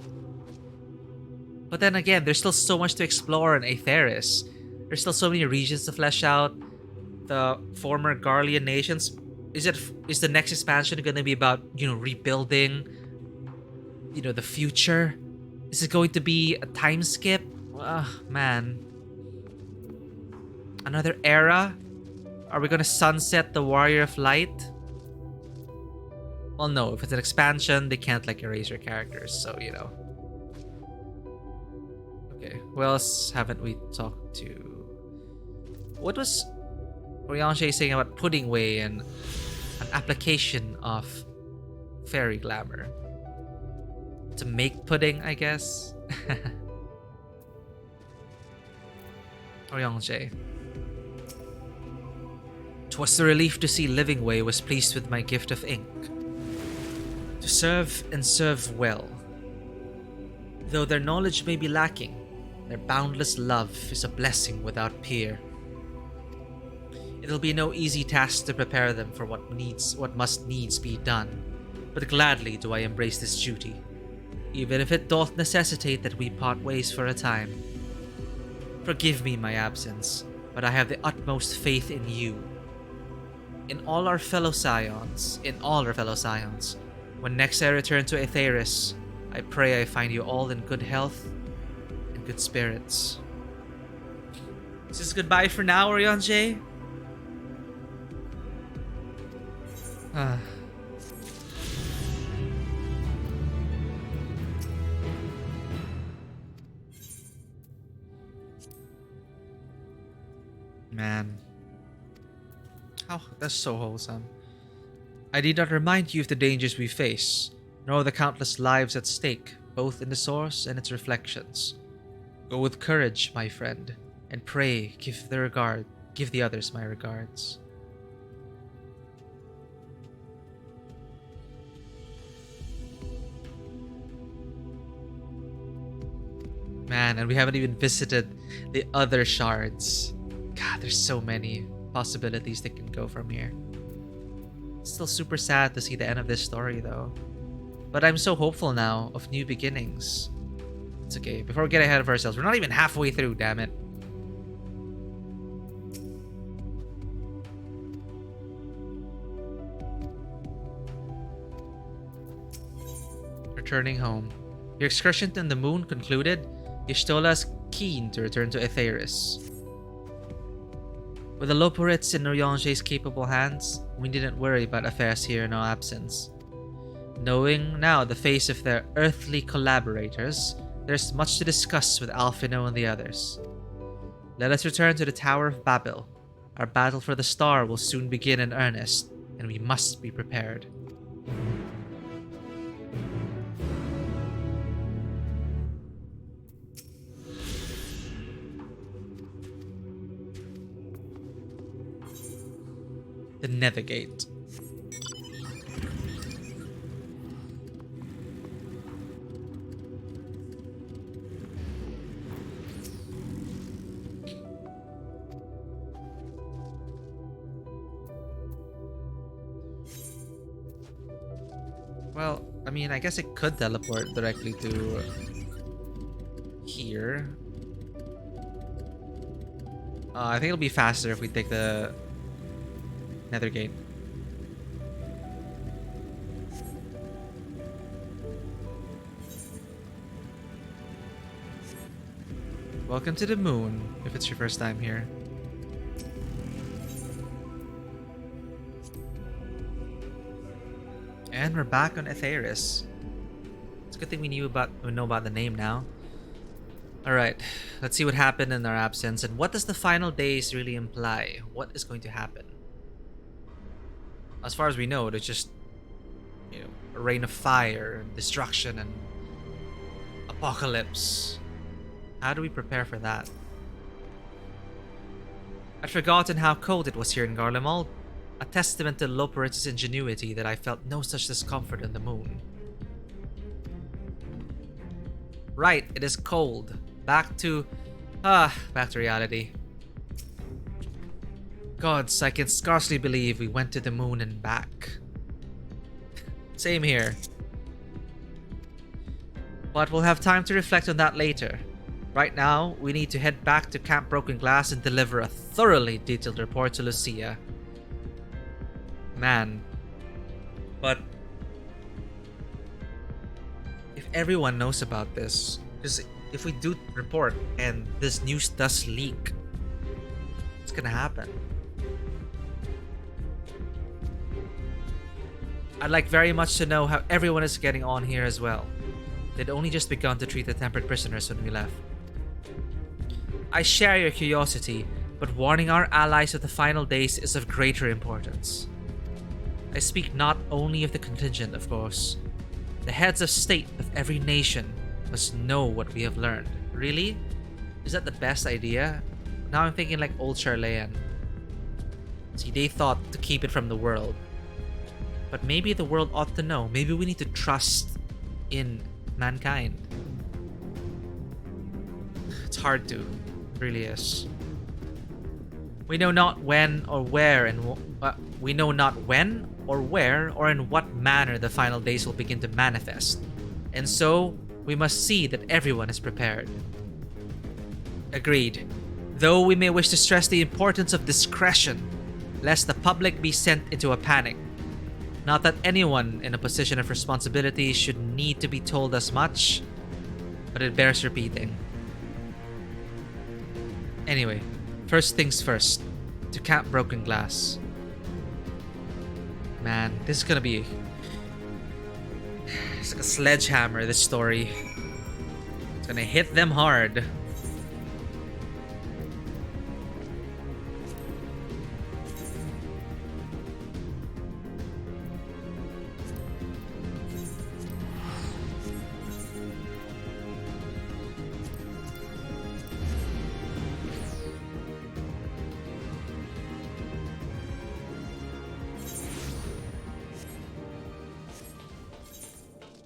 But then again, there's still so much to explore in Aetheris. There's still so many regions to flesh out. The former Garlean nations. Is the next expansion going to be about, rebuilding, the future? Is it going to be a time skip? Man. Another era? Are we going to sunset the Warrior of Light? Well, no. If it's an expansion, they can't, erase your characters. So, Okay. What else haven't we talked to? What was Uyonje saying about Puddingway and an application of fairy glamour? To make pudding, I guess? Uyonje. 'Twas a relief to see Livingway was pleased with my gift of ink. To serve and serve well. Though their knowledge may be lacking, their boundless love is a blessing without peer. It'll be no easy task to prepare them for what must needs be done, but gladly do I embrace this duty, even if it doth necessitate that we part ways for a time. Forgive me my absence, but I have the utmost faith in you. In all our fellow Scions, when next I return to Aetheris, I pray I find you all in good health and good spirits. Is this goodbye for now, Orion-J? Man. Oh, that's so wholesome. I need not remind you of the dangers we face, nor the countless lives at stake, both in the source and its reflections. Go with courage, my friend, and pray, give the others my regards. Man, and we haven't even visited the other shards. God, there's so many possibilities that can go from here. It's still super sad to see the end of this story though. But I'm so hopeful now of new beginnings. It's okay, before we get ahead of ourselves, we're not even halfway through, damn it. Returning home. Your excursion to the moon concluded, Y'shtola is keen to return to Aetheris. With the Loporits in Orion-J's capable hands, we needn't worry about affairs here in our absence. Knowing now the face of their earthly collaborators, there's much to discuss with Alphino and the others. Let us return to the Tower of Babel. Our battle for the star will soon begin in earnest, and we must be prepared. The Nethergate. Well, I mean, I guess it could teleport directly to here. I think it'll be faster if we take the Nethergate. Welcome to the moon, if it's your first time here. And we're back on Aetheris. It's a good thing we know about the name now. Alright, let's see what happened in our absence, and what does the final days really imply? What is going to happen? As far as we know, there's just, a rain of fire, destruction, and apocalypse. How do we prepare for that? I'd forgotten how cold it was here in Garlemald. A testament to Loporits' ingenuity that I felt no such discomfort on the moon. Right, it is cold. Back to reality. Gods, I can scarcely believe we went to the moon and back. Same here. But we'll have time to reflect on that later. Right now, we need to head back to Camp Broken Glass and deliver a thoroughly detailed report to Lucia. Man. But if everyone knows about this, because if we do report and this news does leak, what's gonna happen? I'd like very much to know how everyone is getting on here as well. They'd only just begun to treat the tempered prisoners when we left. I share your curiosity, but warning our allies of the final days is of greater importance. I speak not only of the contingent, of course. The heads of state of every nation must know what we have learned. Really? Is that the best idea? Now I'm thinking like old Sharlayan. See, they thought to keep it from the world. But maybe the world ought to know. Maybe we need to trust in mankind. It's hard to. It really is. We know not when or where and we know not when, or where, or in what manner the final days will begin to manifest, and so we must see that everyone is prepared. Agreed, though we may wish to stress the importance of discretion, lest the public be sent into a panic. Not that anyone in a position of responsibility should need to be told as much, but it bears repeating. Anyway, first things first, to Camp Broken Glass. Man, this is gonna be... It's like a sledgehammer, this story. It's gonna hit them hard.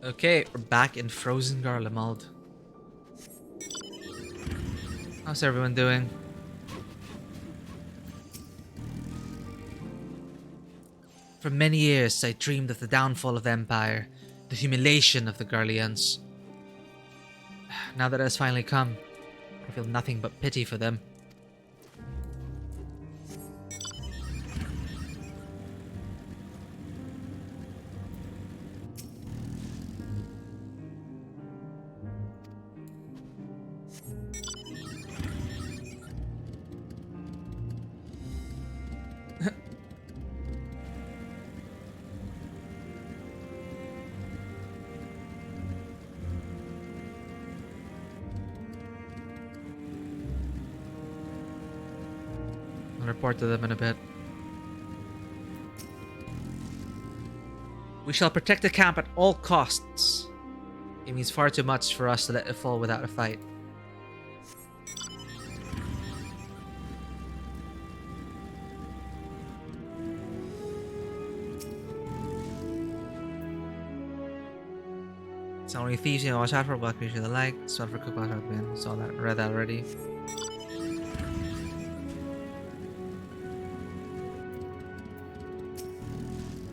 Okay, we're back in frozen Garlemald. How's everyone doing? For many years, I dreamed of the downfall of the Empire, the humiliation of the Garleans. Now that it has finally come, I feel nothing but pity for them. I'll report to them in a bit. We shall protect the camp at all costs. It means far too much for us to let it fall without a fight. It's only thieves, you know, watch out for black creature the like, start for cook, watch out, man. Saw that, read that already.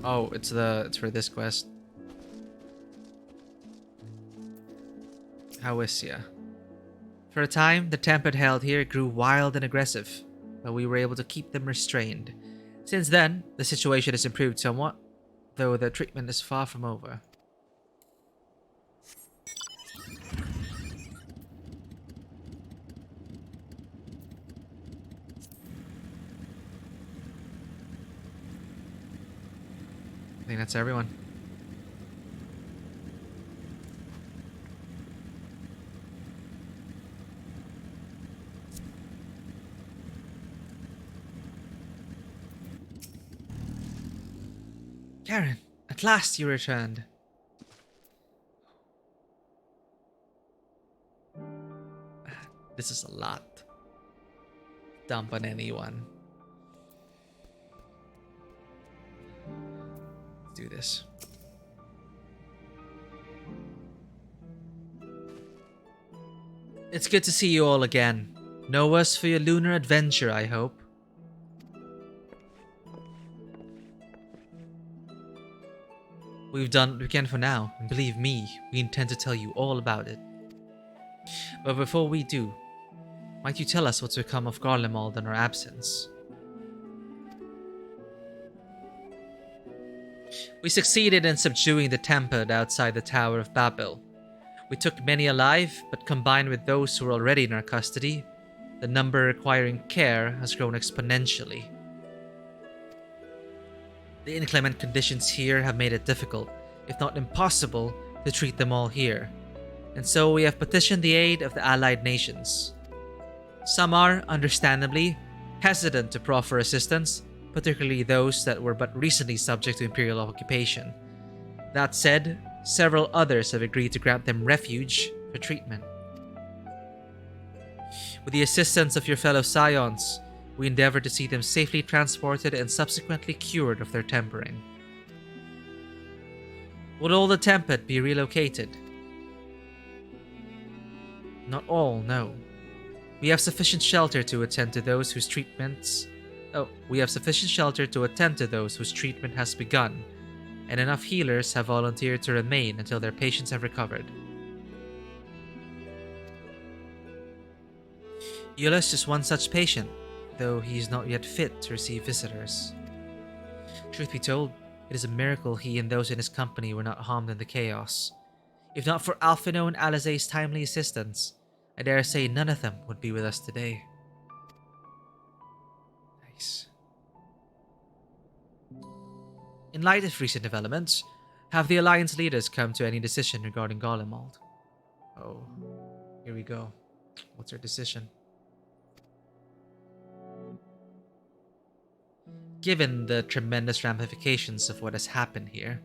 Oh, it's for this quest. Hawisia. For a time, the Tempest held here grew wild and aggressive, but we were able to keep them restrained. Since then, the situation has improved somewhat, though the treatment is far from over. I think that's everyone. Karen, at last you returned. This is a lot. Dump on anyone. Let's do this. It's good to see you all again. No worse for your lunar adventure, I hope. We've done what we can for now, and believe me, we intend to tell you all about it. But before we do, might you tell us what's become of Garlemald in our absence? We succeeded in subduing the Tempest outside the Tower of Babel. We took many alive, but combined with those who were already in our custody, the number requiring care has grown exponentially. The inclement conditions here have made it difficult, if not impossible, to treat them all here, and so we have petitioned the aid of the allied nations. Some are, understandably, hesitant to proffer assistance, particularly those that were but recently subject to imperial occupation. That said, several others have agreed to grant them refuge for treatment. With the assistance of your fellow Scions, we endeavor to see them safely transported and subsequently cured of their tempering. Would all the Tempest be relocated? Not all, no. We have sufficient shelter to attend to those whose treatments Oh, we have sufficient shelter to attend to those whose treatment has begun, and enough healers have volunteered to remain until their patients have recovered. Eulus is one such patient, though he is not yet fit to receive visitors. Truth be told, it is a miracle he and those in his company were not harmed in the chaos. If not for Alphino and Alizé's timely assistance, I dare say none of them would be with us today. Nice. In light of recent developments, have the Alliance leaders come to any decision regarding Garlemald? Oh, here we go. What's their decision? Given the tremendous ramifications of what has happened here,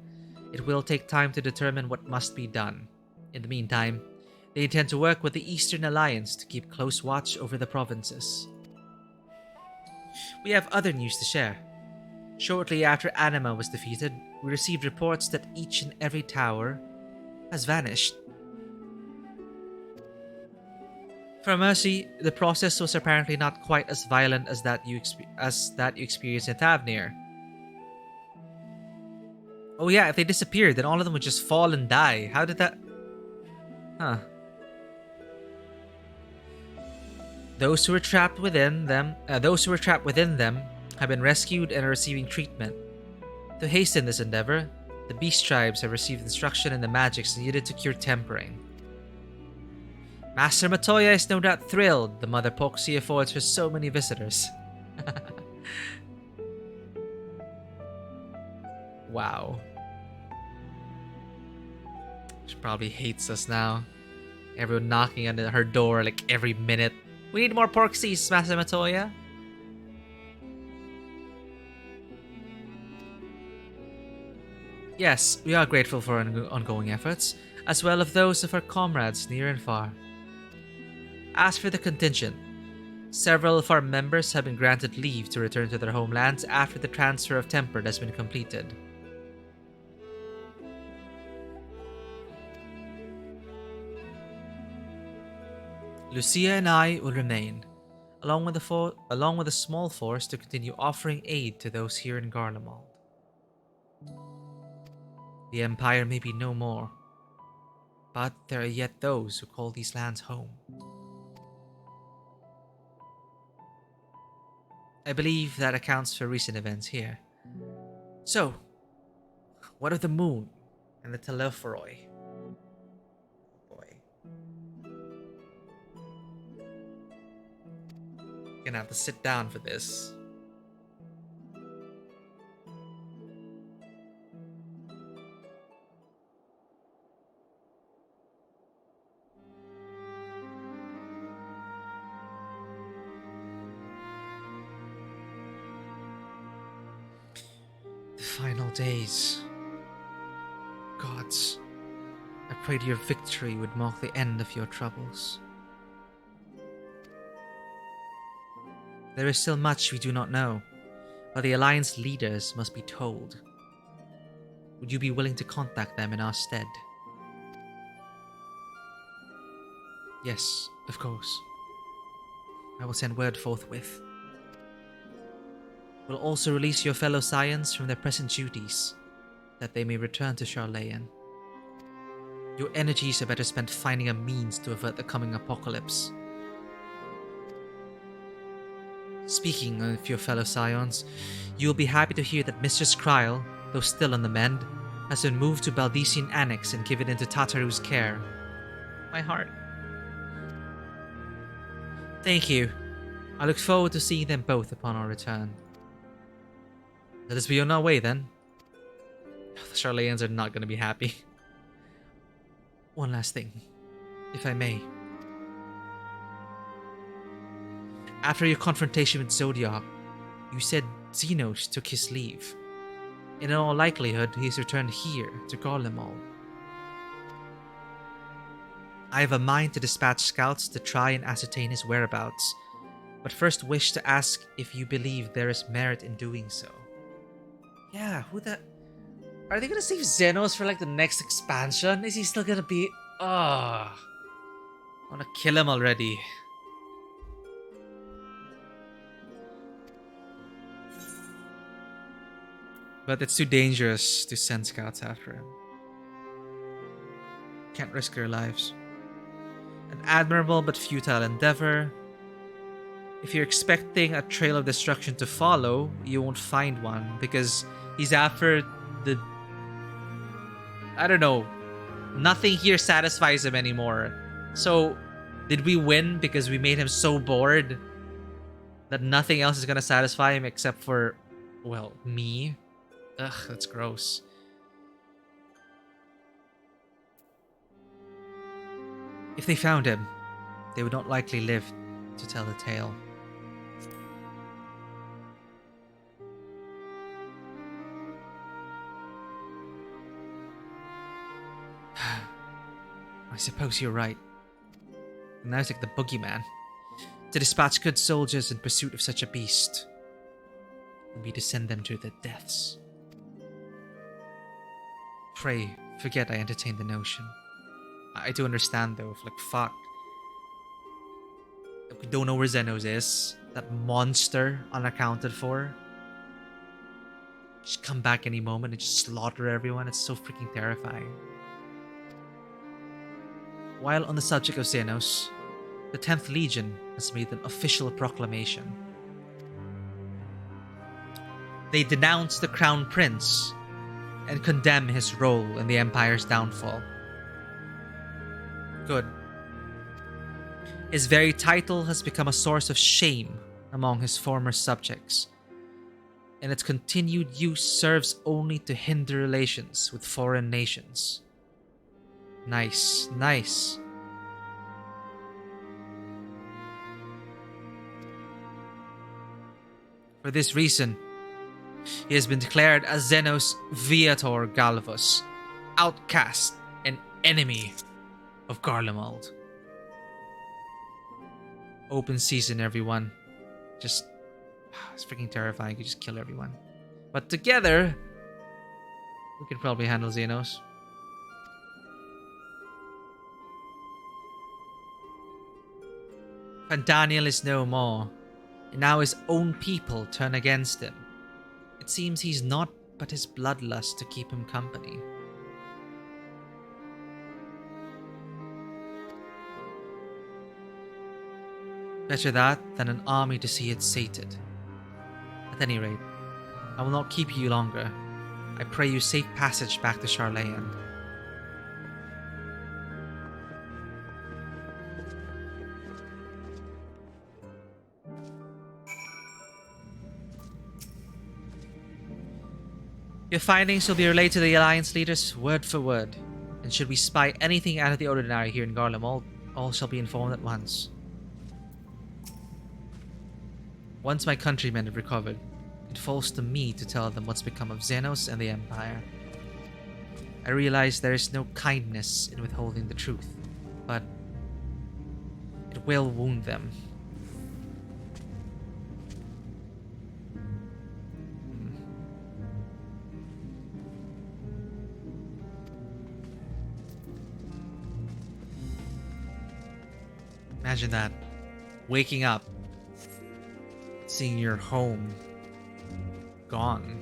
it will take time to determine what must be done. In the meantime, they intend to work with the Eastern Alliance to keep close watch over the provinces. We have other news to share. Shortly after Anima was defeated, we received reports that each and every tower has vanished. For Mercy, the process was apparently not quite as violent as that you experienced in Thavnair. Oh yeah, if they disappeared, then all of them would just fall and die. How did that... Huh. Those who were trapped within them have been rescued and are receiving treatment. To hasten this endeavor, the Beast Tribes have received instruction in the magics needed to cure tempering. Master Matoya is no doubt thrilled the Mother Poxy affords for so many visitors. Wow. She probably hates us now. Everyone knocking on her door like every minute. We need more Porxies, Master Matoya. Yes, we are grateful for ongoing efforts, as well as those of our comrades near and far. As for the contingent, several of our members have been granted leave to return to their homelands after the transfer of Tempered has been completed. Lucia and I will remain, along with a small force to continue offering aid to those here in Garlemald. The Empire may be no more, but there are yet those who call these lands home. I believe that accounts for recent events here. So, what of the moon and the Telephoroi? Oh boy. Gonna have to sit down for this. The final days. Gods, I prayed your victory would mark the end of your troubles. There is still much we do not know, but the Alliance leaders must be told. Would you be willing to contact them in our stead? Yes, of course. I will send word forthwith. We'll also release your fellow Scions from their present duties, that they may return to Sharlayan. Your energies are better spent finding a means to avert the coming apocalypse. Speaking of your fellow Scions, you will be happy to hear that Mistress Kryl, though still on the mend, has been moved to Baldician Annex and given into Tataru's care. My heart. Thank you. I look forward to seeing them both upon our return. Let us be on our way then. The Sharlayans are not going to be happy. One last thing, if I may. After your confrontation with Zodiac, you said Xenos took his leave. In all likelihood, he has returned here to Garlemald. I have a mind to dispatch scouts to try and ascertain his whereabouts, but first wish to ask if you believe there is merit in doing so. Yeah, who the... Are they gonna save Xenos for like the next expansion? Is he still gonna be... I wanna kill him already. But it's too dangerous to send scouts after him. Can't risk their lives. An admirable but futile endeavor. If you're expecting a trail of destruction to follow, you won't find one because he's after the... I don't know. Nothing here satisfies him anymore. So, did we win because we made him so bored that nothing else is gonna satisfy him except for, well, me? Ugh, that's gross. If they found him, they would not likely live to tell the tale. I suppose you're right. Now it's like the boogeyman. To dispatch good soldiers in pursuit of such a beast would be to send them to their deaths. Pray, forget I entertained the notion. I do understand though, if like fuck. We don't know where Xenos is. That monster unaccounted for. Just come back any moment and just slaughter everyone. It's so freaking terrifying. While on the subject of Xenos, the 10th Legion has made an official proclamation. They denounce the Crown Prince and condemn his role in the Empire's downfall. Good. His very title has become a source of shame among his former subjects, and its continued use serves only to hinder relations with foreign nations. Nice, nice. For this reason, he has been declared a Xenos Viator Galvus, outcast and enemy of Garlemald. Open season, everyone. Just, it's freaking terrifying. You just kill everyone. But together, we can probably handle Xenos. Daniel is no more, and now his own people turn against him. It seems he's not but his bloodlust to keep him company. Better that than an army to see it sated. At any rate, I will not keep you longer. I pray you safe passage back to Sharlayan. Your findings will be relayed to the Alliance leaders word for word, and should we spy anything out of the ordinary here in Garlemald, all shall be informed at once. Once my countrymen have recovered, it falls to me to tell them what's become of Xenos and the Empire. I realize there is no kindness in withholding the truth, but it will wound them. Imagine that. Waking up, seeing your home gone.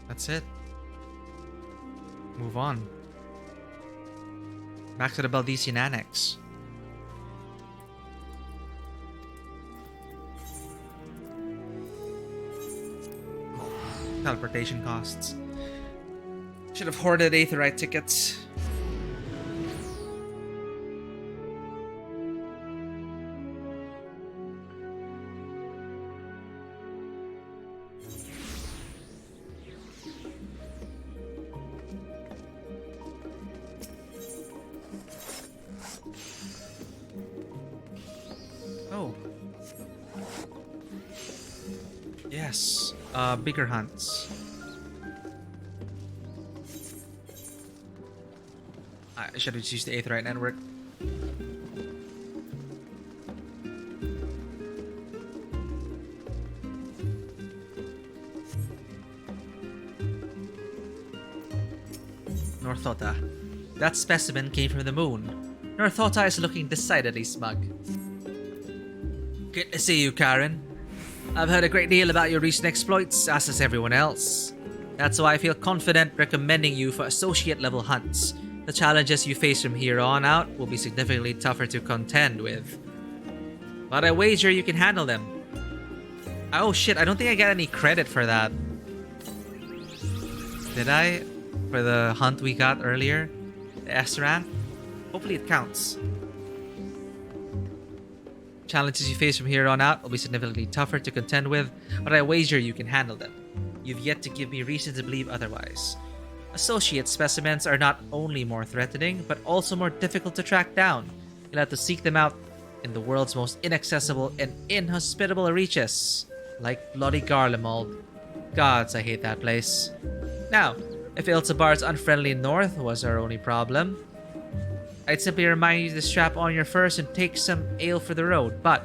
That's it. Move on. Back to the Baldician Annex. Teleportation costs. Should have hoarded Aetherite tickets. Oh. Yes. Bigger hunts. I should have used the Aetherite network. Northota. That specimen came from the moon. Northota is looking decidedly smug. Good to see you, Karen. I've heard a great deal about your recent exploits, as has everyone else. That's why I feel confident recommending you for associate-level hunts. The challenges you face from here on out will be significantly tougher to contend with. But I wager you can handle them. Oh shit, I don't think I get any credit for that. Did I? For the hunt we got earlier? The Esran? Hopefully it counts. Challenges you face from here on out will be significantly tougher to contend with, but I wager you can handle them. You've yet to give me reason to believe otherwise. Associate specimens are not only more threatening, but also more difficult to track down. You'll have to seek them out in the world's most inaccessible and inhospitable reaches, like bloody Garlemald. Gods, I hate that place. Now, if Ilzabar's unfriendly north was our only problem, I'd simply remind you to strap on your furs and take some ale for the road, but,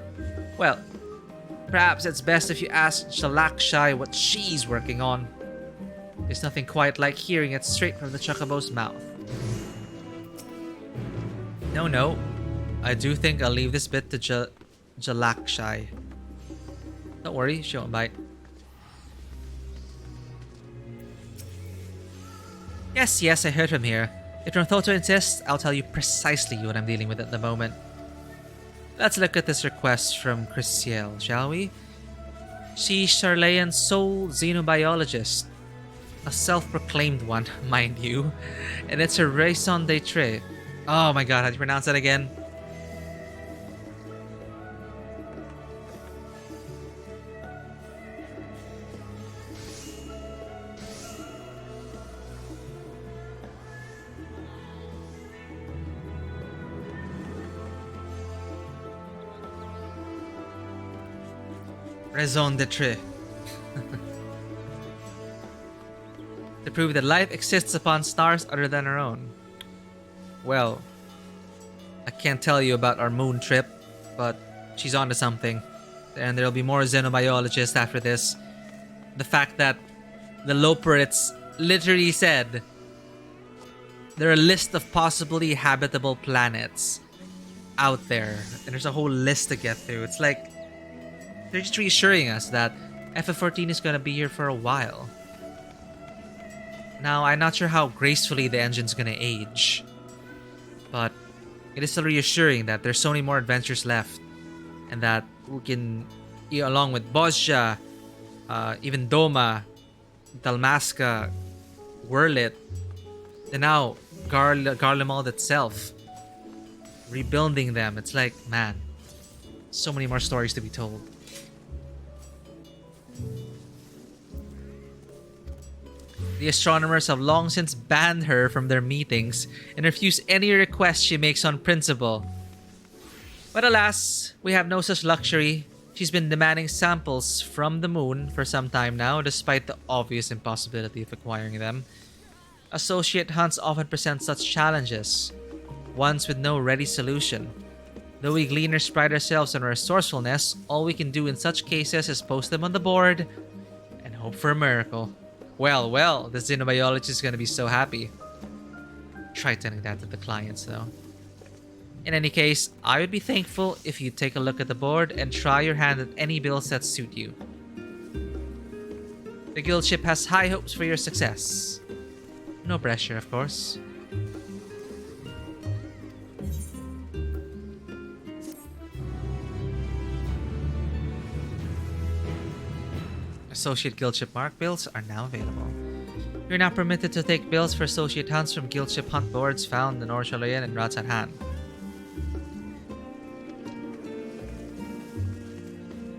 well, perhaps it's best if you ask Shalakshai what she's working on. There's nothing quite like hearing it straight from the Chocobo's mouth. No. I do think I'll leave this bit to Jalakshai. Don't worry, she won't bite. Yes, I heard from here. If Northoto insists, I'll tell you precisely what I'm dealing with at the moment. Let's look at this request from Chrysiel, shall we? She's Sharlayan's sole xenobiologist. A self-proclaimed one, mind you. And it's her raison d'etre. Oh my god, how do you pronounce that again? Raison d'etre. To prove that life exists upon stars other than our own. Well, I can't tell you about our moon trip, but she's onto something. And there'll be more xenobiologists after this. The fact that the Loporits literally said there are a list of possibly habitable planets out there. And there's a whole list to get through. It's like they're just reassuring us that FF14 is going to be here for a while. Now, I'm not sure how gracefully the engine's going to age, but it is still reassuring that there's so many more adventures left, and that we can, along with Bozja, even Doma, Dalmasca, Wurlit, and now Garlemald itself, rebuilding them. It's like, man, so many more stories to be told. The astronomers have long since banned her from their meetings and refuse any request she makes on principle. But alas, we have no such luxury. She's been demanding samples from the moon for some time now, despite the obvious impossibility of acquiring them. Associate hunts often present such challenges, ones with no ready solution. Though we gleaners pride ourselves on our resourcefulness, all we can do in such cases is post them on the board and hope for a miracle. Well, the xenobiologist is going to be so happy. Try telling that to the clients, though. In any case, I would be thankful if you take a look at the board and try your hand at any builds that suit you. The guild ship has high hopes for your success. No pressure, of course. Associate Guildship Mark builds are now available. You're now permitted to take builds for Associate hunts from Guildship hunt boards found in Sharlayan and Ratzat.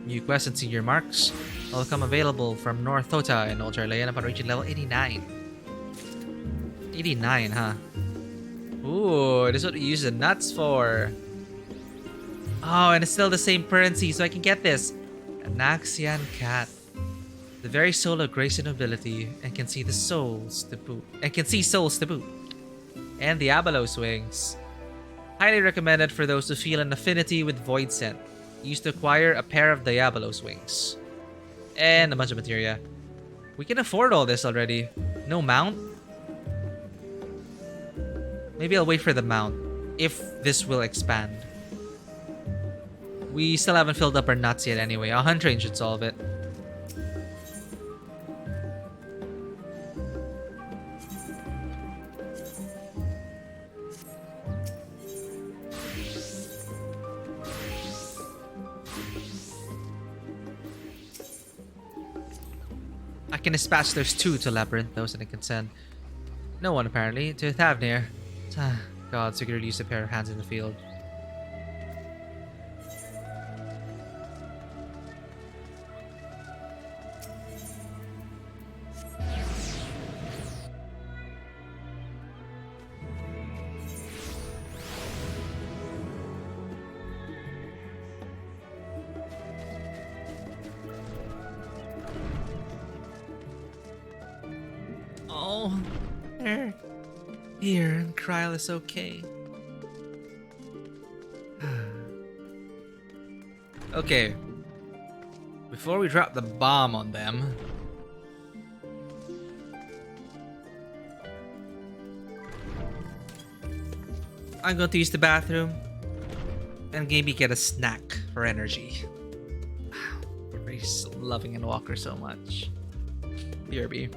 New quests and senior marks will become available from North Thota and Old Sharlayan upon reaching level 89. 89, huh? Ooh, this is what we use the nuts for. Oh, and it's still the same currency, so I can get this. Anaxian Cat. The very soul of grace and nobility, and can see souls to boot. And the Abalos wings. Highly recommended for those who feel an affinity with Void Scent. Used to acquire a pair of Diabolos wings. And a bunch of materia. We can afford all this already. No mount? Maybe I'll wait for the mount, if this will expand. We still haven't filled up our nuts yet anyway. A hunt train should solve it. I can dispatch those 2 to Labyrinth, those and I can send no one apparently to Thavnair. God, so we could really use a pair of hands in the field. Oh, here, and Kryl is okay. Okay, before we drop the bomb on them, I'm going to use the bathroom and maybe get a snack for energy. We're loving Endwalker so much. BRB.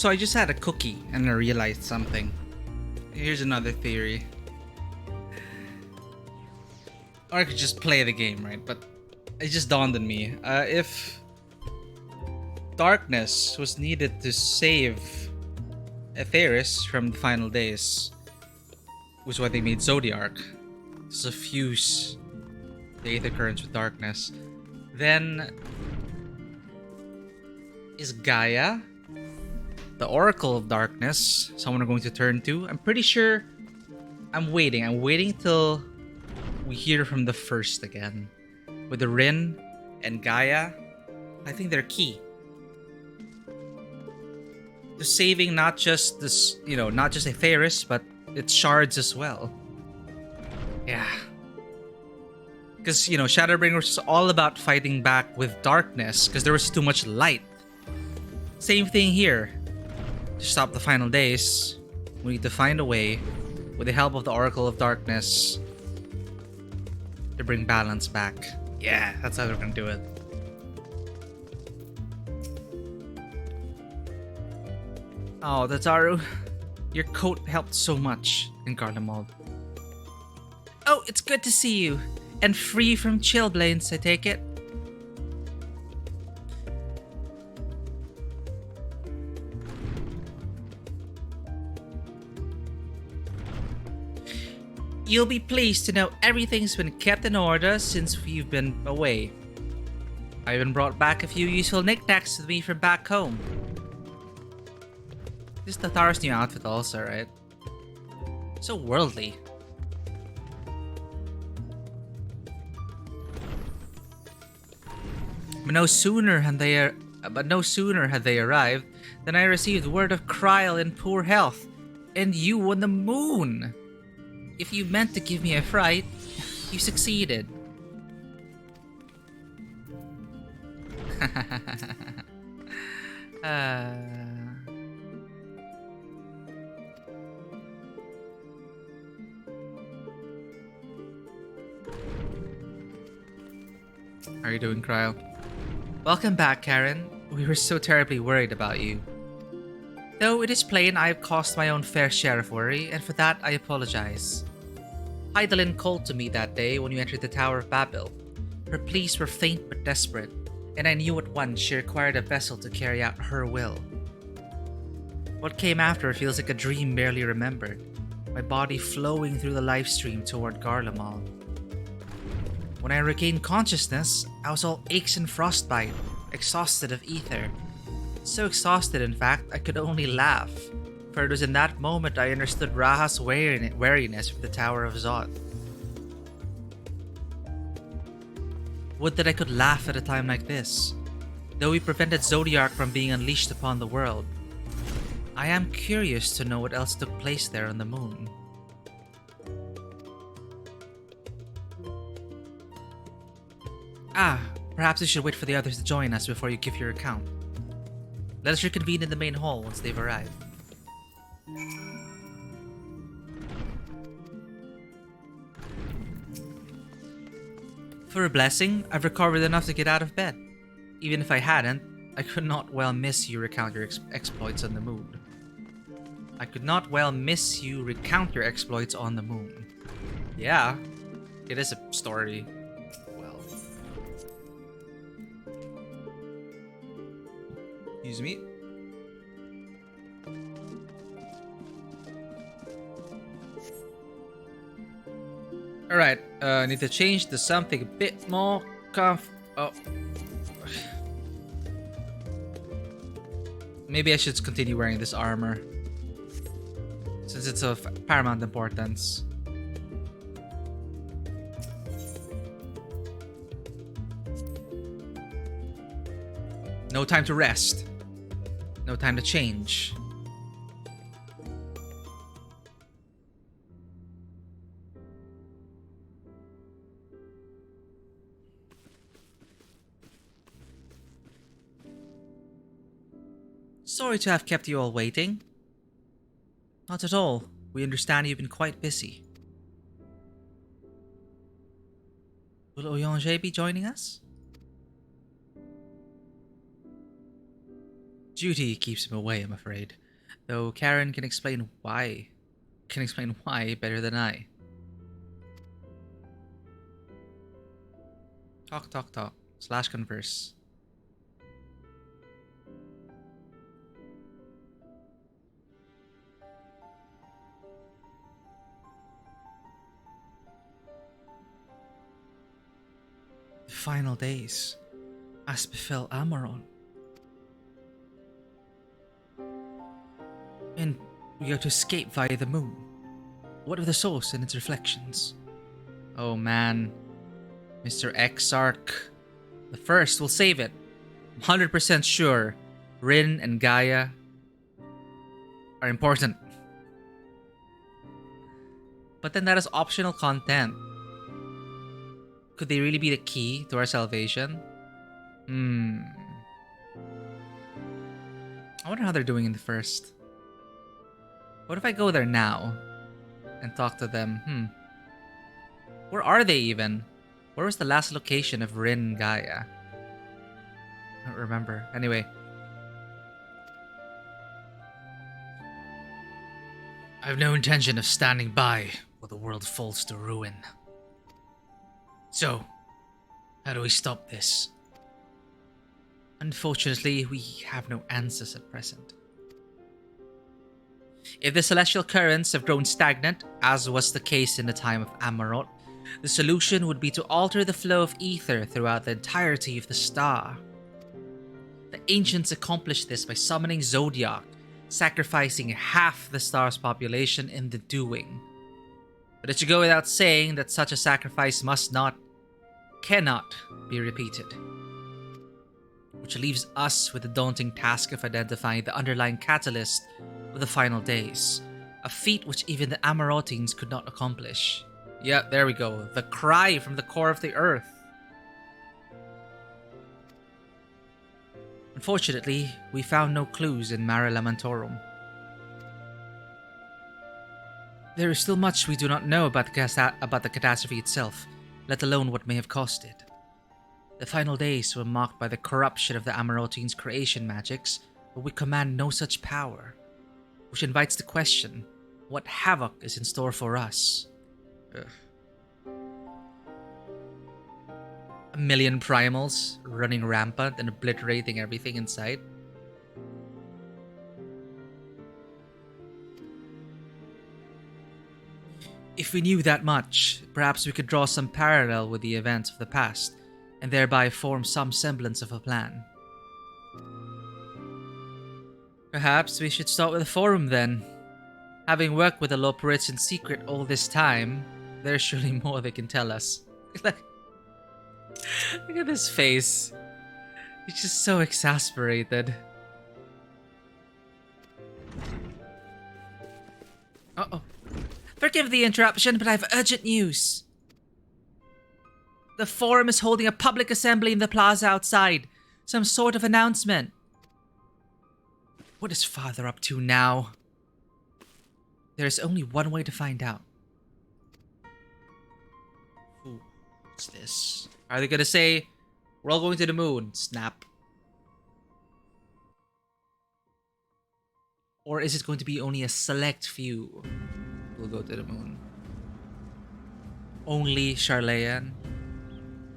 So I just had a cookie and I realized something. Here's another theory. Or I could just play the game, right? But it just dawned on me. If darkness was needed to save Aetheris from the final days, was why they made Zodiark to suffuse the Aether currents with darkness, then is Gaia, the Oracle of Darkness, someone we're going to turn to? I'm pretty sure. I'm waiting till we hear from the first again. With the Rin and Gaia, I think they're key to saving not just this, not just Aetheris, but its shards as well. Yeah. Because, Shadowbringers was all about fighting back with darkness because there was too much light. Same thing here. To stop the final days, we need to find a way, with the help of the Oracle of Darkness, to bring balance back. Yeah, that's how we're gonna do it. Oh, Tataru, your coat helped so much in Garlemald. Oh, it's good to see you. And free from chillblains, I take it? You'll be pleased to know everything's been kept in order since we've been away. I even brought back a few useful knickknacks with me from back home. This is Tataru's new outfit also, right? So worldly. But no sooner had they arrived than I received word of Kryl in poor health, and you on the moon. If you meant to give me a fright, you succeeded. How are you doing, Kryl? Welcome back, Karen. We were so terribly worried about you. Though it is plain I have caused my own fair share of worry, and for that I apologize. Hydaelyn called to me that day when you entered the Tower of Babel. Her pleas were faint but desperate, and I knew at once she required a vessel to carry out her will. What came after feels like a dream barely remembered, my body flowing through the life stream toward Garlemald. When I regained consciousness, I was all aches and frostbite, exhausted of ether. So exhausted, in fact, I could only laugh, for it was in that moment I understood Raha's wariness for the Tower of Zod. Would that I could laugh at a time like this. Though we prevented Zodiark from being unleashed upon the world, I am curious to know what else took place there on the moon. Perhaps you should wait for the others to join us before you give your account. Let us reconvene in the main hall once they've arrived. For a blessing, I've recovered enough to get out of bed. Even if I hadn't, I could not well miss you recount your exploits on the moon. Yeah, it is a story. Well. Excuse me. Alright, I need to change to something a bit more Maybe I should continue wearing this armor, since it's of paramount importance. No time to rest. No time to change. Sorry to have kept you all waiting. Not at all. We understand you've been quite busy. Will Oyonge be joining us? Duty keeps him away, I'm afraid. Though Karen can explain why. Better than I. Talk. / converse. The final days, as befell Amaron. And we are to escape via the moon. What of the source and its reflections? Oh man. Mr. Exarch. The first will save it. I'm 100% sure Rin and Gaia are important. But then that is optional content. Could they really be the key to our salvation? I wonder how they're doing in the first. What if I go there now and talk to them? Where are they even? Where was the last location of Rin Gaia? I don't remember. Anyway. I have no intention of standing by while the world falls to ruin. So, how do we stop this? Unfortunately, we have no answers at present. If the celestial currents have grown stagnant, as was the case in the time of Amarot, the solution would be to alter the flow of ether throughout the entirety of the star. The ancients accomplished this by summoning Zodiac, sacrificing half the star's population in the doing. But it should go without saying that such a sacrifice cannot be repeated. Which leaves us with the daunting task of identifying the underlying catalyst of the final days, a feat which even the Amarotines could not accomplish. Yeah, there we go. The cry from the core of the earth. Unfortunately, we found no clues in Mare Lamentorum. There is still much we do not know about the catastrophe itself, let alone what may have caused it. The final days were marked by the corruption of the Amarotines' creation magics, but we command no such power, which invites the question, what havoc is in store for us? Ugh. 1 million primals running rampant and obliterating everything in sight. If we knew that much, perhaps we could draw some parallel with the events of the past, and thereby form some semblance of a plan. Perhaps we should start with a forum then. Having worked with the Loporits in secret all this time, there's surely more they can tell us. Look at his face. He's just so exasperated. Uh-oh. Forgive the interruption, but I have urgent news. The forum is holding a public assembly in the plaza outside. Some sort of announcement. What is Father up to now? There is only one way to find out. Ooh, what's this? Are they gonna say, we're all going to the moon? Snap. Or is it going to be only a select few who will go to the moon? Only Sharlayan?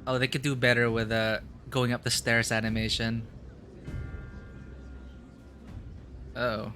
Oh, they could do better with going up the stairs animation. Oh.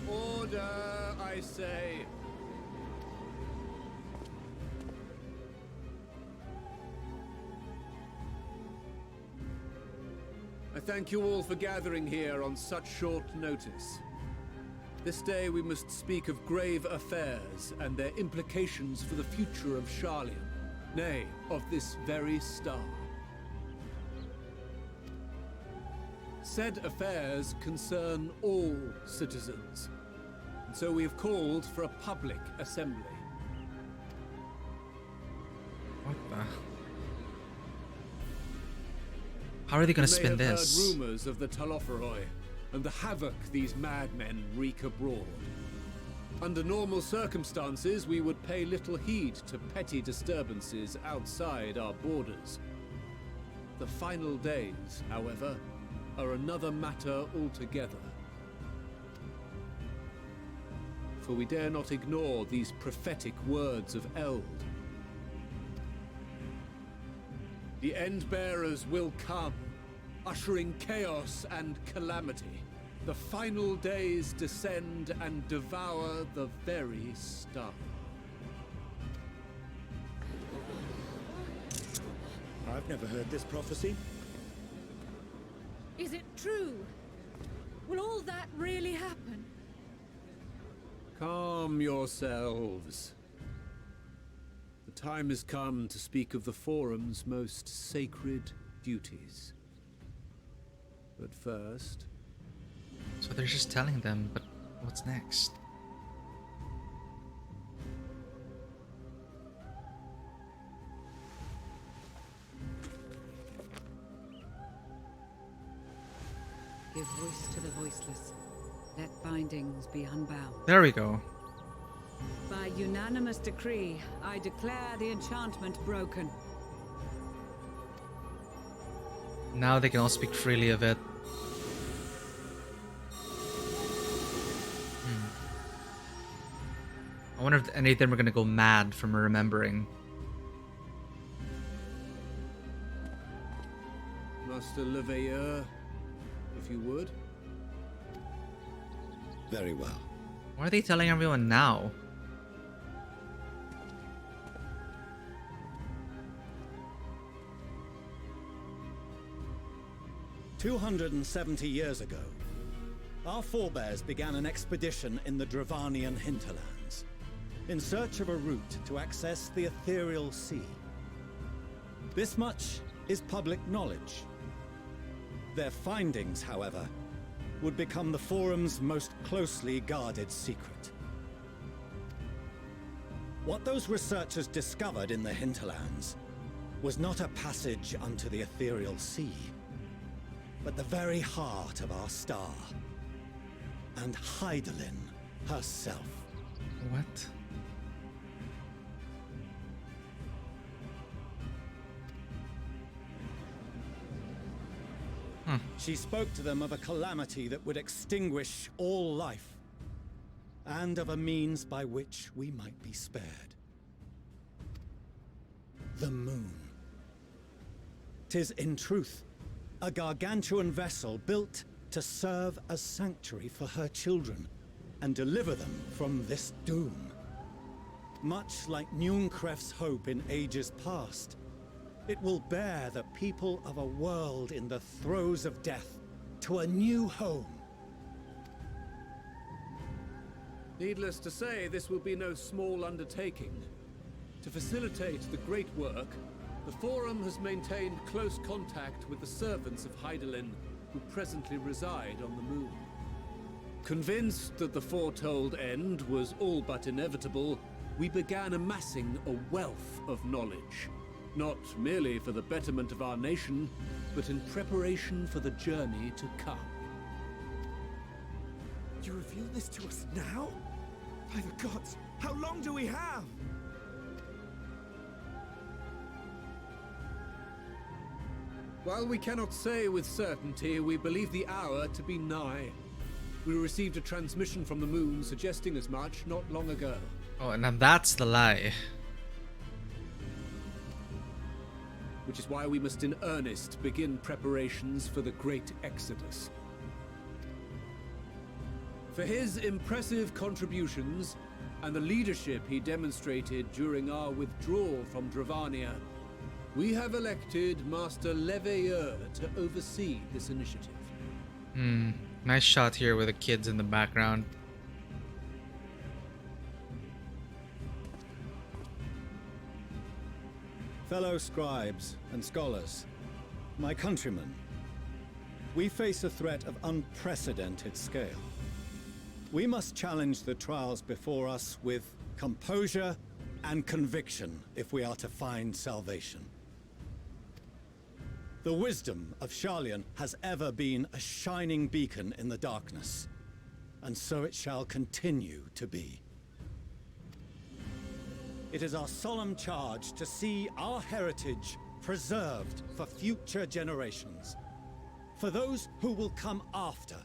Order, I say. I thank you all for gathering here on such short notice. This day we must speak of grave affairs and their implications for the future of Sharlayan, nay, of this very star. Said affairs concern all citizens, and So we have called for a public assembly. What the? How are they gonna spin this? Heard rumors of the Telophoroi and the havoc these madmen wreak abroad. Under normal circumstances, we would pay little heed to petty disturbances outside our borders. The final days, however, are another matter altogether. For we dare not ignore these prophetic words of Eld. The Endbearers will come, ushering chaos and calamity. The final days descend and devour the very star. I've never heard this prophecy. Is it true? Will all that really happen? Calm yourselves. The time has come to speak of the Forum's most sacred duties. But first... So they're just telling them, but what's next? Give voice to the voiceless. Let bindings be unbound. There we go. By unanimous decree, I declare the enchantment broken. Now they can all speak freely of it. I wonder if any of them are gonna go mad from remembering. Master Leveilleur, if you would. Very well. Why are they telling everyone now? "270 years ago, our forebears began an expedition in the Dravanian hinterlands, in search of a route to access the ethereal sea. This much is public knowledge. Their findings, however, would become the Forum's most closely guarded secret. What those researchers discovered in the hinterlands was not a passage unto the ethereal sea, but the very heart of our star, and Hydaelyn herself." What? She spoke to them of a calamity that would extinguish all life, and of a means by which we might be spared. The moon. 'Tis in truth a gargantuan vessel built to serve as sanctuary for her children and deliver them from this doom. Much like Nunkref's hope in ages past, it will bear the people of a world in the throes of death to a new home. Needless to say, this will be no small undertaking. To facilitate the great work, the Forum has maintained close contact with the servants of Hydaelyn, who presently reside on the moon. Convinced that the foretold end was all but inevitable, we began amassing a wealth of knowledge. Not merely for the betterment of our nation, but in preparation for the journey to come. You reveal this to us now? By the gods, how long do we have? While we cannot say with certainty, we believe the hour to be nigh. We received a transmission from the moon suggesting as much not long ago. Oh, and now that's the lie. Which is why we must in earnest begin preparations for the great exodus. For his impressive contributions and the leadership he demonstrated during our withdrawal from Dravania, we have elected Master Leveilleur to oversee this initiative. Nice shot here with the kids in the background. Fellow scribes and scholars, my countrymen, we face a threat of unprecedented scale. We must challenge the trials before us with composure and conviction if we are to find salvation. The wisdom of Sharlayan has ever been a shining beacon in the darkness, and so it shall continue to be. It is our solemn charge to see our heritage preserved for future generations. For those who will come after,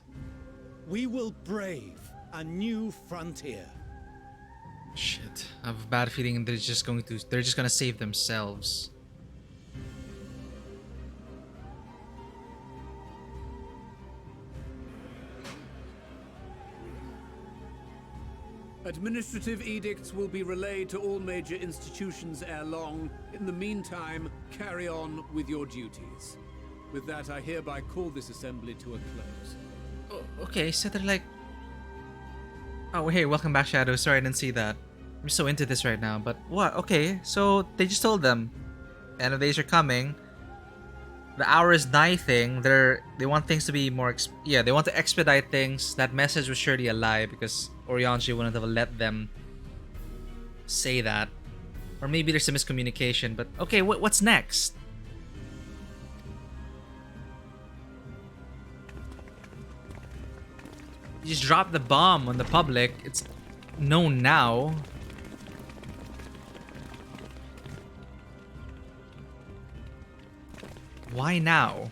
we will brave a new frontier. Shit. I have a bad feeling they're just gonna save themselves. Administrative edicts will be relayed to all major institutions ere long. In the meantime, carry on with your duties. With that, I hereby call this assembly to a close. Oh, okay, so they're like... Oh, hey, welcome back, Shadow. Sorry, I didn't see that. I'm so into this right now, but what? Okay, so they just told them. End of days are coming. The hour is nigh thing. They want things to be more... they want to expedite things. That message was surely a lie because Urianger wouldn't have let them say that. Or maybe there's a miscommunication, but okay, what's next? You just dropped the bomb on the public. It's known now. Why now?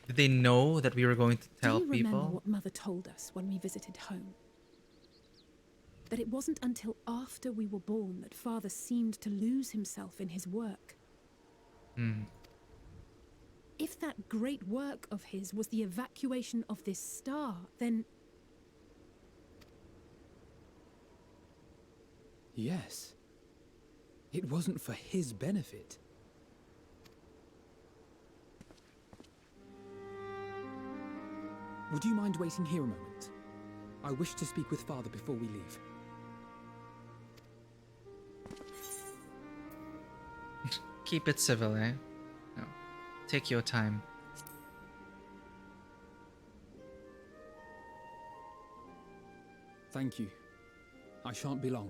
Did they know that we were going to tell people? Do you remember people? what Mother told us when we visited home? That it wasn't until after we were born that Father seemed to lose himself in his work. If that great work of his was the evacuation of this star, then... Yes. It wasn't for his benefit. Would you mind waiting here a moment? I wish to speak with Father before we leave. Keep it civil, eh? No. Take your time. Thank you. I shan't be long.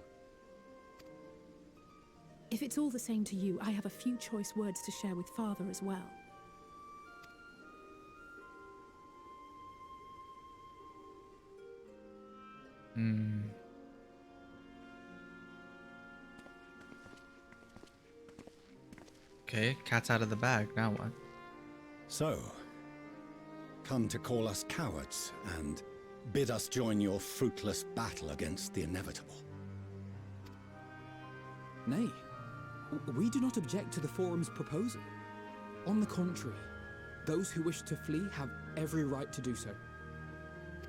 If it's all the same to you, I have a few choice words to share with Father as well. Okay, cat's out of the bag. Now what? So, come to call us cowards and bid us join your fruitless battle against the inevitable. Nay, we do not object to the Forum's proposal. On the contrary, those who wish to flee have every right to do so.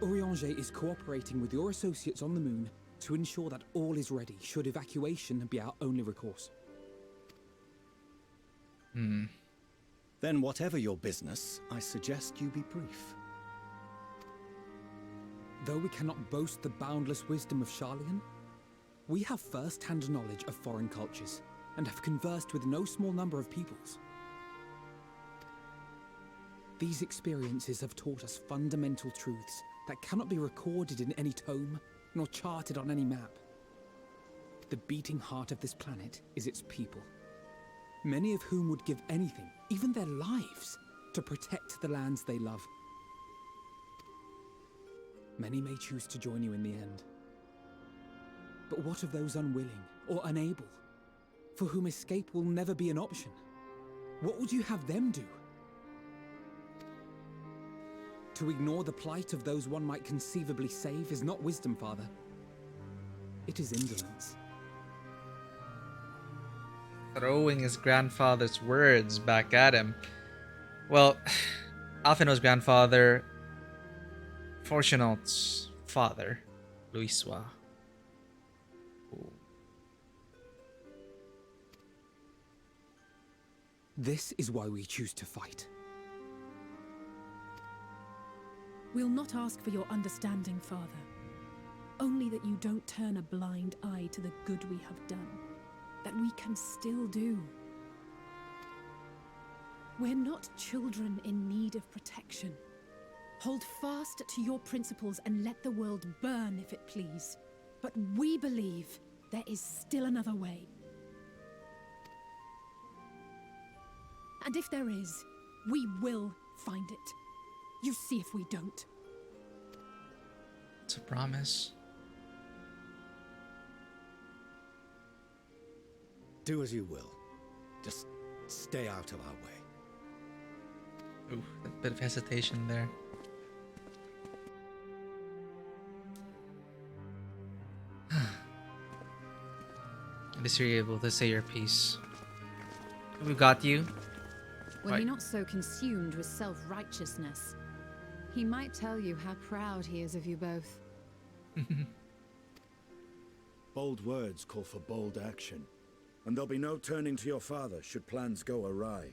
Urianger is cooperating with your associates on the moon to ensure that all is ready should evacuation be our only recourse. Then whatever your business, I suggest you be brief. Though we cannot boast the boundless wisdom of Sharlayan, we have first-hand knowledge of foreign cultures and have conversed with no small number of peoples. These experiences have taught us fundamental truths that cannot be recorded in any tome, nor charted on any map. The beating heart of this planet is its people, many of whom would give anything, even their lives, to protect the lands they love. Many may choose to join you in the end. But what of those unwilling or unable, for whom escape will never be an option? What would you have them do? To ignore the plight of those one might conceivably save is not wisdom, Father. It is indolence. Throwing his grandfather's words back at him. Well, Alphinaud's grandfather, Fortunate's father, Louisois. This is why we choose to fight. We'll not ask for your understanding, Father. Only that you don't turn a blind eye to the good we have done. That we can still do. We're not children in need of protection. Hold fast to your principles and let the world burn if it please. But we believe there is still another way. And if there is, we will find it. You see if we don't. It's a promise. Do as you will. Just stay out of our way. Ooh, a bit of hesitation there. At least you're able to say your piece. We got you. Were he not so consumed with self-righteousness, he might tell you how proud he is of you both. Bold words call for bold action, and there'll be no turning to your father should plans go awry.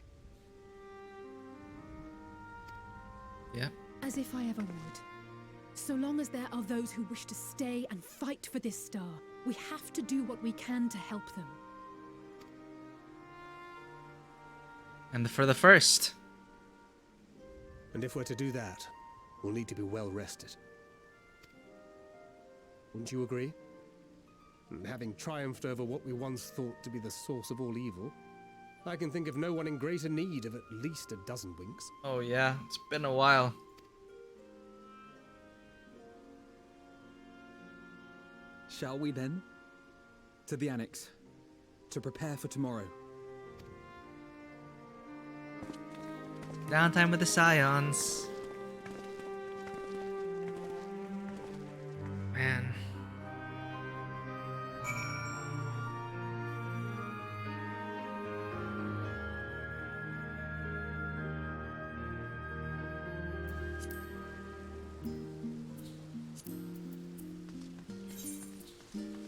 Yeah. As if I ever would. So long as there are those who wish to stay and fight for this star, we have to do what we can to help them. And for the first. And if we're to do that, we'll need to be well rested. Wouldn't you agree? And having triumphed over what we once thought to be the source of all evil, I can think of no one in greater need of at least a dozen winks. Oh yeah, it's been a while. Shall we then? To the Annex. To prepare for tomorrow. Downtime with the Scions. Man.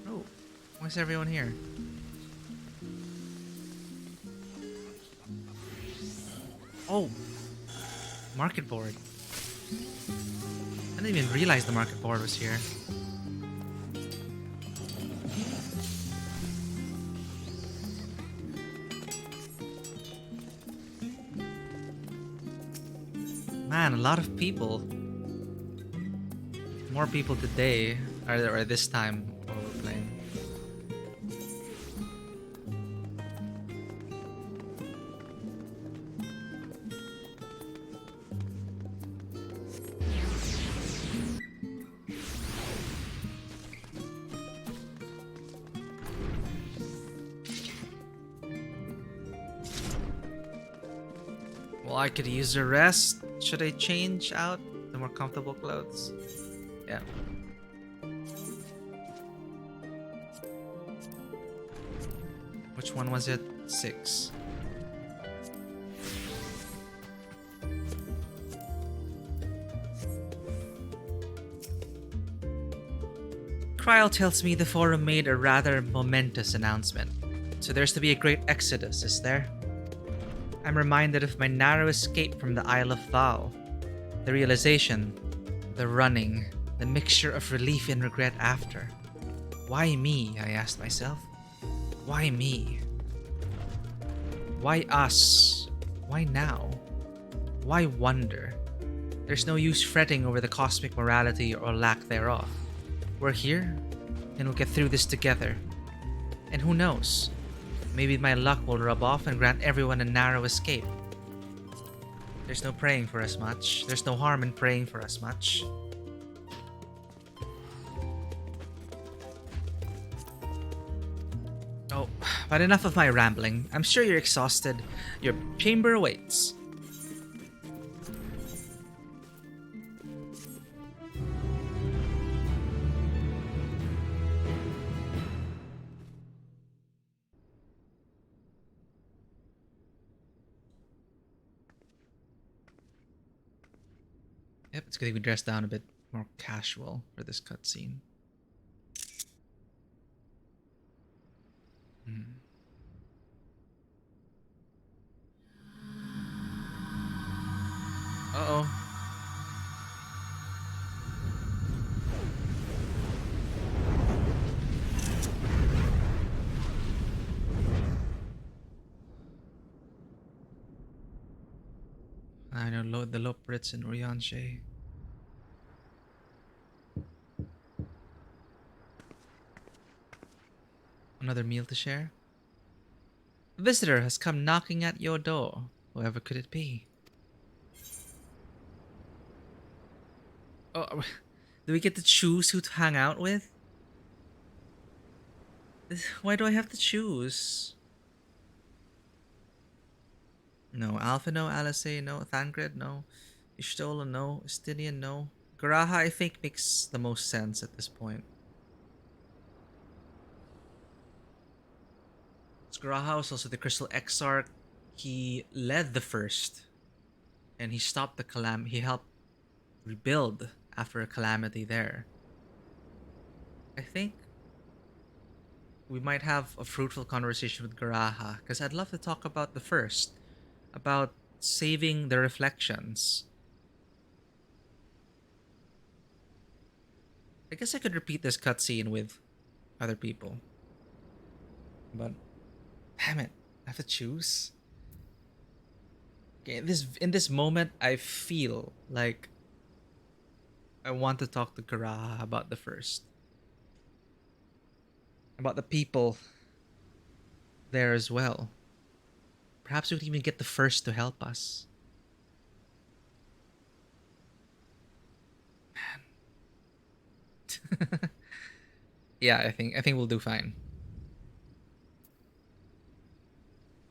Oh, why's everyone here? Oh, market board. I didn't even realize the market board was here. Man, a lot of people. More people today, or this time while we're playing. Well, I could use a rest. Should I change out the more comfortable clothes? Yeah. Which one was it? 6. Kryl tells me the Forum made a rather momentous announcement. So there's to be a great exodus, is there? I'm reminded of my narrow escape from the Isle of Thal. The realization, the running, the mixture of relief and regret after. Why me, I asked myself. Why me? Why us? Why now? Why wonder? There's no use fretting over the cosmic morality or lack thereof. We're here, and we'll get through this together. And who knows? Maybe my luck will rub off and grant everyone a narrow escape. There's no praying for us much. There's no harm in praying for us much. Oh, but enough of my rambling. I'm sure you're exhausted. Your chamber awaits. Yep, it's good we dress down a bit more casual for this cutscene. Uh-oh. I know the Loprits in Urianshe. Another meal to share? A visitor has come knocking at your door. Whoever could it be? Oh, do we get to choose who to hang out with? Why do I have to choose? No. Alpha, no. Alice, no. Thancred, no. Ishtola, no. Estinian, no. Garaha, I think, makes the most sense at this point. Garaha was also the Crystal Exarch. He led the first. And he stopped the calamity. He helped rebuild after a calamity there. I think we might have a fruitful conversation with Garaha, because I'd love to talk about the first. About saving the reflections. I guess I could repeat this cutscene with other people. But, damn it, I have to choose. Okay, in this moment, I feel like I want to talk to Garaha about the first. About the people there as well. Perhaps we could even get the first to help us. Man. Yeah, I think we'll do fine.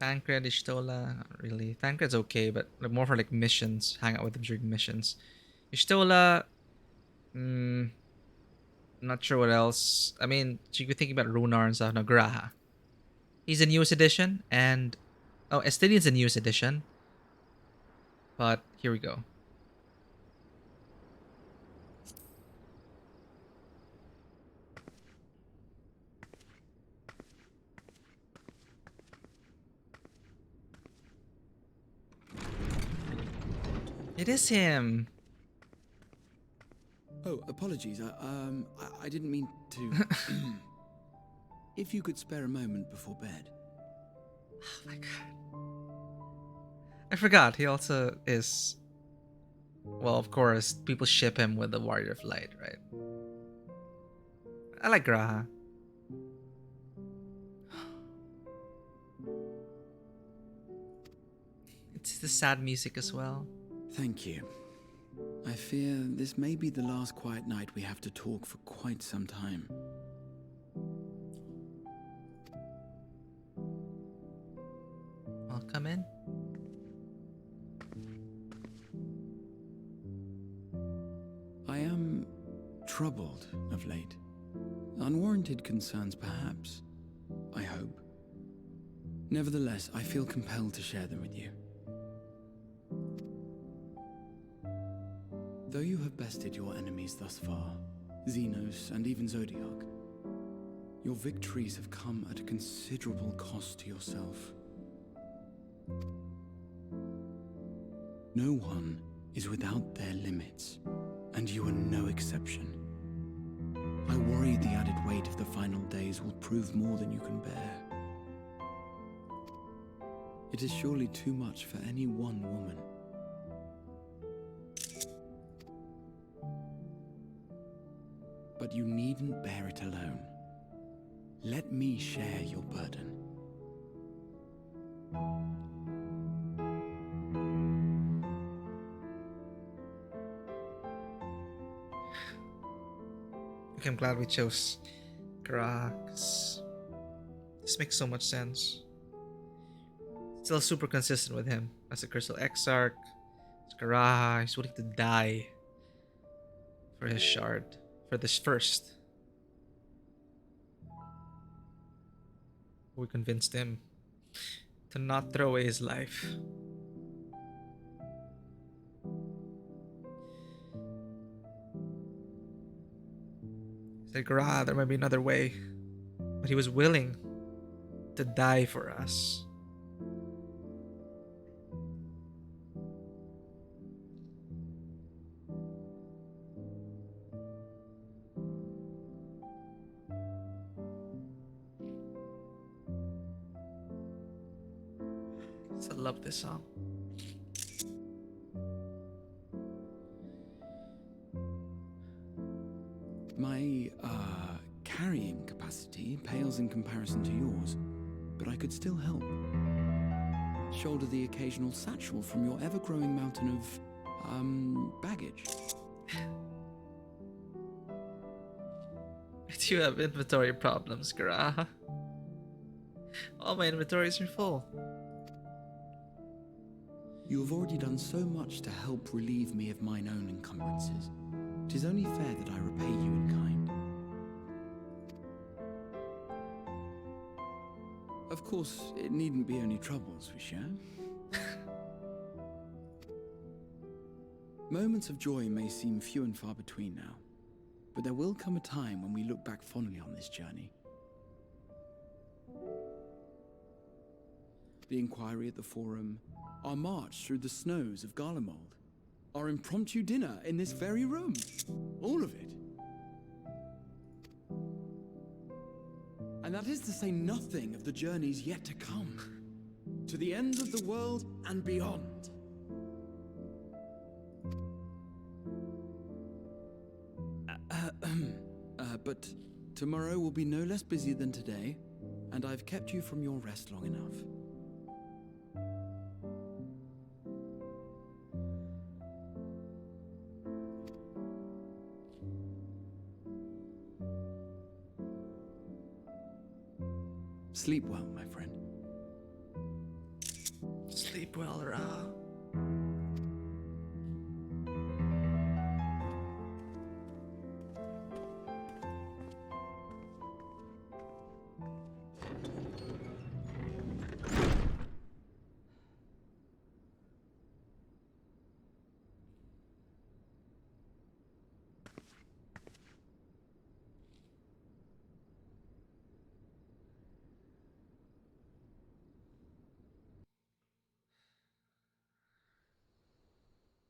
Thancred, Ishtola, not really. Thancred's okay, but more for like missions. Hang out with them during missions. Ishtola, not sure what else. I mean, you could think about Runar and stuff. No, Garaha. He's a newest edition, and oh, Estinian's a newest edition. But here we go. It is him. Oh, apologies. I didn't mean to. If you could spare a moment before bed. Oh my god. I forgot. He also is. Well, of course, people ship him with the Warrior of Light, right? I like Garaha. It's the sad music as well. Thank you. I fear this may be the last quiet night we have to talk for quite some time. I'll come in. I am troubled of late. Unwarranted concerns, perhaps. I hope. Nevertheless, I feel compelled to share them with you. Though you have bested your enemies thus far, Xenos and even Zodiac, your victories have come at a considerable cost to yourself. No one is without their limits, and you are no exception. I worry the added weight of the final days will prove more than you can bear. It is surely too much for any one woman. But you needn't bear it alone. Let me share your burden. Okay, I'm glad we chose Garaha, 'cause this makes so much sense. Still super consistent with him. As a Crystal Exarch, it's Garaha, he's willing to die for his shard. For this first. We convinced him to not throw away his life. He said, Garaha, there might be another way. But he was willing to die for us. I love this song. carrying capacity pales in comparison to yours, but I could still help. Shoulder the occasional satchel from your ever-growing mountain of, baggage. Do you have inventory problems, Gra? All my inventories are full. You have already done so much to help relieve me of mine own encumbrances. 'Tis only fair that I repay you in kind. Of course, it needn't be only troubles we share. Moments of joy may seem few and far between now, but there will come a time when we look back fondly on this journey. The inquiry at the Forum, our march through the snows of Garlemald, our impromptu dinner in this very room. All of it. And that is to say nothing of the journeys yet to come. To the ends of the world and beyond. But tomorrow will be no less busy than today, and I've kept you from your rest long enough. Sleep well, my friend. Sleep well, Ra.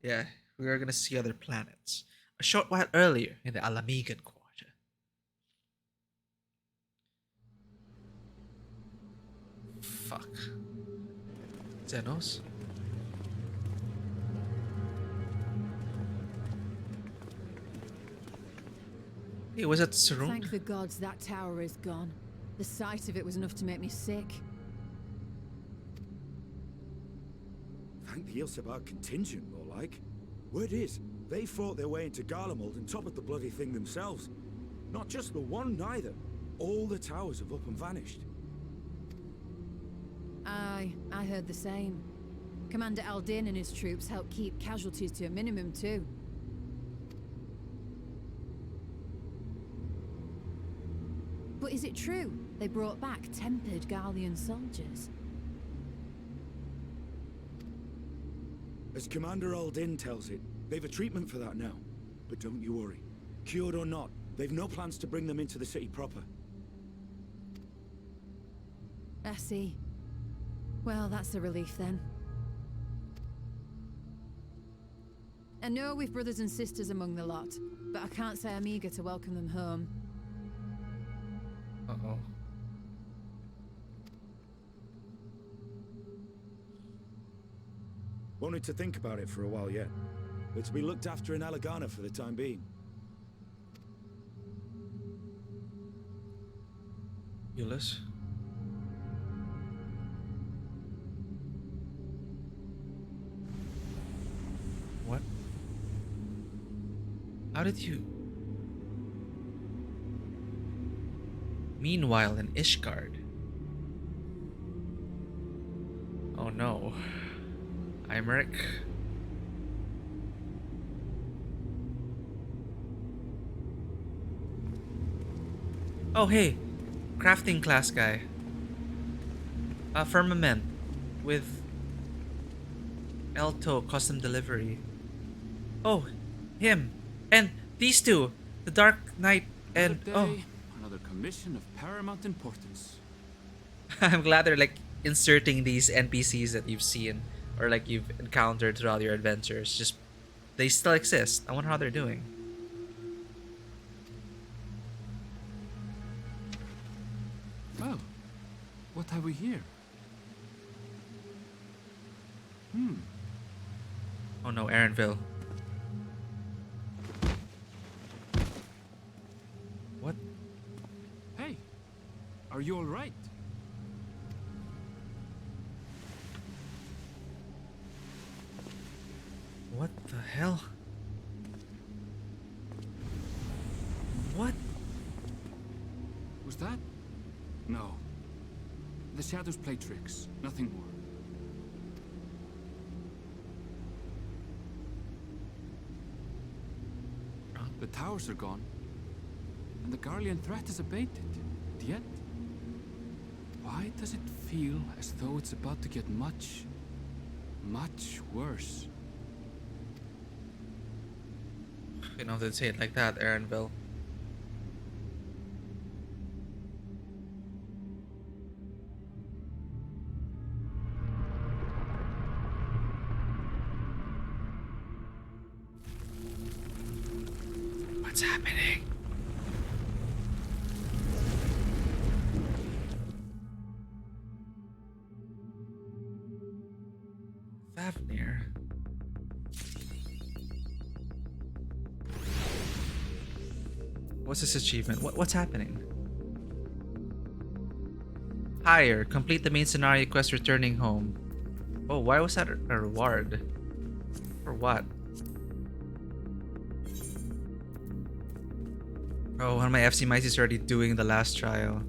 Yeah, we are gonna see other planets. A short while earlier in the Alamigan quarter. Fuck. Xenos? Hey, was that Sarung? Thank the gods that tower is gone. The sight of it was enough to make me sick. Thank the Ilsebar contingent, more like. Word is, they fought their way into Garlemald and toppled the bloody thing themselves. Not just the one, neither. All the towers have up and vanished. Aye, I heard the same. Commander Aldin and his troops helped keep casualties to a minimum, too. But is it true they brought back tempered Garlean soldiers? As Commander Aldin tells it, they've a treatment for that now. But don't you worry. Cured or not, they've no plans to bring them into the city proper. I see. Well, that's a relief then. I know we've brothers and sisters among the lot, but I can't say I'm eager to welcome them home. Uh-oh. Won't need to think about it for a while yet. They're to be looked after in Alagana for the time being. Euless? What? How did you... Meanwhile in Ishgard... Oh no. Imeric. Oh hey, crafting class guy. Firmament with Elto custom delivery. Oh, him and these two, the Dark Knight and another commission of paramount importance. I'm glad they're like inserting these NPCs that you've seen or like you've encountered throughout your adventures. Just they still exist. I wonder how they're doing. Well, what have we here? Oh no, Aaronville. What? Are you all right? What the hell? What? Was that? No. The shadows play tricks, nothing more. The towers are gone, and the Garlean threat is abated. Yet, why does it feel as though it's about to get much, much worse? You know, they say it like that, Aaronville. What's happening? Thavnair. What's this achievement? What's happening? Higher. Complete the main scenario quest returning home. Oh, why was that a reward? For what? Oh, one of my FC mice is already doing the last trial.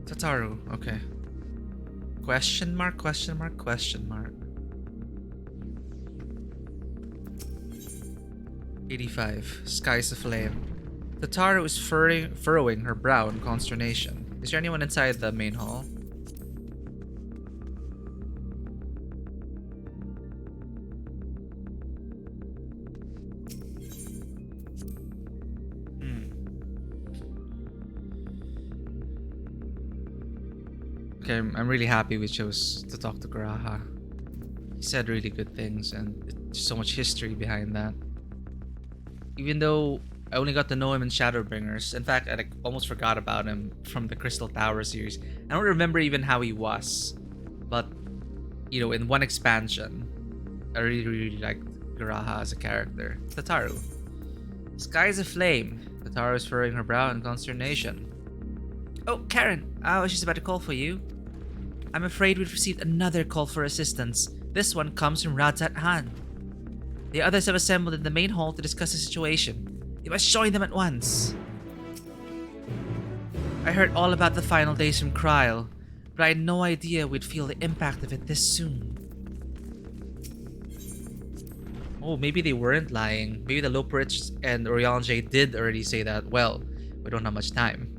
Tataru, okay. Question mark, question mark, question mark. 85. Skies aflame. Tataru is furrowing her brow in consternation. Is there anyone inside the main hall? Okay, I'm really happy we chose to talk to Garaha. He said really good things, and there's so much history behind that. Even though I only got to know him in Shadowbringers. In fact, I almost forgot about him from the Crystal Tower series. I don't remember even how he was. But, you know, in one expansion, I really liked Garaha as a character. Tataru. Skies aflame. Tataru is furrowing her brow in consternation. Oh, Karen! I was just about to call for you. I'm afraid we've received another call for assistance. This one comes from Radzat Han. The others have assembled in the main hall to discuss the situation. You must join them at once. I heard all about the final days from Kryl, but I had no idea we'd feel the impact of it this soon. Oh, maybe they weren't lying. Maybe the Loporich and Oriange did already say that. Well, we don't have much time.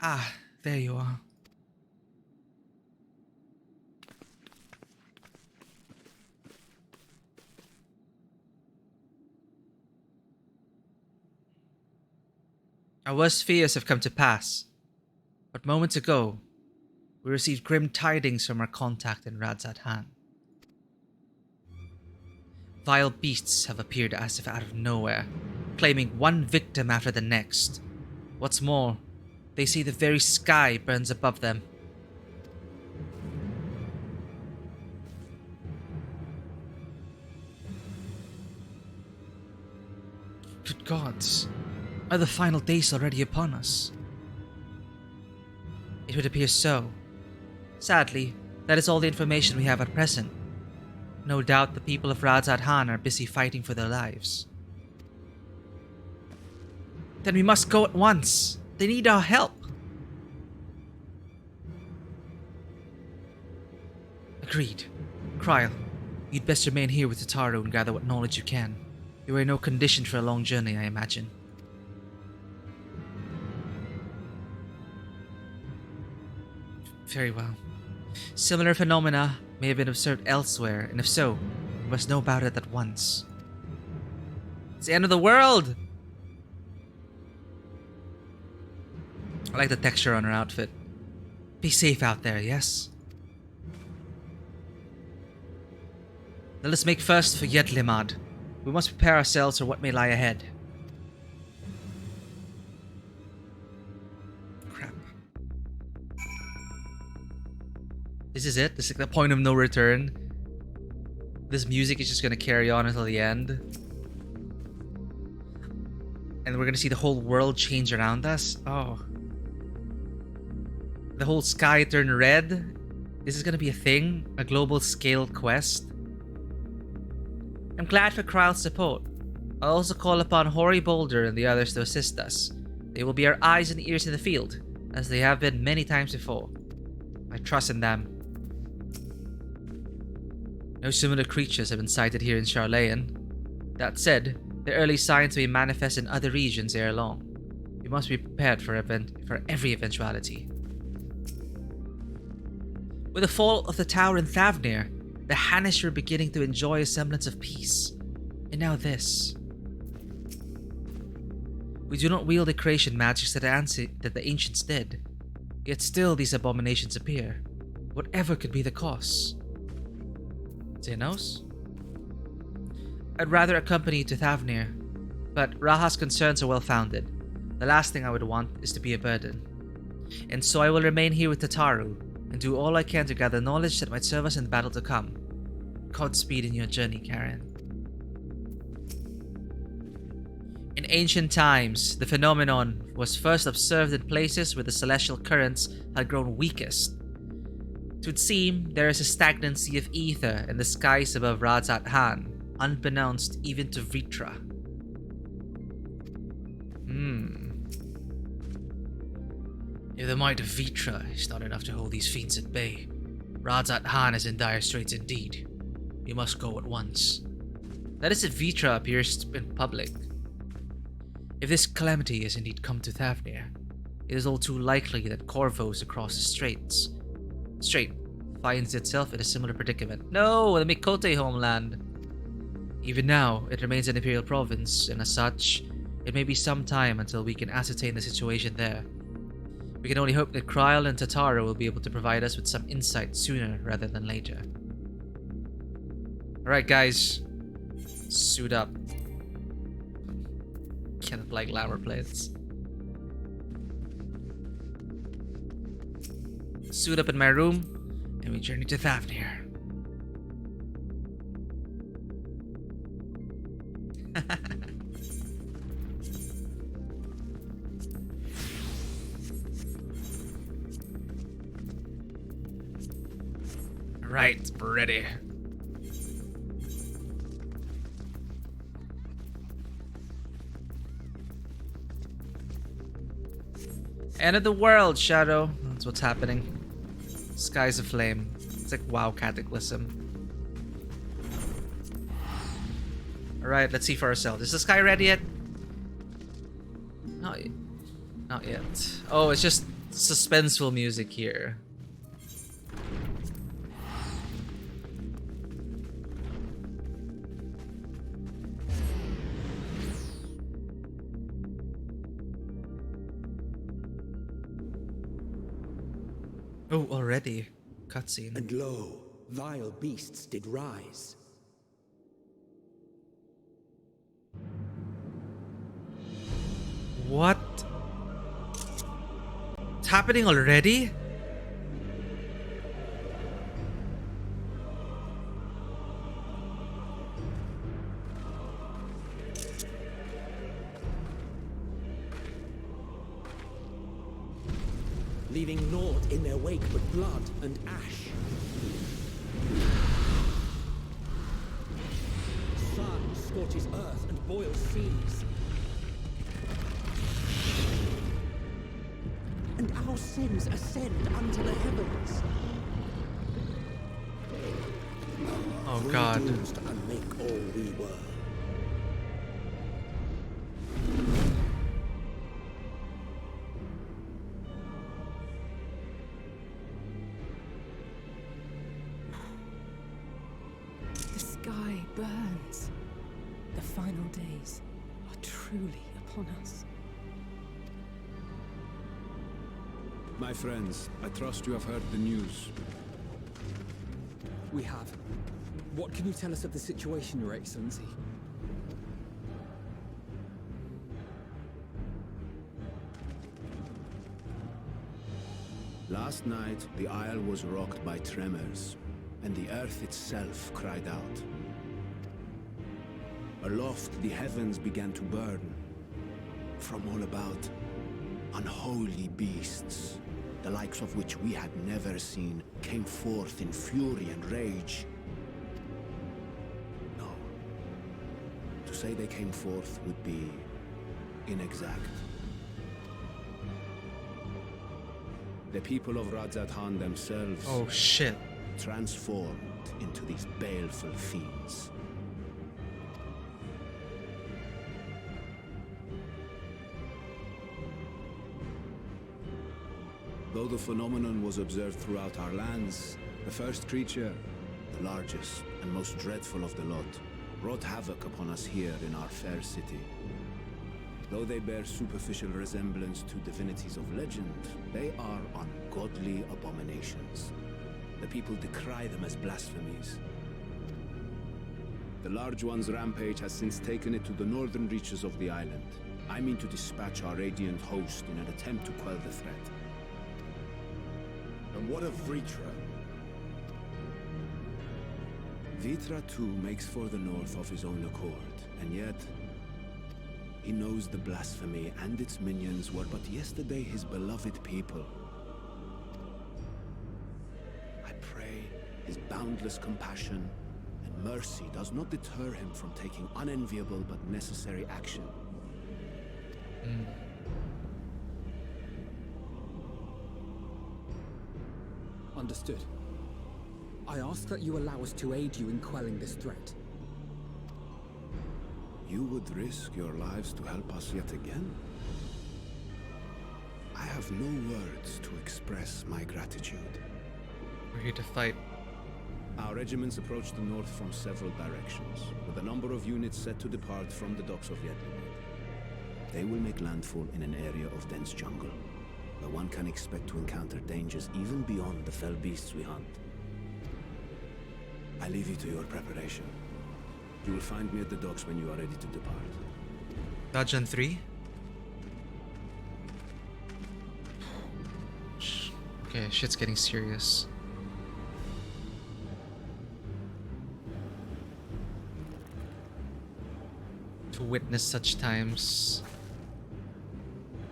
Ah, there you are. Our worst fears have come to pass, but moments ago, we received grim tidings from our contact in Radzat Han. Vile beasts have appeared as if out of nowhere, claiming one victim after the next. What's more, they say the very sky burns above them. Good gods, are the final days already upon us? It would appear so. Sadly, that is all the information we have at present. No doubt the people of Radzat Han are busy fighting for their lives. Then we must go at once. They need our help. Agreed. Kryle, you'd best remain here with Tataru and gather what knowledge you can. You are in no condition for a long journey, I imagine. Very well. Similar phenomena may have been observed elsewhere, and if so, we must know about it at once. It's the end of the world! I like the texture on her outfit. Be safe out there, yes? Let us make first for Yedlimad. We must prepare ourselves for what may lie ahead. Crap. This is it? This is like the point of no return? This music is just gonna carry on until the end? And we're gonna see the whole world change around us? Oh. The whole sky turn red? Is this gonna be a thing? A global scale quest? I'm glad for Kryle's support. I'll also call upon Hori Boulder and the others to assist us. They will be our eyes and ears in the field, as they have been many times before. I trust in them. No similar creatures have been sighted here in Sharlayan. That said, the early signs may manifest in other regions ere long. We must be prepared for every eventuality. With the fall of the tower in Thavnair, the Hanish were beginning to enjoy a semblance of peace. And now this. We do not wield the creation magics that the ancients did. Yet still these abominations appear. Whatever could be the cause. Xenos? I'd rather accompany you to Thavnair, but Raha's concerns are well founded. The last thing I would want is to be a burden. And so I will remain here with Tataru and do all I can to gather knowledge that might serve us in the battle to come. Godspeed in your journey, Karen. In ancient times, the phenomenon was first observed in places where the celestial currents had grown weakest. It would seem there is a stagnancy of ether in the skies above Razat Han, unbeknownst even to Vitra. If the might of Vitra is not enough to hold these fiends at bay, Razat Han is in dire straits indeed. We must go at once. That is if Vitra appears in public. If this calamity has indeed come to Thavnair, it is all too likely that Corvos across the strait finds itself in a similar predicament. No, the Mikote homeland. Even now, it remains an imperial province, and as such, it may be some time until we can ascertain the situation there. We can only hope that Kryle and Tataru will be able to provide us with some insight sooner rather than later. Alright guys, suit up. Can't apply glamour plates. Suit up in my room, and we journey to Thavnair. Right, we're ready. End of the world, Shadow. That's what's happening. Skies aflame. It's like WoW Cataclysm. Alright, let's see for ourselves. Is the sky ready yet? Not yet. Oh, it's just suspenseful music here. Oh, already. Cutscene. And lo, vile beasts did rise. What? It's happening already? Leaving naught in their wake but blood and ash. Sun scorches earth and boils seas. and our sins ascend unto the heavens. Oh God. Bruised to unmake all we were. The sky burns. The final days are truly upon us. My friends, I trust you have heard the news. We have. What can you tell us of the situation, Your Excellency? Last night, the Isle was rocked by tremors, and the earth itself cried out. Aloft, the heavens began to burn. From all about, unholy beasts, the likes of which we had never seen, came forth in fury and rage. No. To say they came forth would be inexact. The people of Radzat-Han themselves... Oh shit. ...transformed into these baleful fiends. Though the phenomenon was observed throughout our lands, the first creature, the largest and most dreadful of the lot, wrought havoc upon us here in our fair city. Though they bear superficial resemblance to divinities of legend, they are ungodly abominations. The people decry them as blasphemies. The Large One's rampage has since taken it to the northern reaches of the island. I mean to dispatch our radiant host in an attempt to quell the threat. And what of Vritra? Vritra too makes for the north of his own accord, and yet he knows the blasphemy and its minions were but yesterday his beloved people. I pray his boundless compassion and mercy does not deter him from taking unenviable but necessary action. Understood. I ask that you allow us to aid you in quelling this threat. You would risk your lives to help us yet again? I have no words to express my gratitude. We're here to fight. Our regiments approach the north from several directions, with a number of units set to depart from the docks of Yedlinburg. They will make landfall in an area of dense jungle, where one can expect to encounter dangers even beyond the fell beasts we hunt. I leave you to your preparation. You will find me at the docks when you are ready to depart. Dungeon 3? Okay, shit's getting serious. To witness such times.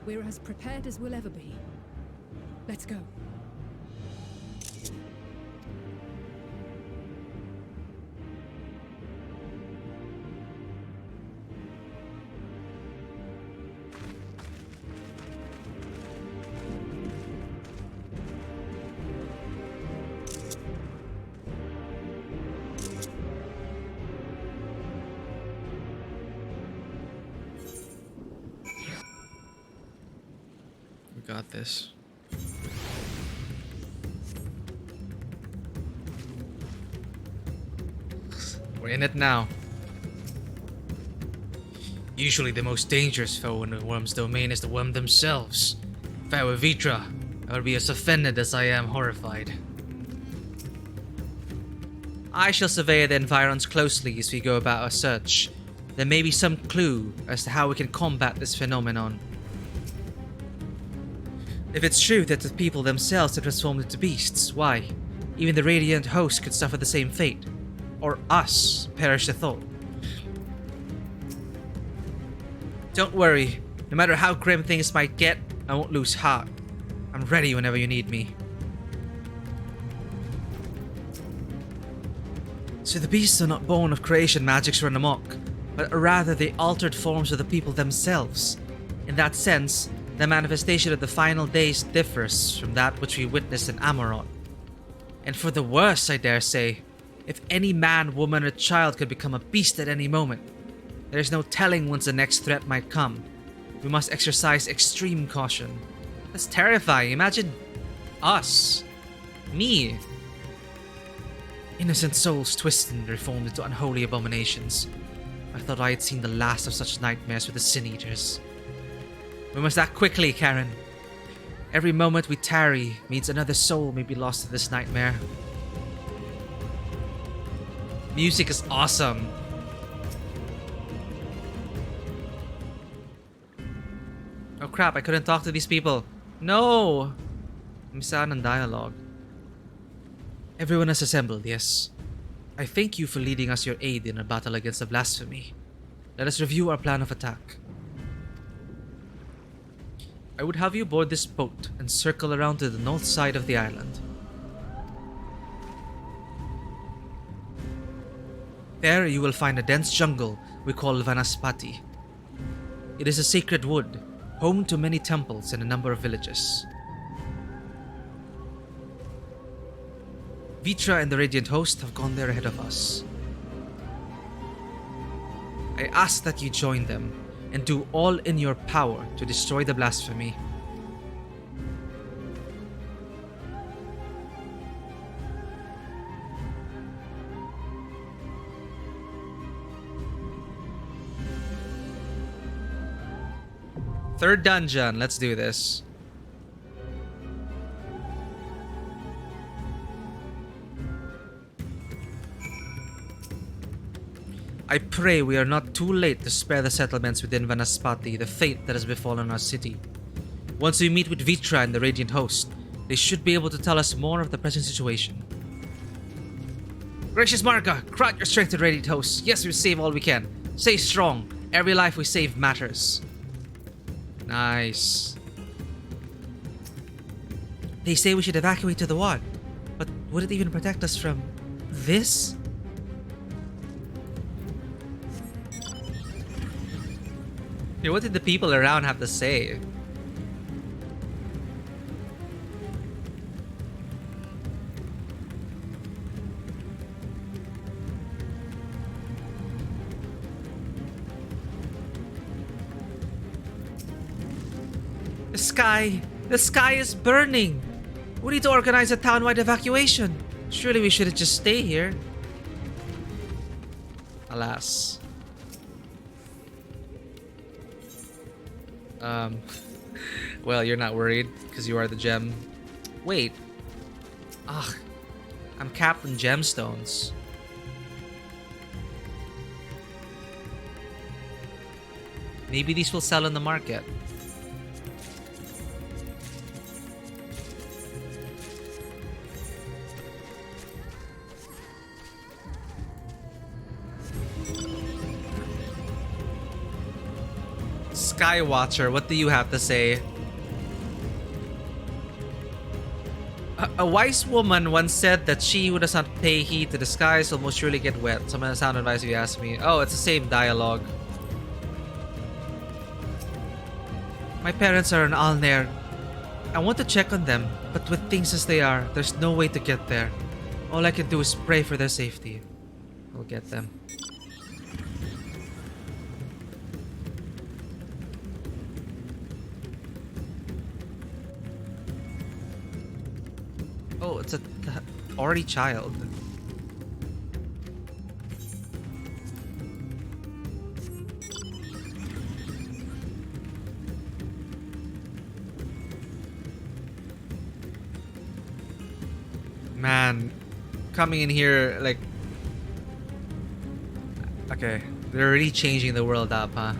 We're as prepared as we'll ever be. Let's go. We got this. We're in it now. Usually the most dangerous foe in the worm's domain is the worm themselves. If I were Vritra, I would be as offended as I am horrified. I shall survey the environs closely as we go about our search. There may be some clue as to how we can combat this phenomenon. If it's true that the people themselves are transformed into beasts, why, even the radiant host could suffer the same fate. Or us, perish the thought. Don't worry, no matter how grim things might get, I won't lose heart. I'm ready whenever you need me. So the beasts are not born of creation magics run amok, but are rather the altered forms of the people themselves. In that sense, The manifestation of the final days differs from that which we witnessed in Amarok. And for the worse, I dare say. If any man, woman, or child could become a beast at any moment, there is no telling whence the next threat might come. We must exercise extreme caution. That's terrifying. Imagine us. Me. Innocent souls twisted and reformed into unholy abominations. I thought I had seen the last of such nightmares with the Sin Eaters. We must act quickly, Karen. Every moment we tarry means another soul may be lost to this nightmare. Music is awesome. Oh crap, I couldn't talk to these people. No! I'm sad on dialogue. Everyone has assembled, yes. I thank you for leading us your aid in our battle against the blasphemy. Let us review our plan of attack. I would have you board this boat and circle around to the north side of the island. There you will find a dense jungle we call Vanaspati. It is a sacred wood, home to many temples and a number of villages. Vitra and the Radiant Host have gone there ahead of us. I ask that you join them and do all in your power to destroy the blasphemy. Third dungeon, let's do this. I pray we are not too late to spare the settlements within Vanaspati the fate that has befallen our city. Once we meet with Vitra and the Radiant Host, they should be able to tell us more of the present situation. Gracious Marga, grant your strength to the Radiant Host. Yes, we save all we can. Stay strong. Every life we save matters. Nice. They say we should evacuate to the ward, but would it even protect us from this? Hey, what did the people around have to say? The sky is burning. We need to organize a town-wide evacuation. Surely we shouldn't just stay here. Alas. Well, you're not worried because you are the gem. Wait. Ugh. I'm Captain Gemstones. Maybe these will sell in the market. Skywatcher, what do you have to say? A wise woman once said that she who does not pay heed to the skies will most surely get wet. Some sound advice if you ask me. Oh, it's the same dialogue. My parents are in Alnair. I want to check on them, but with things as they are, there's no way to get there. All I can do is pray for their safety. We'll get them. Oh, it's a already child. Man, coming in here like... Okay, they're really changing the world up, huh?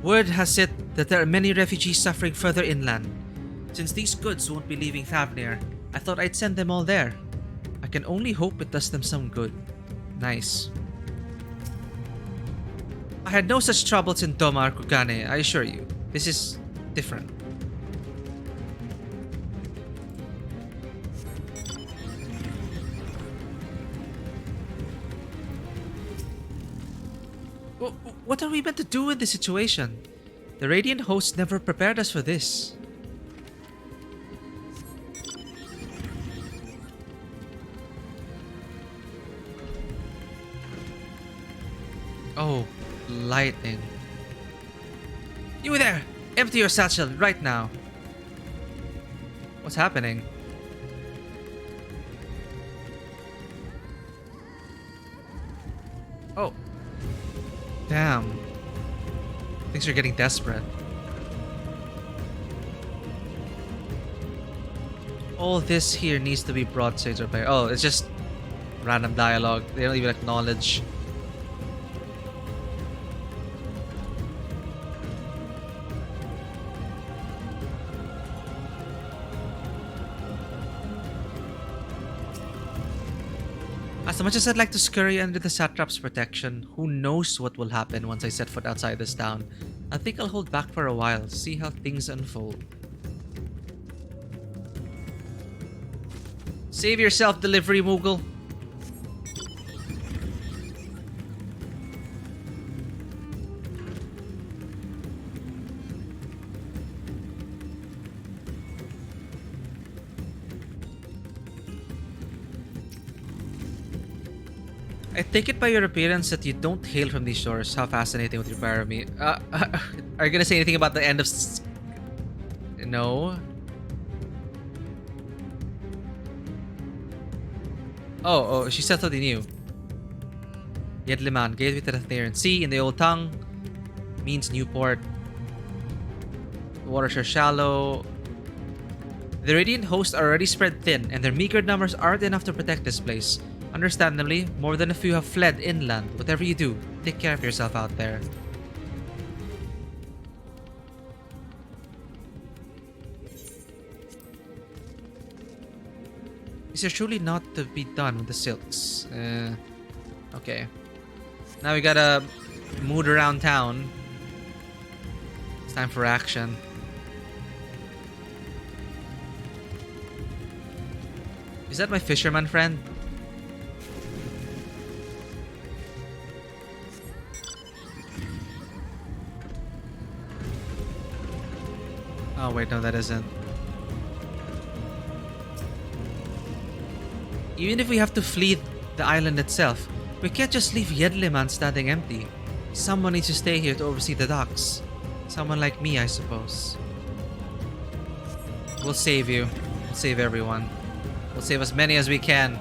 Word has it that there are many refugees suffering further inland. Since these goods won't be leaving Thavnair, I thought I'd send them all there. I can only hope it does them some good. Nice. I had no such troubles in Doma or Kugane, I assure you. This is different. what are we meant to do in this situation? The Radiant host never prepared us for this. Oh, lightning. You there! Empty your satchel right now. What's happening? Oh. Damn. Things are getting desperate. All this here needs to be broadsides or player. Oh, it's just random dialogue. They don't even acknowledge. As much as I'd like to scurry under the satrap's protection, who knows what will happen once I set foot outside this town. I think I'll hold back for a while, see how things unfold. Save yourself, delivery Moogle. I take it by your appearance that you don't hail from these shores. How fascinating with your barami. Are you gonna say anything about the end of... No? Oh, she said something new. Yedliman, gateway to the Thavnair Sea in the old tongue. Means new port. The waters are shallow. The Radiant hosts are already spread thin, and their meager numbers aren't enough to protect this place. Understandably, more than a few have fled inland. Whatever you do, take care of yourself out there. Is there truly not to be done with the silks? Okay. Now we gotta mood around town. It's time for action. Is that my fisherman friend? Oh wait, no, that isn't. Even if we have to flee the island itself, we can't just leave Yedliman standing empty. Someone needs to stay here to oversee the docks. Someone like me, I suppose. We'll save you. We'll save everyone. We'll save as many as we can.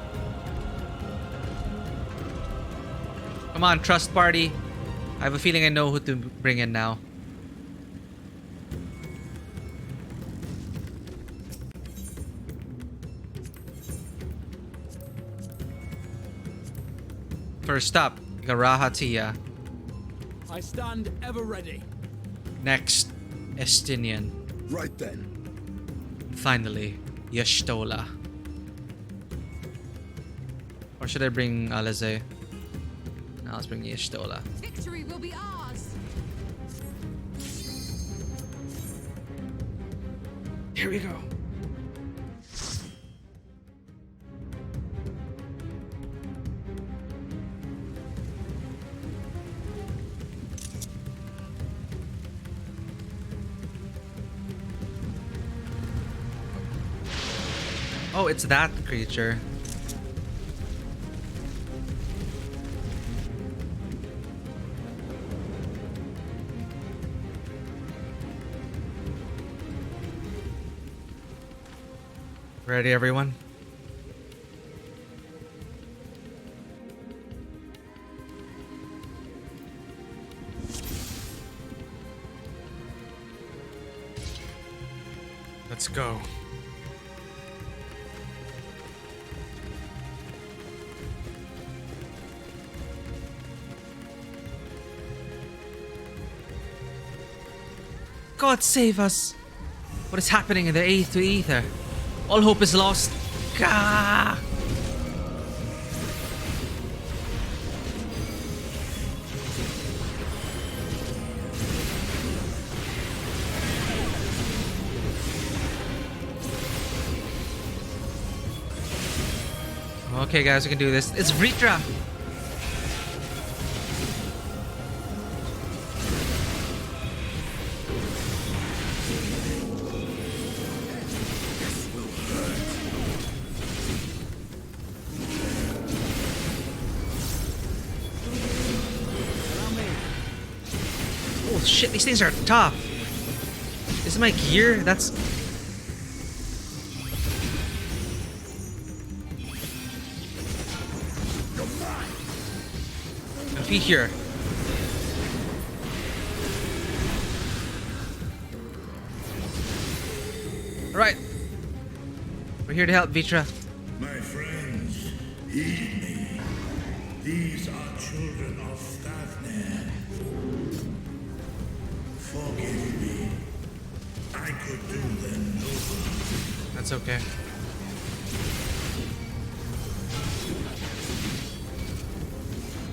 Come on, trust party. I have a feeling I know who to bring in now. First up, Garahatia. I stand ever ready. Next, Estinian. Right then. Finally, Y'shtola. Or should I bring Alize? No, let's bring Y'shtola. Victory will be ours. Here we go. Oh, it's that creature. Ready, everyone? Let's go. God save us! What is happening in the Aether? All hope is lost. Gah! Okay, guys, we can do this. It's Vritra! shit, these things are tough. This is my gear? That's... Feet here. Alright. We're here to help, Vitra. My friends, heed me. These are children of Thavnair. Forgive me. I could do them no harm. That's okay.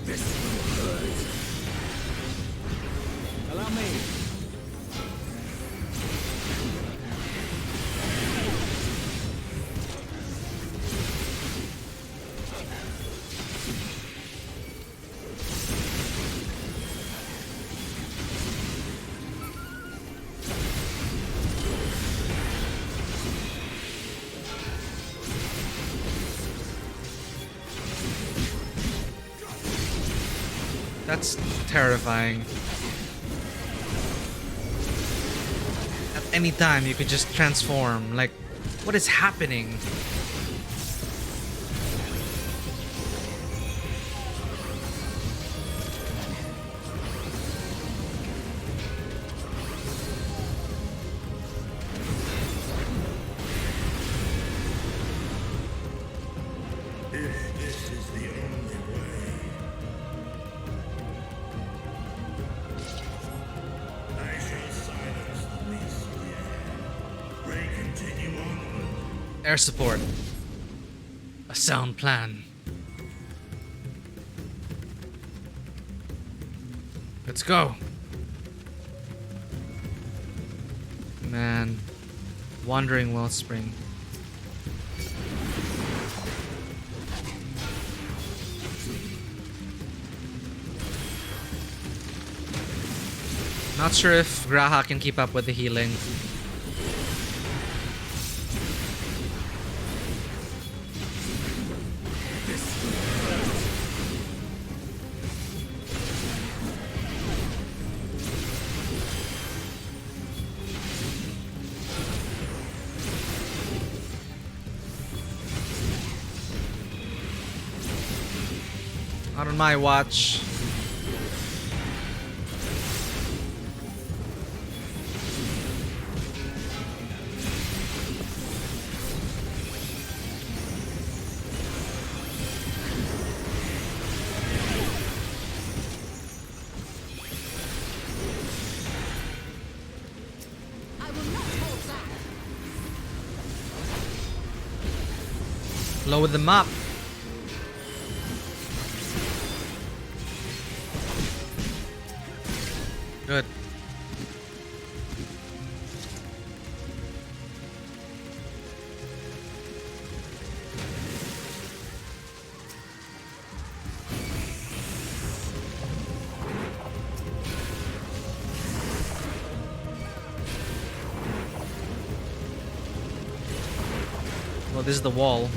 This will hurt. Allow me. That's terrifying. At any time you could just transform. Like, what is happening? If this is the only way, I shall silence the beast of the air. Pray continue onward. Air support. A sound plan. Let's go. Man. Wandering Wellspring. Not sure if Graha can keep up with the healing. Not on my watch. Lower them up. Good. Well, this is the wall.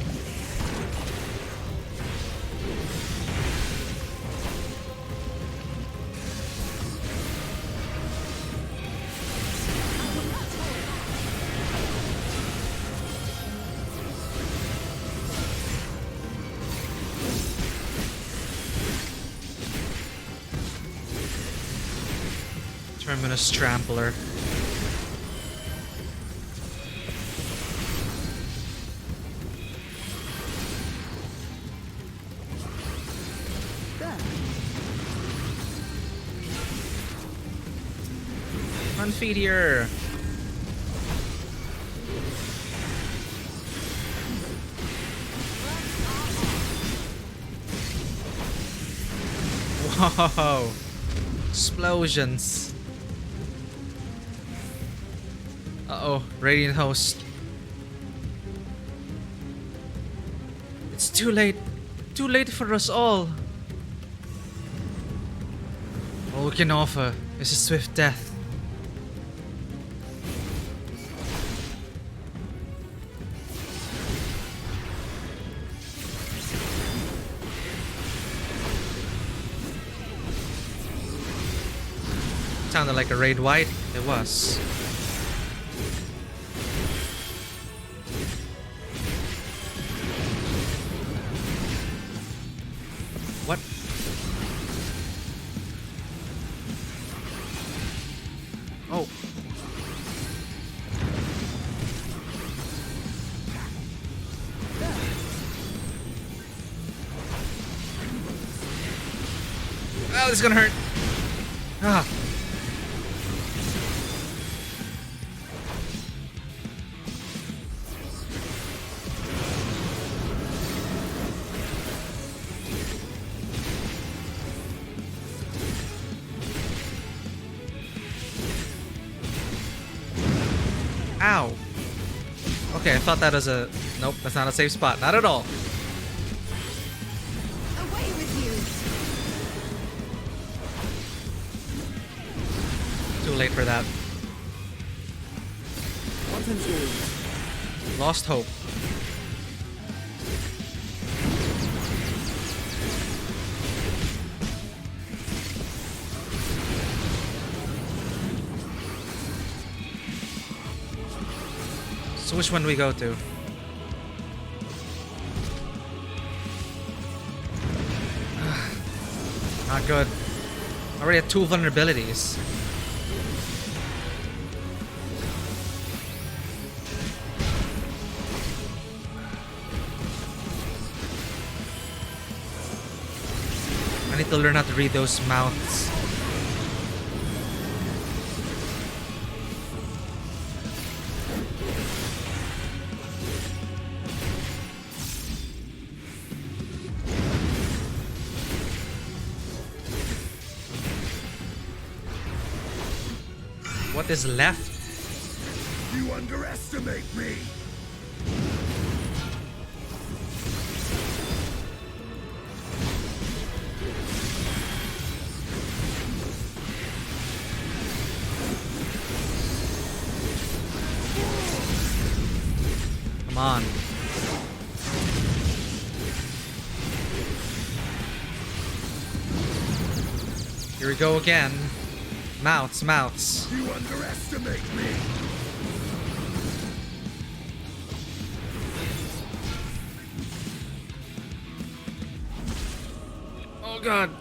Terminus Trampler. Front feet here. Whoa! Explosions. Uh-oh, Radiant Host. It's too late. Too late for us all. All we can offer is a swift death. sounded like a raid white. It was. What? Oh. Oh, this is gonna hurt. Ah. Ow. Okay, I thought that was a... Nope, that's not a safe spot. Not at all. Away with you! Too late for that. Lost hope. So which one do we go to? Not good. Already at 2 vulnerabilities. I need to learn how to read those mouths. What is left? You underestimate me! Come on. Here we go again. Mouths, mouths. You underestimate me! Oh god.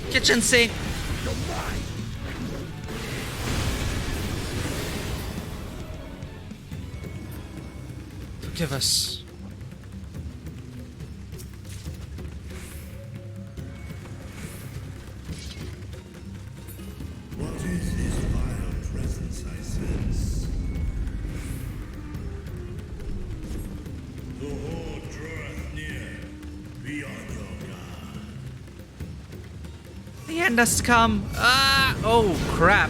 Kitchen sink. Forgive us. What is this vile presence I sense? The horde draweth near, beyond your guard. The end has come. Ah! Oh crap.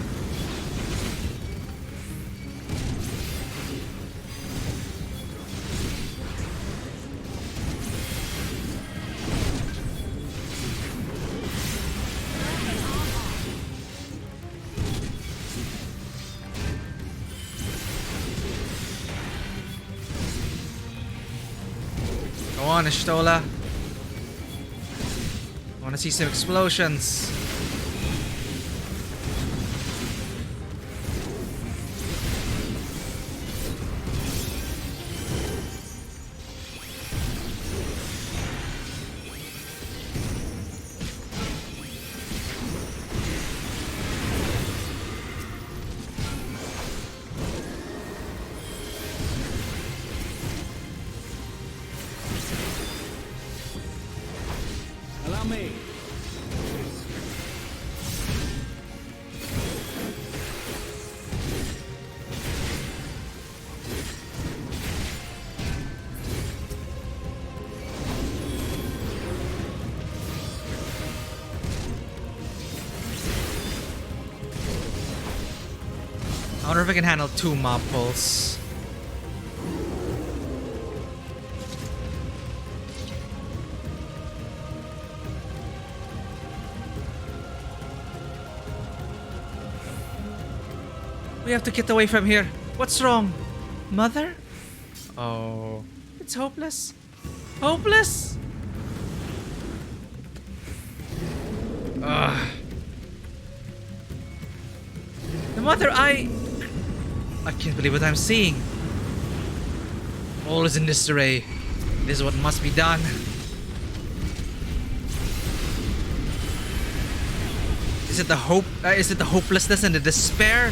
Go on, Ishtola. I want to see some explosions. Allow me. I wonder if I can handle 2 mob pulls. We have to get away from here. What's wrong? Mother? Oh, it's hopeless. Hopeless? Ugh. The mother, I can't believe what I'm seeing. All is in disarray. This is what must be done. Is it the hope? Is it the hopelessness and the despair?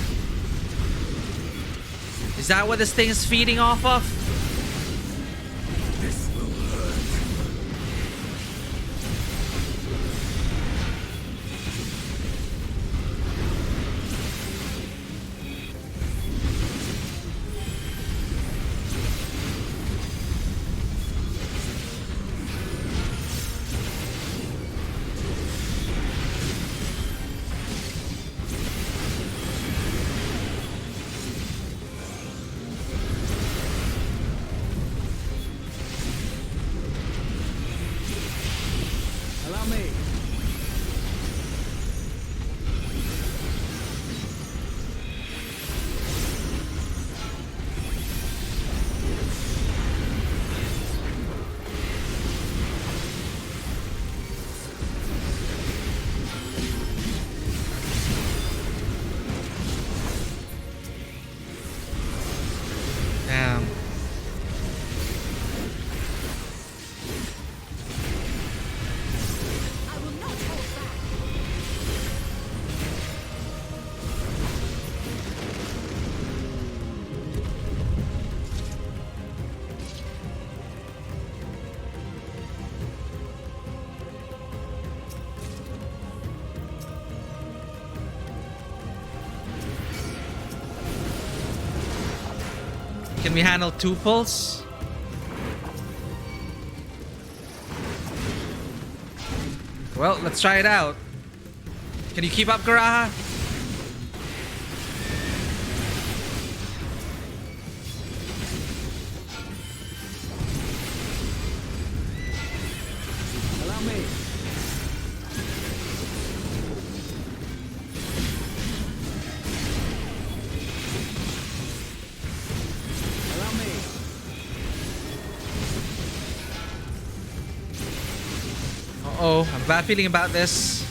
Is that what this thing is feeding off of? This will hurt. Allow me. Damn. I will not hold back. Can we handle 2 pulls? Well, let's try it out. Can you keep up, Garaha? Allow me. Allow me. Uh-oh, I have a bad feeling about this.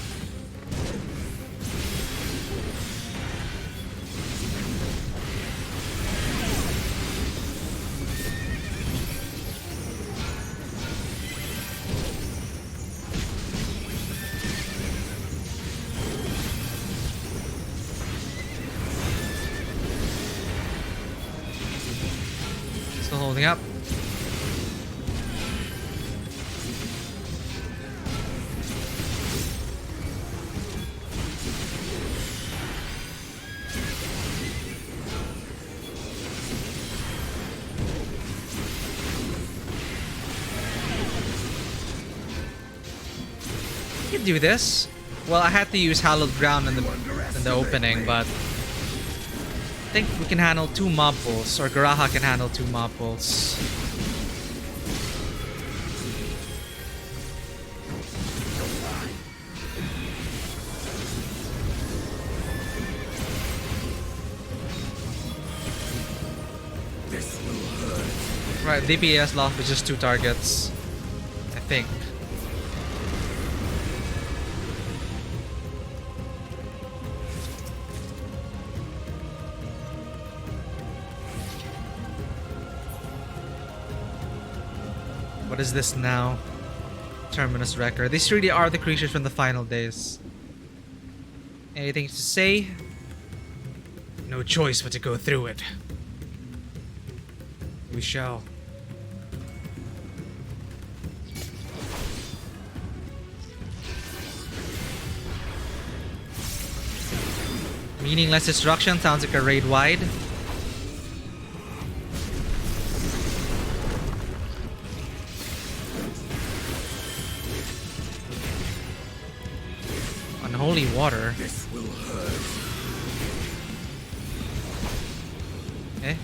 Still holding up. We can do this. Well, I had to use hallowed ground in the opening, but I think we can handle 2 mob pulls, or Garaha can handle 2 mob pulls. This will hurt. Right, DPS lock with just 2 targets, I think. What is this now? Terminus Wrecker. These really are the creatures from the final days. Anything to say? No choice but to go through it. We shall. Meaningless destruction sounds like a raid wide. Unholy water. This will hurt. Eh?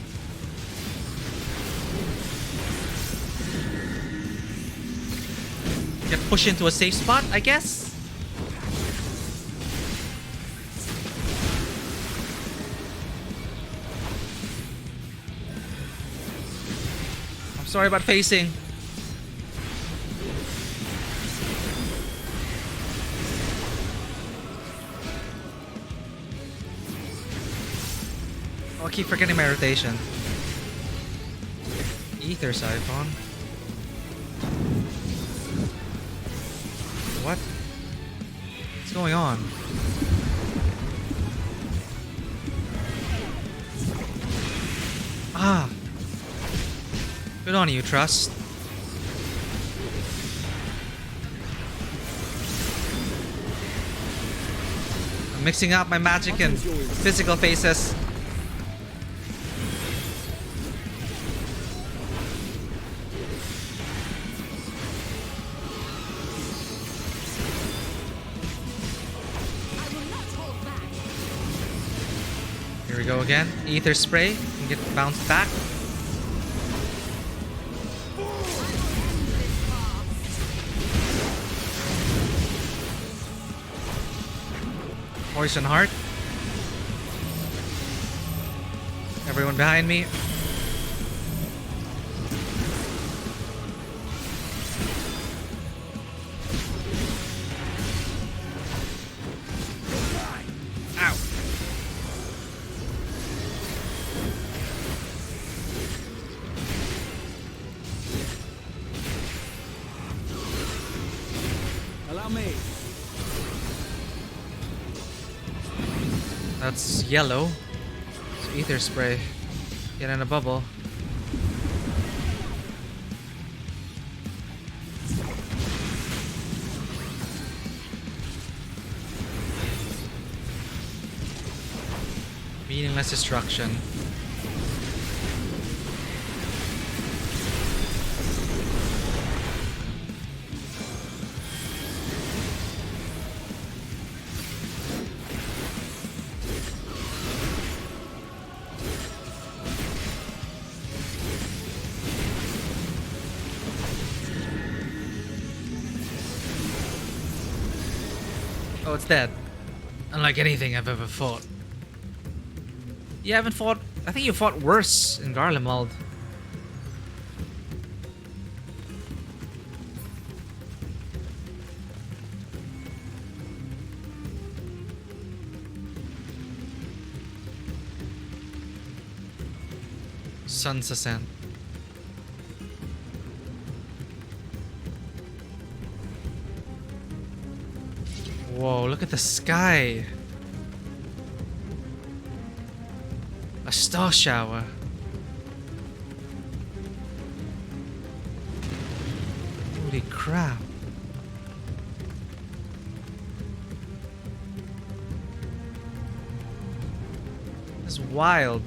Get pushed into a safe spot, I guess? I'm sorry about facing. Oh, I keep forgetting my rotation. Ether Siphon. What? What's going on? Ah! Good on you, Trust. I'm mixing up my magic and physical phases. Here we go again. Ether spray and get bounced back. Poison Heart. Everyone behind me. Ow. Allow me. That's yellow. So ether spray. Get in a bubble. Meaningless destruction. Oh, it's dead. Unlike anything I've ever fought. You haven't fought... I think you fought worse in Garlemald. Sun's Ascent. Whoa, look at the sky. A star shower. Holy crap. This is wild.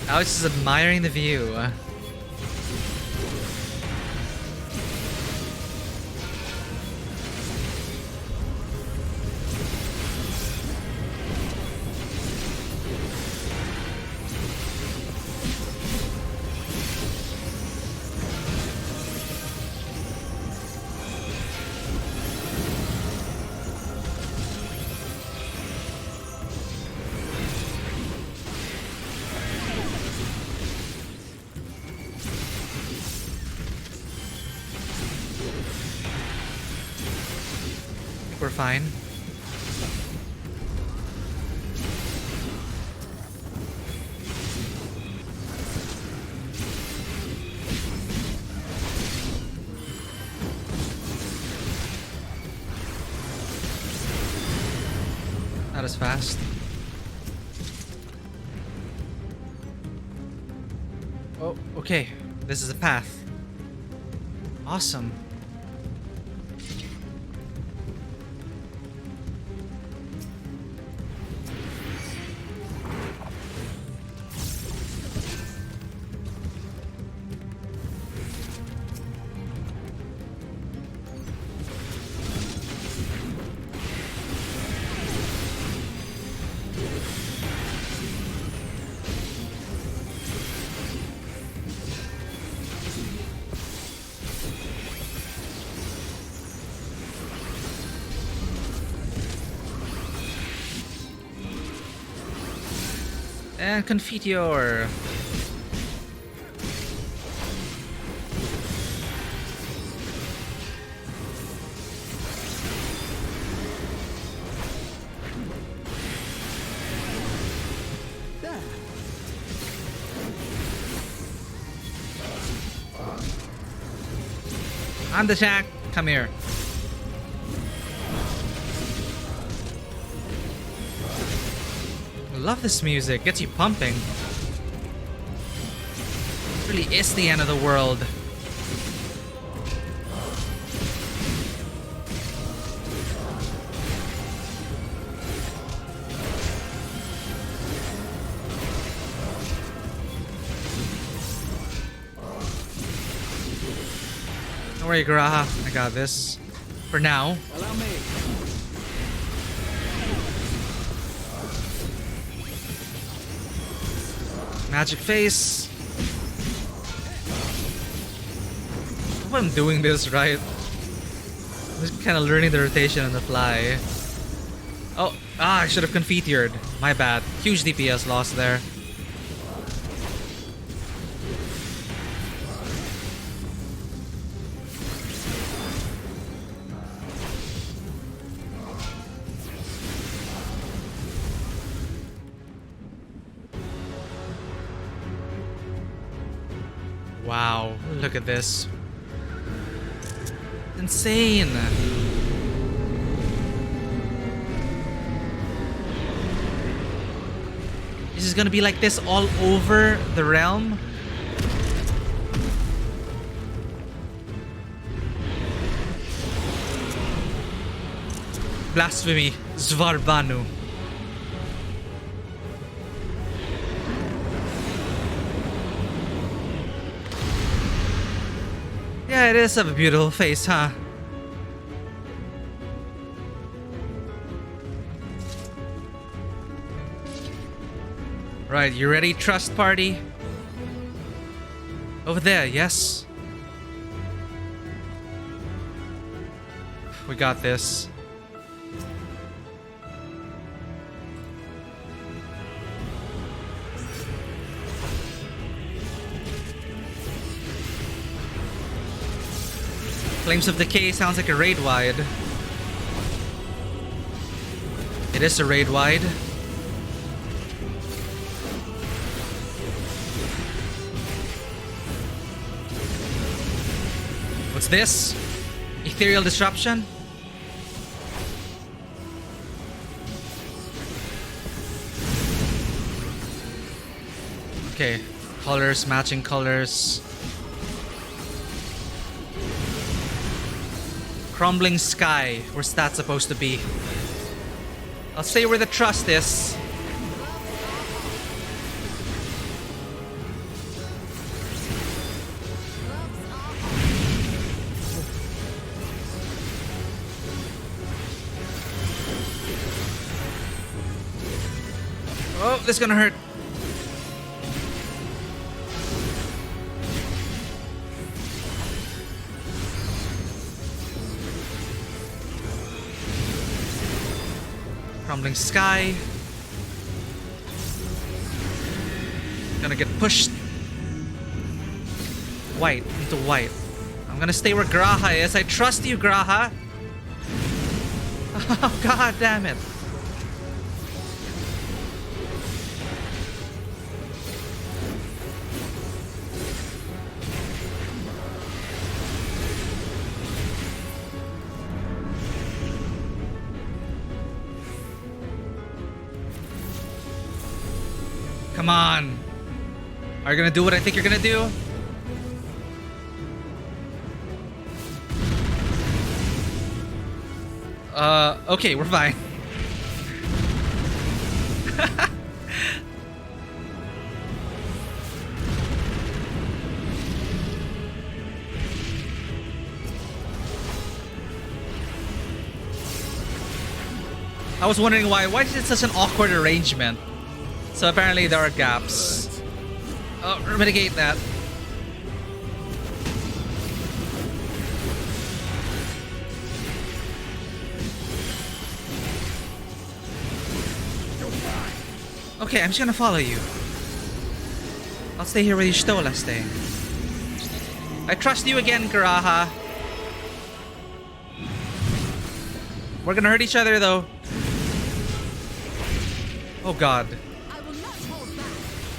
I was just admiring the view. We're fine. Not as fast. Oh, okay. This is a path. Awesome. And Confiteor. On the shack, come here. I love this music, gets you pumping. It really is the end of the world. Don't worry, Garaha. I got this. For now. Allow me. Magic face. I hope I'm doing this right. I'm just kind of learning the rotation on the fly. Oh, I should have Confiteored. My bad. Huge DPS loss there. Wow, look at this. Insane. This is gonna be like this all over the realm. Blasphemy, Zvarbanu. Yeah, it is a beautiful face, huh? Right, you ready, Trust Party? Over there, yes? We got this. Flames of Decay sounds like a raid wide. It is a raid wide. What's this? Ethereal Disruption? Okay, colors, matching colors. Crumbling Sky, where's that supposed to be? I'll stay where the trust is. Oh, this is gonna hurt. Crumbling Sky. Gonna get pushed white into white. I'm gonna stay where Graha is. I trust you, Graha. Oh, god damn it. Come on. Are you gonna do what I think you're gonna do? Okay, we're fine. I was wondering why is it such an awkward arrangement? So apparently there are gaps. Oh, mitigate that. Okay, I'm just gonna follow you. I'll stay here where you stole us, staying. I trust you again, Karaha. We're gonna hurt each other, though. Oh god.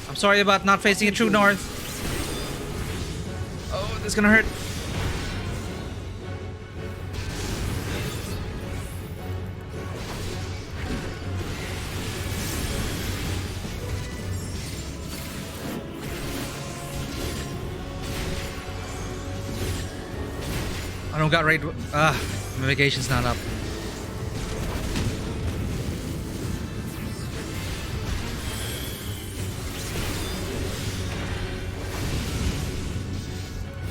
I'm sorry about not facing a true north. Oh, this is gonna hurt. I don't got right. Navigation's not up.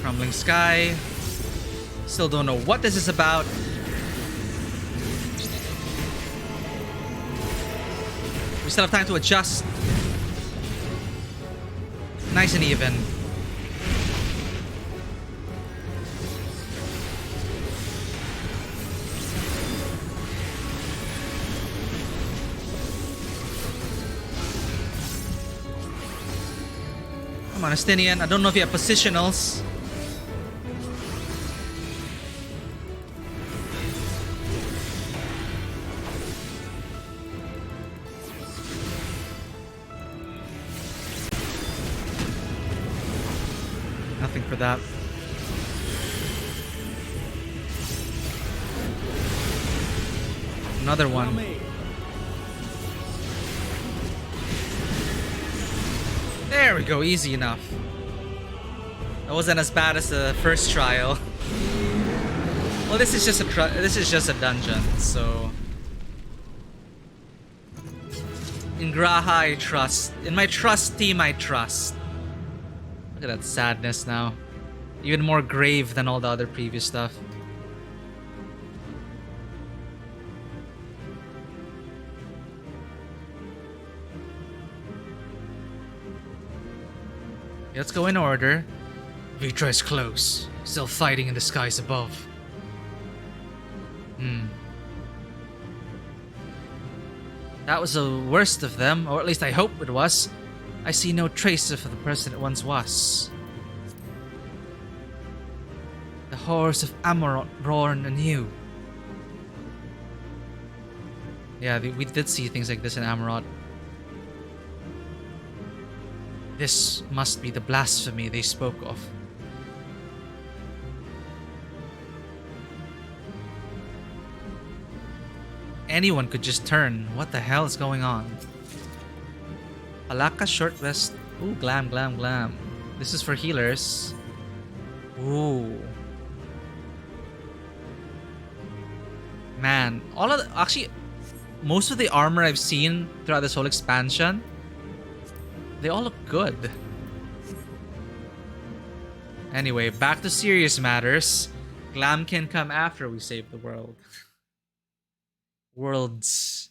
Crumbling sky. Still don't know what this is about. We still have time to adjust. Nice and even. Come on, Estinian. I don't know if you have positionals. Nothing for that. Another one. There we go, easy enough. That wasn't as bad as the first trial. Well, this is just a dungeon, so in Graha I trust. In my trust team I trust. Look at that sadness now. Even more grave than all the other previous stuff. Let's go in order. Vitra is close. Still fighting in the skies above. That was the worst of them, or at least I hope it was. I see no trace of the person it once was. The horrors of Amarot roared anew. Yeah, we did see things like this in Amarot. This must be the blasphemy they spoke of. Anyone could just turn. What the hell is going on? Alaka short rest. Ooh, glam, glam, glam. This is for healers. Ooh. Man, actually, most of the armor I've seen throughout this whole expansion, they all look good. Anyway, back to serious matters. Glam can come after we save the world. Worlds.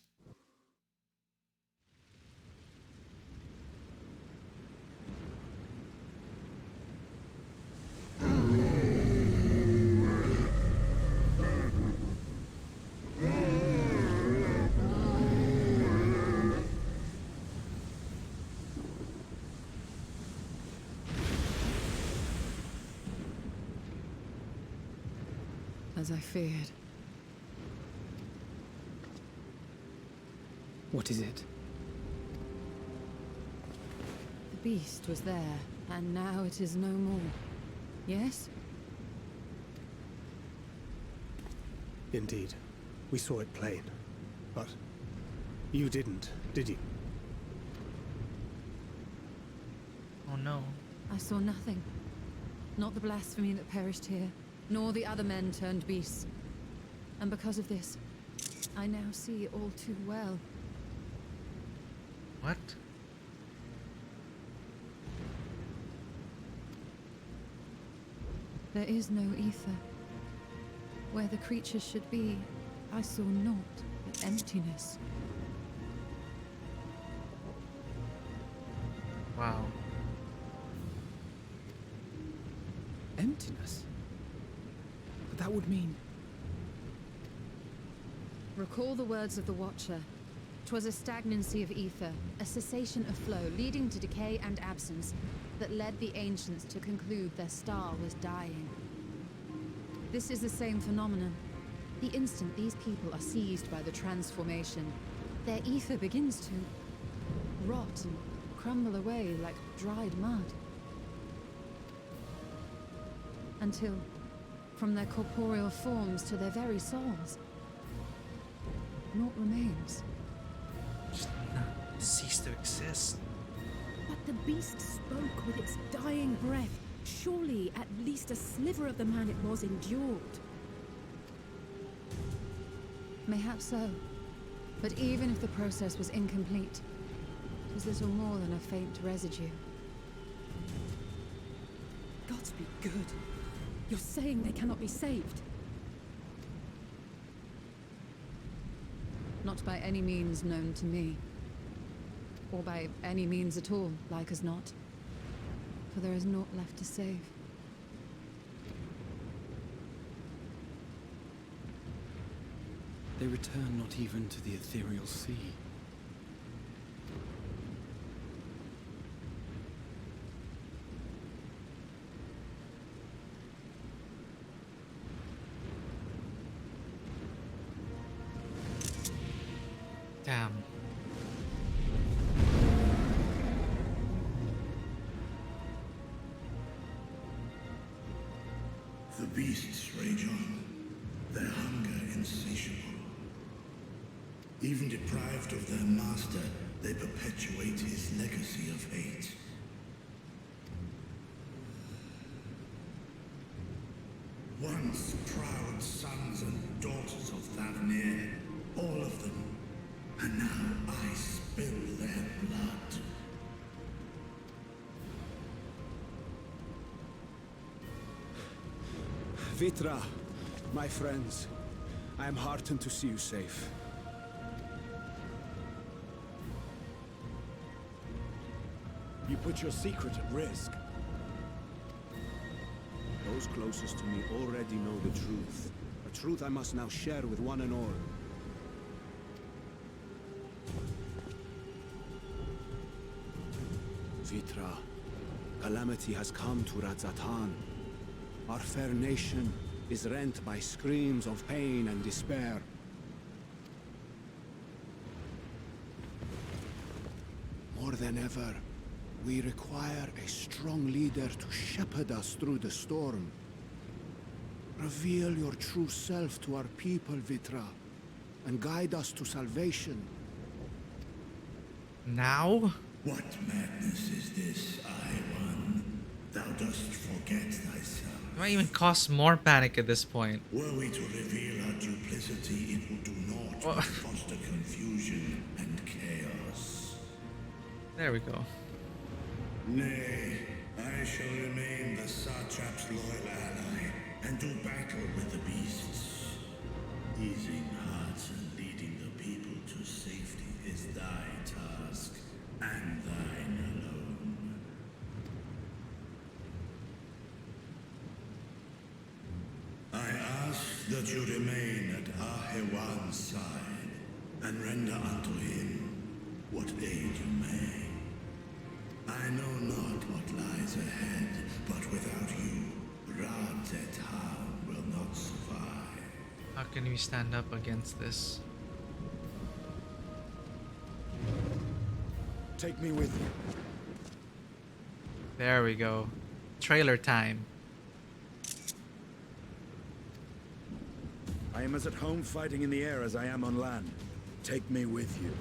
As I feared. What is it? The beast was there, and now it is no more. Yes? Indeed. We saw it plain. But you didn't, did you? Oh no. I saw nothing. Not the blasphemy that perished here, nor the other men turned beasts. And because of this, I now see all too well. What? There is no ether. Where the creatures should be, I saw naught but emptiness. Wow. Emptiness? But that would mean... Recall the words of the Watcher. 'Twas a stagnancy of ether, a cessation of flow, leading to decay and absence, that led the ancients to conclude their star was dying. This is the same phenomenon. The instant these people are seized by the transformation, their ether begins to rot and crumble away like dried mud. Until, from their corporeal forms to their very souls, naught remains. Just cease to exist. But the beast spoke with its dying breath. Surely at least a sliver of the man it was endured. Mayhaps so. But even if the process was incomplete, it was little more than a faint residue. Gods be good. You're saying they cannot be saved? Not by any means known to me. Or by any means at all, like as not. For there is naught left to save. They return not even to the ethereal sea. Damn. The beasts rage on, their hunger insatiable. Even deprived of their master, they perpetuate his legacy of hate. Once proud sons and daughters of Thavnair, all of them, and now I spill their blood. Vitra, my friends, I am heartened to see you safe. You put your secret at risk. Those closest to me already know the truth. A truth I must now share with one and all. Vitra, calamity has come to Radzatan. Our fair nation is rent by screams of pain and despair. More than ever, we require a strong leader to shepherd us through the storm. Reveal your true self to our people, Vitra, and guide us to salvation. Now? What madness is this, I-One? Thou dost forget thyself. It might even cause more panic at this point. Were we to reveal our duplicity, it would do naught but foster confusion and chaos. There we go. Nay, I shall remain the Satrap's loyal ally and do battle with the beasts. Easing hearts and leading the people to safety is thy task, and thine alone. I ask that you remain at Ahewan's side, and render unto him what aid you may. I know not what lies ahead, but without you, Radzatan will not survive. How can we stand up against this? Take me with you. There we go. Trailer time. I am as at home fighting in the air as I am on land. Take me with you.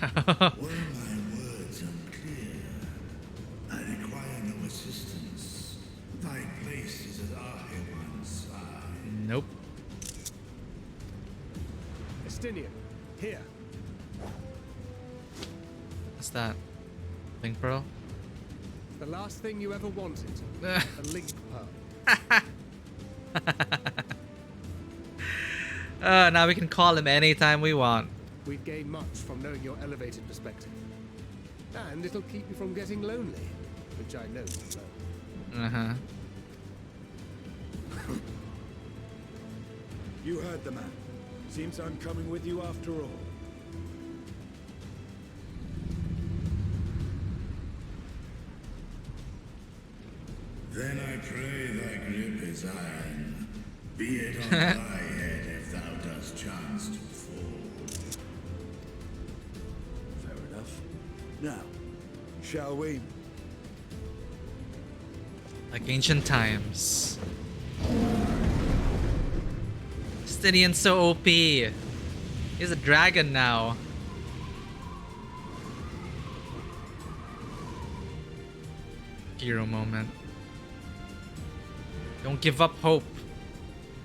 Were my words unclear? I require no assistance. Thy place is at Ahewan's side. Nope. Estinian, here. What's that? Link pearl? The last thing you ever wanted. A link pearl. Now we can call him anytime we want. We'd gain much from knowing your elevated perspective. And it'll keep you from getting lonely, which I know you will. Uh-huh. You heard the man. Seems I'm coming with you after all. Then I pray thy grip is iron. Be it on thy head if thou dost chance to fall. Fair enough. Now, shall we? Like ancient times. Justinian's so OP. He's a dragon now. Hero moment. Don't give up hope.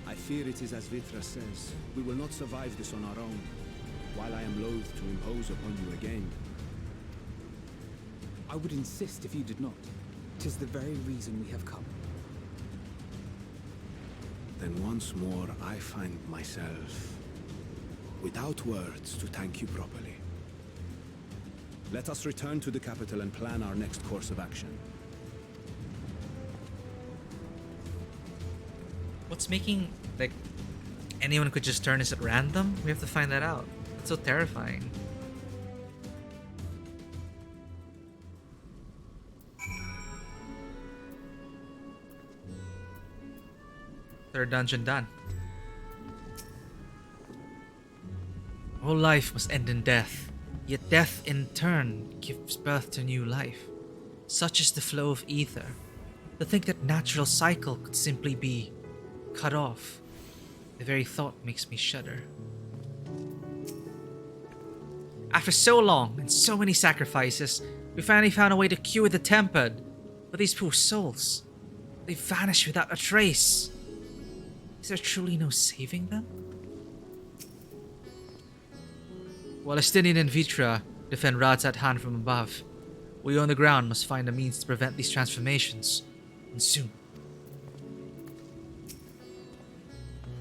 I fear it is as Vitra says. We will not survive this on our own. While I am loath to impose upon you again. I would insist if you did not. 'Tis the very reason we have come. Then once more I find myself without words to thank you properly. Let us return to the capital and plan our next course of action. What's making, like, anyone could just turn this at random? We have to find that out. It's so terrifying. Third dungeon done. All life must end in death, yet death in turn gives birth to new life. Such is the flow of ether. To think that natural cycle could simply be cut off, the very thought makes me shudder. After so long and so many sacrifices, we finally found a way to cure the tempered. But these poor souls, they vanish without a trace. Is there truly no saving them? While Estinian and Vitra defend Rad's at hand from above, we on the ground must find a means to prevent these transformations, and soon.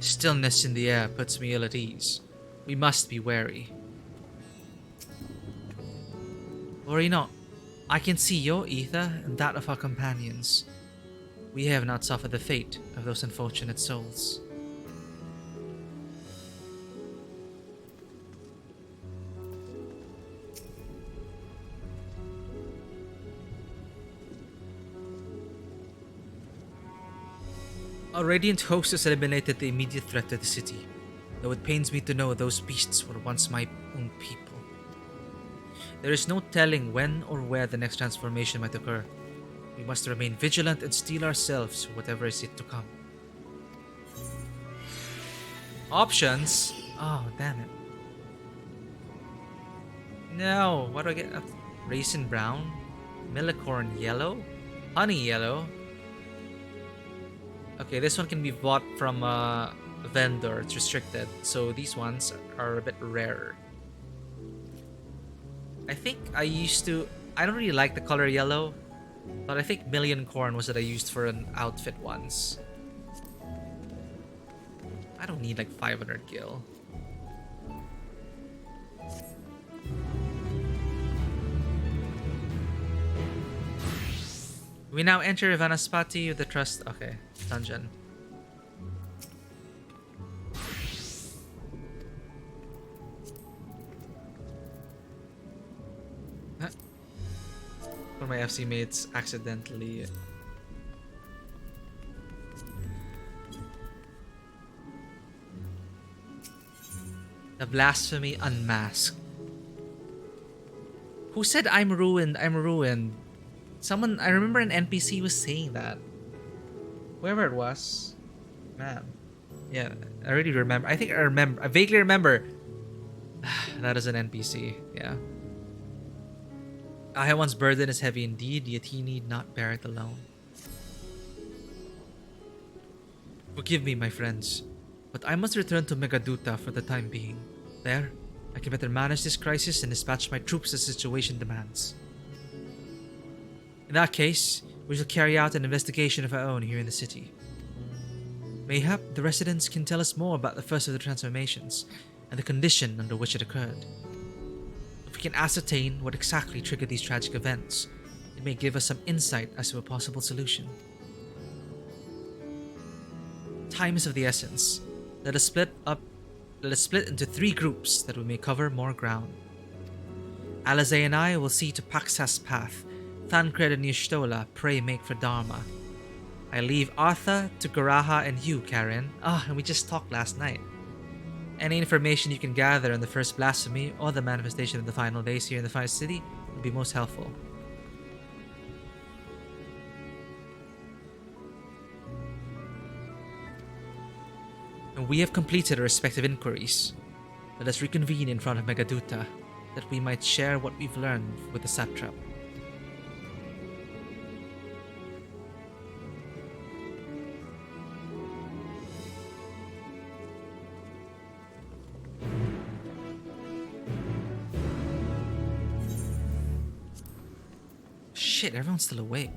Stillness in the air puts me ill at ease. We must be wary. Worry not. I can see your ether and that of our companions. We have not suffered the fate of those unfortunate souls. Our radiant host has eliminated the immediate threat to the city, though it pains me to know those beasts were once my own people. There is no telling when or where the next transformation might occur. We must remain vigilant and steel ourselves for whatever is yet to come. Options? Oh, damn it. No, what do I get? Raisin brown? Millicorn yellow? Honey yellow? Okay, this one can be bought from a vendor. It's restricted, so these ones are a bit rarer. I think I don't really like the color yellow, but I think Million Corn was what I used for an outfit once. I don't need like 500 gil. We now enter Vanaspati with the trust. Okay, dungeon. One of my FC mates accidentally. The blasphemy unmasked. Who said I'm ruined? I'm ruined. Someone, I remember an NPC was saying that. Whoever it was. Man. Yeah, I really remember. I think I remember. I vaguely remember. That is an NPC. Yeah. Ahewan's burden is heavy indeed, yet he need not bear it alone. Forgive me, my friends, but I must return to Megaduta for the time being. There, I can better manage this crisis and dispatch my troops as the situation demands. In that case, we shall carry out an investigation of our own here in the city. Mayhap the residents can tell us more about the first of the transformations and the condition under which it occurred. If we can ascertain what exactly triggered these tragic events, it may give us some insight as to a possible solution. Time is of the essence. Let us split into 3 groups that we may cover more ground. Alizé and I will see to Paxas' path. Thancred and Y'shtola pray make for Dharma. I leave Artha to Garaha and you, Karen. And we just talked last night. Any information you can gather on the first blasphemy or the manifestation of the final days here in the Fire City would be most helpful. And we have completed our respective inquiries. Let us reconvene in front of Megaduta, that we might share what we've learned with the satrap. Shit, everyone's still awake.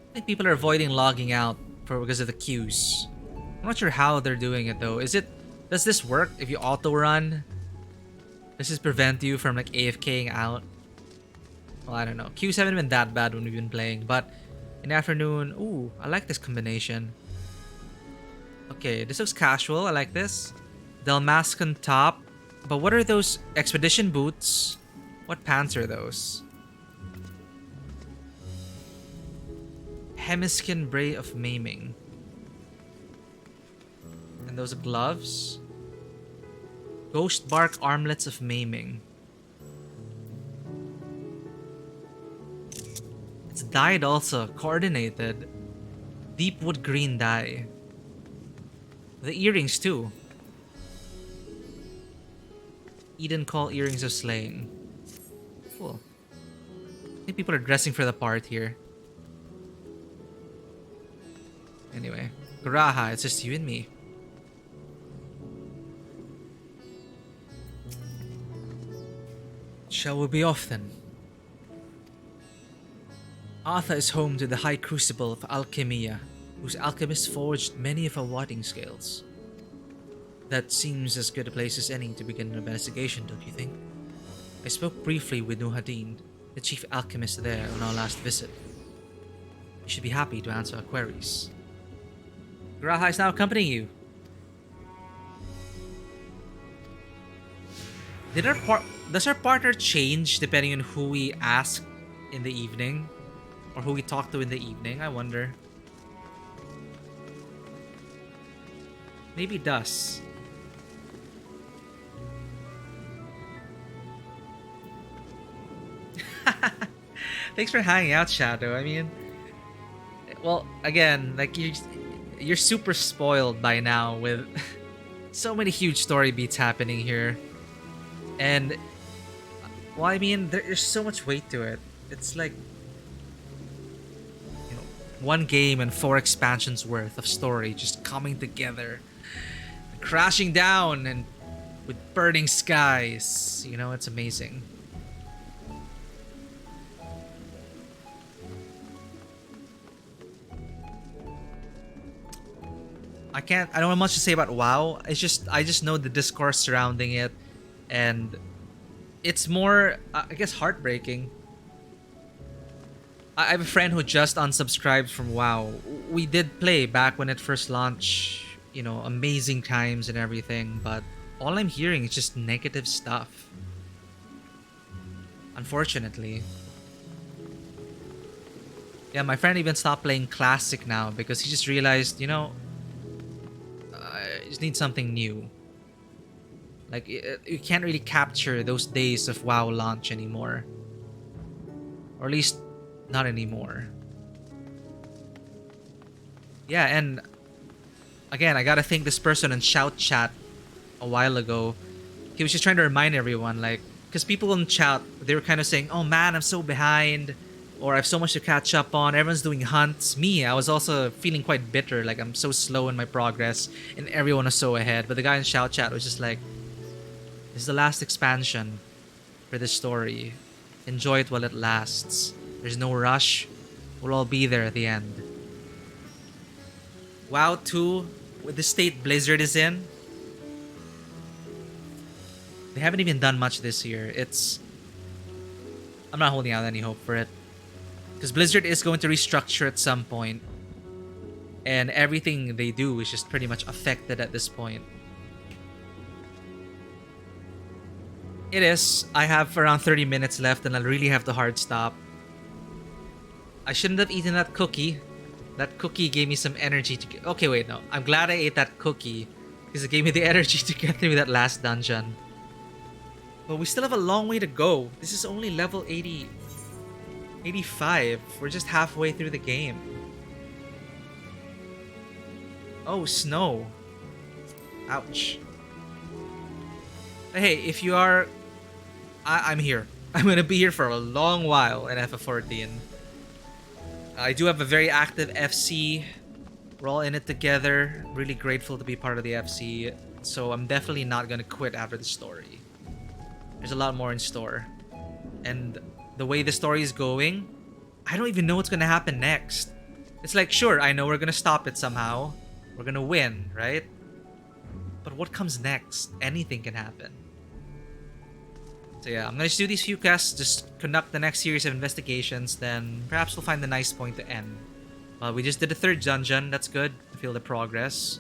I think people are avoiding logging out because of the queues. I'm not sure how they're doing it though. Does this work if you auto run? Does this prevent you from like AFKing out? Well, I don't know. Queues haven't been that bad when we've been playing, but in the afternoon, ooh, I like this combination. Okay, this looks casual. I like this. Dalmascan top. But what are those expedition boots? What pants are those? Hemiskin Bray of Maiming. And those gloves? Ghost Bark Armlets of Maiming. It's dyed also. Coordinated. Deep wood green dye. The earrings too. Eden Call Earrings of Slaying. Cool. I think people are dressing for the part here. Anyway, Garaha, it's just you and me. Shall we be off then? Artha is home to the High Crucible of Alchemia, whose alchemists forged many of our warding scales. That seems as good a place as any to begin an investigation, don't you think? I spoke briefly with Nuhadin, the chief alchemist there, on our last visit. You should be happy to answer our queries. Garaha is now accompanying you. Does our partner change depending on who we ask in the evening? Or who we talk to in the evening? I wonder. Maybe it does. Thanks for hanging out, Shadow. I mean, well, again, like you're super spoiled by now with so many huge story beats happening here. And, well, I mean, there's so much weight to it. It's like, you know, one game and 4 expansions worth of story just coming together, crashing down, and with burning skies. You know, it's amazing. I don't have much to say about WoW. I just know the discourse surrounding it, and it's more, I guess, heartbreaking. I have a friend who just unsubscribed from WoW. We did play back when it first launched, you know, amazing times and everything, but all I'm hearing is just negative stuff. Unfortunately. Yeah, my friend even stopped playing Classic now because he just realized, you know, I just need something new. Like, you can't really capture those days of WoW launch anymore. Or at least, not anymore. Yeah, and again, I gotta thank this person in Shout Chat a while ago. He was just trying to remind everyone, like, because people in chat, they were kind of saying, oh man, I'm so behind, or I have so much to catch up on, everyone's doing hunts. Me, I was also feeling quite bitter, like I'm so slow in my progress, and everyone is so ahead. But the guy in Shout Chat was just like, this is the last expansion for this story. Enjoy it while it lasts. There's no rush. We'll all be there at the end. WoW 2, with the state Blizzard is in, they haven't even done much this year. I'm not holding out any hope for it. Because Blizzard is going to restructure at some point. And everything they do is just pretty much affected at this point. It is. I have around 30 minutes left and I'll really have to hard stop. I shouldn't have eaten that cookie. That cookie gave me some energy to get... Okay, wait, no. I'm glad I ate that cookie because it gave me the energy to get through that last dungeon. But we still have a long way to go. This is only level 80... 85. We're just halfway through the game. Oh, snow. Ouch. Hey, if you are... I'm here. I'm gonna be here for a long while in FF14. I do have a very active FC. We're all in it together. Really grateful to be part of the FC. So I'm definitely not gonna quit after the story. There's a lot more in store. And the way the story is going, I don't even know what's gonna happen next. It's like, sure, I know we're gonna stop it somehow. We're gonna win, right? But what comes next? Anything can happen. So yeah, I'm gonna just do these few quests, just conduct the next series of investigations, then perhaps we'll find a nice point to end. We just did the 3rd dungeon, that's good. I feel the progress.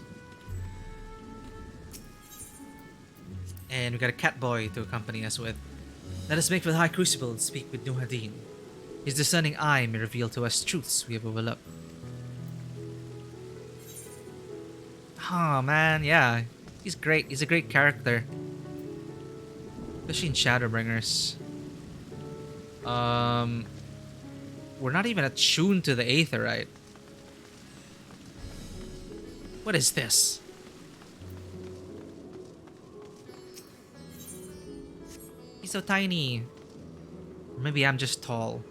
And we got a cat boy to accompany us with. Let us make for the High Crucible and speak with Nuhadin. His discerning eye may reveal to us truths we have overlooked. Oh man, yeah. He's great. He's a great character. Especially in Shadowbringers. We're not even attuned to the Aetherite. What is this? He's so tiny. Or maybe I'm just tall.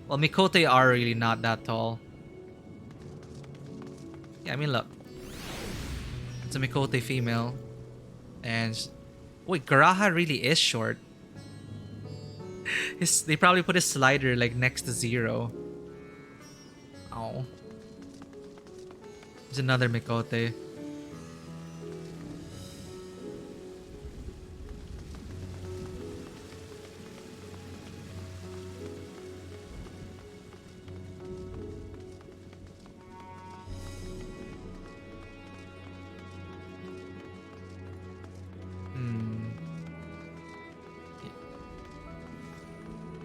Well, Mikote are really not that tall. Yeah, I mean, look. It's a Mikote female. And... Wait, Garaha really is short. They probably put his slider like next to 0. Oh. There's another Mikote.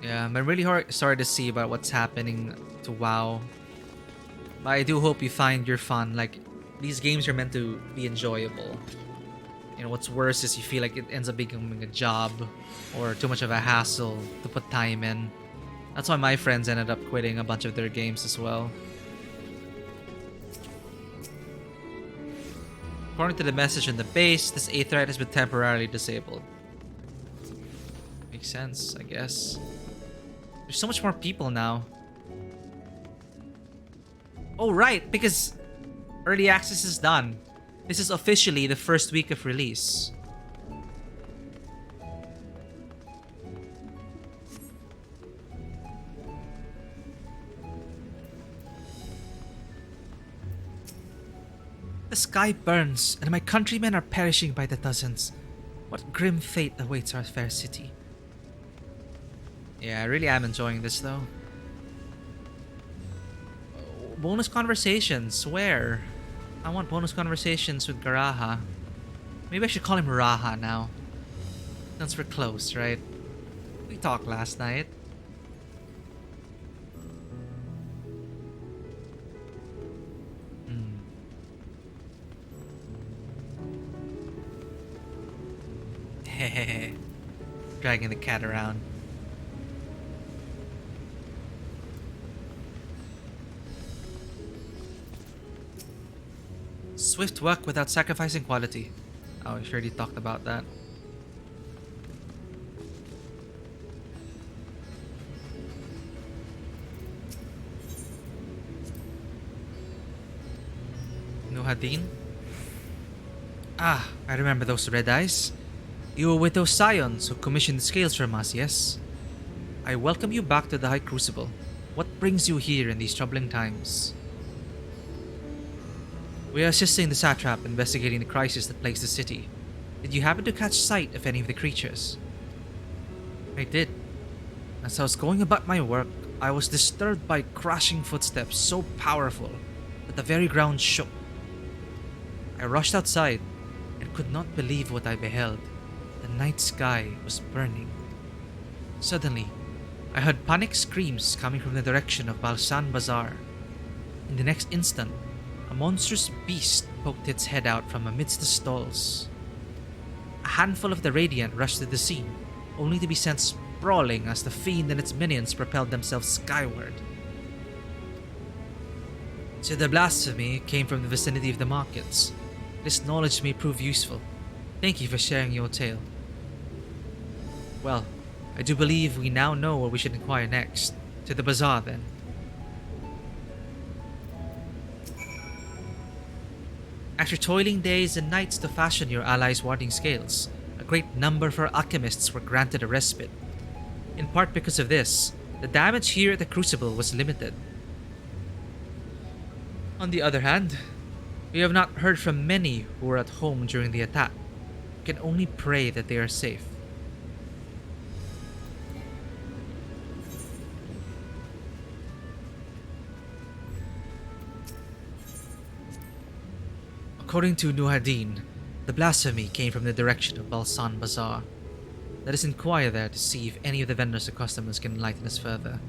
Yeah, I'm really sorry to see about what's happening to WoW. But I do hope you find your fun. Like, these games are meant to be enjoyable. You know, what's worse is you feel like it ends up becoming a job or too much of a hassle to put time in. That's why my friends ended up quitting a bunch of their games as well. According to the message in the base, this Aetherite has been temporarily disabled. Makes sense, I guess. There's so much more people now. Oh, right, because early access is done. This is officially the first week of release. The sky burns, and my countrymen are perishing by the dozens. What grim fate awaits our fair city? Yeah, I really am enjoying this though. Bonus conversations, where? I want bonus conversations with Garaha. Maybe I should call him Raha now. Since we're close, right? We talked last night. Hehehe. Dragging the cat around. Swift work without sacrificing quality. Oh, we already talked about that. Nuhadin? Ah, I remember those red eyes. You were with those Scions who commissioned the scales from us, yes? I welcome you back to the High Crucible. What brings you here in these troubling times? We are assisting the satrap investigating the crisis that plagues the city. Did you happen to catch sight of any of the creatures? I did. As I was going about my work, I was disturbed by crashing footsteps so powerful that the very ground shook. I rushed outside and could not believe what I beheld. the night sky was burning. Suddenly, I heard panic screams coming from the direction of Balsan Bazaar. In the next instant, a monstrous beast poked its head out from amidst the stalls. A handful of the Radiant rushed to the scene, only to be sent sprawling as the fiend and its minions propelled themselves skyward. So the blasphemy came from the vicinity of the markets. This knowledge may prove useful. Thank you for sharing your tale. Well, I do believe we now know where we should inquire next. To the bazaar, then. After toiling days and nights to fashion your allies' warding scales, a great number of our alchemists were granted a respite. In part because of this, the damage here at the Crucible was limited. On the other hand, we have not heard from many who were at home during the attack. We can only pray that they are safe. According to Nuhadin, the blasphemy came from the direction of Balsan Bazaar. Let us inquire there to see if any of the vendors or customers can enlighten us further.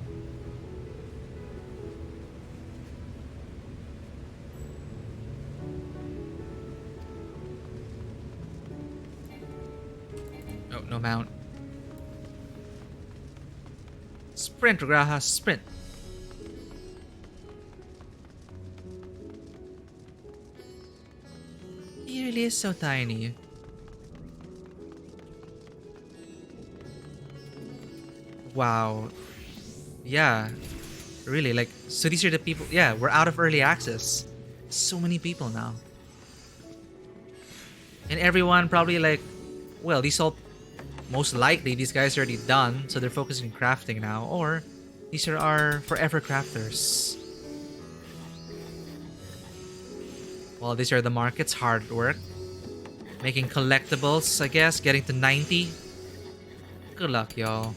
Oh, no mount. Sprint, Graha, sprint! He really is so tiny. Wow. Yeah. Really, like, so these are the people. Yeah, we're out of early access. So many people now. And everyone probably like, well, these all, most likely these guys are already done, so they're focusing on crafting now. Or these are our forever crafters. Well, these are the markets, hard work. Making collectibles, I guess, getting to 90. Good luck, y'all.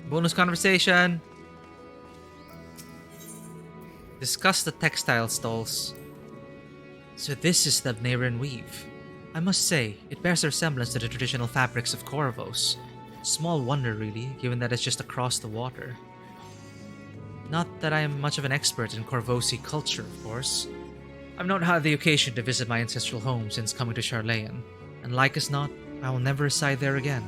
Bonus conversation. Discuss the textile stalls. So this is Thavnair weave. I must say, it bears a resemblance to the traditional fabrics of Corvos. Small wonder, really, given that it's just across the water. Not that I am much of an expert in Corvosi culture, of course. I've not had the occasion to visit my ancestral home since coming to Sharlayan, and like as not, I will never reside there again.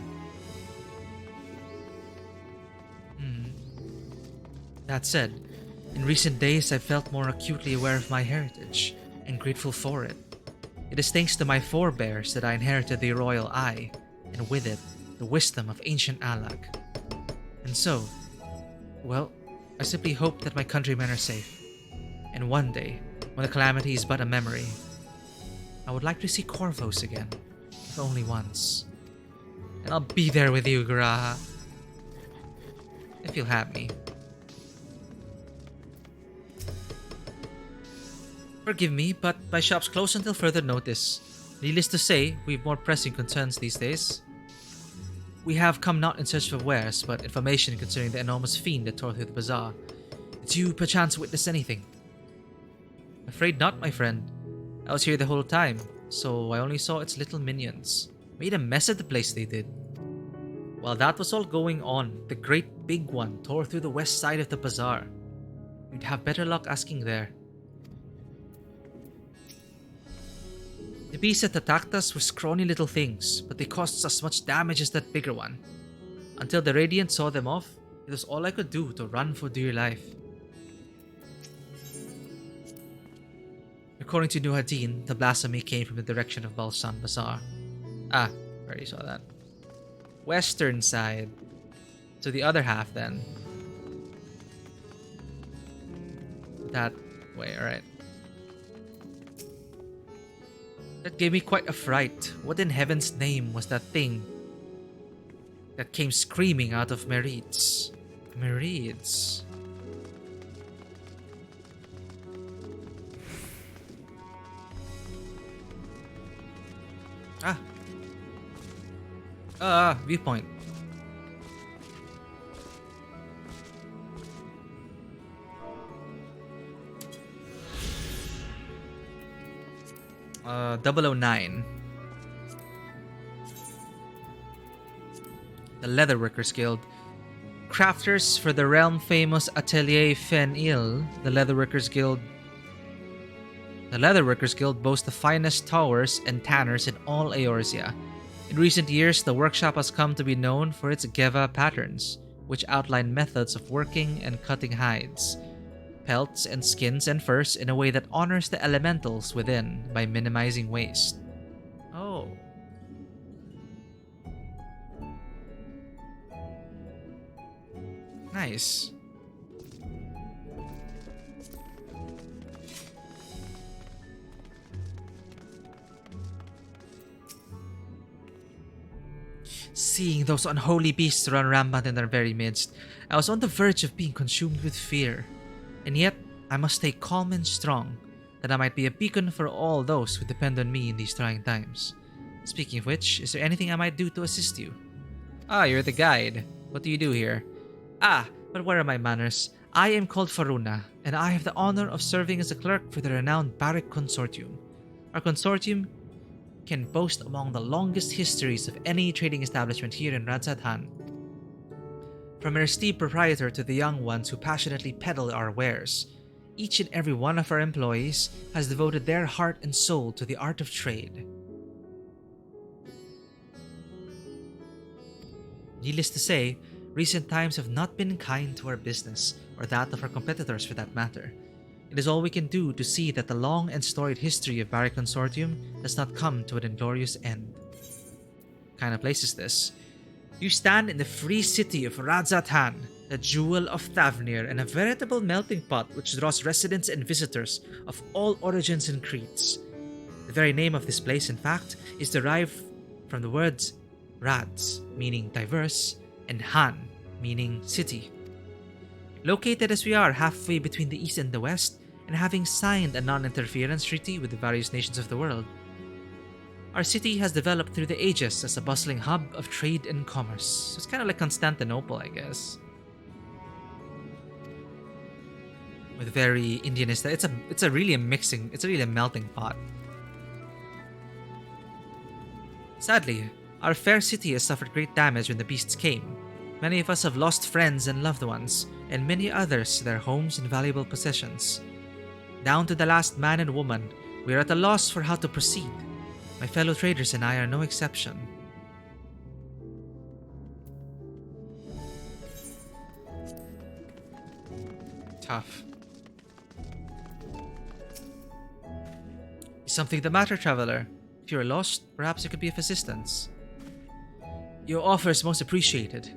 That said, in recent days I've felt more acutely aware of my heritage, and grateful for it. It is thanks to my forebears that I inherited the royal eye, and with it, the wisdom of ancient Alag. And so, well, I simply hope that my countrymen are safe. And one day, when the calamity is but a memory, I would like to see Corvos again, if only once. And I'll be there with you, Graha. If you'll have me. Forgive me, but my shop's closed until further notice. Needless to say, we've more pressing concerns these days. We have come not in search of wares, but information concerning the enormous fiend that tore through the bazaar. Did you perchance witness anything? Afraid not, my friend. I was here the whole time, so I only saw its little minions. Made a mess of the place, they did. While that was all going on, the great big one tore through the west side of the bazaar. You'd have better luck asking there. The beasts that attacked us were scrawny little things, but they caused as much damage as that bigger one. Until the Radiant saw them off, it was all I could do to run for dear life. According to Nuhadin, the blasphemy came from the direction of Balsan Bazaar. Ah, already saw that. Western side. So the other half then. That way, alright. That gave me quite a fright. What in heaven's name was that thing that came screaming out of myriads? Myriads. Viewpoint. 009. The Leatherworkers Guild. Crafters for the realm-famous Atelier Fen-Il, the Leatherworkers Guild. The Leatherworkers Guild boasts the finest towers and tanners in all Eorzea. In recent years, the workshop has come to be known for its Geva patterns, which outline methods of working and cutting hides, pelts and skins and furs in a way that honors the elementals within by minimizing waste. Oh. Nice. Seeing those unholy beasts run rampant in their very midst, I was on the verge of being consumed with fear. And yet, I must stay calm and strong, that I might be a beacon for all those who depend on me in these trying times. Speaking of which, is there anything I might do to assist you? Ah, you're the guide. What do you do here? Ah, but where are my manners? I am called Faruna, and I have the honor of serving as a clerk for the renowned Barrack Consortium. Our consortium can boast among the longest histories of any trading establishment here in Radzatan. From our esteemed proprietor to the young ones who passionately peddle our wares, each and every one of our employees has devoted their heart and soul to the art of trade. Needless to say, recent times have not been kind to our business, or that of our competitors for that matter. It is all we can do to see that the long and storied history of Barrack Consortium does not come to an inglorious end. What kind of place is this? You stand in the free city of Radzatan, the jewel of Thavnair, and a veritable melting pot which draws residents and visitors of all origins and creeds. The very name of this place, in fact, is derived from the words Rads, meaning diverse, and Han, meaning city. Located as we are halfway between the east and the west, and having signed a non-interference treaty with the various nations of the world, our city has developed through the ages as a bustling hub of trade and commerce. So it's kind of like Constantinople, I guess. With very Indianist. It's a really a melting pot. Sadly, our fair city has suffered great damage when the beasts came. Many of us have lost friends and loved ones, and many others their homes and valuable possessions. Down to the last man and woman, we are at a loss for how to proceed. My fellow traders and I are no exception. Tough. Is something the matter, traveler? If you are lost, perhaps you could be of assistance. Your offer is most appreciated.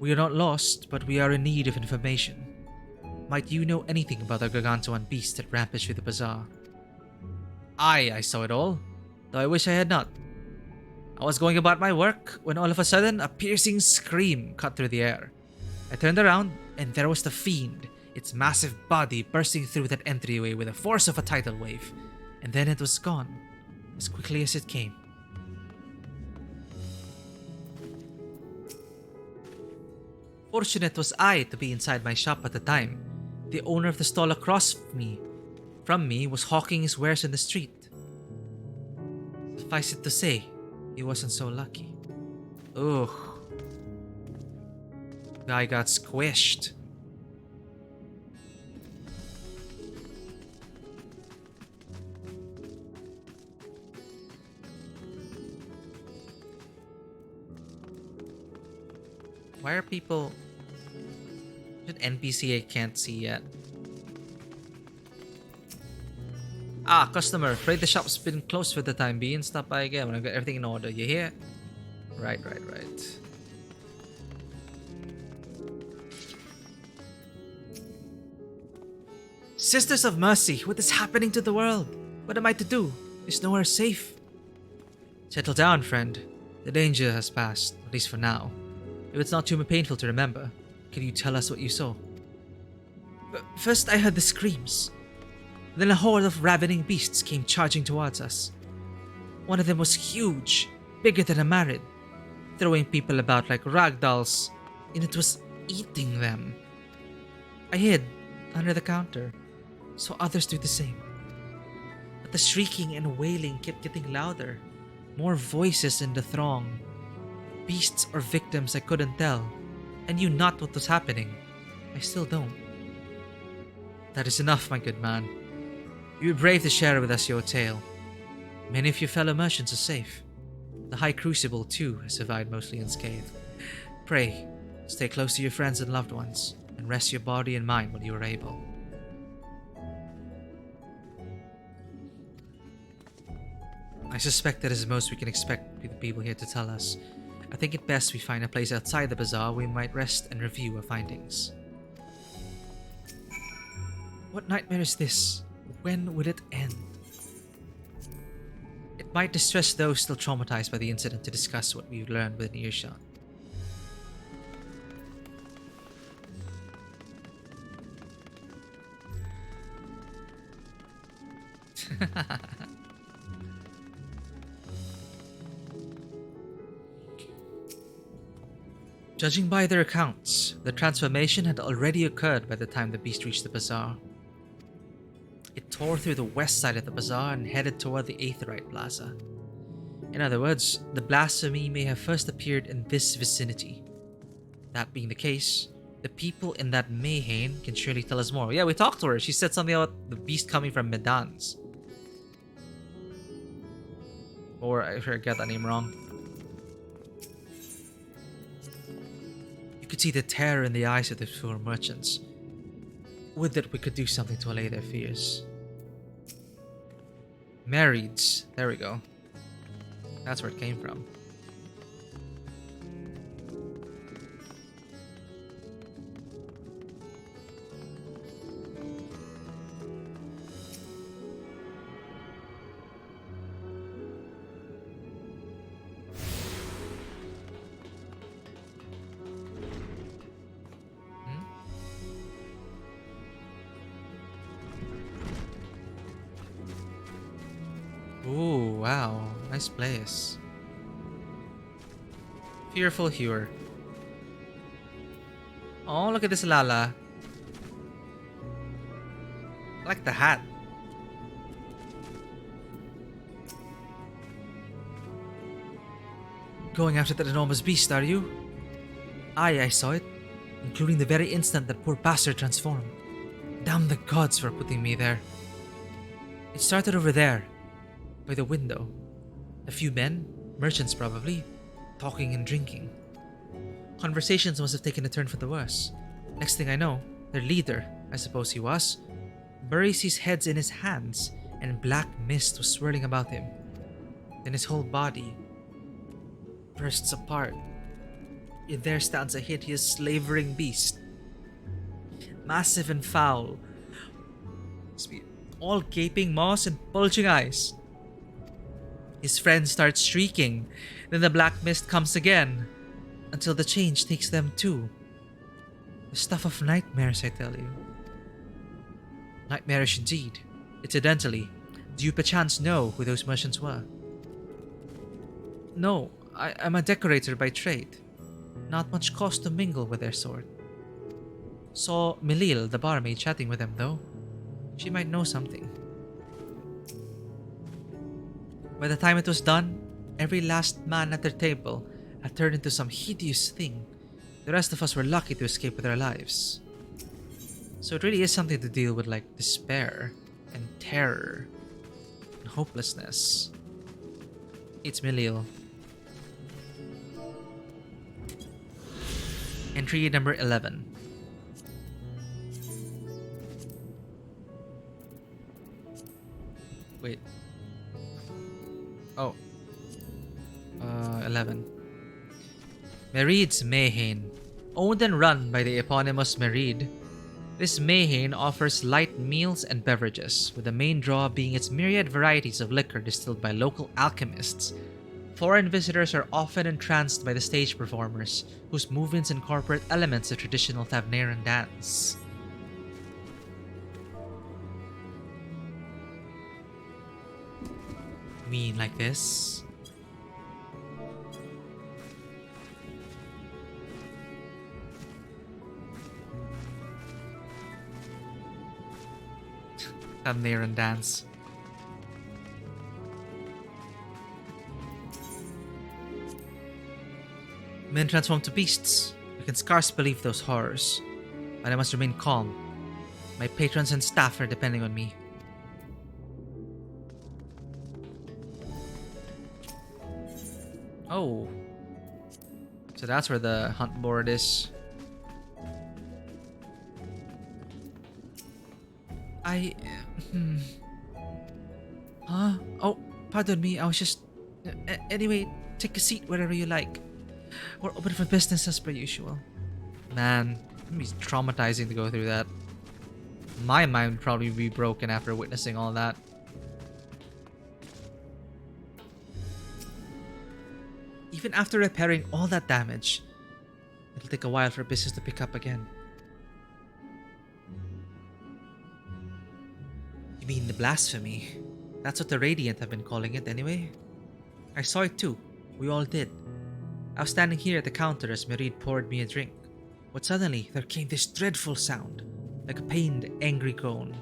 We are not lost, but we are in need of information. Might you know anything about the gargantuan beast that rampaged through the bazaar? I saw it all, though I wish I had not. I was going about my work when all of a sudden a piercing scream cut through the air. I turned around and there was the fiend, its massive body bursting through that entryway with the force of a tidal wave, and then it was gone, as quickly as it came. Fortunate was I to be inside my shop at the time. The owner of the stall across from me was hawking his wares in the street. Suffice it to say, he wasn't so lucky. Ugh. Guy got squished. Why are people... An NPC I can't see yet. Ah, customer. Afraid the shop's been closed for the time being. Stop by again when I've got everything in order. You hear? Right. Sisters of Mercy, what is happening to the world? What am I to do? Is nowhere safe? Settle down, friend. The danger has passed, at least for now. If it's not too painful to remember, can you tell us what you saw? First I heard the screams. Then a horde of ravening beasts came charging towards us. One of them was huge, bigger than a myriad, throwing people about like ragdolls, and it was eating them. I hid under the counter, so others do the same. But the shrieking and wailing kept getting louder. More voices in the throng. Beasts or victims I couldn't tell. I knew not what was happening. I still don't. That is enough, my good man. You were brave to share with us your tale. Many of your fellow merchants are safe. The High Crucible, too, has survived mostly unscathed. Pray, stay close to your friends and loved ones, and rest your body and mind when you are able. I suspect that is the most we can expect the people here to tell us. I think it best we find a place outside the bazaar where we might rest and review our findings. What nightmare is this? When will it end? It might distress those still traumatized by the incident to discuss what we've learned within earshot. Judging by their accounts, the transformation had already occurred by the time the beast reached the bazaar. It tore through the west side of the bazaar and headed toward the Aetherite Plaza. In other words, the blasphemy may have first appeared in this vicinity. That being the case, the people in that Mayhain can surely tell us more. Yeah, we talked to her. She said something about the beast coming from Medans. Or I forget that name wrong. You could see the terror in the eyes of the poor merchants. Would that we could do something to allay their fears. Myriads. There we go. That's where it came from. Ooh, wow. Nice place. Fearful Hewer. Oh, look at this Lala. I like the hat. Going after that enormous beast, are you? Aye, I saw it. Including the very instant that poor bastard transformed. Damn the gods for putting me there. It started over there. By the window. A few men, merchants probably, talking and drinking. Conversations must have taken a turn for the worse. Next thing I know, their leader, I suppose he was, buries his head in his hands and black mist was swirling about him. Then his whole body bursts apart. And there stands a hideous slavering beast. Massive and foul. All gaping maws and bulging eyes. His friends start shrieking, then the black mist comes again, until the change takes them too. The stuff of nightmares, I tell you. Nightmarish indeed. Incidentally, do you perchance know who those merchants were? No, I'm a decorator by trade. Not much cause to mingle with their sort. Saw Milil, the barmaid, chatting with them though. She might know something. By the time it was done, every last man at their table had turned into some hideous thing. The rest of us were lucky to escape with our lives. So it really is something to deal with, like despair and terror and hopelessness. It's Milil. Entry number 11. Wait. Oh. 11. Myriad's Mayhain. Owned and run by the eponymous Myriad, this Mayhain offers light meals and beverages, with the main draw being its myriad varieties of liquor distilled by local alchemists. Foreign visitors are often entranced by the stage performers, whose movements incorporate elements of traditional Thavnairan dance. Mean like this? Thavnairan dance. Men transform to beasts. I can scarce believe those horrors, but I must remain calm. My patrons and staff are depending on me. Oh. So that's where the hunt board is. Huh? Oh, pardon me, I was just... Anyway, take a seat wherever you like. We're open for business as per usual. Man, it'd be traumatizing to go through that. My mind would probably be broken after witnessing all that. Even after repairing all that damage, it'll take a while for business to pick up again. You mean the blasphemy? That's what the Radiant have been calling it anyway. I saw it too. We all did. I was standing here at the counter as Myriad poured me a drink, but suddenly there came this dreadful sound, like a pained, angry groan.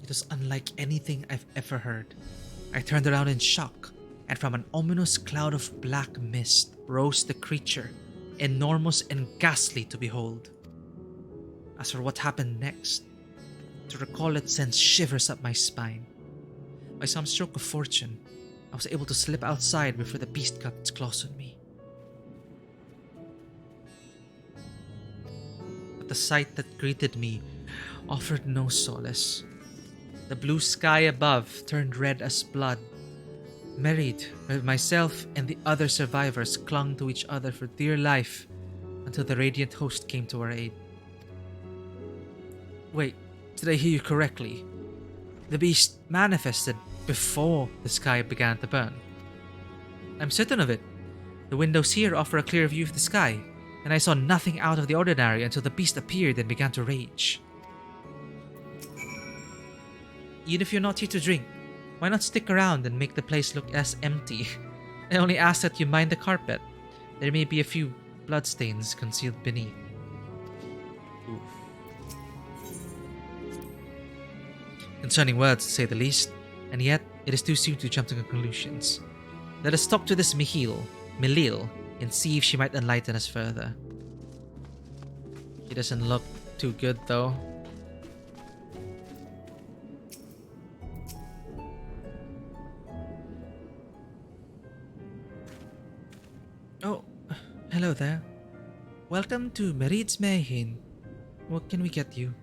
It was unlike anything I've ever heard. I turned around in shock, and from an ominous cloud of black mist rose the creature, enormous and ghastly to behold. As for what happened next, to recall it sends shivers up my spine. By some stroke of fortune, I was able to slip outside before the beast got its claws on me. But the sight that greeted me offered no solace. The blue sky above turned red as blood. Myriad, myself, and the other survivors clung to each other for dear life until the Radiant host came to our aid. Wait, did I hear you correctly? The beast manifested before the sky began to burn. I'm certain of it. The windows here offer a clear view of the sky, and I saw nothing out of the ordinary until the beast appeared and began to rage. Even if you're not here to drink, why not stick around and make the place look as empty? I only ask that you mind the carpet. There may be a few bloodstains concealed beneath. Oof. Concerning words, to say the least, and yet it is too soon to jump to conclusions. Let us talk to this Milil, and see if she might enlighten us further. She doesn't look too good though. Oh, hello there. Welcome to Myriad's Mayhin. What can we get you?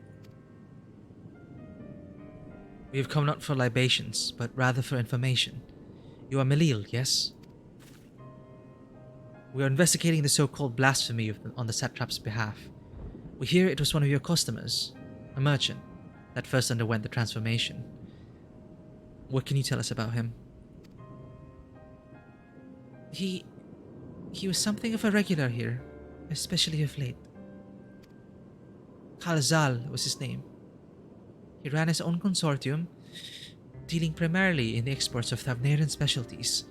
We have come not for libations, but rather for information. You are Milil, yes? We are investigating the so-called blasphemy on the satrap's behalf. We hear it was one of your customers, a merchant, that first underwent the transformation. What can you tell us about him? He was something of a regular here, especially of late. Khalzal was his name. He ran his own consortium, dealing primarily in the exports of Thavnairan specialties.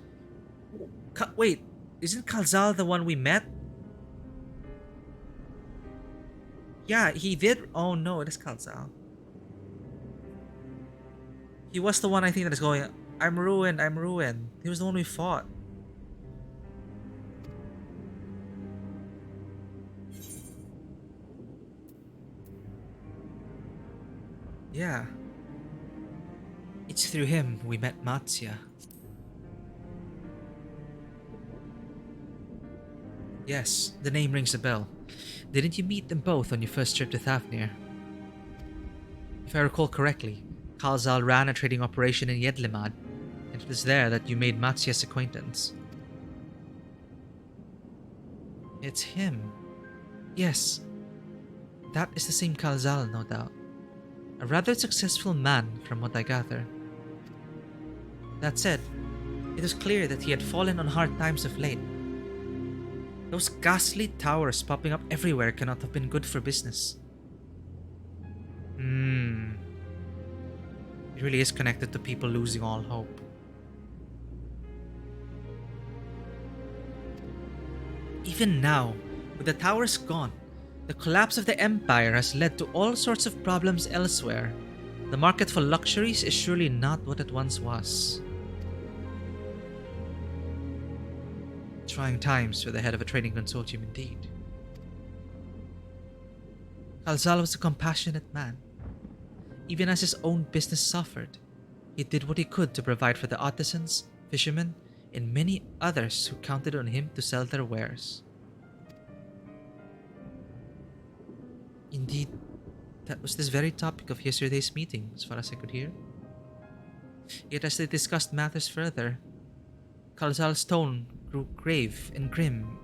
Wait, isn't Khalzal the one we met? Yeah, he did. Oh no, it is Khalzal. He was the one I think that is going, I'm ruined, I'm ruined. He was the one we fought. Yeah. It's through him we met Matsya. Yes, the name rings a bell. Didn't you meet them both on your first trip to Thavnair? If I recall correctly, Khalzal ran a trading operation in Yedlimad, and it was there that you made Matsya's acquaintance. It's him. Yes, that is the same Khalzal, no doubt. A rather successful man, from what I gather. That said, it was clear that he had fallen on hard times of late. Those ghastly towers popping up everywhere cannot have been good for business. It really is connected to people losing all hope. Even now, with the towers gone, the collapse of the Empire has led to all sorts of problems elsewhere. The market for luxuries is surely not what it once was. Trying times for the head of a trading consortium indeed. Khalzal was a compassionate man. Even as his own business suffered, he did what he could to provide for the artisans, fishermen, and many others who counted on him to sell their wares. Indeed, that was this very topic of yesterday's meeting, as far as I could hear. Yet as they discussed matters further, Khalzal's tone grew grave and grim.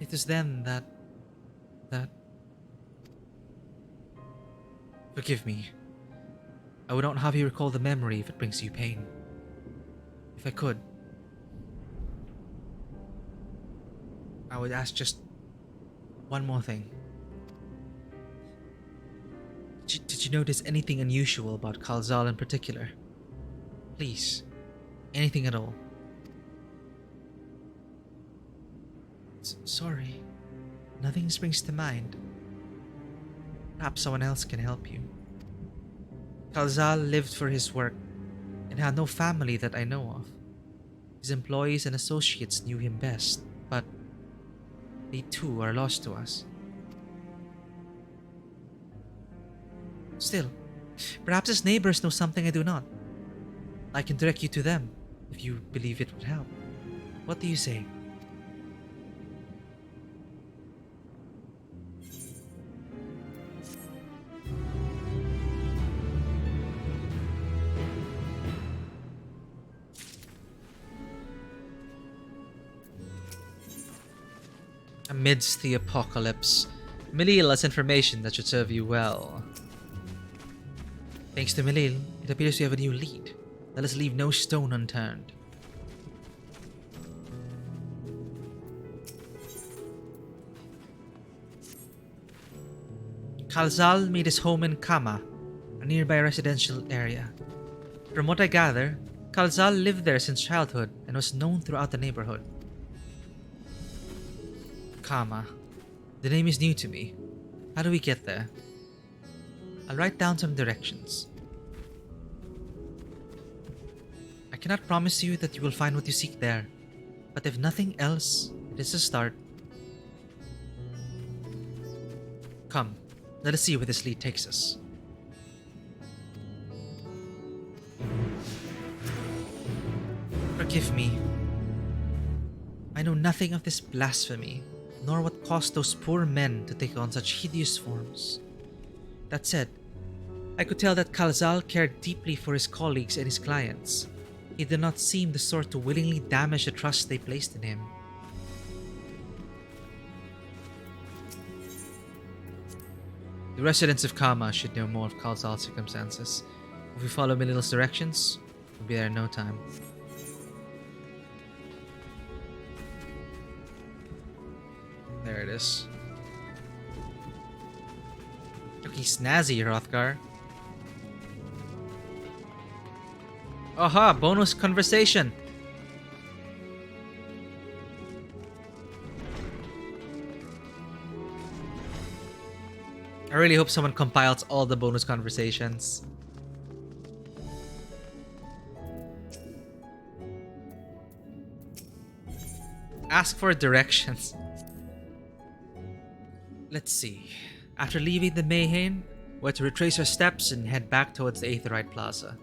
It was then that... Forgive me. I would not have you recall the memory if it brings you pain. If I could, I would ask just one more thing. Did you notice anything unusual about Khalzal in particular? Please, anything at all. Sorry, nothing springs to mind. Perhaps someone else can help you. Khalzal lived for his work and had no family that I know of. His employees and associates knew him best, but they too are lost to us. Still, perhaps his neighbors know something I do not. I can direct you to them if you believe it would help. What do you say? Amidst the apocalypse, Milil has information that should serve you well. Thanks to Milil, it appears we have a new lead. Let us leave no stone unturned. Khalzal made his home in Kama, a nearby residential area. From what I gather, Khalzal lived there since childhood and was known throughout the neighborhood. Kama. The name is new to me. How do we get there? I'll write down some directions. I cannot promise you that you will find what you seek there, but if nothing else, it is a start. Come, let us see where this lead takes us. Forgive me. I know nothing of this blasphemy, nor what caused those poor men to take on such hideous forms. That said, I could tell that Khalzal cared deeply for his colleagues and his clients. He did not seem the sort to willingly damage the trust they placed in him. The residents of Kama should know more of Khalzal's circumstances. If we follow Milil's directions, we'll be there in no time. There it is. Looking snazzy, Hrothgar. Aha! Bonus conversation! I really hope someone compiles all the bonus conversations. Ask for directions. Let's see. After leaving the Mayhain, we're to retrace our steps and head back towards the Aetherite Plaza.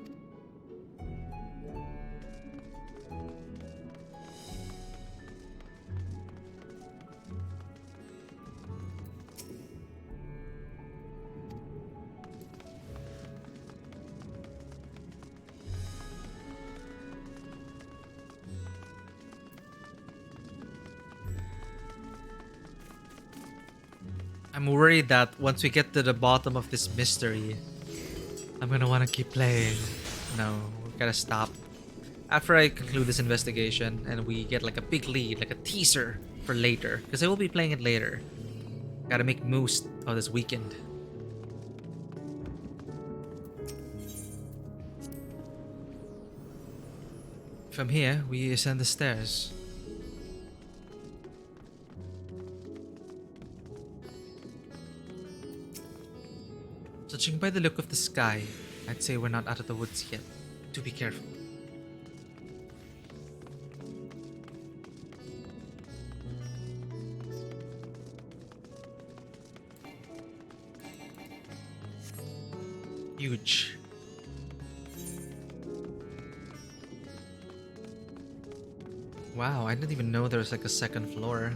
I'm worried that once we get to the bottom of this mystery, I'm gonna want to keep playing. No, we gotta stop. After I conclude this investigation and we get like a big lead, like a teaser for later, because I will be playing it later. Gotta make most of this weekend. From here, we ascend the stairs. Such Judging by the look of the sky, I'd say we're not out of the woods yet. Do be careful. Huge. Wow, I didn't even know there was like a second floor.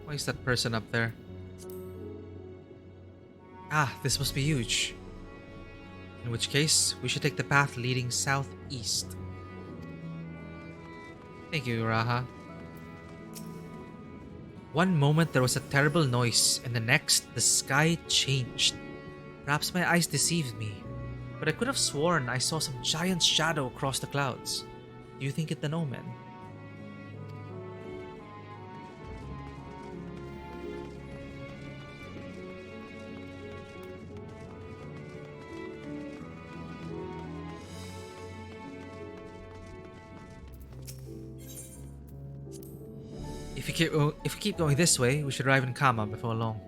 Why is that person up there? Ah, this must be huge. In which case, we should take the path leading southeast. Thank you, Raha. One moment there was a terrible noise, and the next, the sky changed. Perhaps my eyes deceived me, but I could have sworn I saw some giant shadow across the clouds. Do you think it's an omen? If we keep going this way, we should arrive in Kama before long.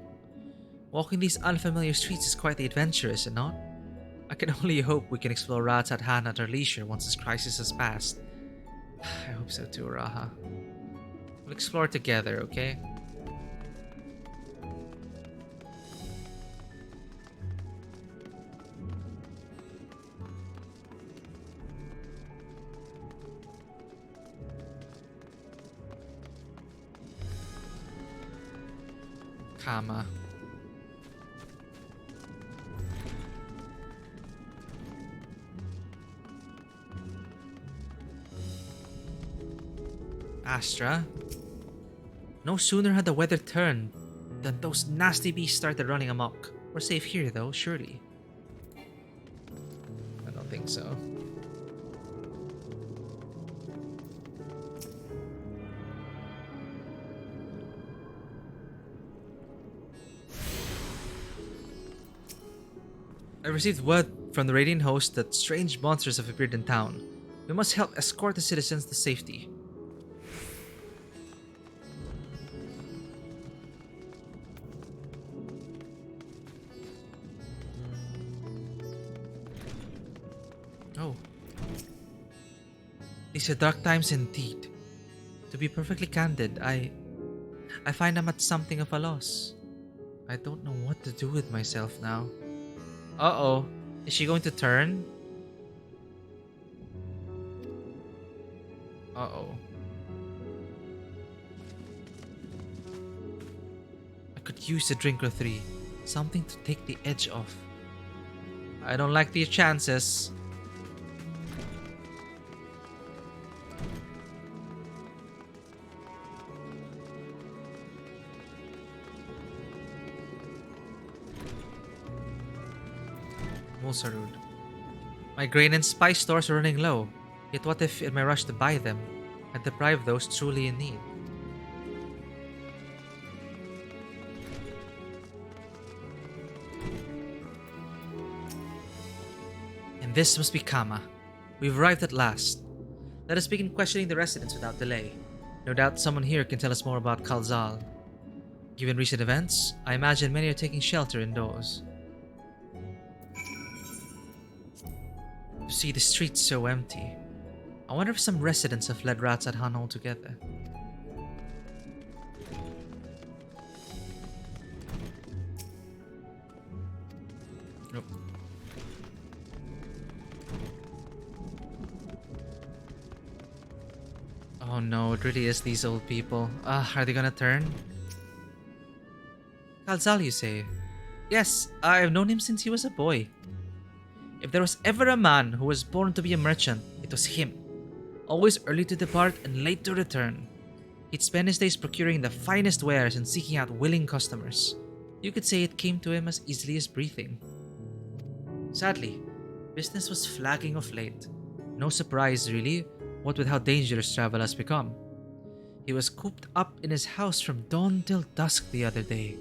Walking these unfamiliar streets is quite the adventure, is it not? I can only hope we can explore Ratzat Han at our leisure once this crisis has passed. I hope so too, Raha. We'll explore together, okay? Kama. Astra. No sooner had the weather turned than those nasty beasts started running amok. We're safe here though, surely. I don't think so. I received word from the Radiant host that strange monsters have appeared in town. We must help escort the citizens to safety. Oh. These are dark times indeed. To be perfectly candid, I find I'm at something of a loss. I don't know what to do with myself now. Uh-oh. Is she going to turn? Uh-oh. I could use a drink or three. Something to take the edge off. I don't like these chances. Mulsarud. My grain and spice stores are running low. Yet what if, in my rush to buy them, I deprive those truly in need? And this must be Kama. We've arrived at last. Let us begin questioning the residents without delay. No doubt someone here can tell us more about Kalzal. Given recent events, I imagine many are taking shelter indoors. To see the streets so empty, I wonder if some residents have fled Ratzat Han altogether. Nope. Oh no, it really is these old people. Are they gonna turn? Kalzal, you say? Yes, I've known him since he was a boy. If there was ever a man who was born to be a merchant, it was him. Always early to depart and late to return. He'd spend his days procuring the finest wares and seeking out willing customers. You could say it came to him as easily as breathing. Sadly, business was flagging of late. No surprise, really, what with how dangerous travel has become. He was cooped up in his house from dawn till dusk the other day,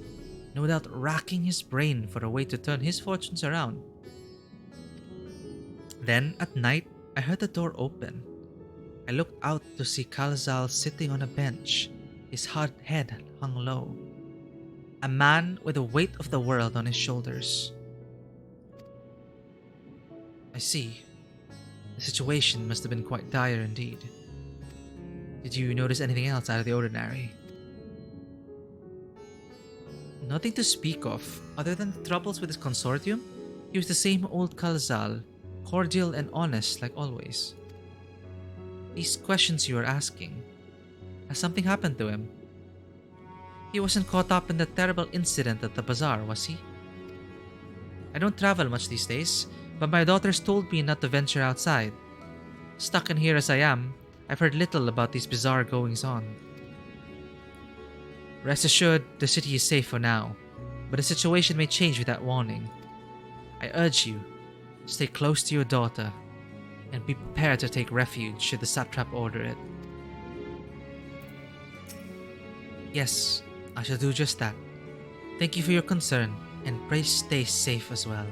no doubt racking his brain for a way to turn his fortunes around. Then, at night, I heard the door open. I looked out to see Kalzal sitting on a bench, his head hung low. A man with the weight of the world on his shoulders. I see. The situation must have been quite dire indeed. Did you notice anything else out of the ordinary? Nothing to speak of, other than the troubles with his consortium. He was the same old Kalzal, cordial and honest like always. These questions you are asking, has something happened to him? He wasn't caught up in the terrible incident at the bazaar, was he? I don't travel much these days, but my daughters told me not to venture outside. Stuck in here as I am, I've heard little about these bizarre goings-on. Rest assured, the city is safe for now, but the situation may change without warning. I urge you, stay close to your daughter, and be prepared to take refuge should the satrap order it. Yes, I shall do just that. Thank you for your concern, and pray stay safe as well.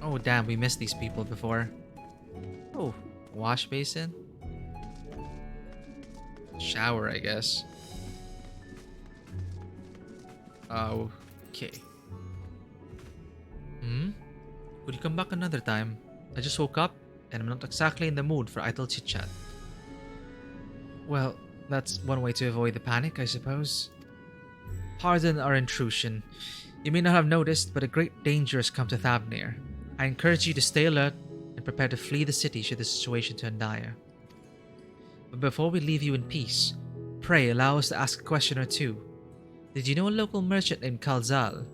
Oh damn, we missed these people before. Oh, wash basin? Shower, I guess. Okay. Could you come back another time? I just woke up and I'm not exactly in the mood for idle chit-chat. Well, that's one way to avoid the panic, I suppose. Pardon our intrusion. You may not have noticed, but a great danger has come to Thavnair. I encourage you to stay alert and prepare to flee the city should the situation turn dire. But before we leave you in peace, pray allow us to ask a question or two. Did you know a local merchant named Kalzal?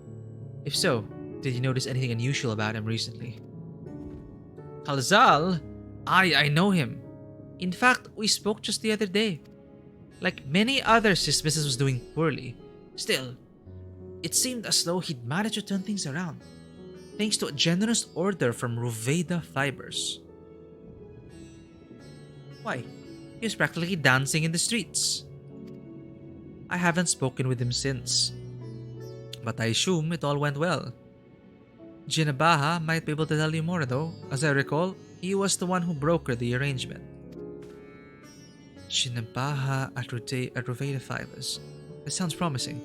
If so, did you notice anything unusual about him recently? Kalzal? I know him. In fact, we spoke just the other day. Like many others, his business was doing poorly. Still, it seemed as though he'd managed to turn things around, thanks to a generous order from Ruveda Fibers. Why, he was practically dancing in the streets. I haven't spoken with him since, but I assume it all went well. Jinabaha might be able to tell you more though. As I recall, he was the one who brokered the arrangement. Jinabaha at Ruveda Fibers. That sounds promising.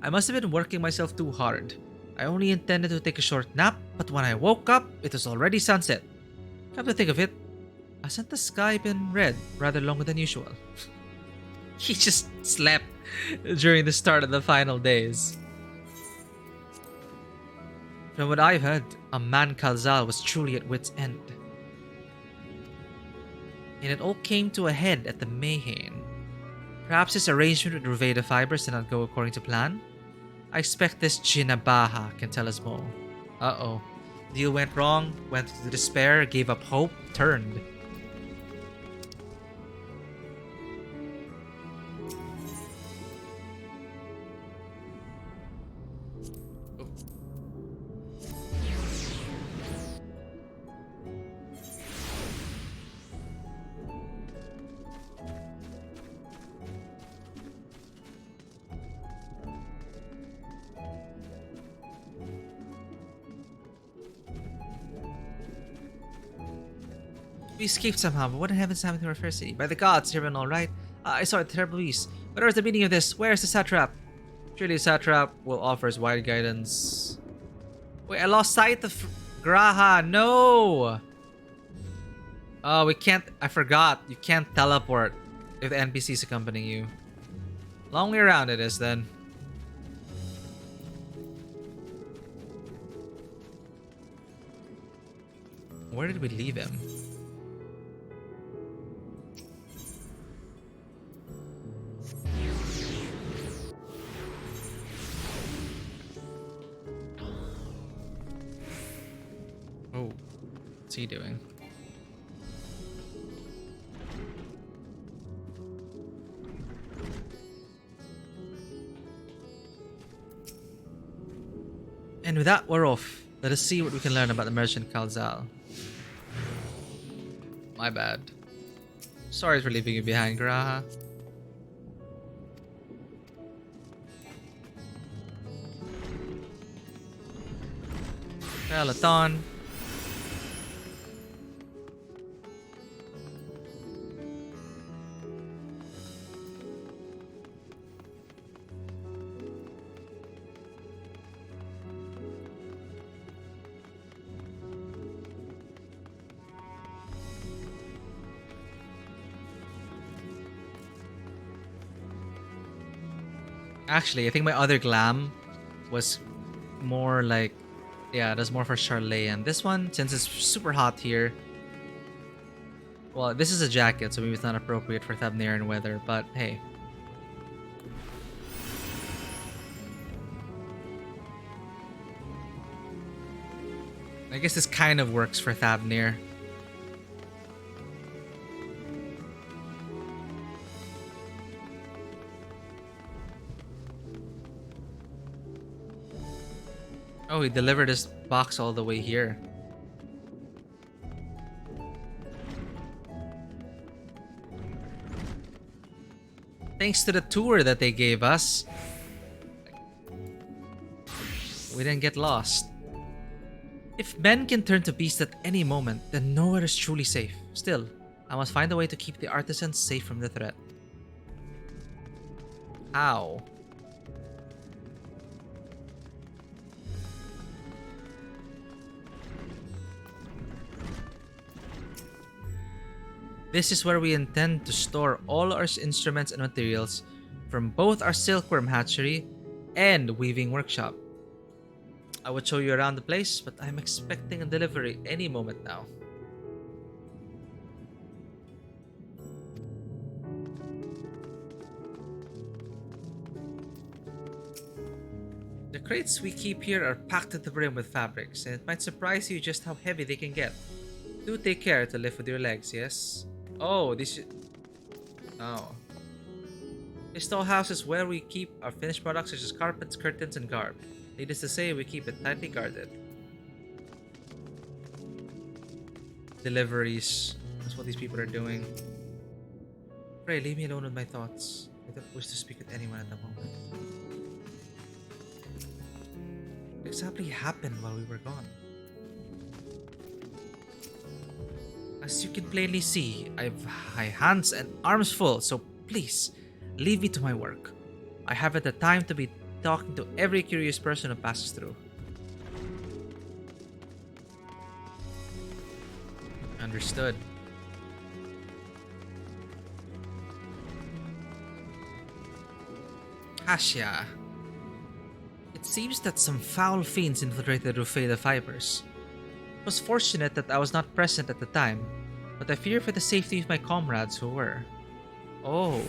I must have been working myself too hard. I only intended to take a short nap, but when I woke up, it was already sunset. Come to think of it, hasn't the sky been red rather longer than usual? He just slept during the start of the final days. From what I've heard, a man Kalzal was truly at wit's end. And it all came to a head at the Mayhain. Perhaps his arrangement with Ruveda Fibers did not go according to plan? I expect this Jinabaha can tell us more. Uh-oh. Deal went wrong, went to despair, gave up hope, turned. We escaped somehow, but what in heaven's happened to our first city? By the gods, everyone alright? I saw a terrible beast. What is the meaning of this? Where is the satrap? Surely the satrap will offer us wide guidance. Wait, I lost sight of Graha. No! Oh, we can't. I forgot. You can't teleport if the NPCs accompany you. Long way around it is then. Where did we leave him? Oh, what's he doing? And with that, we're off. Let us see what we can learn about the merchant Kalzal. My bad. Sorry for leaving you behind, Graha. Peloton. Actually, I think my other glam was more like, yeah, that's more for Sharlayan. This one, since it's super hot here, well, this is a jacket, so maybe it's not appropriate for Thavnair and weather, but hey. I guess this kind of works for Thavnair. Oh, he delivered his box all the way here. Thanks to the tour that they gave us, we didn't get lost. If men can turn to beasts at any moment, then nowhere is truly safe. Still, I must find a way to keep the artisans safe from the threat. How? This is where we intend to store all our instruments and materials from both our silkworm hatchery and weaving workshop. I would show you around the place, but I'm expecting a delivery any moment now. The crates we keep here are packed to the brim with fabrics, and it might surprise you just how heavy they can get. Do take care to lift with your legs, yes? Oh, this is... Oh. This dollhouse is where we keep our finished products such as carpets, curtains, and garb. Needless to say, we keep it tightly guarded. Deliveries. That's what these people are doing. Pray, leave me alone with my thoughts. I don't wish to speak with anyone at the moment. What exactly happened while we were gone? As you can plainly see, I've my hands and arms full, so please, leave me to my work. I haven't the time to be talking to every curious person who passes through. Understood. Kasia. It seems that some foul fiends infiltrated Rufei the Fibers. It was fortunate that I was not present at the time, but I fear for the safety of my comrades who were. Oh.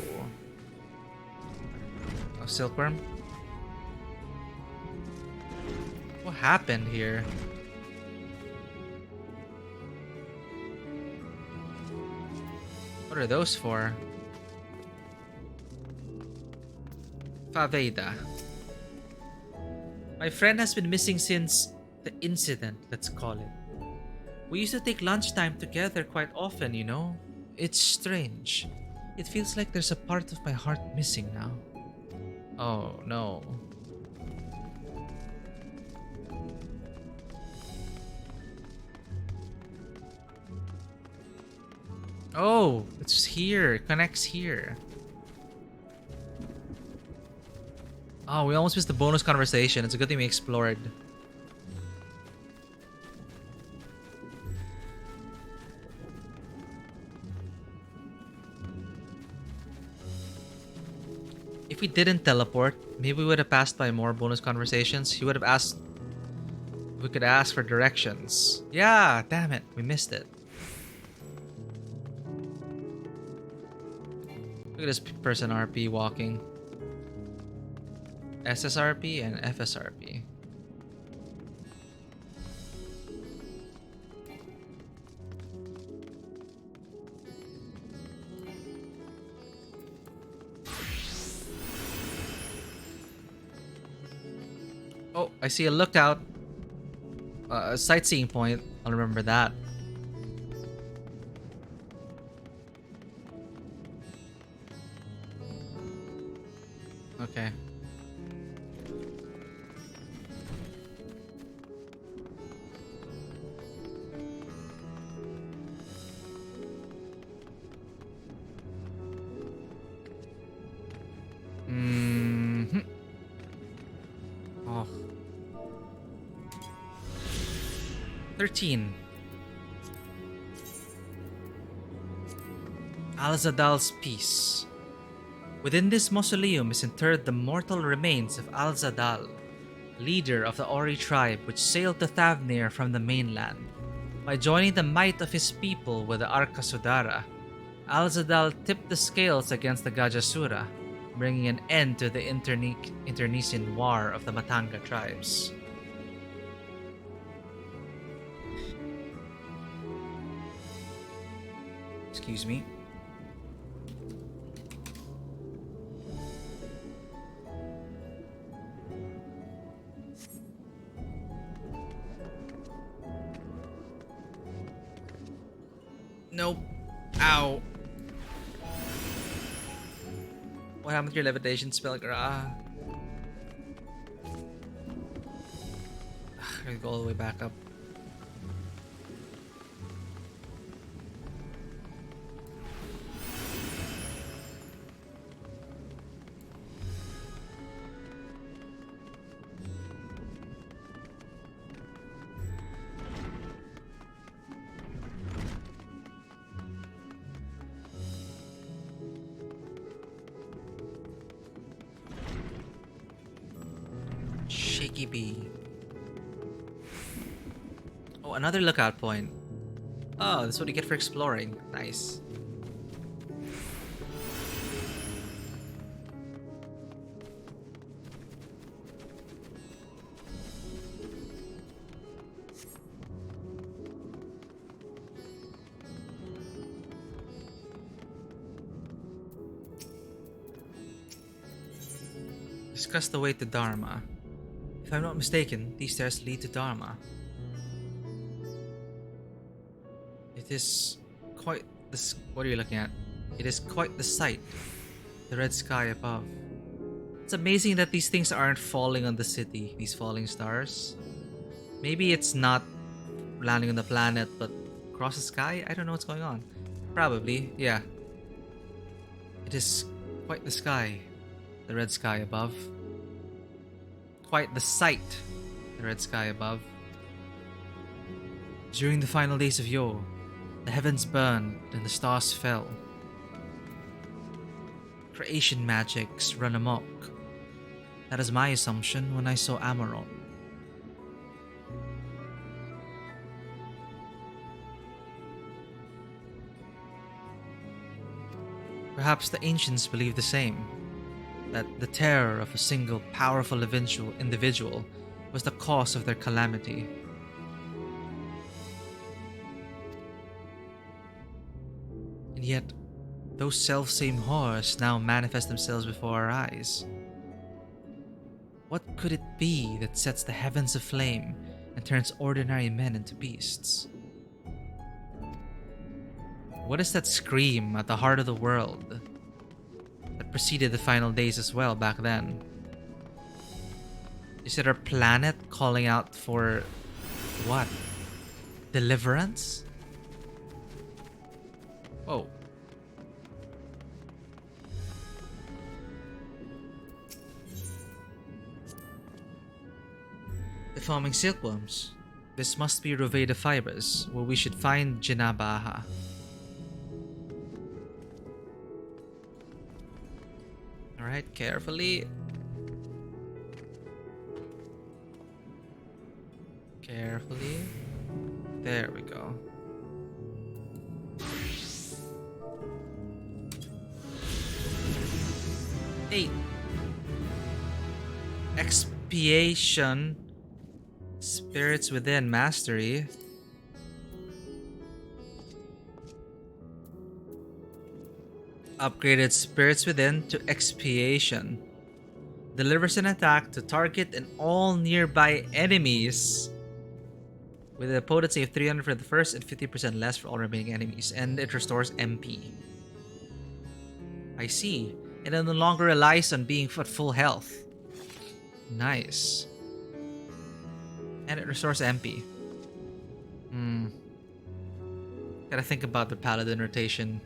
A silkworm? What happened here? What are those for? Faveda. My friend has been missing since the incident, let's call it. We used to take lunchtime together quite often, you know? It's strange. It feels like there's a part of my heart missing now. Oh, no. Oh, it's here. It connects here. Oh, we almost missed the bonus conversation. It's a good thing we explored. If we didn't teleport, maybe we would have passed by more bonus conversations. He would have asked... We could ask for directions. Yeah, damn it. We missed it. Look at this person RP walking. SSRP and FSRP. Oh, I see a lookout. A sightseeing point. I'll remember that. 13. Al-Zadal's Peace. Within this mausoleum is interred the mortal remains of Al-Zadal, leader of the Ori tribe which sailed to Thavnair from the mainland. By joining the might of his people with the Arka Sudara, Al-Zadal tipped the scales against the Gajasura, bringing an end to the internecine war of the Matanga tribes. Excuse me. Nope. Ow. What happened to your levitation spell, Gra? I gotta go all the way back up. Shaky bee. Oh, another lookout point. Oh, that's what you get for exploring. Nice. Discuss the way to Dharma. If I'm not mistaken, these stairs lead to Dharma. It is quite the... What are you looking at? It is quite the sight. The red sky above. It's amazing that these things aren't falling on the city, these falling stars. Maybe it's not landing on the planet, but across the sky? I don't know what's going on. Probably, yeah. It is quite the sky. The red sky above. Quite the sight, the red sky above. During the final days of Yo, the heavens burned and the stars fell. Creation magics run amok. That is my assumption when I saw Amaron. Perhaps the ancients believed the same. That the terror of a single powerful individual was the cause of their calamity. And yet, those self-same horrors now manifest themselves before our eyes. What could it be that sets the heavens aflame and turns ordinary men into beasts? What is that scream at the heart of the world that preceded the final days as well back then? Is it our planet calling out for what? Deliverance? Whoa. The foaming silkworms. This must be Roveda fibers, where we should find Jinabaha. Alright, carefully. Carefully. There we go. Hey! Expiation. Spirits within mastery. Upgraded spirits within to expiation. Delivers an attack to target and all nearby enemies with a potency of 300 for the first and 50% less for all remaining enemies, and it restores MP. I see. And it no longer relies on being at full health. Nice. And it restores MP. Gotta think about the paladin rotation.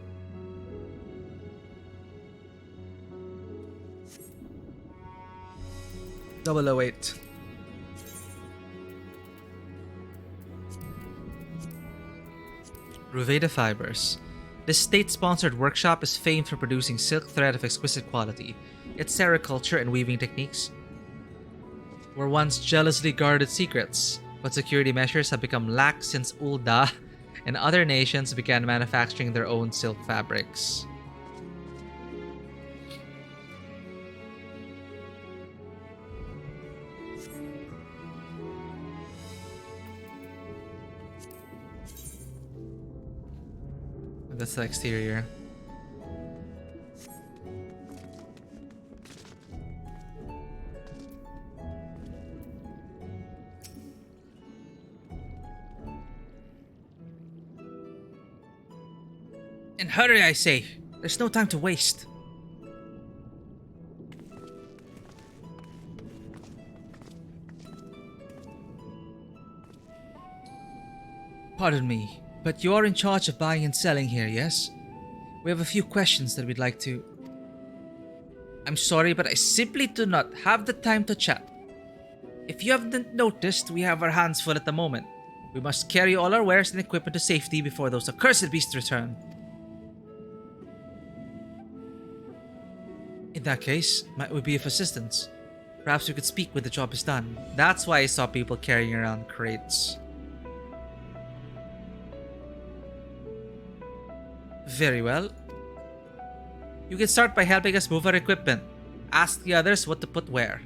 .008. Ruveda Fibers. This state-sponsored workshop is famed for producing silk thread of exquisite quality. Its sericulture and weaving techniques were once jealously guarded secrets, but security measures have become lax since Ul'dah and other nations began manufacturing their own silk fabrics. That's the exterior. And hurry, I say! There's no time to waste. Pardon me, but you are in charge of buying and selling here, yes? We have a few questions that we'd like to... I'm sorry, but I simply do not have the time to chat. If you haven't noticed, we have our hands full at the moment. We must carry all our wares and equipment to safety before those accursed beasts return. In that case, might we be of assistance? Perhaps we could speak when the job is done. That's why I saw people carrying around crates. Very well. You can start by helping us move our equipment. Ask the others what to put where.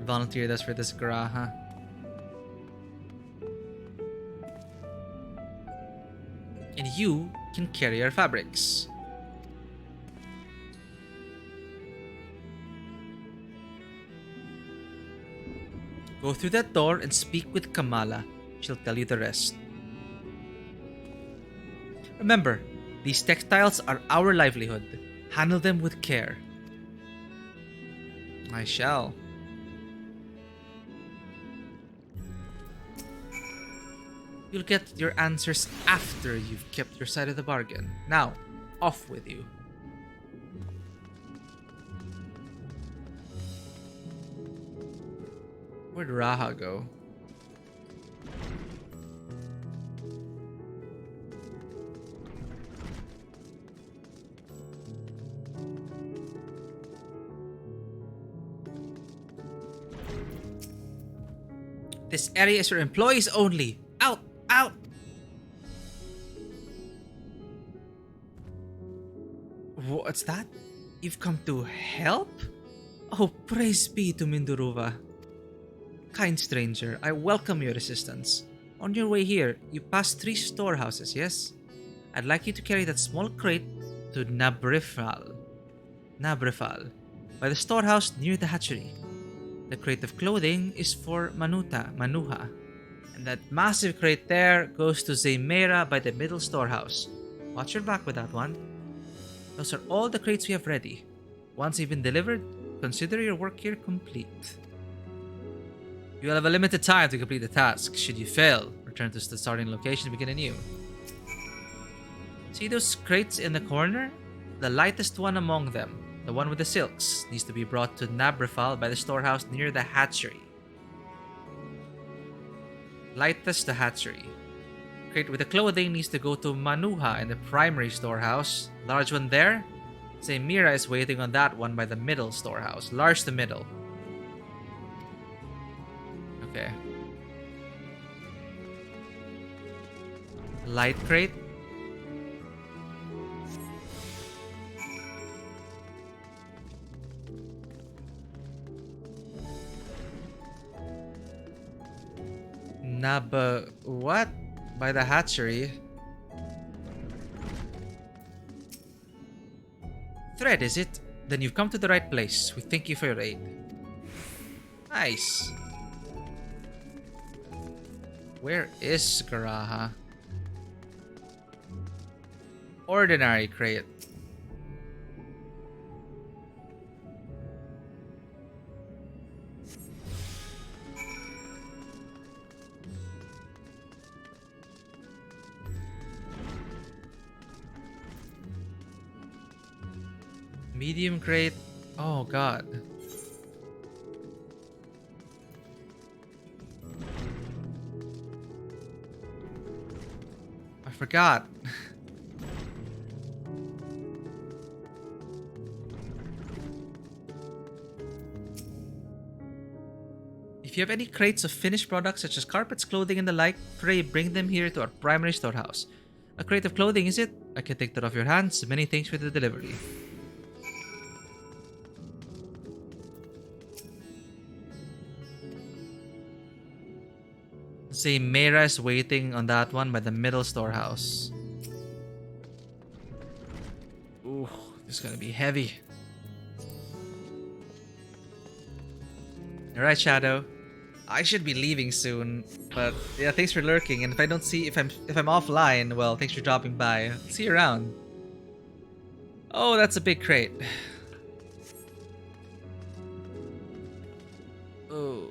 Volunteered us for this Graha. And you can carry our fabrics. Go through that door and speak with Kamala. She'll tell you the rest. Remember, these textiles are our livelihood. Handle them with care. I shall. You'll get your answers after you've kept your side of the bargain. Now, off with you. Where'd Raha go? This area is for employees only. Out! Out! What's that? You've come to help? Oh, praise be to Minduruva. Kind stranger, I welcome your assistance. On your way here, you pass 3 storehouses, yes? I'd like you to carry that small crate to Nabrifal, by the storehouse near the hatchery. The crate of clothing is for Manuha. And that massive crate there goes to Zaymera by the middle storehouse. Watch your back with that one. Those are all the crates we have ready. Once they've been delivered, consider your work here complete. You will have a limited time to complete the task. Should you fail, return to the starting location and begin anew. See those crates in the corner? The lightest one among them, the one with the silks, needs to be brought to Nabrifal by the storehouse near the hatchery. Lightest to hatchery. Crate with the clothing needs to go to Manuha in the primary storehouse. Large one there. Zaymera is waiting on that one by the middle storehouse. Large to middle. Okay. Light crate. What? By the hatchery. Thread, is it? Then you've come to the right place. We thank you for your aid. Nice. Where is Garaha? Ordinary crate. Medium crate. Oh god. forgot. If you have any crates of finished products such as carpets, clothing, and the like, pray bring them here to our primary storehouse. A crate of clothing, is it? I can take that off your hands. Many thanks for the delivery. Say Mera is waiting on that one by the middle storehouse. Ooh, this is gonna be heavy. Alright, Shadow. I should be leaving soon, but yeah, thanks for lurking. And if I don't see if I'm offline, well, thanks for dropping by. See you around. Oh, that's a big crate. Oh.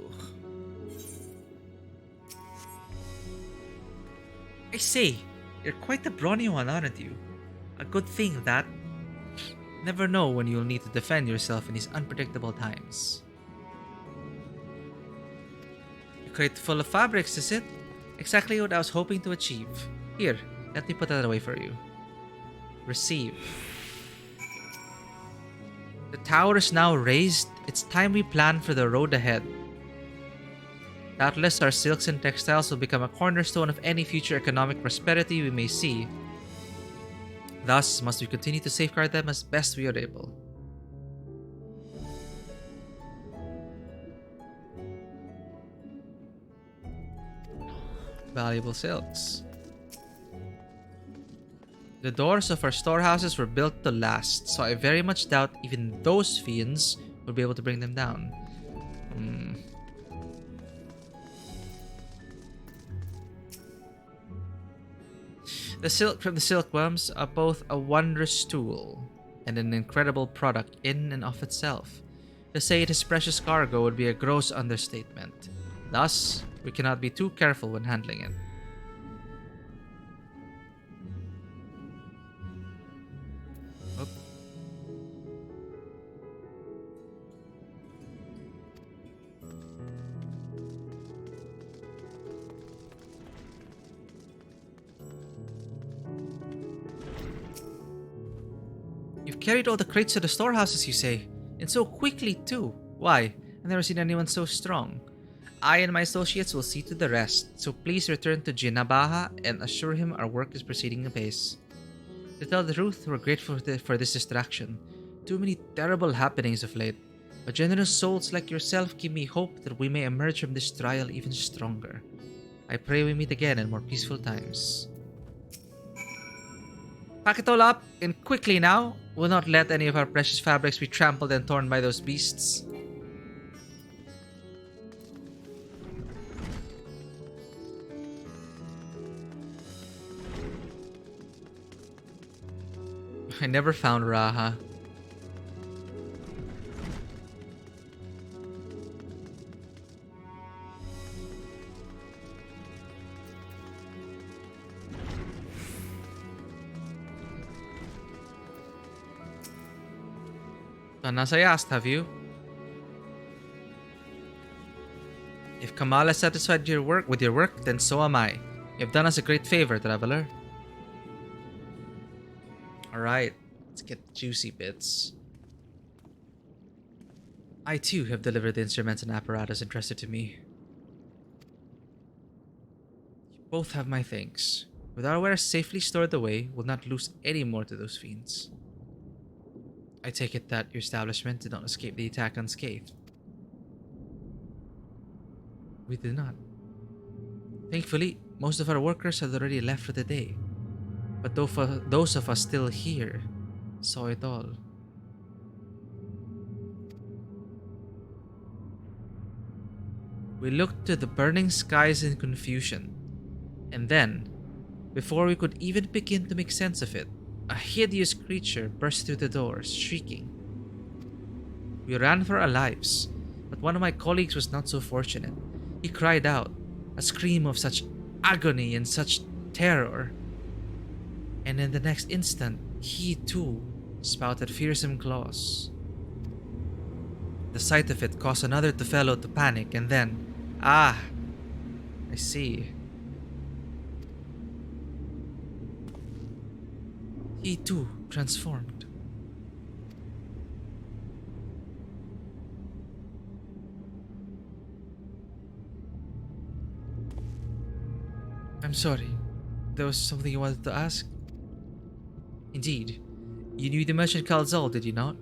I say, you're quite the brawny one, aren't you? A good thing that. Never know when you'll need to defend yourself in these unpredictable times. A crate full of fabrics, is it? Exactly what I was hoping to achieve. Here, let me put that away for you. Receive. The tower is now raised. It's time we plan for the road ahead. Doubtless, our silks and textiles will become a cornerstone of any future economic prosperity we may see. Thus, must we continue to safeguard them as best we are able. Valuable silks. The doors of our storehouses were built to last, so I very much doubt even those fiends will be able to bring them down. The silk from the silkworms are both a wondrous tool and an incredible product in and of itself. To say it is precious cargo would be a gross understatement. Thus, we cannot be too careful when handling it. Oop. You've carried all the crates to the storehouses, you say? And so quickly, too. Why? I've never seen anyone so strong. I and my associates will see to the rest, so please return to Jinabaha and assure him our work is proceeding apace. To tell the truth, we're grateful for this distraction. Too many terrible happenings of late, but generous souls like yourself give me hope that we may emerge from this trial even stronger. I pray we meet again in more peaceful times. Pack it all up, and quickly now. We'll not let any of our precious fabrics be trampled and torn by those beasts. I never found Raha. Done as I asked, have you? If Kamal is satisfied with your work, then so am I. You've done us a great favor, traveler. Alright, let's get the juicy bits. I too have delivered the instruments and apparatus entrusted to me. You both have my thanks. With our wares safely stored away, we'll not lose any more to those fiends. I take it that your establishment did not escape the attack unscathed. We did not. Thankfully, most of our workers had already left for the day. But those of us still here saw it all. We looked to the burning skies in confusion. And then, before we could even begin to make sense of it, a hideous creature burst through the doors, shrieking. We ran for our lives, but one of my colleagues was not so fortunate. He cried out, a scream of such agony and such terror. And in the next instant, he too spouted fearsome claws. The sight of it caused another fellow to panic, and then, I see. He too transformed. I'm sorry. There was something you wanted to ask? Indeed. You knew the merchant Kalzal, did you not?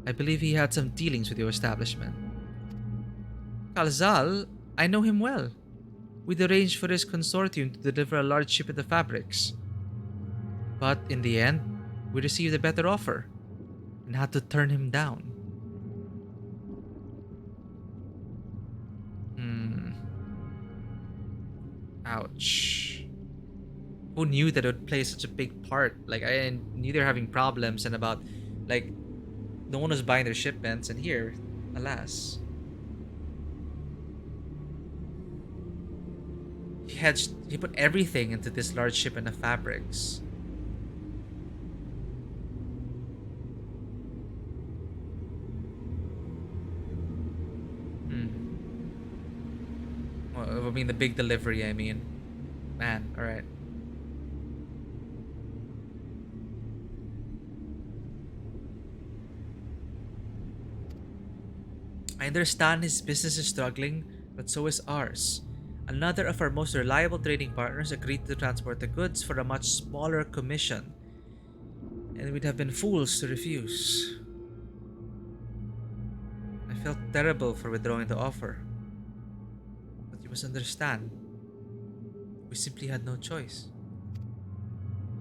I believe he had some dealings with your establishment. Kalzal? I know him well. We'd arranged for his consortium to deliver a large shipment of fabrics. But in the end, we received a better offer and had to turn him down. Ouch. Who knew that it would play such a big part? Like, I knew they're having problems and about, like, no one was buying their shipments, and here, alas. He put everything into this large shipment of fabrics. Well, I mean, the big delivery, I mean. Man, alright. I understand his business is struggling, but so is ours. Another of our most reliable trading partners agreed to transport the goods for a much smaller commission, and we'd have been fools to refuse. I felt terrible for withdrawing the offer, but you must understand, we simply had no choice.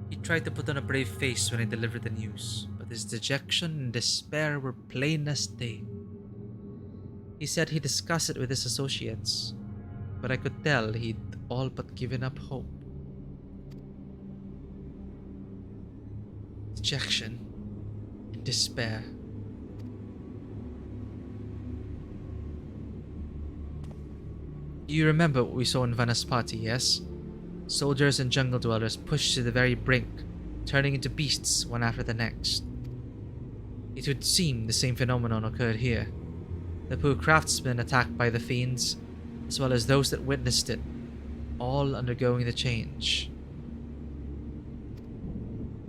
He tried to put on a brave face when I delivered the news, but his dejection and despair were plain as day. He said he'd discuss it with his associates, but I could tell he'd all but given up hope. Dejection and despair. You remember what we saw in Vanaspati, yes? Soldiers and jungle dwellers pushed to the very brink, turning into beasts one after the next. It would seem the same phenomenon occurred here. The poor craftsmen attacked by the fiends, as well as those that witnessed it, all undergoing the change.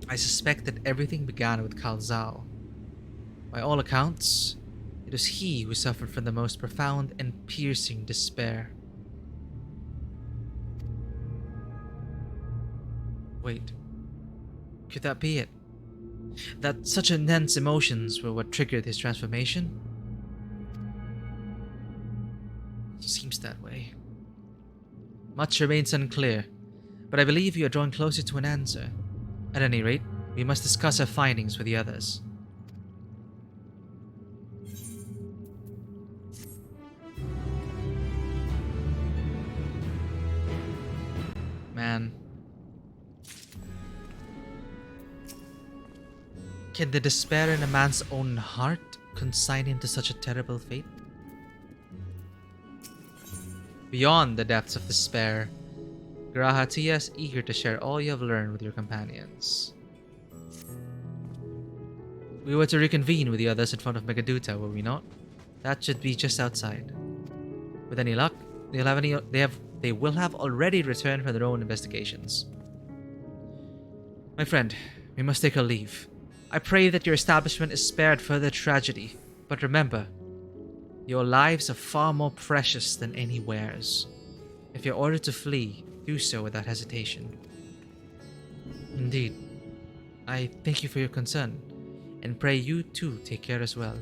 I suspect that everything began with Kalzal. By all accounts, it was he who suffered from the most profound and piercing despair. Wait, could that be it? That such intense emotions were what triggered his transformation? Seems that way. Much remains unclear, but I believe you are drawing closer to an answer. At any rate, we must discuss our findings with the others. Man. Can the despair in a man's own heart consign him to such a terrible fate? Beyond the depths of despair, Grahatia is eager to share all you have learned with your companions. We were to reconvene with the others in front of Megaduta, were we not? That should be just outside. With any luck, they will have already returned from their own investigations. My friend, we must take our leave. I pray that your establishment is spared further tragedy, but remember, your lives are far more precious than any wares. If you're ordered to flee, do so without hesitation. Indeed. I thank you for your concern, and pray you too take care as well.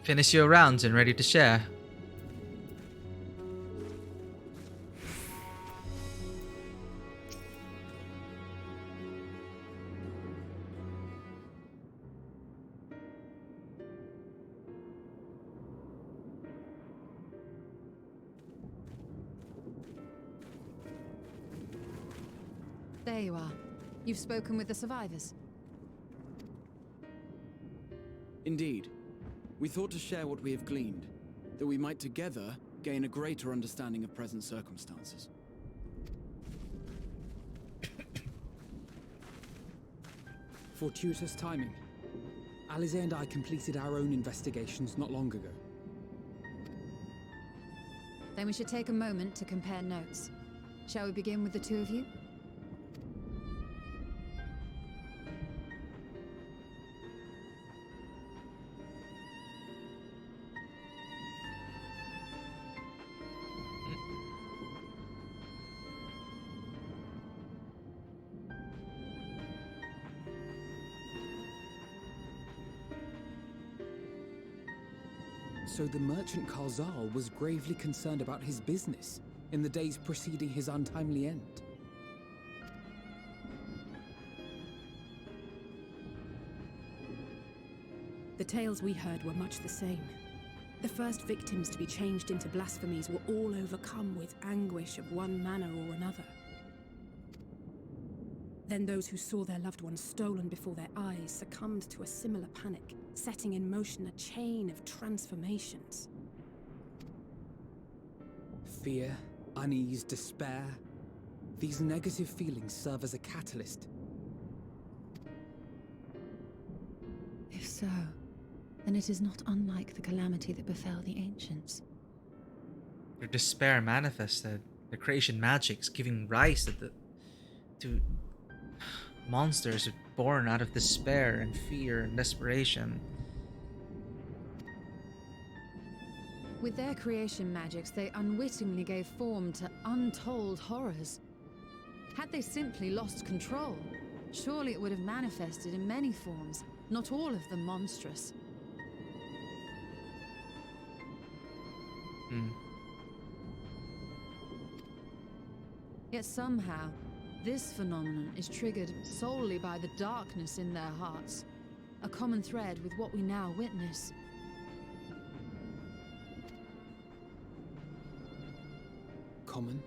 Finish your rounds and ready to share. There you are. You've spoken with the survivors. Indeed. We thought to share what we have gleaned, that we might together gain a greater understanding of present circumstances. Fortuitous timing. Alize and I completed our own investigations not long ago. Then we should take a moment to compare notes. Shall we begin with the two of you? So the merchant Karzal was gravely concerned about his business in the days preceding his untimely end. The tales we heard were much the same. The first victims to be changed into blasphemies were all overcome with anguish of one manner or another. Then those who saw their loved ones stolen before their eyes succumbed to a similar panic, setting in motion a chain of transformations. Fear, unease, despair. These negative feelings serve as a catalyst. If so, then it is not unlike the calamity that befell the ancients. Their despair manifested, the creation magics giving rise to monsters born out of despair and fear and desperation. With their creation magics, they unwittingly gave form to untold horrors. Had they simply lost control, surely it would have manifested in many forms, not all of them monstrous. Yet somehow, this phenomenon is triggered solely by the darkness in their hearts, a common thread with what we now witness. Common,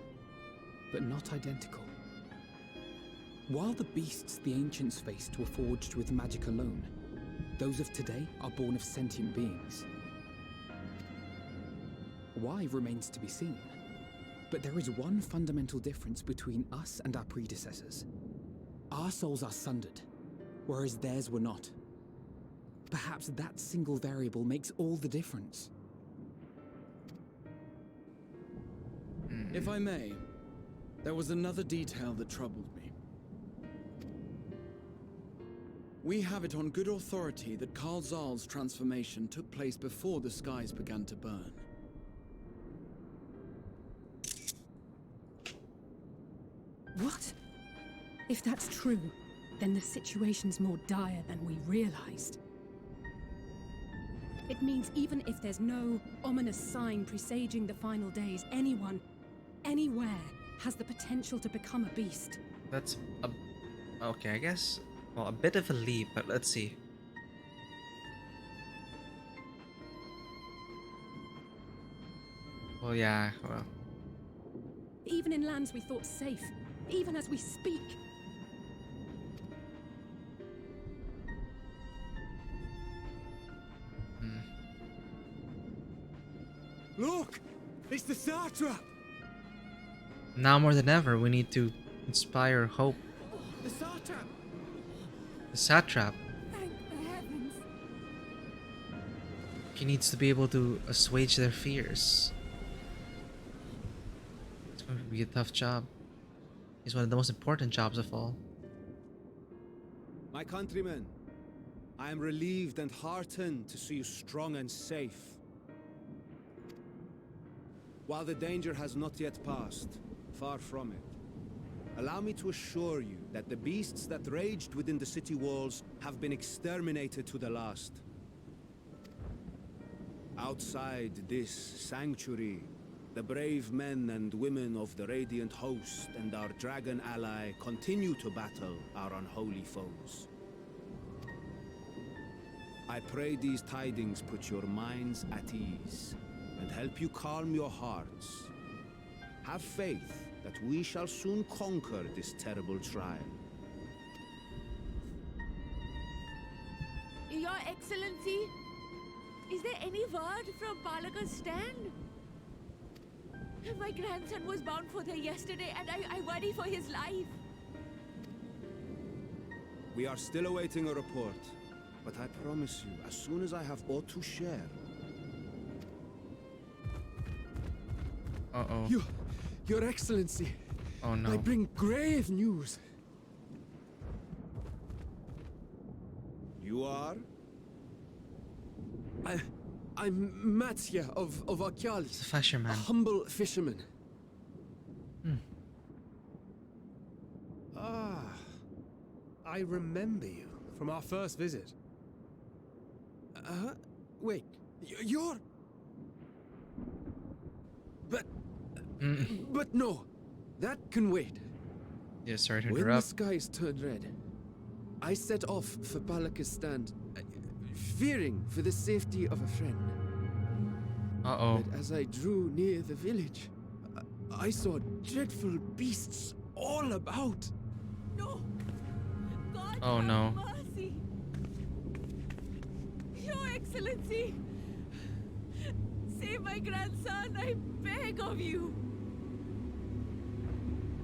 but not identical. While the beasts the ancients faced were forged with magic alone, those of today are born of sentient beings. Why remains to be seen. But there is one fundamental difference between us and our predecessors. Our souls are sundered, whereas theirs were not. Perhaps that single variable makes all the difference. If I may, there was another detail that troubled me. We have it on good authority that Karzal's transformation took place before the skies began to burn. What? If that's true, then the situation's more dire than we realized. It means even if there's no ominous sign presaging the final days, anyone, anywhere, has the potential to become a beast. That's okay, I guess. Well, a bit of a leap, but let's see. Well, yeah, well. Even in lands we thought safe, even as we speak. Look! It's the satrap! Now more than ever, we need to inspire hope. The satrap! The satrap. Thank the heavens. He needs to be able to assuage their fears. It's going to be a tough job. It's one of the most important jobs of all. My countrymen, I am relieved and heartened to see you strong and safe. While the danger has not yet passed, far from it, allow me to assure you that the beasts that raged within the city walls have been exterminated to the last. Outside this sanctuary, the brave men and women of the Radiant Host and our dragon ally continue to battle our unholy foes. I pray these tidings put your minds at ease and help you calm your hearts. Have faith that we shall soon conquer this terrible trial. Your Excellency, is there any word from Palaka's stand? My grandson was bound for there yesterday, and I worry for his life. We are still awaiting a report, but I promise you, as soon as I have aught to share... Uh-oh. Your Excellency. Oh no. I bring grave news. You are? I'm Matya of Akyal. It's a fisherman. A humble fisherman. Ah, I remember you from our first visit. Wait, you're... But no, that can wait. Yeah, sorry to When the interrupt. skies turned red, I set off for Balakistan, fearing for the safety of a friend. Uh-oh. But as I drew near the village, I saw dreadful beasts all about. No! God, Oh no. mercy! Your Excellency! Save my grandson, I beg of you!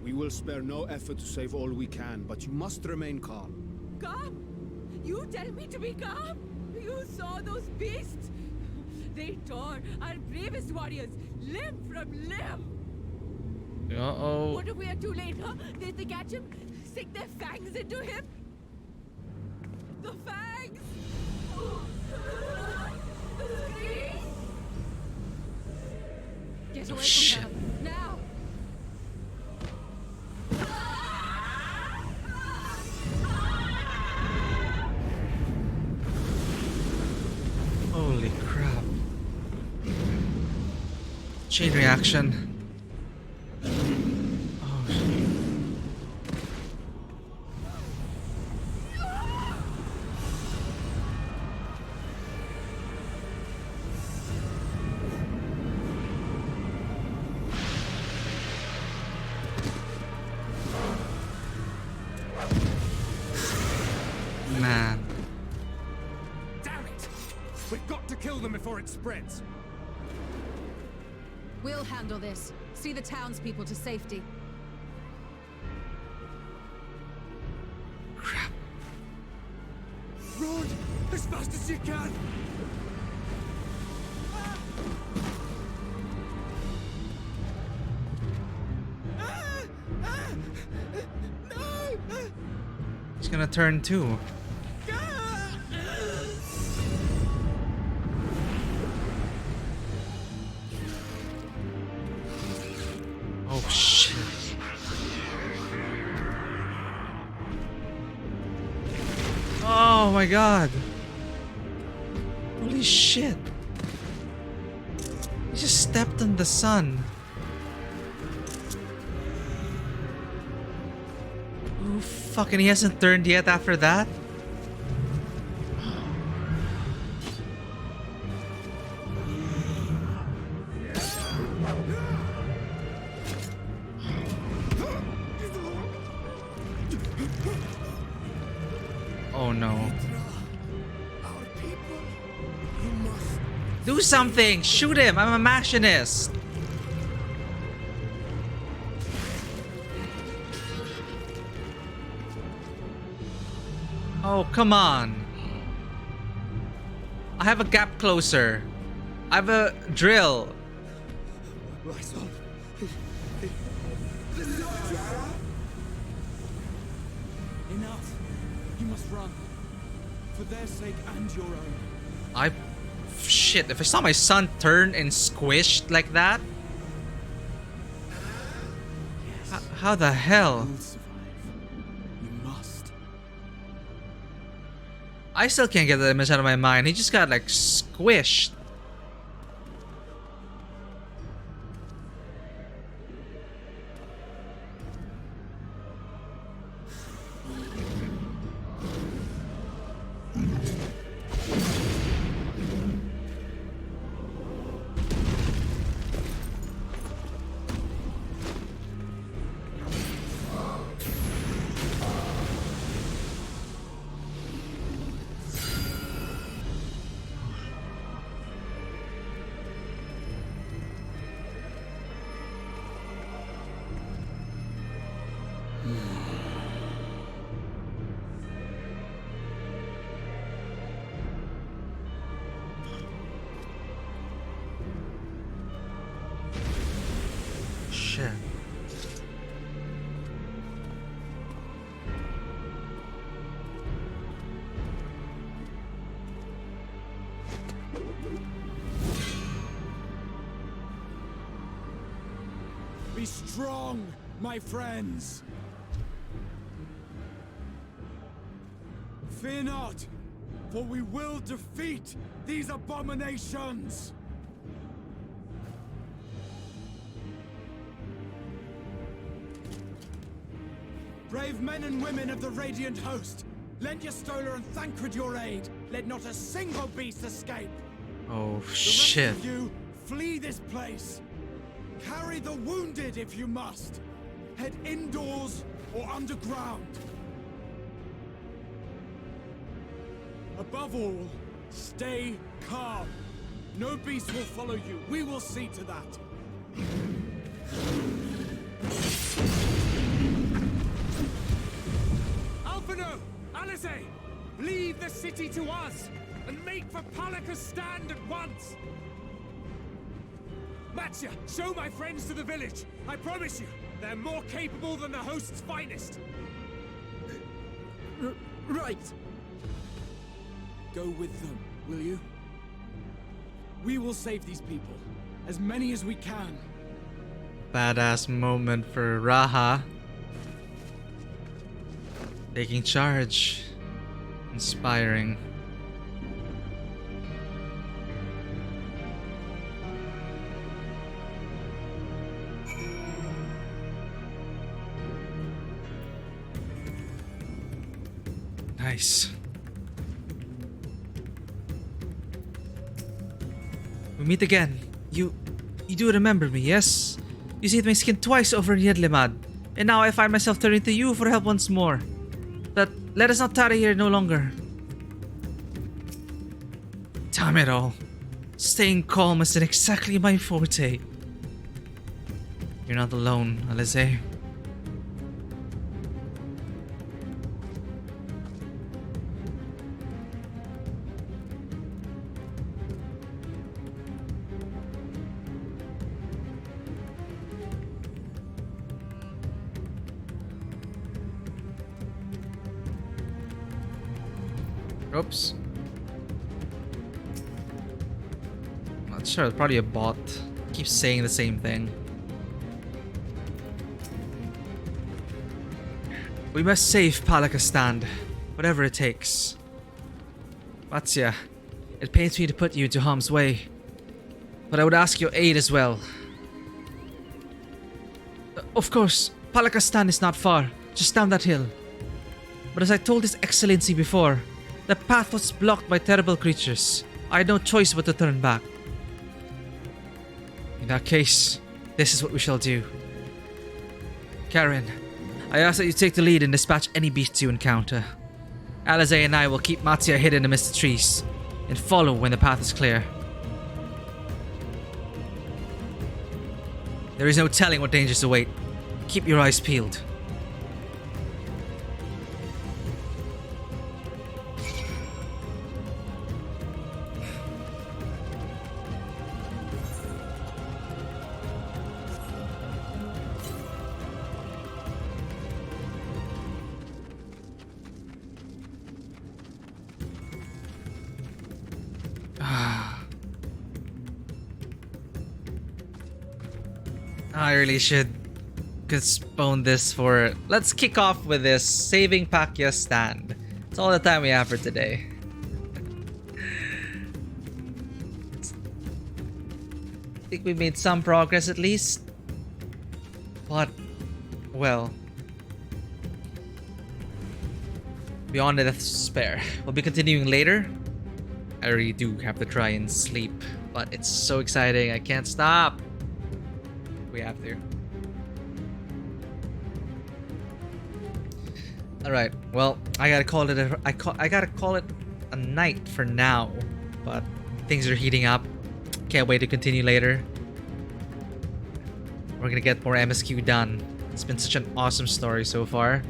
We will spare no effort to save all we can, but you must remain calm. Calm? You tell me to be calm? You saw those beasts? They tore our bravest warriors limb from limb! Uh-oh. What if we are too late, huh? They catch him, stick their fangs into him? The fangs! The screams! Get away from her, now! Holy crap. Chain reaction. Oh, man. Damn it! We've got to kill them before it spreads. We'll handle this. See the townspeople to safety. Run as fast as you can! He's gonna turn too. Oh shit. Oh my god. Holy shit. He just stepped on the sun. Oh fucking he hasn't turned yet after that? Oh no. Do something! Shoot him! I'm a machinist! Oh, come on. I have a gap closer. I have a drill. Rise up. Enough. You must run. For their sake and your own. Shit, if I saw my son turn and squished like that. How the hell? You must. I still can't get that image out of my mind. He just got like squished. shit. Be strong, my friends! Fear not, for we will defeat these abominations! Brave men and women of the Radiant Host, lend your Stola and Thancred your aid. Let not a single beast escape. Oh The shit. rest of you, flee this place. Carry the wounded if you must. Head indoors or underground. Above all, stay calm. No beast will follow you. We will see to that. Alphino! Alizé! Leave the city to us, and make for Palaka's stand at once! Matsya, show my friends to the village. I promise you, they're more capable than the host's finest. Right. Go with them, will you? We will save these people. As many as we can. Badass moment for Raha. Taking charge. Inspiring. Nice. We meet again. You do remember me, yes? You saved my skin twice over in Yedlimad, and now I find myself turning to you for help once more. But let us not tarry here no longer. Damn it all. Staying calm isn't exactly my forte. You're not alone, Alizé. Oops. Not sure, it's probably a bot. Keeps saying the same thing. We must save Palakastand, whatever it takes. Matsya, it pains me to put you into harm's way, but I would ask your aid as well. Of course, Palakastand is not far, just down that hill. But as I told His Excellency before, the path was blocked by terrible creatures. I had no choice but to turn back. In that case, this is what we shall do. Karen, I ask that you take the lead and dispatch any beasts you encounter. Alizé and I will keep Matsya hidden amidst the trees and follow when the path is clear. There is no telling what dangers await. Keep your eyes peeled. I really should postpone this for... Let's kick off with this saving Pakya stand. It's all the time we have for today. I think we made some progress at least. But, well... Beyond the death's despair. We'll be continuing later. I really do have to try and sleep. But it's so exciting, I can't stop. We have to. All right. Well, I gotta call it a night for now. But things are heating up. Can't wait to continue later. We're gonna get more MSQ done. It's been such an awesome story so far.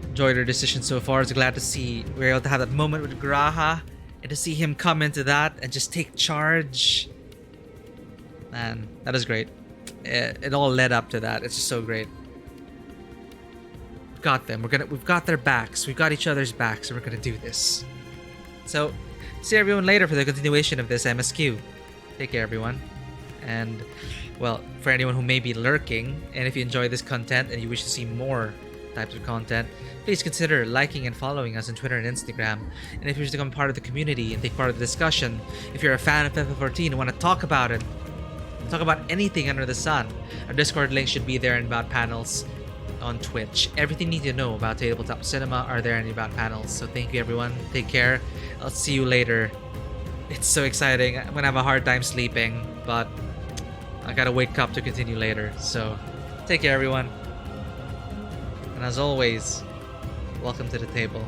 Enjoyed our decision so far. I was glad to see we were able to have that moment with Graha and to see him come into that and just take charge. Man, that is great. it all led up to that. It's just so great. We've got them. We've got their backs. We've got each other's backs, and we're gonna do this. So, see everyone later for the continuation of this MSQ. Take care, everyone. And, well, for anyone who may be lurking, and if you enjoy this content and you wish to see more types of content, please consider liking and following us on Twitter and Instagram. And if you wish to become part of the community and take part of the discussion, if you're a fan of FF14 and want to talk about it, talk about anything under the sun, our Discord link should be there in About Panels on Twitch. Everything you need to know about Tabletop Cinema are there in the About Panels. So thank you, everyone. Take care. I'll see you later. It's so exciting. I'm gonna have a hard time sleeping, but I gotta wake up to continue later. So take care, everyone. And as always, welcome to the table.